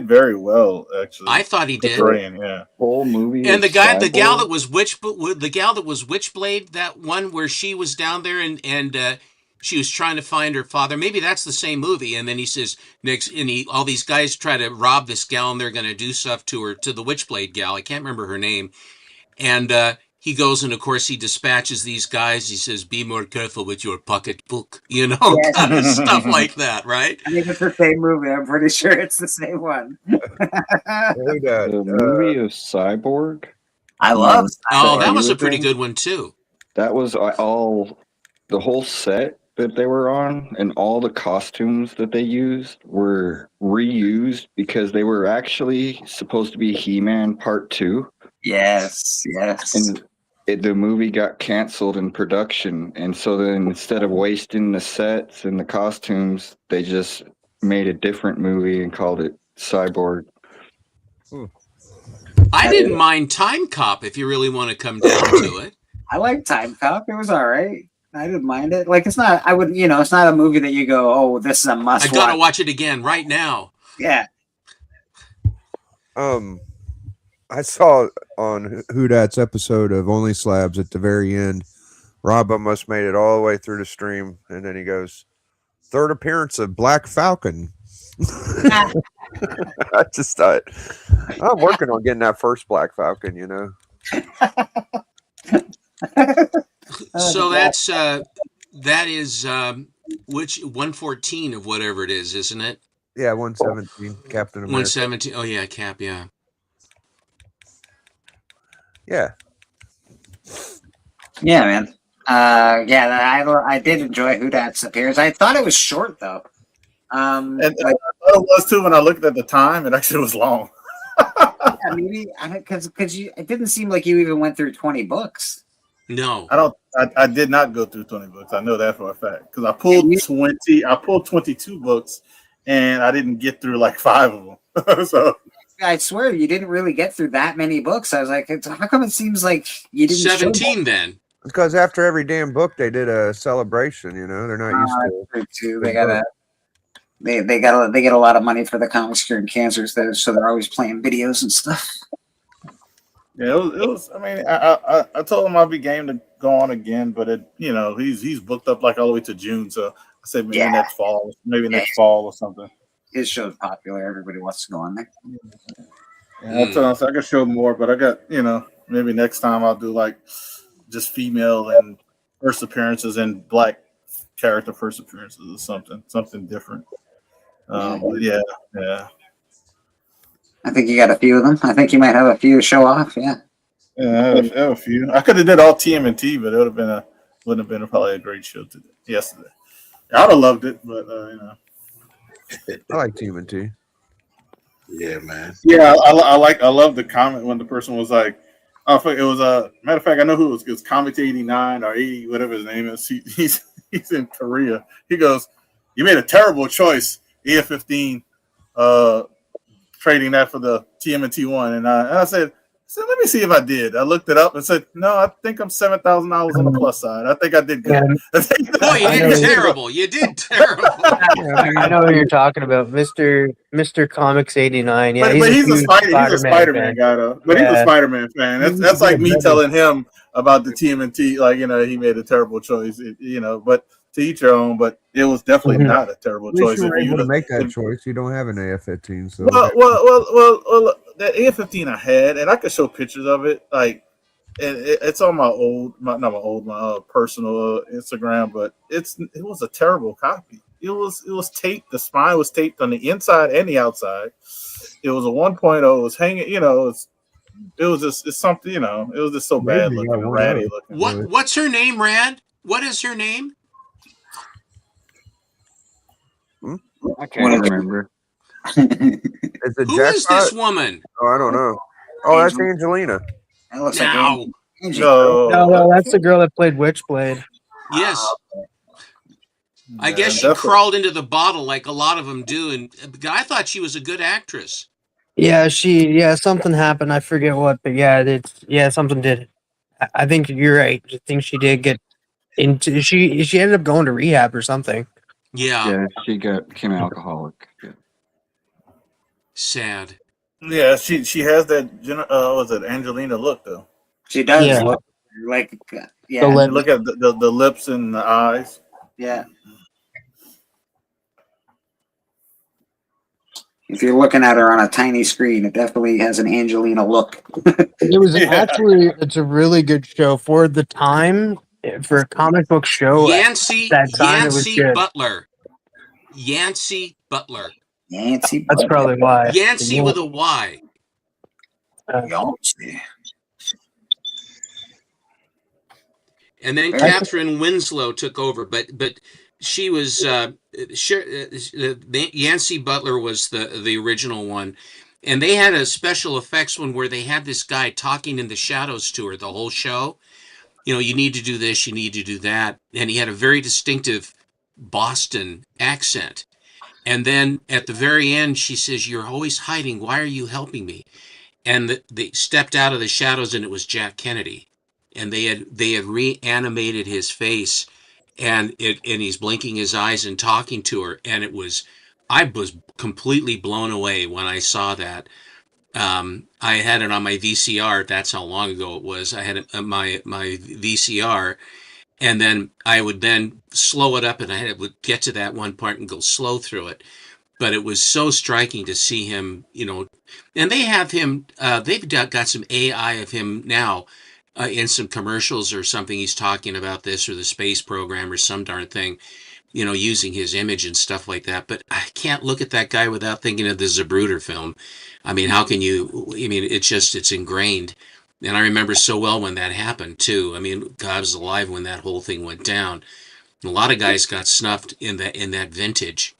very well actually. I thought he did. Portraying, yeah. Whole movie. And is the gal Cyborg. that was Witchblade, that one where she was down there and she was trying to find her father. Maybe that's the same movie. And then he says all these guys try to rob this gal and they're going to do stuff to her, to the Witchblade gal. I can't remember her name. And he goes and of course he dispatches these guys. He says, "Be more careful with your pocketbook," kind of stuff like that, right? I think it's the same movie. I'm pretty sure it's the same one. The movie of Cyborg. I love. Oh, that was a pretty good one too. That was all the whole set that they were on, and all the costumes that they used were reused because they were actually supposed to be He-Man Part 2. Yes. And the movie got canceled in production, and so then instead of wasting the sets and the costumes, they just made a different movie and called it Cyborg. I didn't mind Time Cop if you really want to come down to it. I like Time Cop. It was all right. I didn't mind it. Like, it's not. I would. It's not a movie that you go, "Oh, this is a must." I gotta watch it again right now. Yeah. I saw on Whodats episode of Only Slabs at the very end, Rob almost made it all the way through the stream, and then he goes, "Third appearance of Black Falcon." I just thought, I'm working on getting that first Black Falcon, So that is which 114 of whatever it is, isn't it? Yeah, 117, Captain America. 117. Oh yeah, Cap. Yeah. Yeah. Yeah, man. I did enjoy Whodats' appearance. I thought it was short though. And I thought it was too when I looked at the time. It actually was long. Yeah, maybe because it didn't seem like you even went through 20 books. No, I don't. I did not go through 20 books. I know that for a fact because I pulled 20. I pulled 22 books, and I didn't get through like 5 of them. So I swear you didn't really get through that many books. I was like, how come it seems like you didn't? 17 then. Because after every damn book they did a celebration. They're not used to. They get a lot of money for the comics curing cancers, so they're always playing videos and stuff. yeah, it was. I mean, I told him I'd be game to go on again, but he's booked up like all the way to June. So I said maybe next fall, or something. His show's popular. Everybody wants to go on there. Yeah, I told him, so I could show more, but I got maybe next time I'll do like just female and first appearances and black character first appearances or something different. But yeah. I think you got a few of them. I think you might have a few to show off. Yeah. Yeah, I have a few. I could have did all TMNT, but it wouldn't have been probably a great show yesterday. I would have loved it, but I like TMNT. Yeah, man. Yeah, I love the comment when the person was like, it was a matter of fact, I know who it was Comic 89 or 80, whatever his name is. He's in Korea. He goes, "You made a terrible choice, EF15, trading that for the TMNT one." And I said, let me see if I did. I looked it up and said, no, I think I'm $7,000 on the plus side. I think I did good. Boy, you did terrible. You did terrible. I know what you're talking about, Mr. Comics 89. Yeah, but he's a Spider-Man guy, though. But he's a Spider-Man fan. That's like me telling him about the TMNT. Like, he made a terrible choice. But to each your own. But it was definitely not a terrible choice. You were able to make that choice. You don't have an AF-15, so well, the AF-15 I had, and I could show pictures of it. Like, and it's on my personal Instagram, but it was a terrible copy. It was taped. The spine was taped on the inside and the outside. It was a 1.0. It was hanging. It was just something. It was just so bad looking, and ratty looking. What's her name, Rad? What is her name? I can't remember. Is it Who is this woman? Oh, I don't know. Oh, that's Angelina. That looks No. No, that's the girl that played Witchblade. Yes. I guess she crawled into the bottle like a lot of them do, and I thought she was a good actress. Yeah, something happened. I forget what, but something did. I think you're right. I think she did get into. She ended up going to rehab or something. Yeah, Yeah, she became an alcoholic. Yeah. sad. Yeah, she has that. Was it Angelina look though? She does Yeah. look like The yeah, You lips. look at the lips and the eyes. yeah. If you're looking at her on a tiny screen, it definitely has an Angelina look. It was actually, it's a really good show for the time. For a comic book show at Yancey that time, it was good. Butler. Yancey Butler. Yancey. That's probably why. Yancey with a Y. Yancey. And then Catherine Winslow took over, but she was Yancey Butler was the original one, and they had a special effects one where they had this guy talking in the shadows to her the whole show. You know, you need to do this, you need to do that, and he had a very distinctive Boston accent. And then at the very end, she says, "You're always hiding. Why are you helping me?" And they stepped out of the shadows, and it was Jack Kennedy. And they had reanimated his face, and he's blinking his eyes and talking to her, and I was completely blown away when I saw that. I had it on my VCR. That's how long ago it was. I had it on my VCR, and then I would then slow it up, and would get to that one part and go slow through it. But it was so striking to see him, you know, and they have him. They've got some AI of him now. In some commercials or something, he's talking about this or the space program or some darn thing, you know, using his image and stuff like that. But I can't look at that guy without thinking of the Zapruder film. I mean, how can you? I mean, it's ingrained. And I remember so well when that happened too. I mean, God, I was alive when that whole thing went down. And a lot of guys got snuffed in that vintage.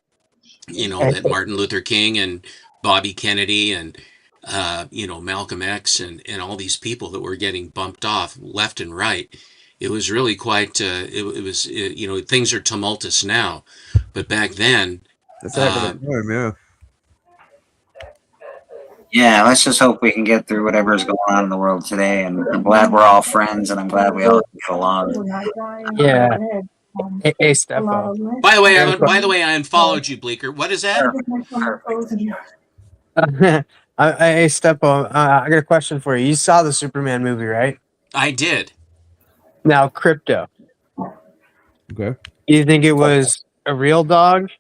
You know, that Martin Luther King and Bobby Kennedy and you know, Malcolm X and all these people that were getting bumped off left and right. It was really quite, you know, things are tumultuous now, but back then. That's happening time, yeah. Yeah, let's just hope we can get through whatever's going on in the world today. And I'm glad we're all friends, and I'm glad we all get along. Yeah. Hey, Stefan. By the way, I unfollowed you, Bleecker. What is that? Hey, Stepo, I got a question for you. You saw the Superman movie, right? I did. Now, Crypto. Okay. You think it was a real dog,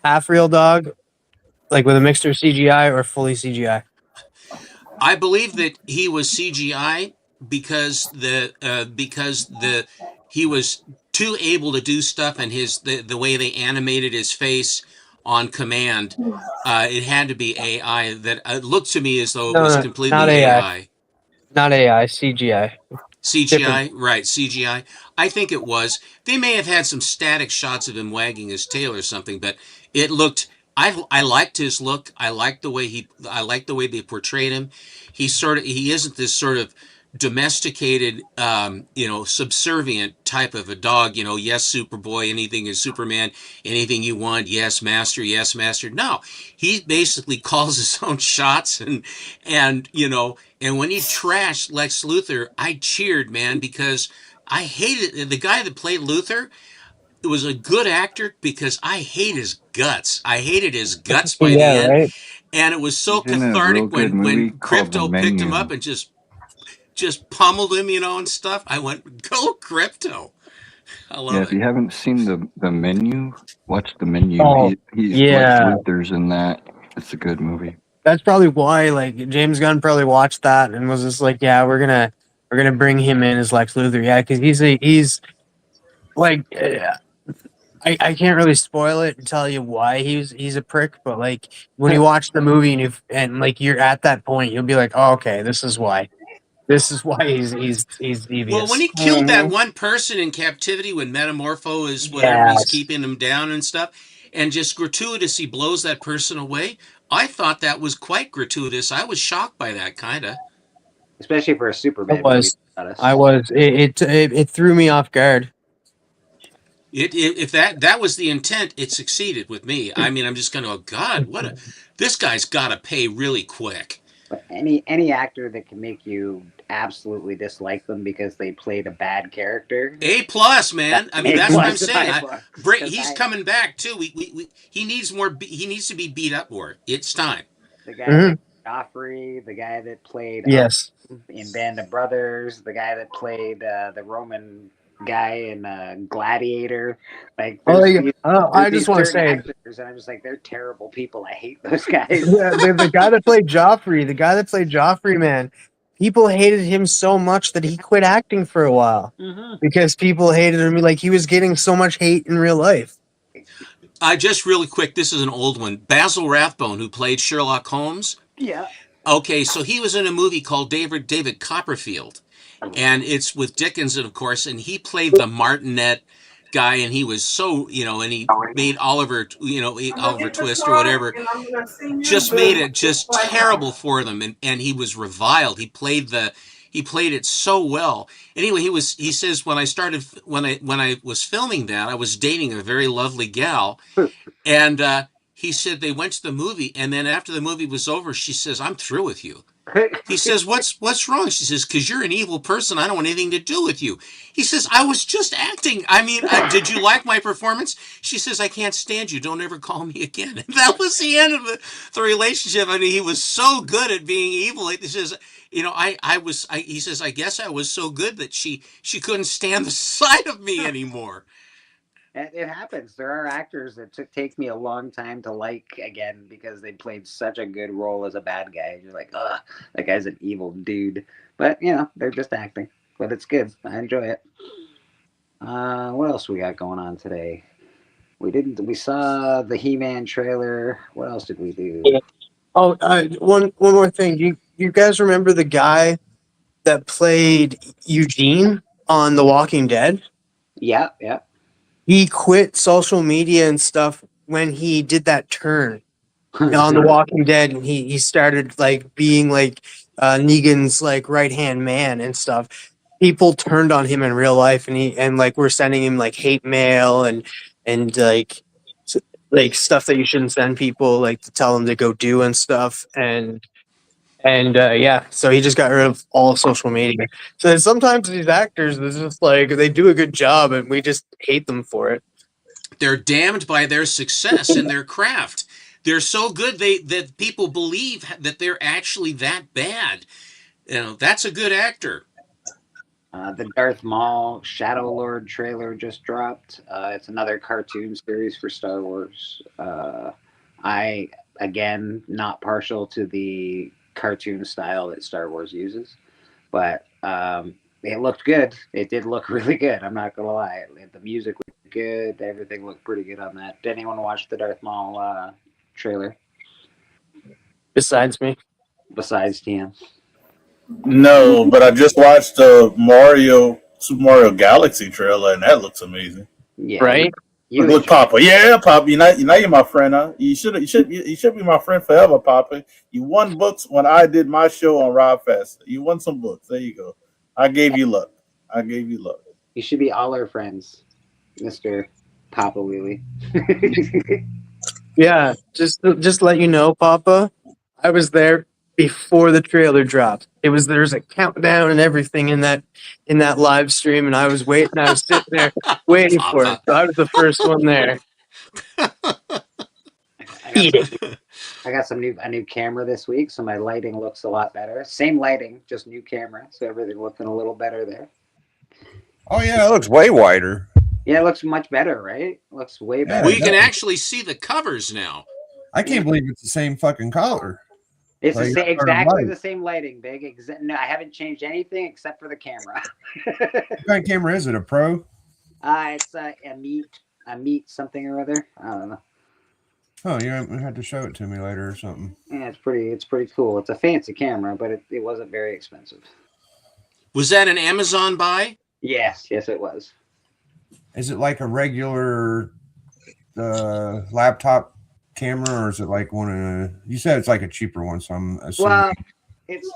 half real dog, like with a mixture of CGI or fully CGI? I believe that he was CGI because he was too able to do stuff, and the way they animated his face on command, it had to be AI. That it looked to me as though it was completely not AI. Not AI, CGI. CGI, right, CGI. I think it was. They may have had some static shots of him wagging his tail or something, but it looked. I liked his look. I liked the way they portrayed him. He isn't this sort of domesticated, you know, subservient type of a dog. You know, yes, Superboy, anything is Superman, anything you want, yes, master, yes, master. No, he basically calls his own shots, and you know, and when he trashed Lex Luthor, I cheered, man, because I hated the guy that played Luthor. It was a good actor because I hate his guts. I hated his guts by the end, right? and it was so He's in a real cathartic good when movie called Crypto The picked him Menu. up and just pummeled him, you know, and stuff. I went, go Crypto. I love Yeah, it. if you haven't seen the Menu, watch The Menu. Oh, He's yeah. Lex Luthor's in that. It's a good movie. That's probably why, like, James Gunn probably watched that and was just like, yeah, we're gonna bring him in as Lex Luthor, yeah, because he's like, I can't really spoil it and tell you why he's a prick, but like when you watch the movie and like you're at that point, you'll be like, oh, okay, this is why he's devious. Well, when he killed that one person in captivity, when Metamorpho is whatever, he's Yes. keeping him down and stuff, and just gratuitously blows that person away, I thought that was quite gratuitous. I was shocked by that, kind of. Especially for a Superman It was. movie. It threw me off guard. If that was the intent, it succeeded with me. I mean, I'm just going to go, God, this guy's got to pay really quick. But any actor that can make you absolutely dislike them because they played a bad character. A plus, man. I mean, that's what I'm saying. He's I- coming back too. He needs more. He needs to be beat up more. It's time. The guy that Joffrey, the guy that played Yes. in Band of Brothers, the guy that played the Roman guy in Gladiator. Like, Oh, there's yeah. these- Oh, I there's just want to these certain say, actors, and I'm just like, they're terrible people. I hate those guys. yeah, the guy that played Joffrey, man, people hated him so much that he quit acting for a while because people hated him. Like, he was getting so much hate in real life. Just really quick. This is an old one. Basil Rathbone, who played Sherlock Holmes. Yeah. Okay, so he was in a movie called David Copperfield, and it's with Dickinson, of course, and he played the martinet guy, and he was so, and he made Oliver Twist or whatever, just made it just terrible for them, and he was reviled. He played it so well. Anyway, he says when I was filming that, I was dating a very lovely gal, and he said they went to the movie, and then after the movie was over, she says, "I'm through with you." He says, "What's wrong?" She says, "Because you're an evil person. I don't want anything to do with you." He says, "I was just acting. I mean, did you like my performance?" She says, "I can't stand you. Don't ever call me again." And that was the end of the relationship. I mean, he was so good at being evil. He says, he says, "I guess I was so good that she couldn't stand the sight of me anymore." It happens. There are actors that take me a long time to like again because they played such a good role as a bad guy. You're like, ugh, that guy's an evil dude. But, they're just acting. But it's good. I enjoy it. What else we got going on today? We saw the He-Man trailer. What else did we do? Oh, one more thing. You guys remember the guy that played Eugene on The Walking Dead? Yeah. He quit social media and stuff when he did that turn on The Walking Dead, and he started like being like Negan's like right hand man and stuff. People turned on him in real life, and like we're sending him like hate mail and like stuff that you shouldn't send people, like to tell them to go do and stuff. And yeah, so he just got rid of all social media. So sometimes these actors, it's just like they do a good job, and we just hate them for it. They're damned by their success in their craft. They're so good that people believe that they're actually that bad. That's a good actor. The Darth Maul Shadow Lord trailer just dropped. It's another cartoon series for Star Wars. I, again, not partial to the cartoon style that Star Wars uses, but it looked good. It did look really good. I'm not gonna lie. The music was good. Everything looked pretty good on that. Did anyone watch the Darth Maul trailer? Besides me. Besides TM. No, but I just watched the Super Mario Galaxy trailer, and that looks amazing. Yeah, right. Look, Papa. Yeah, Papa. You're my friend, huh? You should be my friend forever, Papa. You won books when I did my show on Rob Fest. You won some books. There you go. I gave you luck. You should be all our friends, Mr. Papa Wheelie. Yeah, just let you know, Papa, I was there before the trailer dropped. There's a countdown and everything in that live stream, and I was sitting there waiting for it. So I was the first one there. I got a new camera this week, so my lighting looks a lot better. Same lighting, just new camera, so everything looking a little better there. Oh yeah, it looks way wider. Yeah, it looks much better, right? It looks way better. We can actually see the covers now. I can't believe it's the same fucking color. It's Like, exactly light. the same lighting, Big. No, I haven't changed anything except for the camera. What kind of camera is it? A Pro? It's a Meet something or other. I don't know. Oh, you have to show it to me later or something. Yeah, it's pretty cool. It's a fancy camera, but it wasn't very expensive. Was that an Amazon buy? Yes, it was. Is it like a regular laptop camera, or is it like one of you said it's like a cheaper one? So I'm assuming. Well, it's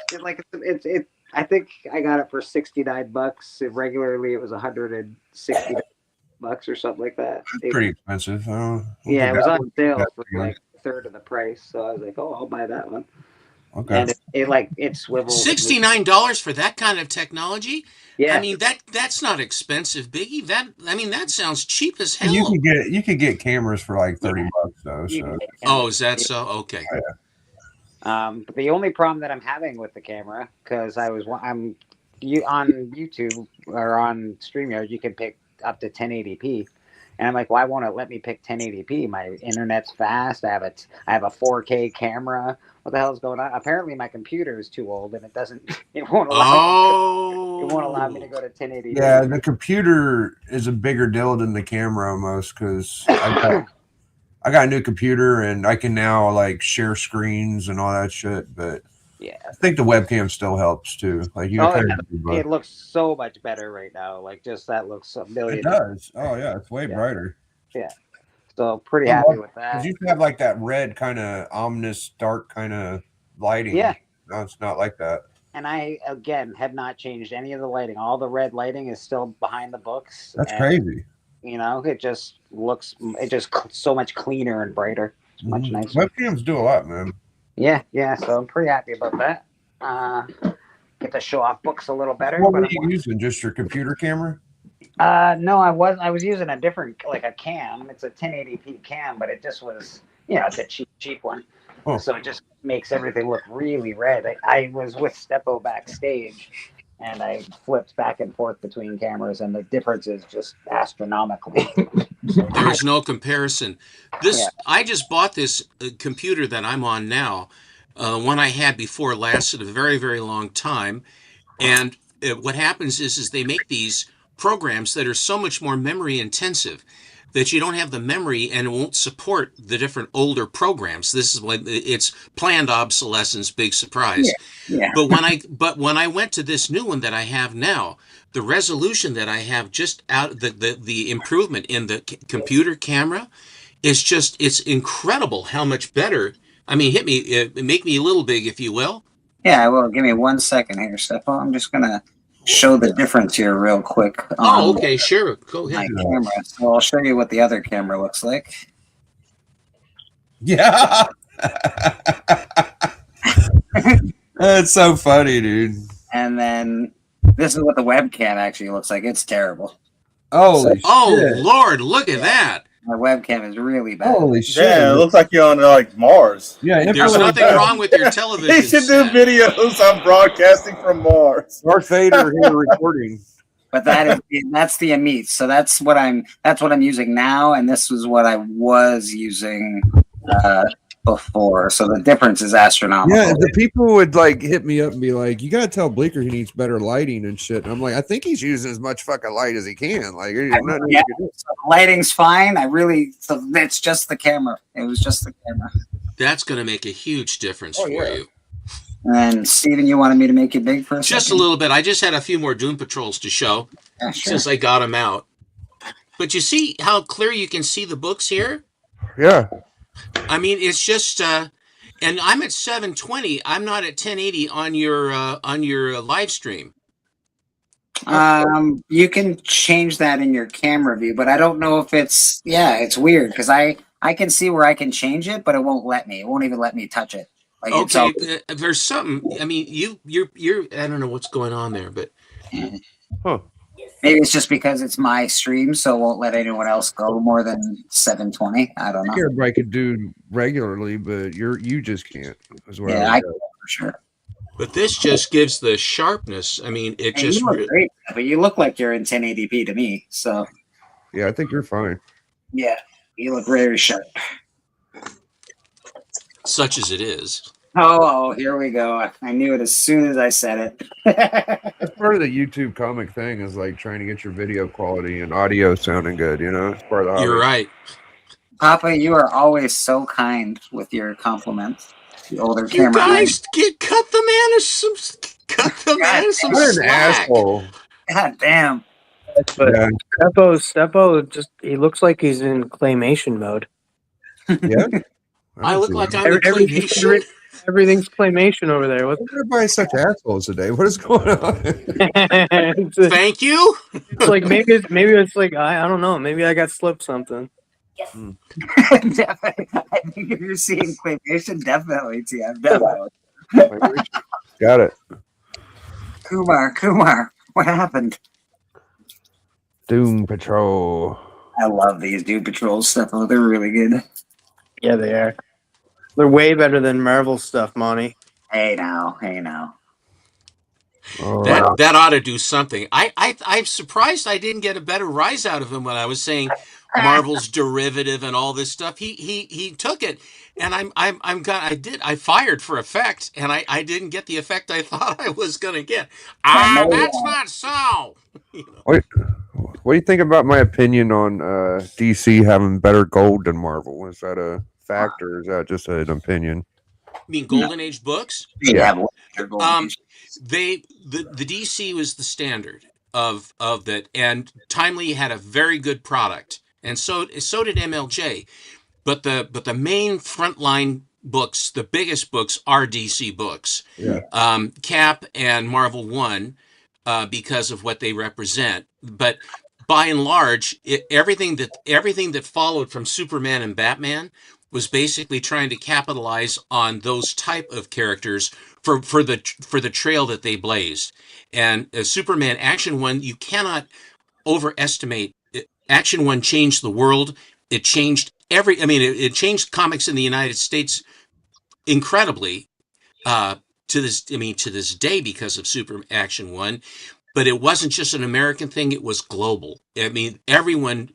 I think I got it for $69. Regularly, it was $160 or something like that. It's pretty expensive. Yeah, it was on sale for like a third of the price. So I was like, oh, I'll buy that one. Okay. And it swivels. $69 for that kind of technology? Yeah. I mean that's not expensive, Biggie. That sounds cheap as And hell. you could get cameras for like $30 though. So. Oh, is that so? Okay. But the only problem that I'm having with the camera, because on YouTube or on StreamYard, you can pick up to 1080p, and I'm like, why won't it let me pick 1080p? My internet's fast. I have a 4K camera. What the hell is going on? Apparently, my computer is too old, and it won't allow me to go to 1080p. Yeah, the computer is a bigger deal than the camera almost, because I got a new computer and I can now like share screens and all that shit. But yeah, I think the webcam still helps too. Like it looks so much better right now. Like just that looks a million. It does. Oh yeah, it's way brighter. Yeah. So pretty happy with that. Because you can have like that red kind of ominous, dark kind of lighting. Yeah. No, it's not like that. And I, again, have not changed any of the lighting. All the red lighting is still behind the books. That's crazy. You know, it just so much cleaner and brighter. It's much nicer. Webcams do a lot, man. Yeah. So I'm pretty happy about that. Get to show off books a little better. What were you using? Just your computer camera? No, I was using a different, like a cam. It's a 1080p cam, but it just was, it's a cheap one. Oh. So it just makes everything look really red. I was with Steppo backstage, and I flipped back and forth between cameras, and the difference is just astronomically. There's no comparison. I just bought this computer that I'm on now. One I had before lasted a very, very long time, and what happens is they make these programs that are so much more memory intensive that you don't have the memory and it won't support the different older programs. This is like it's planned obsolescence, big surprise. Yeah. But when I went to this new one that I have now, the resolution that I have just out the improvement in the computer camera is it's incredible how much better. I mean, make me a little big, if you will. Yeah, I will. Give me 1 second here, Steppo. I'm just gonna show the difference here real quick. Oh, okay, sure. Go ahead. My camera. So I'll show you what the other camera looks like. Yeah. That's so funny, dude. And then this is what the webcam actually looks like. It's terrible. Holy shit. Lord, look at that. My webcam is really bad. Holy shit. Yeah, it looks like you're on like Mars. Yeah, there's nothing wrong with your television. They should do videos on broadcasting from Mars. Darth Vader here recording. But that's the Amit. So that's what I'm using now, and this was what I was using before. So the difference is astronomical. Yeah, the people would like hit me up and be like, "You gotta tell Bleecker he needs better lighting and shit." And I'm like, I think he's using as much fucking light as he can. Like, So lighting's fine. So it's just the camera. It was just the camera. That's going to make a huge difference for you. And Steven, you wanted me to make it big for a Just second? a little bit. I just had a few more Doom Patrols to show since I got them out. But you see how clear you can see the books here? Yeah. I mean, it's just, and I'm at 720. I'm not at 1080 on your live stream. You can change that in your camera view, but I don't know if it's weird because I can see where I can change it, but it won't let me. It won't even let me touch it. Like Okay, there's something. I mean, you're. I don't know what's going on there, but maybe it's just because it's my stream, so it won't let anyone else go more than 720. I don't know. Everybody could do regularly, but you just can't. I can for sure. But this just gives the sharpness. I mean, it just. You look great, but you look like you're in 1080p to me. So. Yeah, I think you're fine. Yeah, you look very sharp. Such as it is. Oh, here we go. I knew it as soon as I said it. That's part of the YouTube comic thing is like trying to get your video quality and audio sounding good, It's part of the You're right. Papa, you are always so kind with your compliments. The older You camera. guys cut the man some What an slack. asshole. God damn. But Yeah. Steppo just he looks like he's in claymation mode. Yeah. I look like I'm in claymation. Everything's claymation over there. What? Everybody's such assholes today. What is going on? Thank you. It's like maybe it's like I don't know. Maybe I got slipped something. Definitely. I think if you're seeing claymation, definitely, TM. Definitely. Got it. Kumar, what happened? Doom Patrol. I love these Doom Patrol stuff. Oh, they're really good. Yeah, they are. They're way better than Marvel stuff, Monty. Hey now. That ought to do something. I'm surprised I didn't get a better rise out of him when I was saying Marvel's derivative and all this stuff. He took it, and I fired for effect, and I didn't get the effect I thought I was gonna get. That's not so. What do you think about my opinion on DC having better gold than Marvel? Is that a fact or is that just an opinion? You mean Golden Age books? Yeah. The DC was the standard of that, and Timely had a very good product, and so did MLJ. But the main frontline books, the biggest books, are DC books. Yeah. Cap and Marvel won because of what they represent, but by and large, everything that followed from Superman and Batman was basically trying to capitalize on those type of characters for the trail that they blazed. And Superman Action 1, you cannot overestimate. Action 1 changed the world. It changed it changed comics in the United States incredibly to this day because of Super Action 1. But it wasn't just an American thing, it was global. I mean, everyone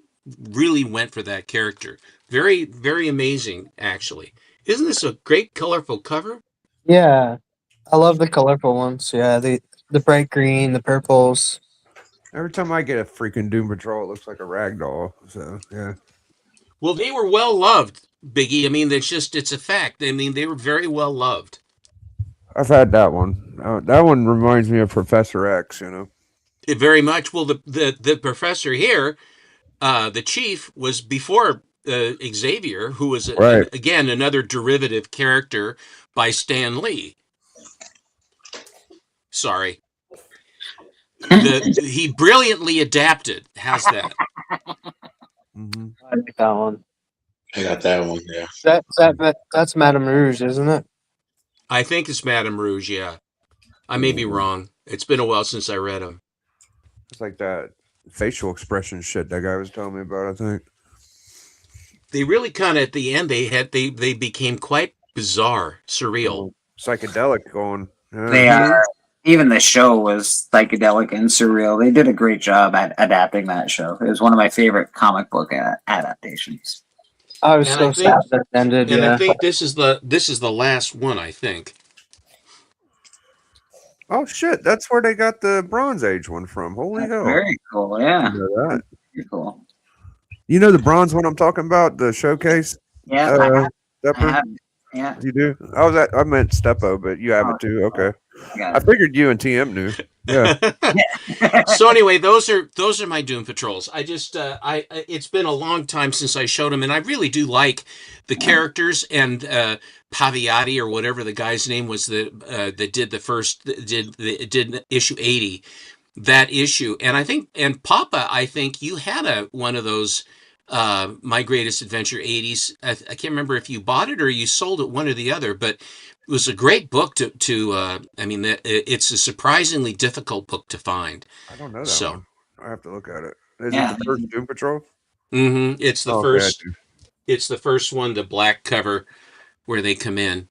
really went for that character. Very, very amazing, actually. Isn't this a great, colorful cover? Yeah, I love the colorful ones. Yeah, the bright green, the purples. Every time I get a freaking Doom Patrol, it looks like a rag doll. So, yeah. Well, they were well loved, Biggie. I mean, it's a fact. I mean, they were very well loved. I've had that one. That one reminds me of Professor X, Very much. Well, the professor here, the chief, was before Xavier, who was, Right. again, another derivative character by Stan Lee. Sorry. He brilliantly adapted. How's that? I like that one. I got that one, yeah. That's Madame Rouge, isn't it? I think it's Madame Rouge, yeah. I may be wrong. It's been a while since I read them. It's like that facial expression shit that guy was telling me about, I think. They really kind of, at the end, they became quite bizarre, surreal. Psychedelic going. Yeah. They are. Even the show was psychedelic and surreal. They did a great job at adapting that show. It was one of my favorite comic book adaptations. I was so sad that it ended. And Yeah. I think this is the last one, I think. Oh shit, that's where they got the Bronze Age one from. Holy hell. Very cool, yeah. I know that. Very cool. You know the bronze one I'm talking about, the showcase? Yeah, I have- Stepper? yeah. You do? I meant Steppo, but you have it too. Okay. Got I figured you and TM knew. Yeah. So anyway, those are my Doom Patrols. I just it's been a long time since I showed them, and I really do like the characters and Paviati or whatever the guy's name was that did the first did issue 80, that issue, and Papa, I think you had one of those My Greatest Adventure 80s. I can't remember if you bought it or you sold it, one or the other, but it was a great book it's a surprisingly difficult book to find. I don't know that So, one. I have to look at it. Is Yeah. it the first Doom Patrol? It's the Okay, I first. do. It's the first one, the black cover, where they come in.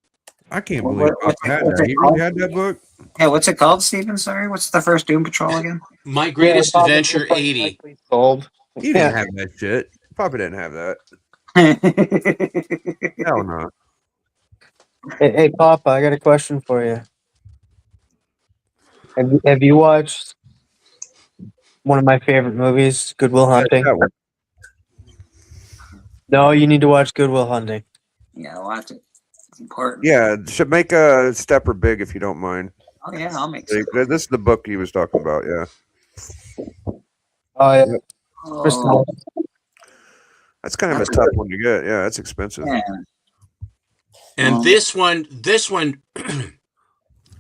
I can't believe Papa had that. He really had that book? Yeah, what's it called, Steven? Sorry, what's the first Doom Patrol again? My Greatest Adventure 80. Sold. He didn't have that shit. Papa didn't have that. Hell no. Hey, Papa, I got a question for you. Have you watched one of my favorite movies, Good Will Hunting? No, you need to watch Good Will Hunting. Yeah, watch it. It's important. Yeah, should make a Stepper big if you don't mind. Oh yeah, I'll make This is the book he was talking about, yeah. Oh, yeah. Oh. That's kind of a tough one to get. Yeah, it's expensive. And this one,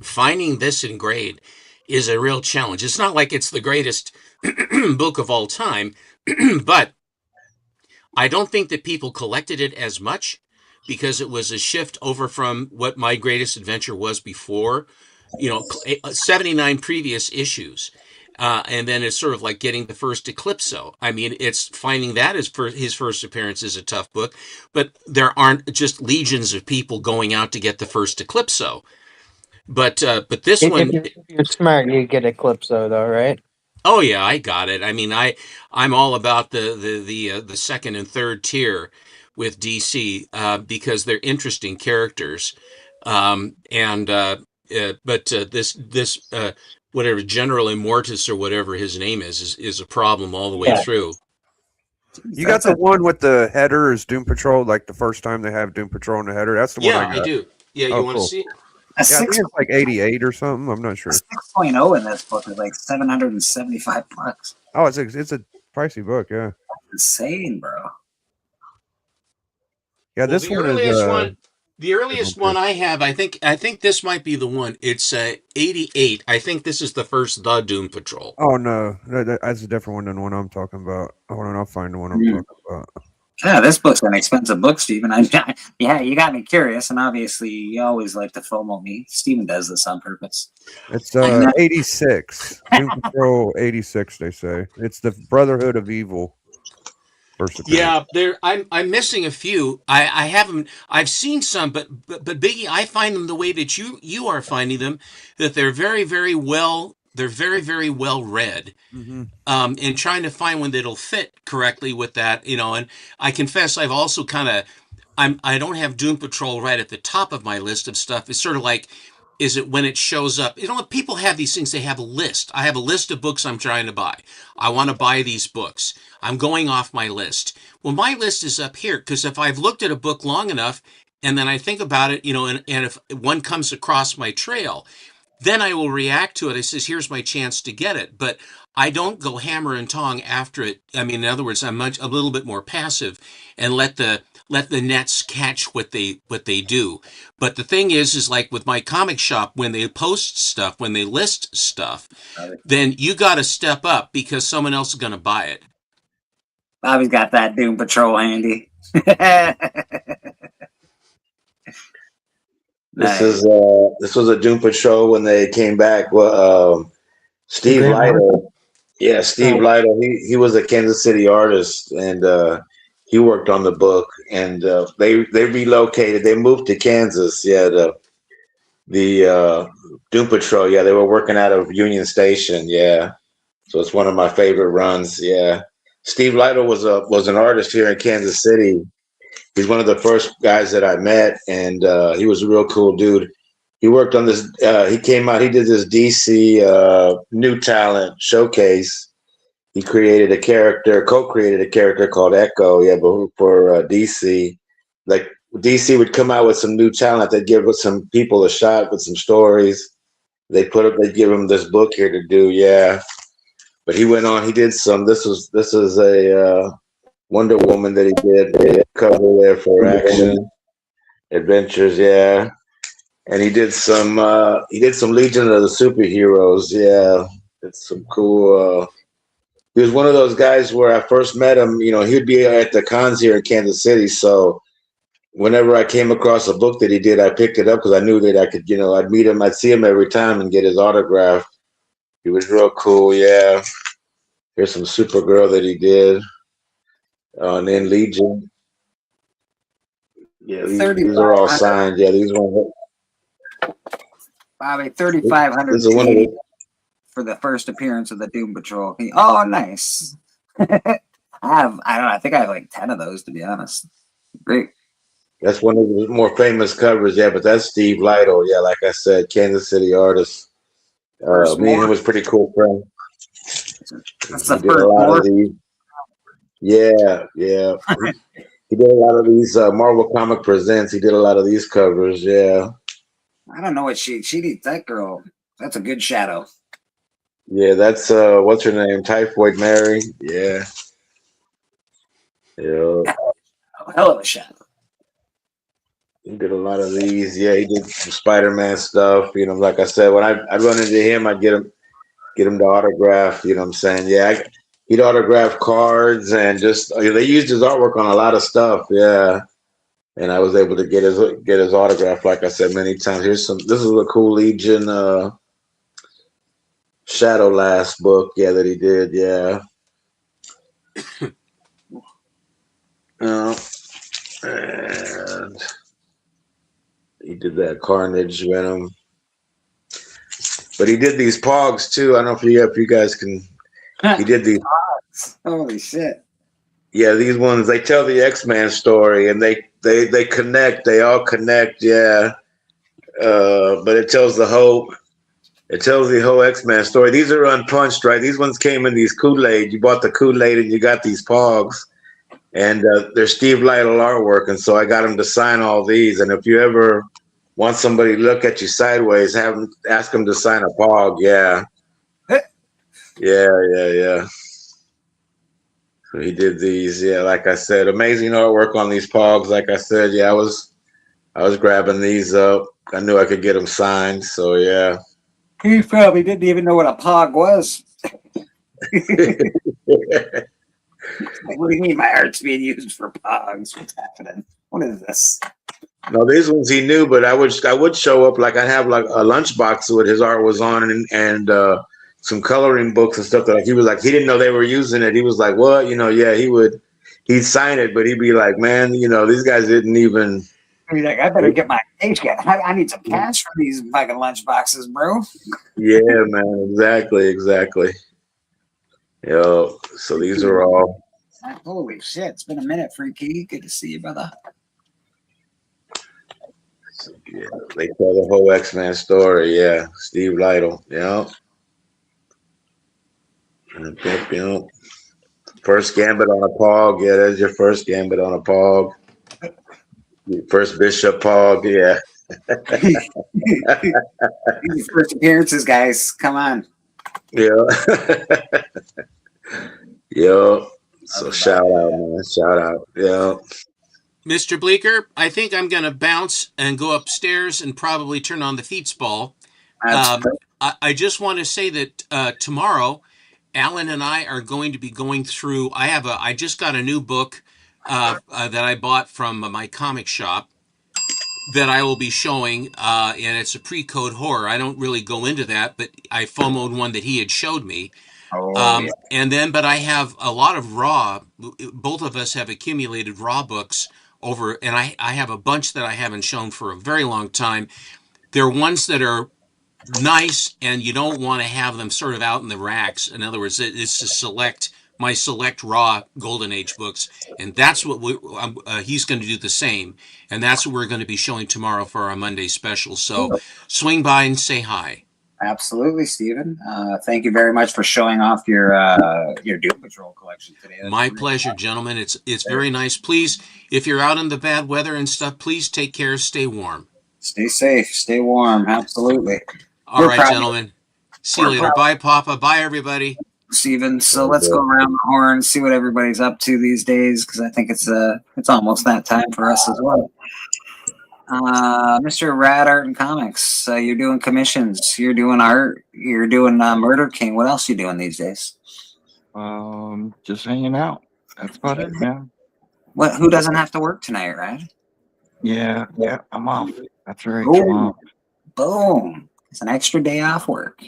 finding this in grade is a real challenge. It's not like it's the greatest book of all time, but I don't think that people collected it as much because it was a shift over from what My Greatest Adventure was before, 79 previous issues. And then it's sort of like getting the first Eclipso. I mean, it's finding that as his first appearance is a tough book, but there aren't just legions of people going out to get the first Eclipso. But this one, if you're smart, you get Eclipso though, right? oh yeah, I got it. I mean, I'm all about the second and third tier with DC because they're interesting characters. This whatever General Immortus or whatever his name is a problem all the way through. You got the one with the header is Doom Patrol, like the first time they have Doom Patrol in the header. That's the one I got. I do. Yeah, you want to see it? Yeah, I think it's like 88 or something. I'm not sure. 6.0 in this book is like $775. Oh, it's a pricey book. Yeah. Insane, bro. Yeah, this one is. The earliest one I have, I think this might be the one. It's 88. I think this is the first The Doom Patrol. Oh no, that's a different one than the one I'm talking about. Hold on, I'll find the one I'm talking about. Yeah, this book's an expensive book, Stephen. Yeah, you got me curious, and obviously you always like to FOMO me. Stephen does this on purpose. It's 86. Doom Patrol 86. They say it's the Brotherhood of Evil. Yeah, I'm missing a few. I haven't. I've seen some, but Biggie, I find them the way that you are finding them. That they're very very well. They're very very well read. Mm-hmm. And trying to find one that'll fit correctly with that, And I confess, I've also I don't have Doom Patrol right at the top of my list of stuff. It's sort of like, is it when it shows up? People have these things. They have a list. I have a list of books I'm trying to buy. I want to buy these books. I'm going off my list. Well, my list is up here because if I've looked at a book long enough and then I think about it, and if one comes across my trail, then I will react to it. I says, here's my chance to get it. But I don't go hammer and tong after it. I mean, in other words, I'm a little bit more passive and let the nets catch what they do. But the thing is like with my comic shop, when they post stuff, when they list stuff, then you got to step up because someone else is going to buy it. Bobby's got that Doom Patrol handy. This was a Doom Patrol when they came back. Well, Steve Lytle. Yeah, Steve Lytle. He was a Kansas City artist, and he worked on the book. And they relocated. They moved to Kansas. Yeah, the Doom Patrol. Yeah, they were working out of Union Station. Yeah, so it's one of my favorite runs. Yeah, Steve Lytle was an artist here in Kansas City. He's one of the first guys that I met, and he was a real cool dude. He worked on this. He came out. He did this DC New Talent showcase. He co-created a character called Echo. Yeah, but for DC, like DC would come out with some new talent. They'd give some people a shot with some stories. They'd give him this book here to do. Yeah, but he went on. He did some. This is a Wonder Woman that he did cover there for Action Adventures. Yeah. And he did some Legion of the Superheroes. Yeah, it's some cool. He was one of those guys where I first met him. He would be at the cons here in Kansas City. So whenever I came across a book that he did, I picked it up because I knew that I could. I'd meet him, I'd see him every time and get his autograph. He was real cool. Yeah. Here's some Supergirl that he did. And then Legion. Yeah, these are all signed. Yeah, these ones. Bobby, 3,500 for the first appearance of the Doom Patrol. Oh, nice. I think I have like 10 of those, to be honest. Great. That's one of the more famous covers, yeah, but that's Steve Lytle. Yeah, like I said, Kansas City artist. Me and him was pretty cool friend. That's the first one. Yeah. He did a lot of these Marvel Comic Presents. He did a lot of these covers, yeah. I don't know what she did. That girl, that's a good shadow. Yeah, that's what's her name? Typhoid Mary. Yeah. Hell of a shadow. He did a lot of these. Yeah, he did some Spider-Man stuff. Like I said, when I run into him, I get him the autograph. You know what I'm saying? Yeah, he'd autograph cards and just they used his artwork on a lot of stuff. Yeah. and I was able to get his autograph. Like I said many times, this is a cool Legion Shadow Last book, that he did, and he did that Carnage Venom, but he did these Pogs too. I don't know if you guys can. He did these. Holy shit! Yeah, these ones, they tell the X-Man story, and they connect. They all connect. Yeah, but it tells the whole X-Man story. These are unpunched, right? These ones came in these Kool-Aid. You bought the Kool-Aid and you got these Pogs, and they're Steve Lytle artwork. And so I got him to sign all these. And if you ever want somebody to look at you sideways, ask them to sign a Pog. Yeah. Yeah. So he did these. Yeah, like I said, amazing artwork on these Pogs. Like I said, I was grabbing these up. I knew I could get them signed. So yeah. He probably didn't even know what a Pog was. What do you mean my art's being used for Pogs? What's happening? What is this? No, these ones he knew, but I would show up, like I'd have like a lunchbox with his art was on, and some coloring books and stuff that he was like, he didn't know they were using it. He was like, what? He'd sign it, but he'd be like, man, these guys didn't even. He's like, I better get my paycheck. I need some cash for these fucking lunch boxes, bro. Yeah, man, exactly. Yo, so these are all. Holy shit! It's been a minute, Freaky. Good to see you, brother. Yeah, they tell the whole X-Man story. Yeah, Steve Lytle. Yeah. First Gambit on a Pog. Yeah, there's your first Gambit on a Pog. First Bishop Pog. Yeah. These first appearances, guys. Come on. Yeah. Yo. So shout out, man. Shout out. Yeah. Mr. Bleeker, I think I'm going to bounce and go upstairs and probably turn on the Feetsball. I just want to say that tomorrow, Alan and I are going to be going through. I just got a new book that I bought from my comic shop that I will be showing, and it's a pre-code horror. I don't really go into that, but I FOMO'd one that he had showed me. Yeah. But I have a lot of raw. Both of us have accumulated raw books over, and I have a bunch that I haven't shown for a very long time. They're ones that are nice, and you don't want to have them sort of out in the racks. In other words, it's my select raw Golden Age books, and that's what he's going to do the same, and that's what we're going to be showing tomorrow for our Monday special. So swing by and say hi. Absolutely, Stephen. Thank you very much for showing off your Doom Patrol collection today. That's My pleasure, gentlemen. It's very nice. Please, if you're out in the bad weather and stuff, please take care. Stay warm. Stay safe. Stay warm. Absolutely. All right, gentlemen. See you later. Bye, Papa. Bye, everybody. Stephen. So let's go around the horn, see what everybody's up to these days, because I think it's almost that time for us as well. Mr. Rad Art and Comics, you're doing commissions, you're doing art, you're doing Murder King. What else are you doing these days? Just hanging out. That's about it, man. Who doesn't have to work tonight, Rad? Yeah, I'm off. That's right. Boom. Boom. It's an extra day off work.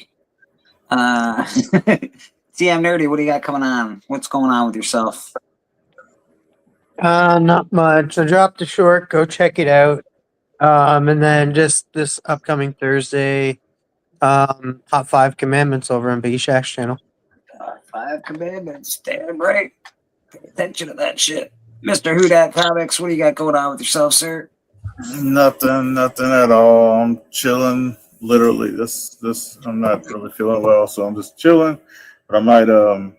TM Nerdy, what do you got coming on? What's going on with yourself? Not much. I dropped a short. Go check it out. And then just this upcoming Thursday, Top 5 Commandments over on Biggie Shack's channel. Top 5 Commandments. Damn right. Pay attention to that shit. Mr. Who Dat Comics, what do you got going on with yourself, sir? Nothing at all. I'm chilling. Literally, this I'm not really feeling well, so I'm just chilling. But I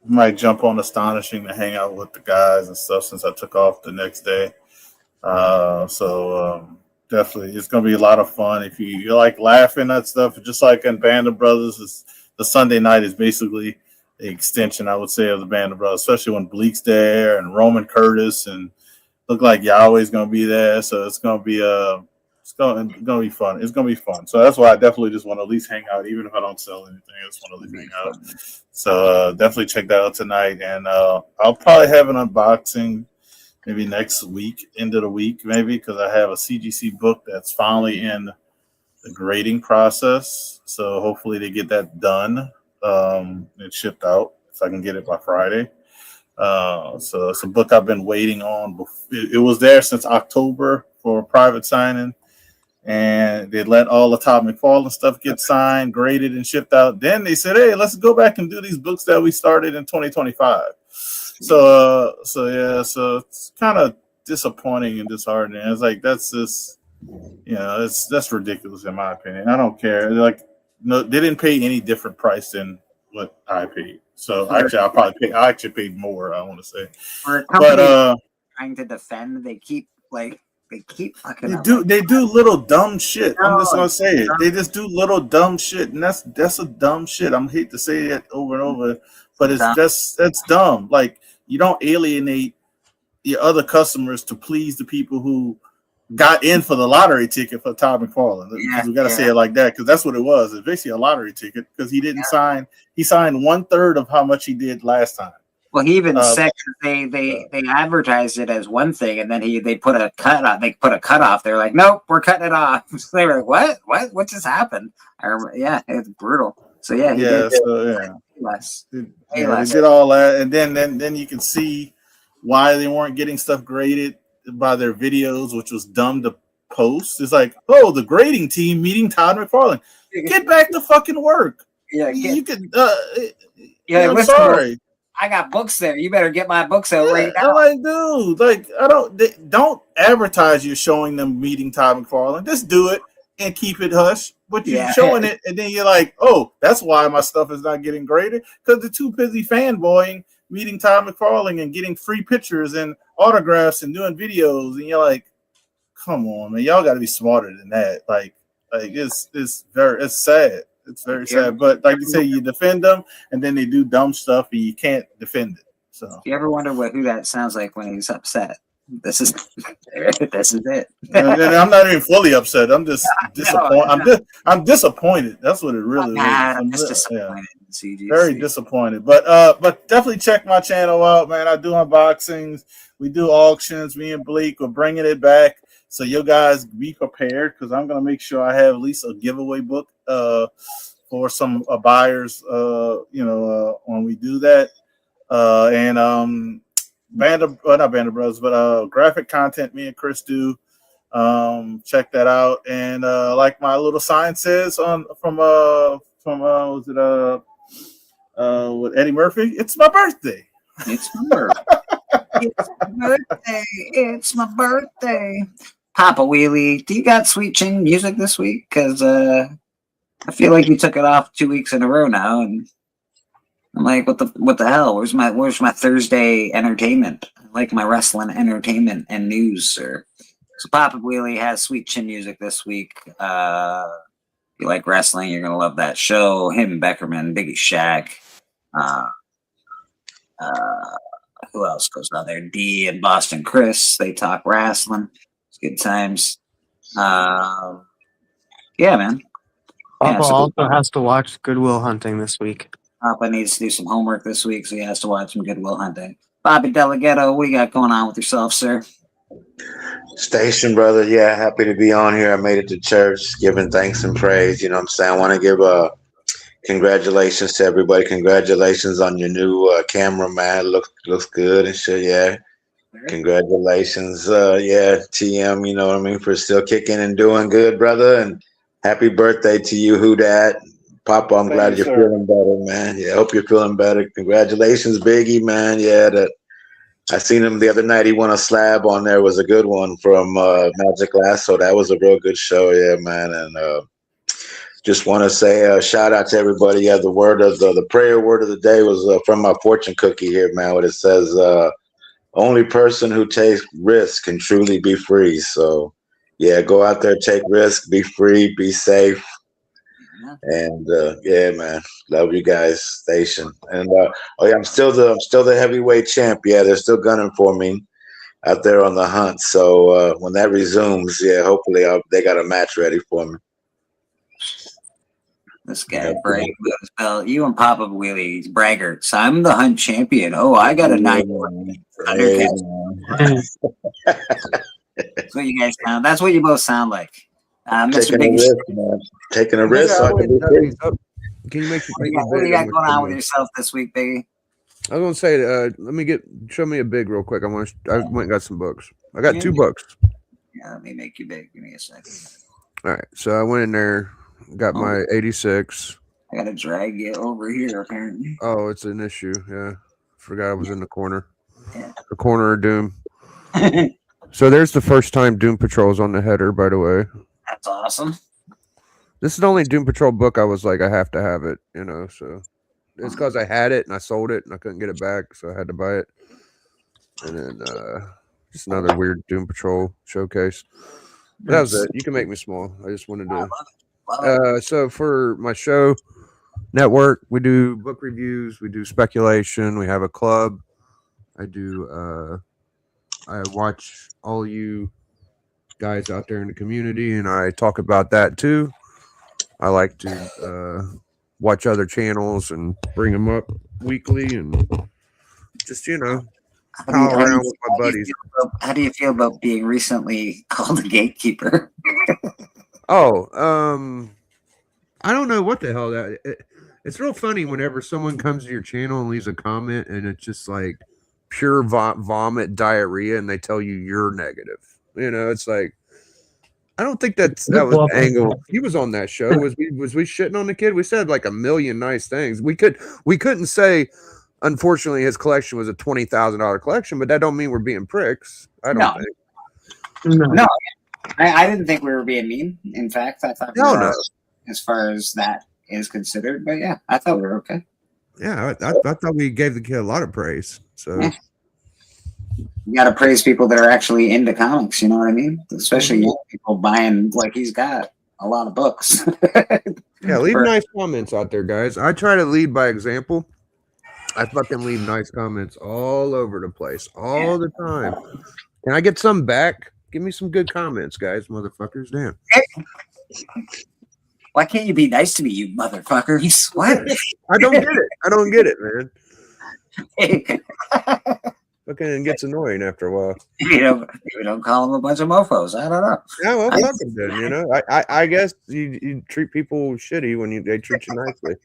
might jump on Astonishing to hang out with the guys and stuff since I took off the next day. Definitely, it's gonna be a lot of fun if you like laughing at stuff. Just like in Band of Brothers, the Sunday night is basically the extension, I would say, of the Band of Brothers, especially when Bleak's there and Roman Curtis and look like Yahweh's gonna be there. So it's gonna be it's gonna be fun. It's gonna be fun. So that's why I definitely just want to at least hang out, even if I don't sell anything. I just want to at least hang out. So definitely check that out tonight, and I'll probably have an unboxing maybe next week, end of the week, maybe, because I have a CGC book that's finally in the grading process. So hopefully they get that done and shipped out so I can get it by Friday. So it's a book I've been waiting on. It was there since October for private signing, and they let all the Todd McFarlane stuff get signed, graded, and shipped out. Then they said, "Hey, let's go back and do these books that we started in 2025." So it's kind of disappointing and disheartening. It's like that's just, that's ridiculous in my opinion. I don't care. Like, no, they didn't pay any different price than what I paid. So actually, I actually paid more. I want to say, but trying to defend, they keep fucking. They do little dumb shit. I'm just gonna say it. They just do little dumb shit, and that's a dumb shit. I'm hate to say it over and over, but that's dumb. Like, you don't alienate your other customers to please the people who got in for the lottery ticket for Todd McFarlane. We got to say it like that, because that's what it was. It's basically a lottery ticket, because he didn't sign. He signed 1/3 of how much he did last time. Well, he even said they advertised it as one thing, and then they put a cut on. They put a cut off. They're like, "Nope, we're cutting it off." So they were like, "What just happened?" I remember, it's brutal. So he did less. They did all that, and then you can see why they weren't getting stuff graded by their videos, which was dumb to post. It's like, oh, the grading team meeting Todd McFarlane. Get back to fucking work. You could. I'm sorry. I got books there. You better get my books out right now. I'm like, dude, don't advertise you're showing them meeting Todd McFarlane. Just do it and keep it hush. But you're showing it, and then you're like, oh, that's why my stuff is not getting graded, because they're too busy fanboying, meeting Todd McFarlane and getting free pictures and autographs and doing videos. And you're like, come on, man, y'all got to be smarter than that. Like it's sad. It's very sad. But like you say, you defend them, and then they do dumb stuff, and you can't defend it. So you ever wonder who that sounds like when he's upset? This is it. And I'm not even fully upset. I'm just disappointed. I'm disappointed. That's what it really is. I'm just disappointed. Very disappointed. But definitely check my channel out, man. I do unboxings. We do auctions. Me and Bleak are bringing it back. So you guys be prepared, because I'm gonna make sure I have at least a giveaway book for some buyers. When we do that, and not Band of Brothers, but graphic content. Me and Chris do. Check that out. And like my little sign says from was it with Eddie Murphy? It's my birthday. It's my birthday. It's my birthday. It's my birthday. Papa Wheelie, do you got Sweet Chin music this week? Because I feel like you took it off 2 weeks in a row now, and I'm like, what the hell? Where's my Thursday entertainment? I like my wrestling entertainment and news, sir. So Papa Wheelie has Sweet Chin music this week. If you like wrestling, you're gonna love that show. Him, Beckerman, Biggie Shaq. Who else goes on there? D and Boston Chris. They talk wrestling. It's good times. Yeah, man. Papa also has to watch Good Will Hunting this week. Papa needs to do some homework this week, so he has to watch some Good Will Hunting. Bobby Delegato, what do you got going on with yourself, sir? Station, brother. Yeah, happy to be on here. I made it to church, giving thanks and praise. You know what I'm saying? I want to give congratulations to everybody. Congratulations on your new camera, man. Looks good and shit. Yeah. Congratulations. Yeah, TM, you know what I mean, for still kicking and doing good, brother. And happy birthday to you, Who Dat. Papa, I'm glad you're feeling better, man. Yeah, I hope you're feeling better. Congratulations, Biggie, man. Yeah, I seen him the other night. He won a slab on there. It was a good one from Magic Lasso. That was a real good show, yeah, man. And just want to say shout out to everybody. Yeah, the prayer word of the day was from my fortune cookie here, man. What it says, only person who takes risk can truly be free. So, yeah, go out there, take risk, be free, be safe. And yeah, man, love you guys, Station. And I'm still the heavyweight champ. Yeah, they're still gunning for me out there on the hunt. So when that resumes, yeah, hopefully they got a match ready for me. This guy bragging about his belt. You and Papa Wheelie braggarts. I'm the hunt champion. Oh, I got a 9 Thundercats. That's what you guys sound. That's what you both sound like. Mr. Taking a Big. risk, man. Taking a risk. So I can be free. Can you make What do you got going on with yourself this week, Biggie? I was gonna say, show me a big real quick. I went and got some books. I got 2 books. Yeah, let me make you big. Give me a second. All right, so I went in there, got my 86. I gotta drag you over here, apparently. Oh, it's an issue. Yeah, forgot I was in the corner. The corner of Doom. So there's the first time Doom Patrol's on the header, by the way. That's awesome. This is the only Doom Patrol book I was like, I have to have it, so it's because I had it and I sold it and I couldn't get it back, so I had to buy it. And then just another weird Doom Patrol showcase. But that was it. You can make me small. I just wanted to. So for my show network, we do book reviews, we do speculation, we have a club. I watch all you guys out there in the community, and I talk about that too. I like to watch other channels and bring them up weekly, and just pal around with my buddies. How do you feel about being recently called a gatekeeper? Oh, I don't know what the hell it's real funny whenever someone comes to your channel and leaves a comment, and it's just like pure vomit diarrhea, and they tell you you're negative. It's like, I don't think that was Angle. He was on that show. Was we shitting on the kid? We said like a million nice things. We couldn't say, unfortunately, his collection was a $20,000 collection, but that don't mean we're being pricks. I don't think. No, I didn't think we were being mean. In fact, I thought we were, as far as that is considered. But yeah, I thought we were okay. Yeah, I thought we gave the kid a lot of praise. So. Yeah. You got to praise people that are actually into comics. You know what I mean? Especially young people buying, like he's got a lot of books. Yeah, leave nice comments out there, guys. I try to lead by example. I fucking leave nice comments all over the place, all the time. Can I get some back? Give me some good comments, guys, motherfuckers. Damn. Why can't you be nice to me, you motherfuckers? What? I don't get it, man. Fucking gets annoying after a while. You don't call them a bunch of mofos. I don't know. Yeah, well, fuck them then. I guess you treat people shitty when they treat you nicely.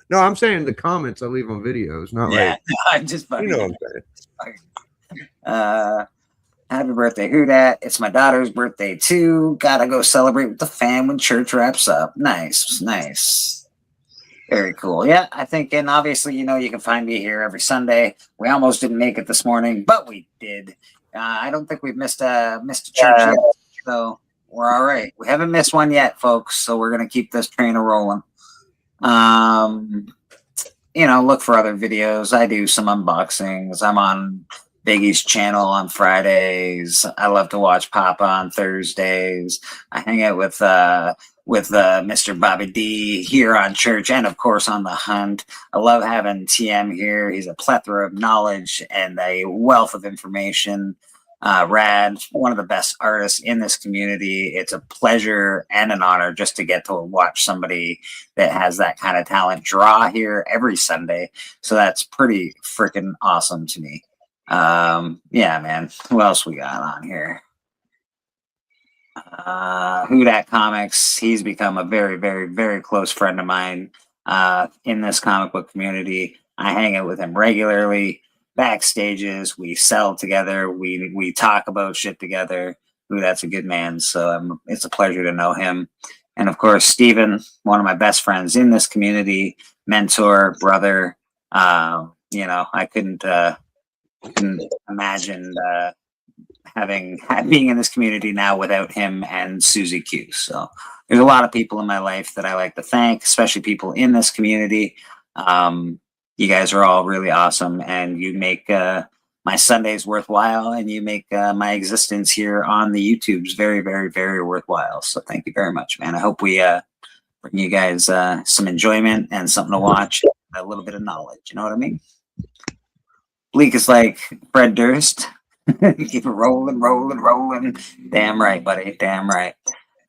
No, I'm saying the comments I leave on videos, not like. I'm just fucking. You know what I'm saying. Happy birthday, who dat? It's my daughter's birthday too. Gotta go celebrate with the fam when church wraps up. Nice. Very cool. Yeah, I think, and obviously, you can find me here every Sunday. We almost didn't make it this morning, but we did. I don't think we've missed a church yet, so we're all right. We haven't missed one yet, folks, so we're gonna keep this train rolling. Look for other videos. I do some unboxings. I'm on Biggie's channel on Fridays. I love to watch Papa on Thursdays. I hang out with Mr. Bobby D here on Church, and of course on The Hunt. I love having TM here. He's a plethora of knowledge and a wealth of information. Rad, one of the best artists in this community. It's a pleasure and an honor just to get to watch somebody that has that kind of talent draw here every Sunday. So that's pretty freaking awesome to me. Yeah, man. Who else we got on here? Who Dat Comics. He's become a very, very, very close friend of mine in this comic book community. I hang out with him regularly, backstages. We sell together. We talk about shit together. Who Dat's a good man. So it's a pleasure to know him. And of course, Steven, one of my best friends in this community, mentor, brother. I couldn't imagine being in this community now without him and Susie Q. So there's a lot of people in my life that I like to thank, especially people in this community. You guys are all really awesome, and you make my Sundays worthwhile, and you make my existence here on the YouTubes very, very, very worthwhile. So thank you very much, man. I hope we bring you guys some enjoyment and something to watch, a little bit of knowledge. You know what I mean? Bleak is like Fred Durst. Keep it rolling. Damn right, buddy. Damn right.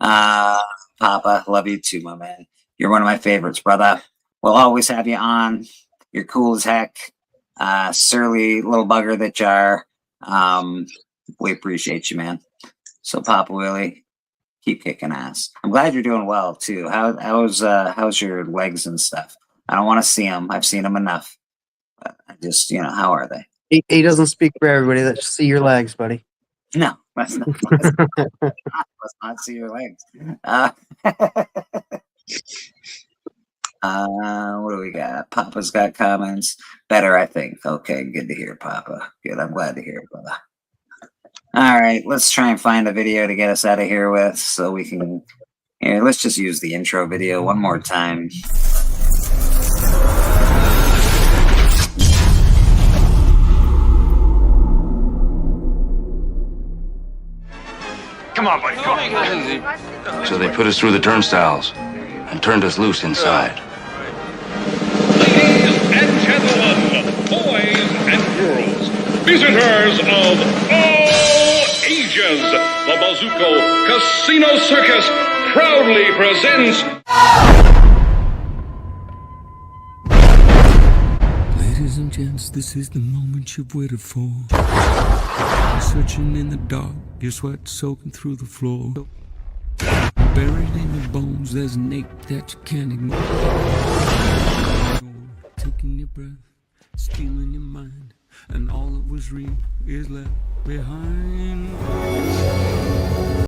Papa, love you too, my man. You're one of my favorites, brother. We'll always have you on. You're cool as heck. Surly little bugger that you are. We appreciate you, man. So Papa Willie, keep kicking ass. I'm glad you're doing well too. How's your legs and stuff? I don't want to see them. I've seen them enough. But I just, how are they? He doesn't speak for everybody. Let's see your legs, buddy. No, let's not see your legs. What do we got? Papa's got comments. Better, I think. Okay, good to hear, Papa. Good. I'm glad to hear it, brother. All right, let's try and find a video to get us out of here with, so we can. Here, let's just use the intro video one more time. Come on, buddy. Come on. So they put us through the turnstiles and turned us loose inside. Ladies and gentlemen, boys and girls, visitors of all ages, the Bazuko Casino Circus proudly presents. Ladies and gents, this is the moment you've waited for. You're searching in the dark, your sweat soaking through the floor. Buried in your bones, there's an ache that you can't ignore. Taking your breath, stealing your mind, and all that was real is left behind.